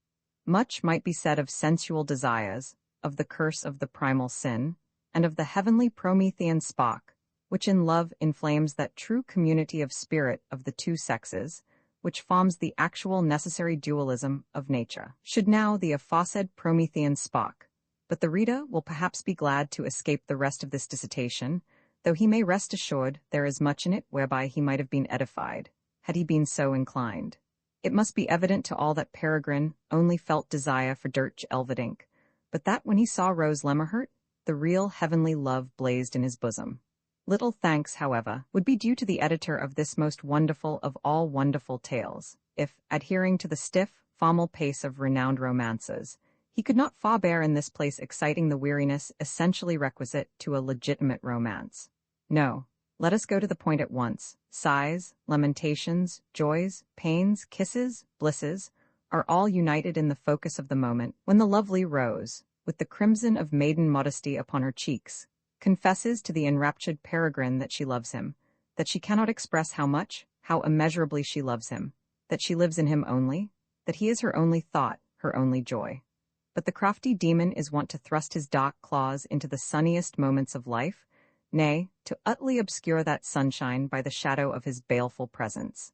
Much might be said of sensual desires, of the curse of the primal sin, and of the heavenly Promethean spark, which in love inflames that true community of spirit of the two sexes, which forms the actual necessary dualism of nature. Should now the aforesaid Promethean spark, but the reader will perhaps be glad to escape the rest of this dissertation, though he may rest assured there is much in it whereby he might have been edified, had he been so inclined. It must be evident to all that Peregrine only felt desire for Dirch Elverdink, but that when he saw Rose Lemmerhurt, the real heavenly love blazed in his bosom. Little thanks, however, would be due to the editor of this most wonderful of all wonderful tales, if, adhering to the stiff, formal pace of renowned romances, he could not forbear in this place exciting the weariness essentially requisite to a legitimate romance. No, let us go to the point at once. Sighs, lamentations, joys, pains, kisses, blisses, are all united in the focus of the moment, when the lovely Rose, with the crimson of maiden modesty upon her cheeks, confesses to the enraptured Peregrine that she loves him, that she cannot express how much, how immeasurably she loves him, that she lives in him only, that he is her only thought, her only joy. But the crafty demon is wont to thrust his dark claws into the sunniest moments of life, nay, to utterly obscure that sunshine by the shadow of his baleful presence.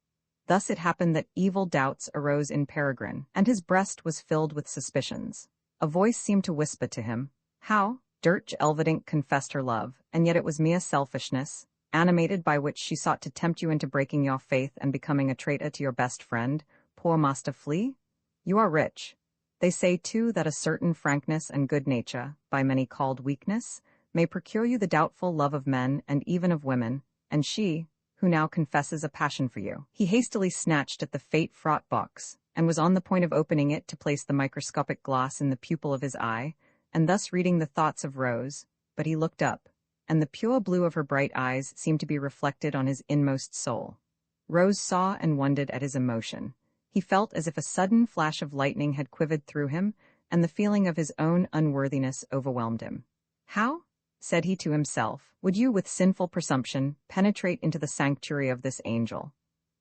Thus it happened that evil doubts arose in Peregrine, and his breast was filled with suspicions. A voice seemed to whisper to him, "How? Dirch Elverdink confessed her love, and yet it was mere selfishness, animated by which she sought to tempt you into breaking your faith and becoming a traitor to your best friend, poor Master Flea? You are rich. They say, too, that a certain frankness and good nature, by many called weakness, may procure you the doubtful love of men and even of women, and she, who now confesses a passion for you." He hastily snatched at the fate-fraught box, and was on the point of opening it to place the microscopic glass in the pupil of his eye, and thus reading the thoughts of Rose, but he looked up, and the pure blue of her bright eyes seemed to be reflected on his inmost soul. Rose saw and wondered at his emotion. He felt as if a sudden flash of lightning had quivered through him, and the feeling of his own unworthiness overwhelmed him. "How," said he to himself, "would you with sinful presumption penetrate into the sanctuary of this angel?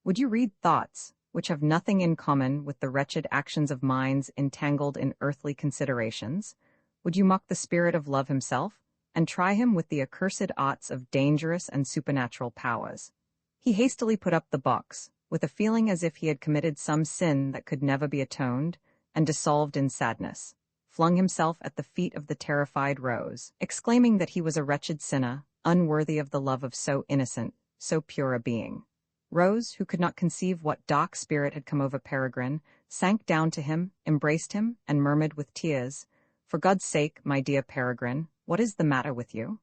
Would you read thoughts, which have nothing in common with the wretched actions of minds entangled in earthly considerations? Would you mock the spirit of love himself, and try him with the accursed arts of dangerous and supernatural powers?" He hastily put up the box, with a feeling as if he had committed some sin that could never be atoned, and dissolved in sadness, flung himself at the feet of the terrified Rose, exclaiming that he was a wretched sinner, unworthy of the love of so innocent, so pure a being. Rose, who could not conceive what dark spirit had come over Peregrine, sank down to him, embraced him, and murmured with tears, "For God's sake, my dear Peregrine, What is the matter with you?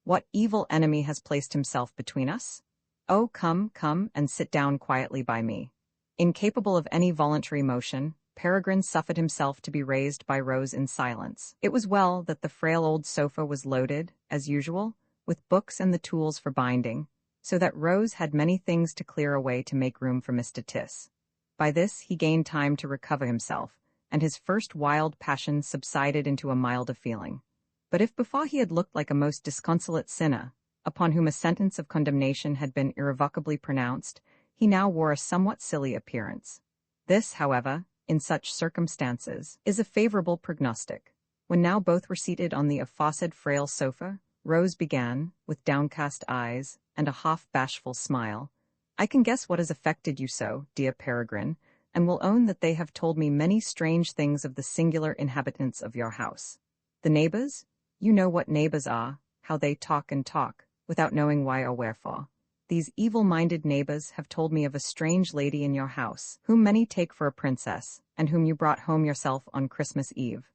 What evil enemy has placed himself between us? Oh, come, come, and sit down quietly by me. Incapable of any voluntary motion, Peregrine suffered himself to be raised by Rose in silence. It was well that the frail old sofa was loaded, as usual, with books and the tools for binding, so that Rose had many things to clear away to make room for Mr. Tiss. By this he gained time to recover himself, and his first wild passion subsided into a milder feeling. But if before he had looked like a most disconsolate sinner, upon whom a sentence of condemnation had been irrevocably pronounced, he now wore a somewhat silly appearance. This, however, in such circumstances, is a favorable prognostic. When now both were seated on the aforesaid frail sofa, Rose began, with downcast eyes and a half-bashful smile, "I can guess what has affected you so, dear Peregrine, and will own that they have told me many strange things of the singular inhabitants of your house. The neighbors? You know what neighbors are, how they talk and talk, without knowing why or wherefore. These evil-minded neighbors have told me of a strange lady in your house, whom many take for a princess, and whom you brought home yourself on Christmas Eve.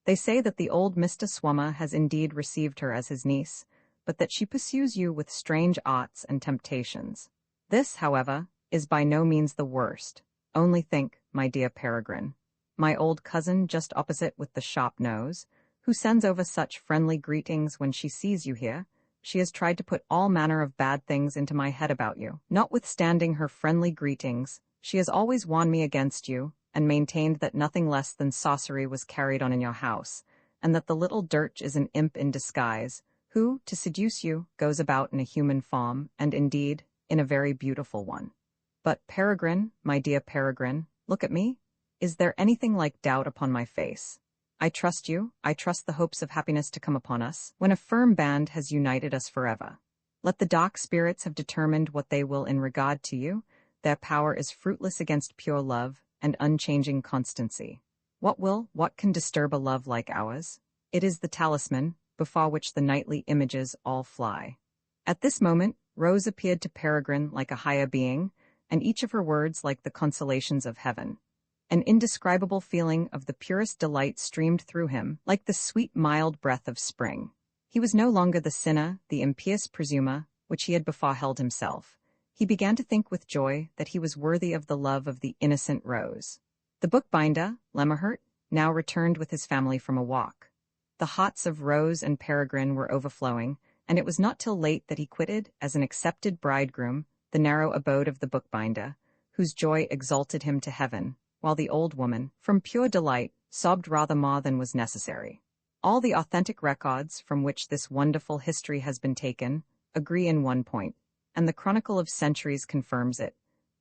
They say that the old Mr. Swummer has indeed received her as his niece, but that she pursues you with strange arts and temptations. This, however, is by no means the worst. Only think, my dear Peregrine, my old cousin just opposite with the sharp nose, who sends over such friendly greetings when she sees you here, she has tried to put all manner of bad things into my head about you. Notwithstanding her friendly greetings, she has always warned me against you, and maintained that nothing less than sorcery was carried on in your house, and that the little dirch is an imp in disguise, who, to seduce you, goes about in a human form, and indeed, in a very beautiful one. But Peregrine, my dear Peregrine, look at me. Is there anything like doubt upon my face? I trust you, I trust the hopes of happiness to come upon us, when a firm band has united us forever. Let the dark spirits have determined what they will in regard to you, their power is fruitless against pure love and unchanging constancy. What can disturb a love like ours? It is the talisman, before which the nightly images all fly. At this moment, Rose appeared to Peregrine like a higher being, and each of her words like the consolations of heaven. An indescribable feeling of the purest delight streamed through him, like the sweet mild breath of spring. He was no longer the sinner, the impious presumer, which he had before held himself. He began to think with joy that he was worthy of the love of the innocent Rose. The bookbinder, Lemmerhirt, now returned with his family from a walk. The hearts of Rose and Peregrine were overflowing, and it was not till late that he quitted, as an accepted bridegroom, the narrow abode of the bookbinder, whose joy exalted him to heaven, while the old woman, from pure delight, sobbed rather more than was necessary. All the authentic records from which this wonderful history has been taken agree in one point, and the chronicle of centuries confirms it,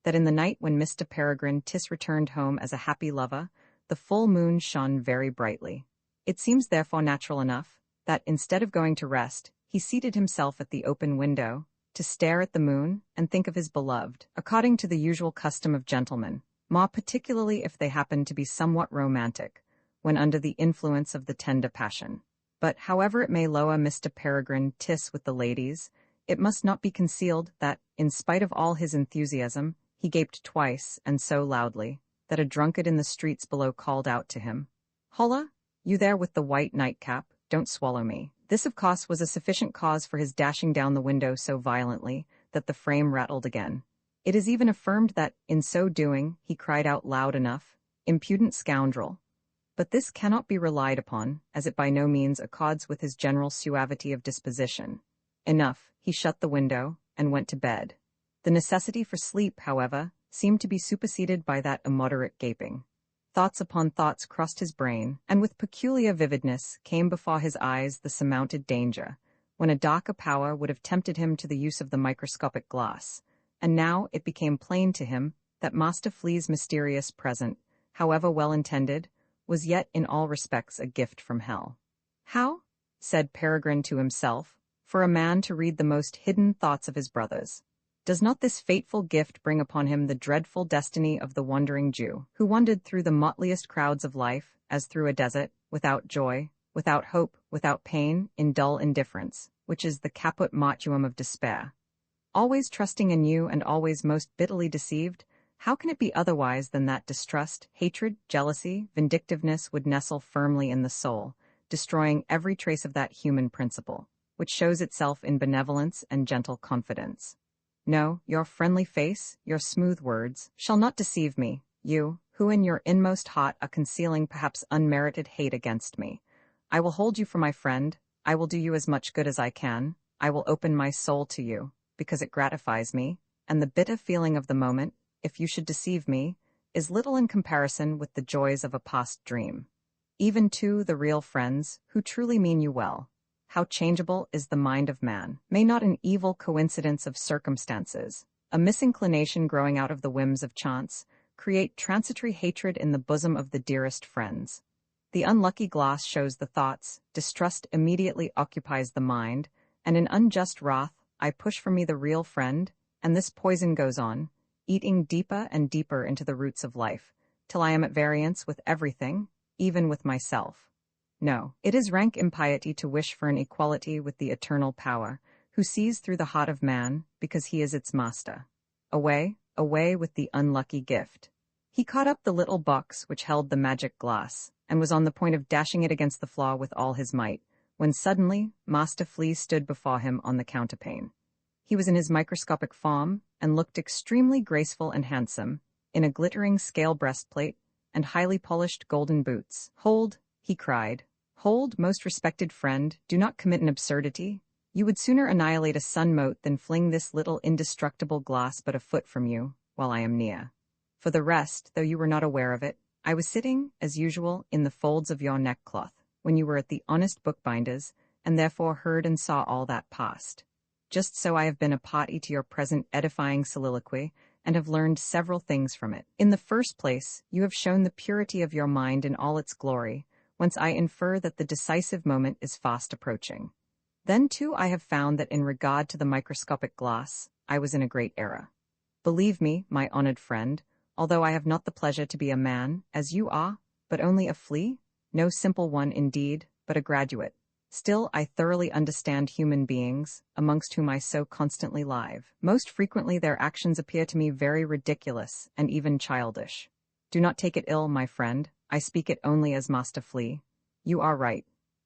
that in the night when Mr. Peregrine Tiss returned home as a happy lover, the full moon shone very brightly. It seems therefore natural enough that, instead of going to rest, he seated himself at the open window, to stare at the moon and think of his beloved, according to the usual custom of gentlemen, more particularly if they happen to be somewhat romantic, when under the influence of the tender passion. But however it may lower Mr. Peregrine Tiss with the ladies, it must not be concealed that, in spite of all his enthusiasm, he gaped twice, and so loudly, that a drunkard in the streets below called out to him, "Holla, you there with the white nightcap, don't swallow me." This, of course, was a sufficient cause for his dashing down the window so violently that the frame rattled again. It is even affirmed that, in so doing, he cried out loud enough, "Impudent scoundrel!" But this cannot be relied upon, as it by no means accords with his general suavity of disposition. Enough, he shut the window, and went to bed. The necessity for sleep, however, seemed to be superseded by that immoderate gaping. Thoughts upon thoughts crossed his brain, and with peculiar vividness came before his eyes the surmounted danger, when a darker power would have tempted him to the use of the microscopic glass. And now it became plain to him that Master Flea's mysterious present, however well intended, was yet in all respects a gift from hell. "How," said Peregrine to himself, "for a man to read the most hidden thoughts of his brothers? Does not this fateful gift bring upon him the dreadful destiny of the wandering Jew, who wandered through the motliest crowds of life, as through a desert, without joy, without hope, without pain, in dull indifference, which is the caput mortuum of despair? Always trusting in you and always most bitterly deceived, how can it be otherwise than that distrust, hatred, jealousy, vindictiveness would nestle firmly in the soul, destroying every trace of that human principle, which shows itself in benevolence and gentle confidence. No, your friendly face, your smooth words, shall not deceive me, you, who in your inmost heart are concealing perhaps unmerited hate against me. I will hold you for my friend, I will do you as much good as I can, I will open my soul to you, because it gratifies me, and the bitter feeling of the moment, if you should deceive me, is little in comparison with the joys of a past dream. Even to the real friends, who truly mean you well. How changeable is the mind of man! May not an evil coincidence of circumstances, a misinclination growing out of the whims of chance, create transitory hatred in the bosom of the dearest friends? The unlucky glass shows the thoughts, distrust immediately occupies the mind, and in unjust wrath, I push from me the real friend, and this poison goes on, eating deeper and deeper into the roots of life, till I am at variance with everything, even with myself. No, it is rank impiety to wish for an equality with the eternal power, who sees through the heart of man, because he is its master. Away, away with the unlucky gift. He caught up the little box which held the magic glass, and was on the point of dashing it against the floor with all his might, when suddenly Master Flea stood before him on the counterpane. He was in his microscopic form, and looked extremely graceful and handsome, in a glittering scale breastplate, and highly polished golden boots. "Hold," he cried. "Hold, most respected friend, do not commit an absurdity. You would sooner annihilate a sun-mote than fling this little indestructible glass but a foot from you, while I am near. For the rest, though you were not aware of it, I was sitting, as usual, in the folds of your neckcloth, when you were at the honest bookbinder's, and therefore heard and saw all that passed. Just so I have been a party to your present edifying soliloquy, and have learned several things from it. In the first place, you have shown the purity of your mind in all its glory, whence I infer that the decisive moment is fast approaching. Then, too, I have found that in regard to the microscopic glass, I was in a great error. Believe me, my honored friend, although I have not the pleasure to be a man, as you are, but only a flea, no simple one indeed, but a graduate, still I thoroughly understand human beings, amongst whom I so constantly live. Most frequently their actions appear to me very ridiculous and even childish. Do not take it ill, my friend, I speak it only as Master Flea. You are right.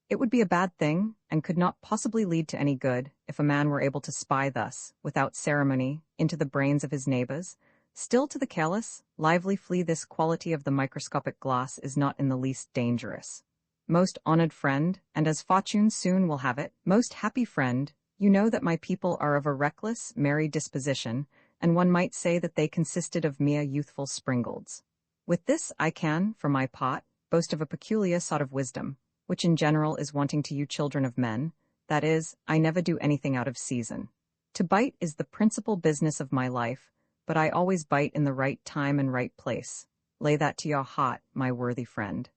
It would be a bad thing, and could not possibly lead to any good, if a man were able to spy thus, without ceremony, into the brains of his neighbors. Still, to the careless, lively flea, this quality of the microscopic glass is not in the least dangerous. Most honored friend, and as fortune soon will have it, most happy friend, you know that my people are of a reckless, merry disposition, and one might say that they consisted of mere youthful springalds. With this I can, for my part, boast of a peculiar sort of wisdom, which in general is wanting to you children of men, that is, I never do anything out of season. To bite is the principal business of my life, but I always bite in the right time and right place. Lay that to your heart, my worthy friend.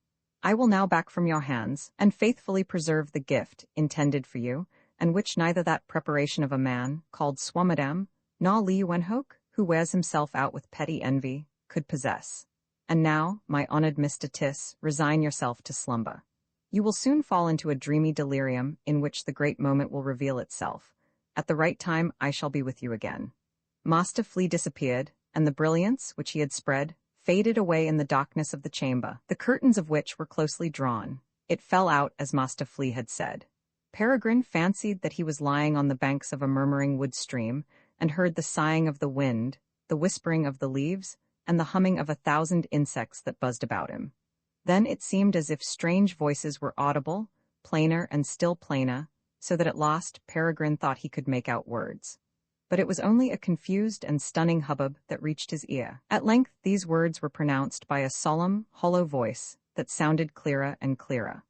I will now back from your hands, and faithfully preserve the gift intended for you, and which neither that preparation of a man, called Swamadam, nor Li Wenhoke, who wears himself out with petty envy, could possess. And now, my honored Mr. Tiss, resign yourself to slumber. You will soon fall into a dreamy delirium, in which the great moment will reveal itself. At the right time I shall be with you again." Master Flea disappeared, and the brilliance, which he had spread, faded away in the darkness of the chamber, the curtains of which were closely drawn. It fell out as Master Flea had said. Peregrine fancied that he was lying on the banks of a murmuring wood stream, and heard the sighing of the wind, the whispering of the leaves, and the humming of 1,000 insects that buzzed about him. Then it seemed as if strange voices were audible, plainer and still plainer, so that at last Peregrine thought he could make out words. But it was only a confused and stunning hubbub that reached his ear. At length these words were pronounced by a solemn, hollow voice that sounded clearer and clearer.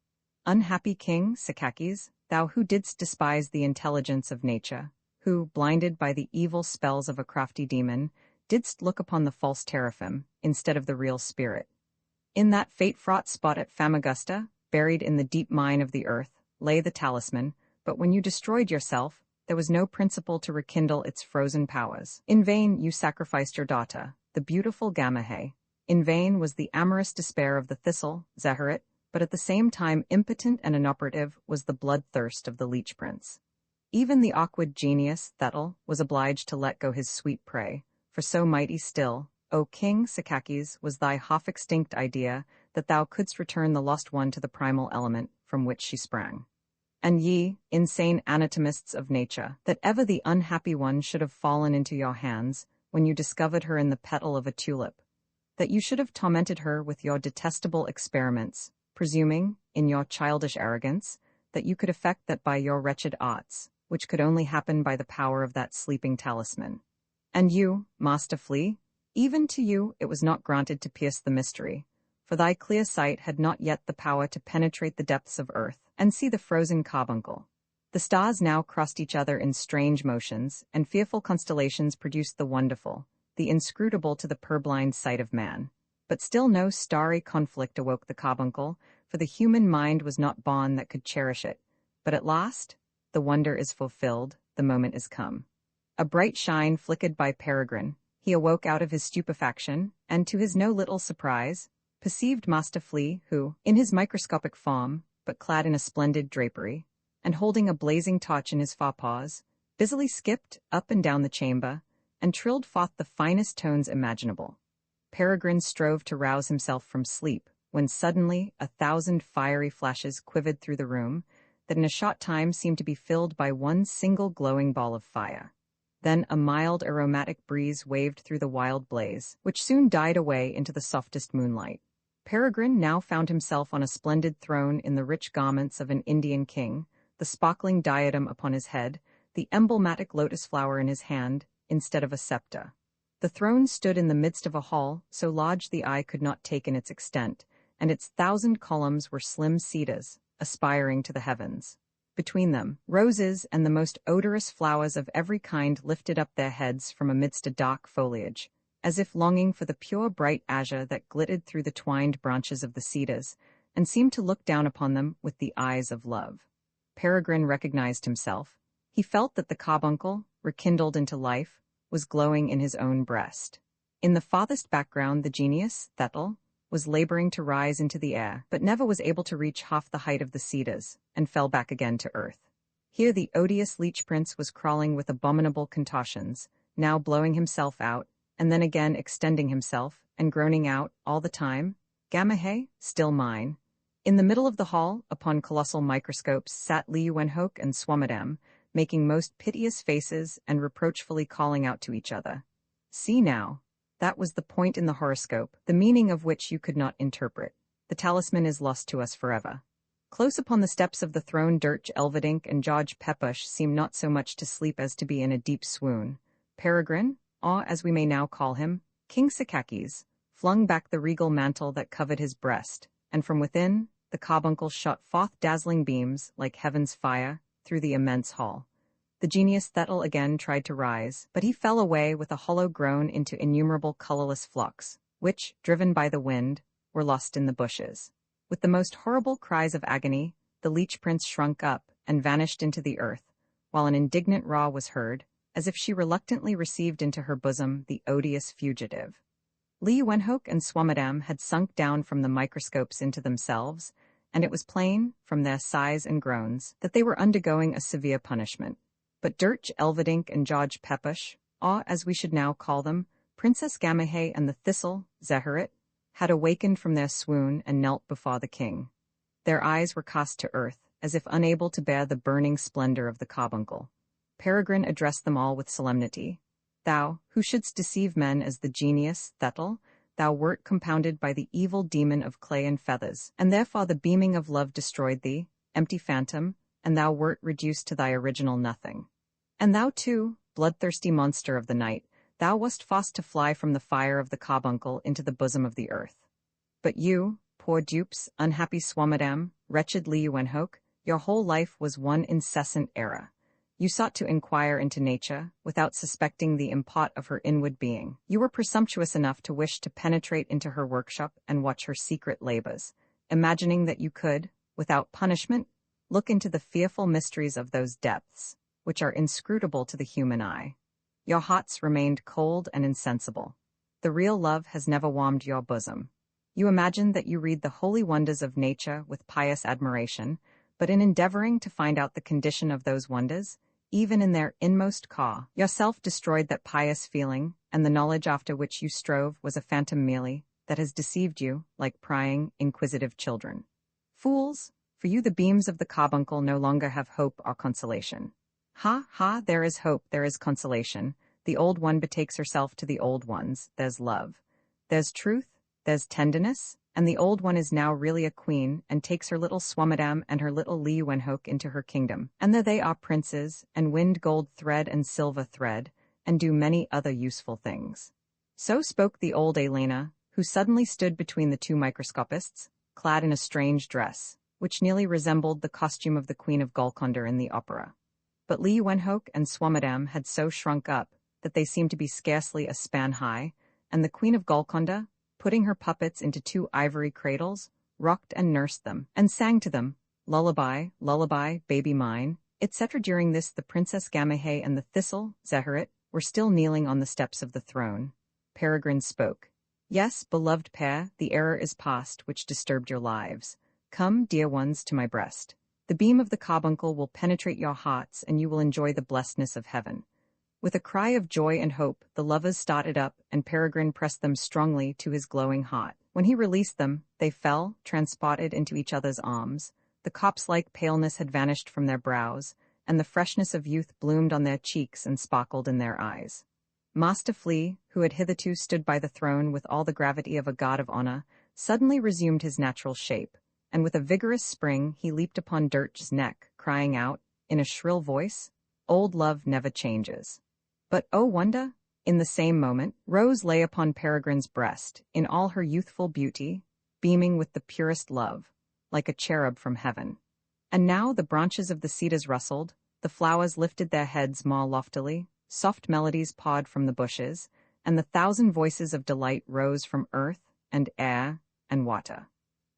"Unhappy King Sekakis, thou who didst despise the intelligence of nature, who, blinded by the evil spells of a crafty demon, didst look upon the false teraphim instead of the real spirit. In that fate-fraught spot at Famagusta, buried in the deep mine of the earth, lay the talisman, but when you destroyed yourself, there was no principle to rekindle its frozen powers. In vain you sacrificed your daughter, the beautiful Gamahe. In vain was the amorous despair of the thistle, Zeherit, but at the same time impotent and inoperative was the bloodthirst of the leech prince. Even the awkward genius, Thetel, was obliged to let go his sweet prey, for so mighty still, O King Sekakis, was thy half-extinct idea that thou couldst return the lost one to the primal element, from which she sprang. And ye, insane anatomists of nature, that ever the unhappy one should have fallen into your hands, when you discovered her in the petal of a tulip, that you should have tormented her with your detestable experiments, presuming, in your childish arrogance, that you could effect that by your wretched arts, which could only happen by the power of that sleeping talisman. And you, Master Flea, even to you it was not granted to pierce the mystery, for thy clear sight had not yet the power to penetrate the depths of earth, and see the frozen carbuncle. The stars now crossed each other in strange motions, and fearful constellations produced the wonderful, the inscrutable to the purblind sight of man. But still no starry conflict awoke the carbuncle, for the human mind was not born that could cherish it. But at last, the wonder is fulfilled, the moment is come. A bright shine flickered by Peregrine. He awoke out of his stupefaction, and to his no little surprise, perceived Master Flea, who, in his microscopic form, but clad in a splendid drapery, and holding a blazing torch in his forepaws, busily skipped up and down the chamber, and trilled forth the finest tones imaginable. Peregrine strove to rouse himself from sleep, when suddenly 1,000 fiery flashes quivered through the room, that in a short time seemed to be filled by one single glowing ball of fire. Then a mild aromatic breeze waved through the wild blaze, which soon died away into the softest moonlight. Peregrine now found himself on a splendid throne in the rich garments of an Indian king, the sparkling diadem upon his head, the emblematic lotus flower in his hand, instead of a scepter. The throne stood in the midst of a hall, so large the eye could not take in its extent, and its 1,000 columns were slim cedars, aspiring to the heavens. Between them, roses and the most odorous flowers of every kind lifted up their heads from amidst a dark foliage, as if longing for the pure bright azure that glittered through the twined branches of the cedars, and seemed to look down upon them with the eyes of love. Peregrine recognized himself. He felt that the carbuncle, rekindled into life, was glowing in his own breast. In the farthest background the genius, Thethel, was laboring to rise into the air, but never was able to reach half the height of the cedars, and fell back again to earth. Here the odious leech prince was crawling with abominable contortions, now blowing himself out, and then again extending himself, and groaning out, all the time, "Gamahe, still mine." In the middle of the hall, upon colossal microscopes, sat Wenhoek and Swammerdam, making most piteous faces and reproachfully calling out to each other. See now. That was the point in the horoscope, the meaning of which you could not interpret. The talisman is lost to us forever. Close upon the steps of the throne Dirch Elverdink and George Pepusch seemed not so much to sleep as to be in a deep swoon. Peregrine, or as we may now call him, King Secachis, flung back the regal mantle that covered his breast, and from within, the carbuncle shot forth dazzling beams, like heaven's fire, through the immense hall. The genius Thethel again tried to rise, but he fell away with a hollow groan into innumerable colorless flocks, which, driven by the wind, were lost in the bushes. With the most horrible cries of agony, the leech prince shrunk up and vanished into the earth, while an indignant roar was heard, as if she reluctantly received into her bosom the odious fugitive. Wenhoek and Swammerdam had sunk down from the microscopes into themselves, and it was plain, from their sighs and groans, that they were undergoing a severe punishment. But Dirch Elverdink and George Pepusch, or as we should now call them, Princess Gamahe and the Thistle, Zeherit, had awakened from their swoon and knelt before the king. Their eyes were cast to earth, as if unable to bear the burning splendor of the carbuncle. Peregrine addressed them all with solemnity. Thou, who shouldst deceive men as the genius, Thethel, thou wert compounded by the evil demon of clay and feathers, and therefore the beaming of love destroyed thee, empty phantom, and thou wert reduced to thy original nothing. And thou too, bloodthirsty monster of the night, thou wast forced to fly from the fire of the carbuncle into the bosom of the earth. But you, poor dupes, unhappy Swammerdam, wretched Wenhoek, your whole life was one incessant error. You sought to inquire into nature, without suspecting the import of her inward being. You were presumptuous enough to wish to penetrate into her workshop and watch her secret labors, imagining that you could, without punishment, look into the fearful mysteries of those depths, which are inscrutable to the human eye. Your hearts remained cold and insensible. The real love has never warmed your bosom. You imagine that you read the holy wonders of nature with pious admiration, but in endeavoring to find out the condition of those wonders, even in their inmost core, yourself destroyed that pious feeling, and the knowledge after which you strove was a phantom merely, that has deceived you, like prying, inquisitive children. Fools, For you the beams of the carbuncle no longer have hope or consolation. Ha, ha, there is hope, there is consolation. The old one betakes herself to the old ones, there's love. There's truth, there's tenderness, and the old one is now really a queen, and takes her little Swamadam and her little Li Wenhook into her kingdom. And there they are princes, and wind gold thread and silver thread, and do many other useful things. So spoke the old Elena, who suddenly stood between the two microscopists, clad in a strange dress, which nearly resembled the costume of the Queen of Golconda in the opera. But Li Wenhook and Swamadam had so shrunk up that they seemed to be scarcely a span high, and the Queen of Golconda, putting her puppets into two ivory cradles, rocked and nursed them, and sang to them, "Lullaby, lullaby, baby mine," etc. During this the Princess Gamaheh and the Thistle, Zeherit, were still kneeling on the steps of the throne. Peregrine spoke. "Yes, beloved pair, the error is past which disturbed your lives. Come, dear ones, to my breast. The beam of the carbuncle will penetrate your hearts, and you will enjoy the blessedness of heaven." With a cry of joy and hope, the lovers started up, and Peregrine pressed them strongly to his glowing heart. When he released them, they fell, transported into each other's arms. The corpse-like paleness had vanished from their brows, and the freshness of youth bloomed on their cheeks and sparkled in their eyes. Master Flea, who had hitherto stood by the throne with all the gravity of a god of honor, suddenly resumed his natural shape, and with a vigorous spring he leaped upon Dirch's neck, crying out, in a shrill voice, "Old love never changes." But, oh wonder! In the same moment, Rose lay upon Peregrine's breast, in all her youthful beauty, beaming with the purest love, like a cherub from heaven. And now the branches of the cedars rustled, the flowers lifted their heads more loftily, soft melodies pawed from the bushes, and the thousand voices of delight rose from earth and air and water.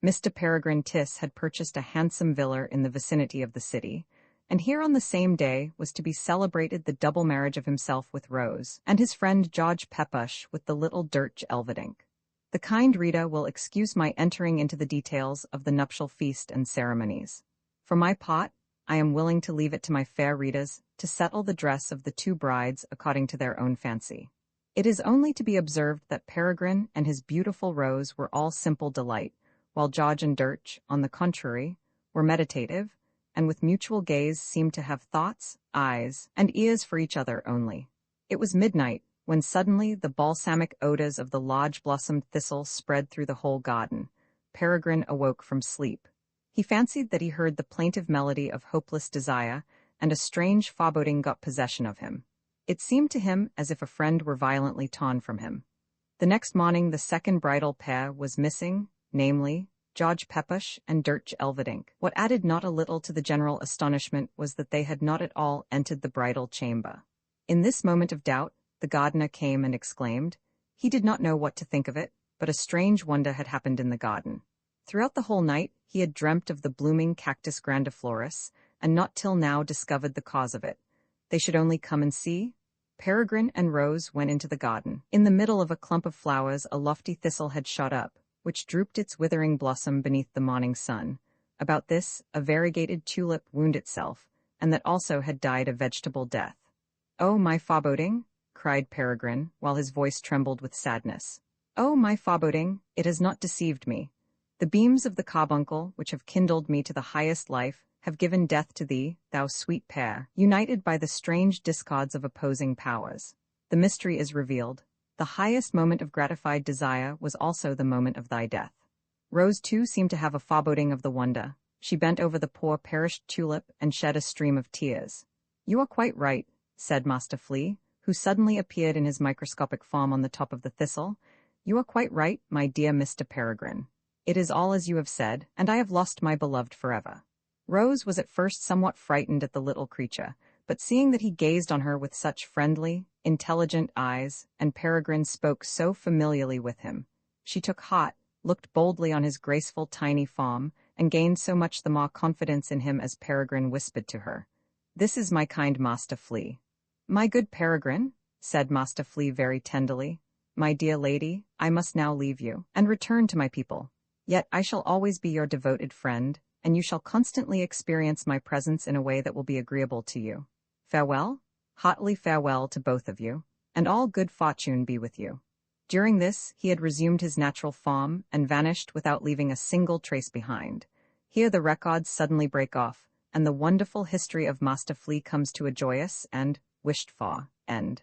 Mr. Peregrine Tyss had purchased a handsome villa in the vicinity of the city, and here on the same day was to be celebrated the double marriage of himself with Rose, and his friend George Pepusch with the little Dirch Elverdink. The kind reader will excuse my entering into the details of the nuptial feast and ceremonies. For my part, I am willing to leave it to my fair readers to settle the dress of the two brides according to their own fancy. It is only to be observed that Peregrine and his beautiful Rose were all simple delight, while George and Dirch, on the contrary, were meditative, and with mutual gaze seemed to have thoughts, eyes, and ears for each other only. It was midnight, when suddenly the balsamic odors of the large-blossomed thistle spread through the whole garden. Peregrine awoke from sleep. He fancied that he heard the plaintive melody of hopeless desire, and a strange foreboding got possession of him. It seemed to him as if a friend were violently torn from him. The next morning the second bridal pair was missing, namely, George Pepusch and Dirch Elverdink. What added not a little to the general astonishment was that they had not at all entered the bridal chamber. In this moment of doubt, the gardener came and exclaimed. He did not know what to think of it, but a strange wonder had happened in the garden. Throughout the whole night he had dreamt of the blooming cactus grandiflorus, and not till now discovered the cause of it. They should only come and see. Peregrine and Rose went into the garden. In the middle of a clump of flowers a lofty thistle had shot up, which drooped its withering blossom beneath the morning sun. About this, a variegated tulip wounded itself, and that also had died a vegetable death. "Oh, my foreboding!" cried Peregrine, while his voice trembled with sadness. "Oh, my foreboding, it has not deceived me. The beams of the carbuncle, which have kindled me to the highest life, have given death to thee, thou sweet pair, united by the strange discords of opposing powers. The mystery is revealed. The highest moment of gratified desire was also the moment of thy death." Rose too seemed to have a foreboding of the wonder. She bent over the poor perished tulip and shed a stream of tears. "You are quite right," said Master Flea, who suddenly appeared in his microscopic form on the top of the thistle. "You are quite right, my dear Mr. Peregrine. It is all as you have said, and I have lost my beloved forever." Rose was at first somewhat frightened at the little creature, but seeing that he gazed on her with such friendly, intelligent eyes, and Peregrine spoke so familiarly with him, she took heart, looked boldly on his graceful tiny form, and gained so much the more confidence in him as Peregrine whispered to her, "This is my kind Master Flea." "My good Peregrine," said Master Flea very tenderly, "my dear lady, I must now leave you, and return to my people. Yet I shall always be your devoted friend, and you shall constantly experience my presence in a way that will be agreeable to you. Farewell, heartily farewell to both of you, and all good fortune be with you." During this, he had resumed his natural form and vanished without leaving a single trace behind. Here the records suddenly break off, and the wonderful history of Master Flea comes to a joyous and wished-for end.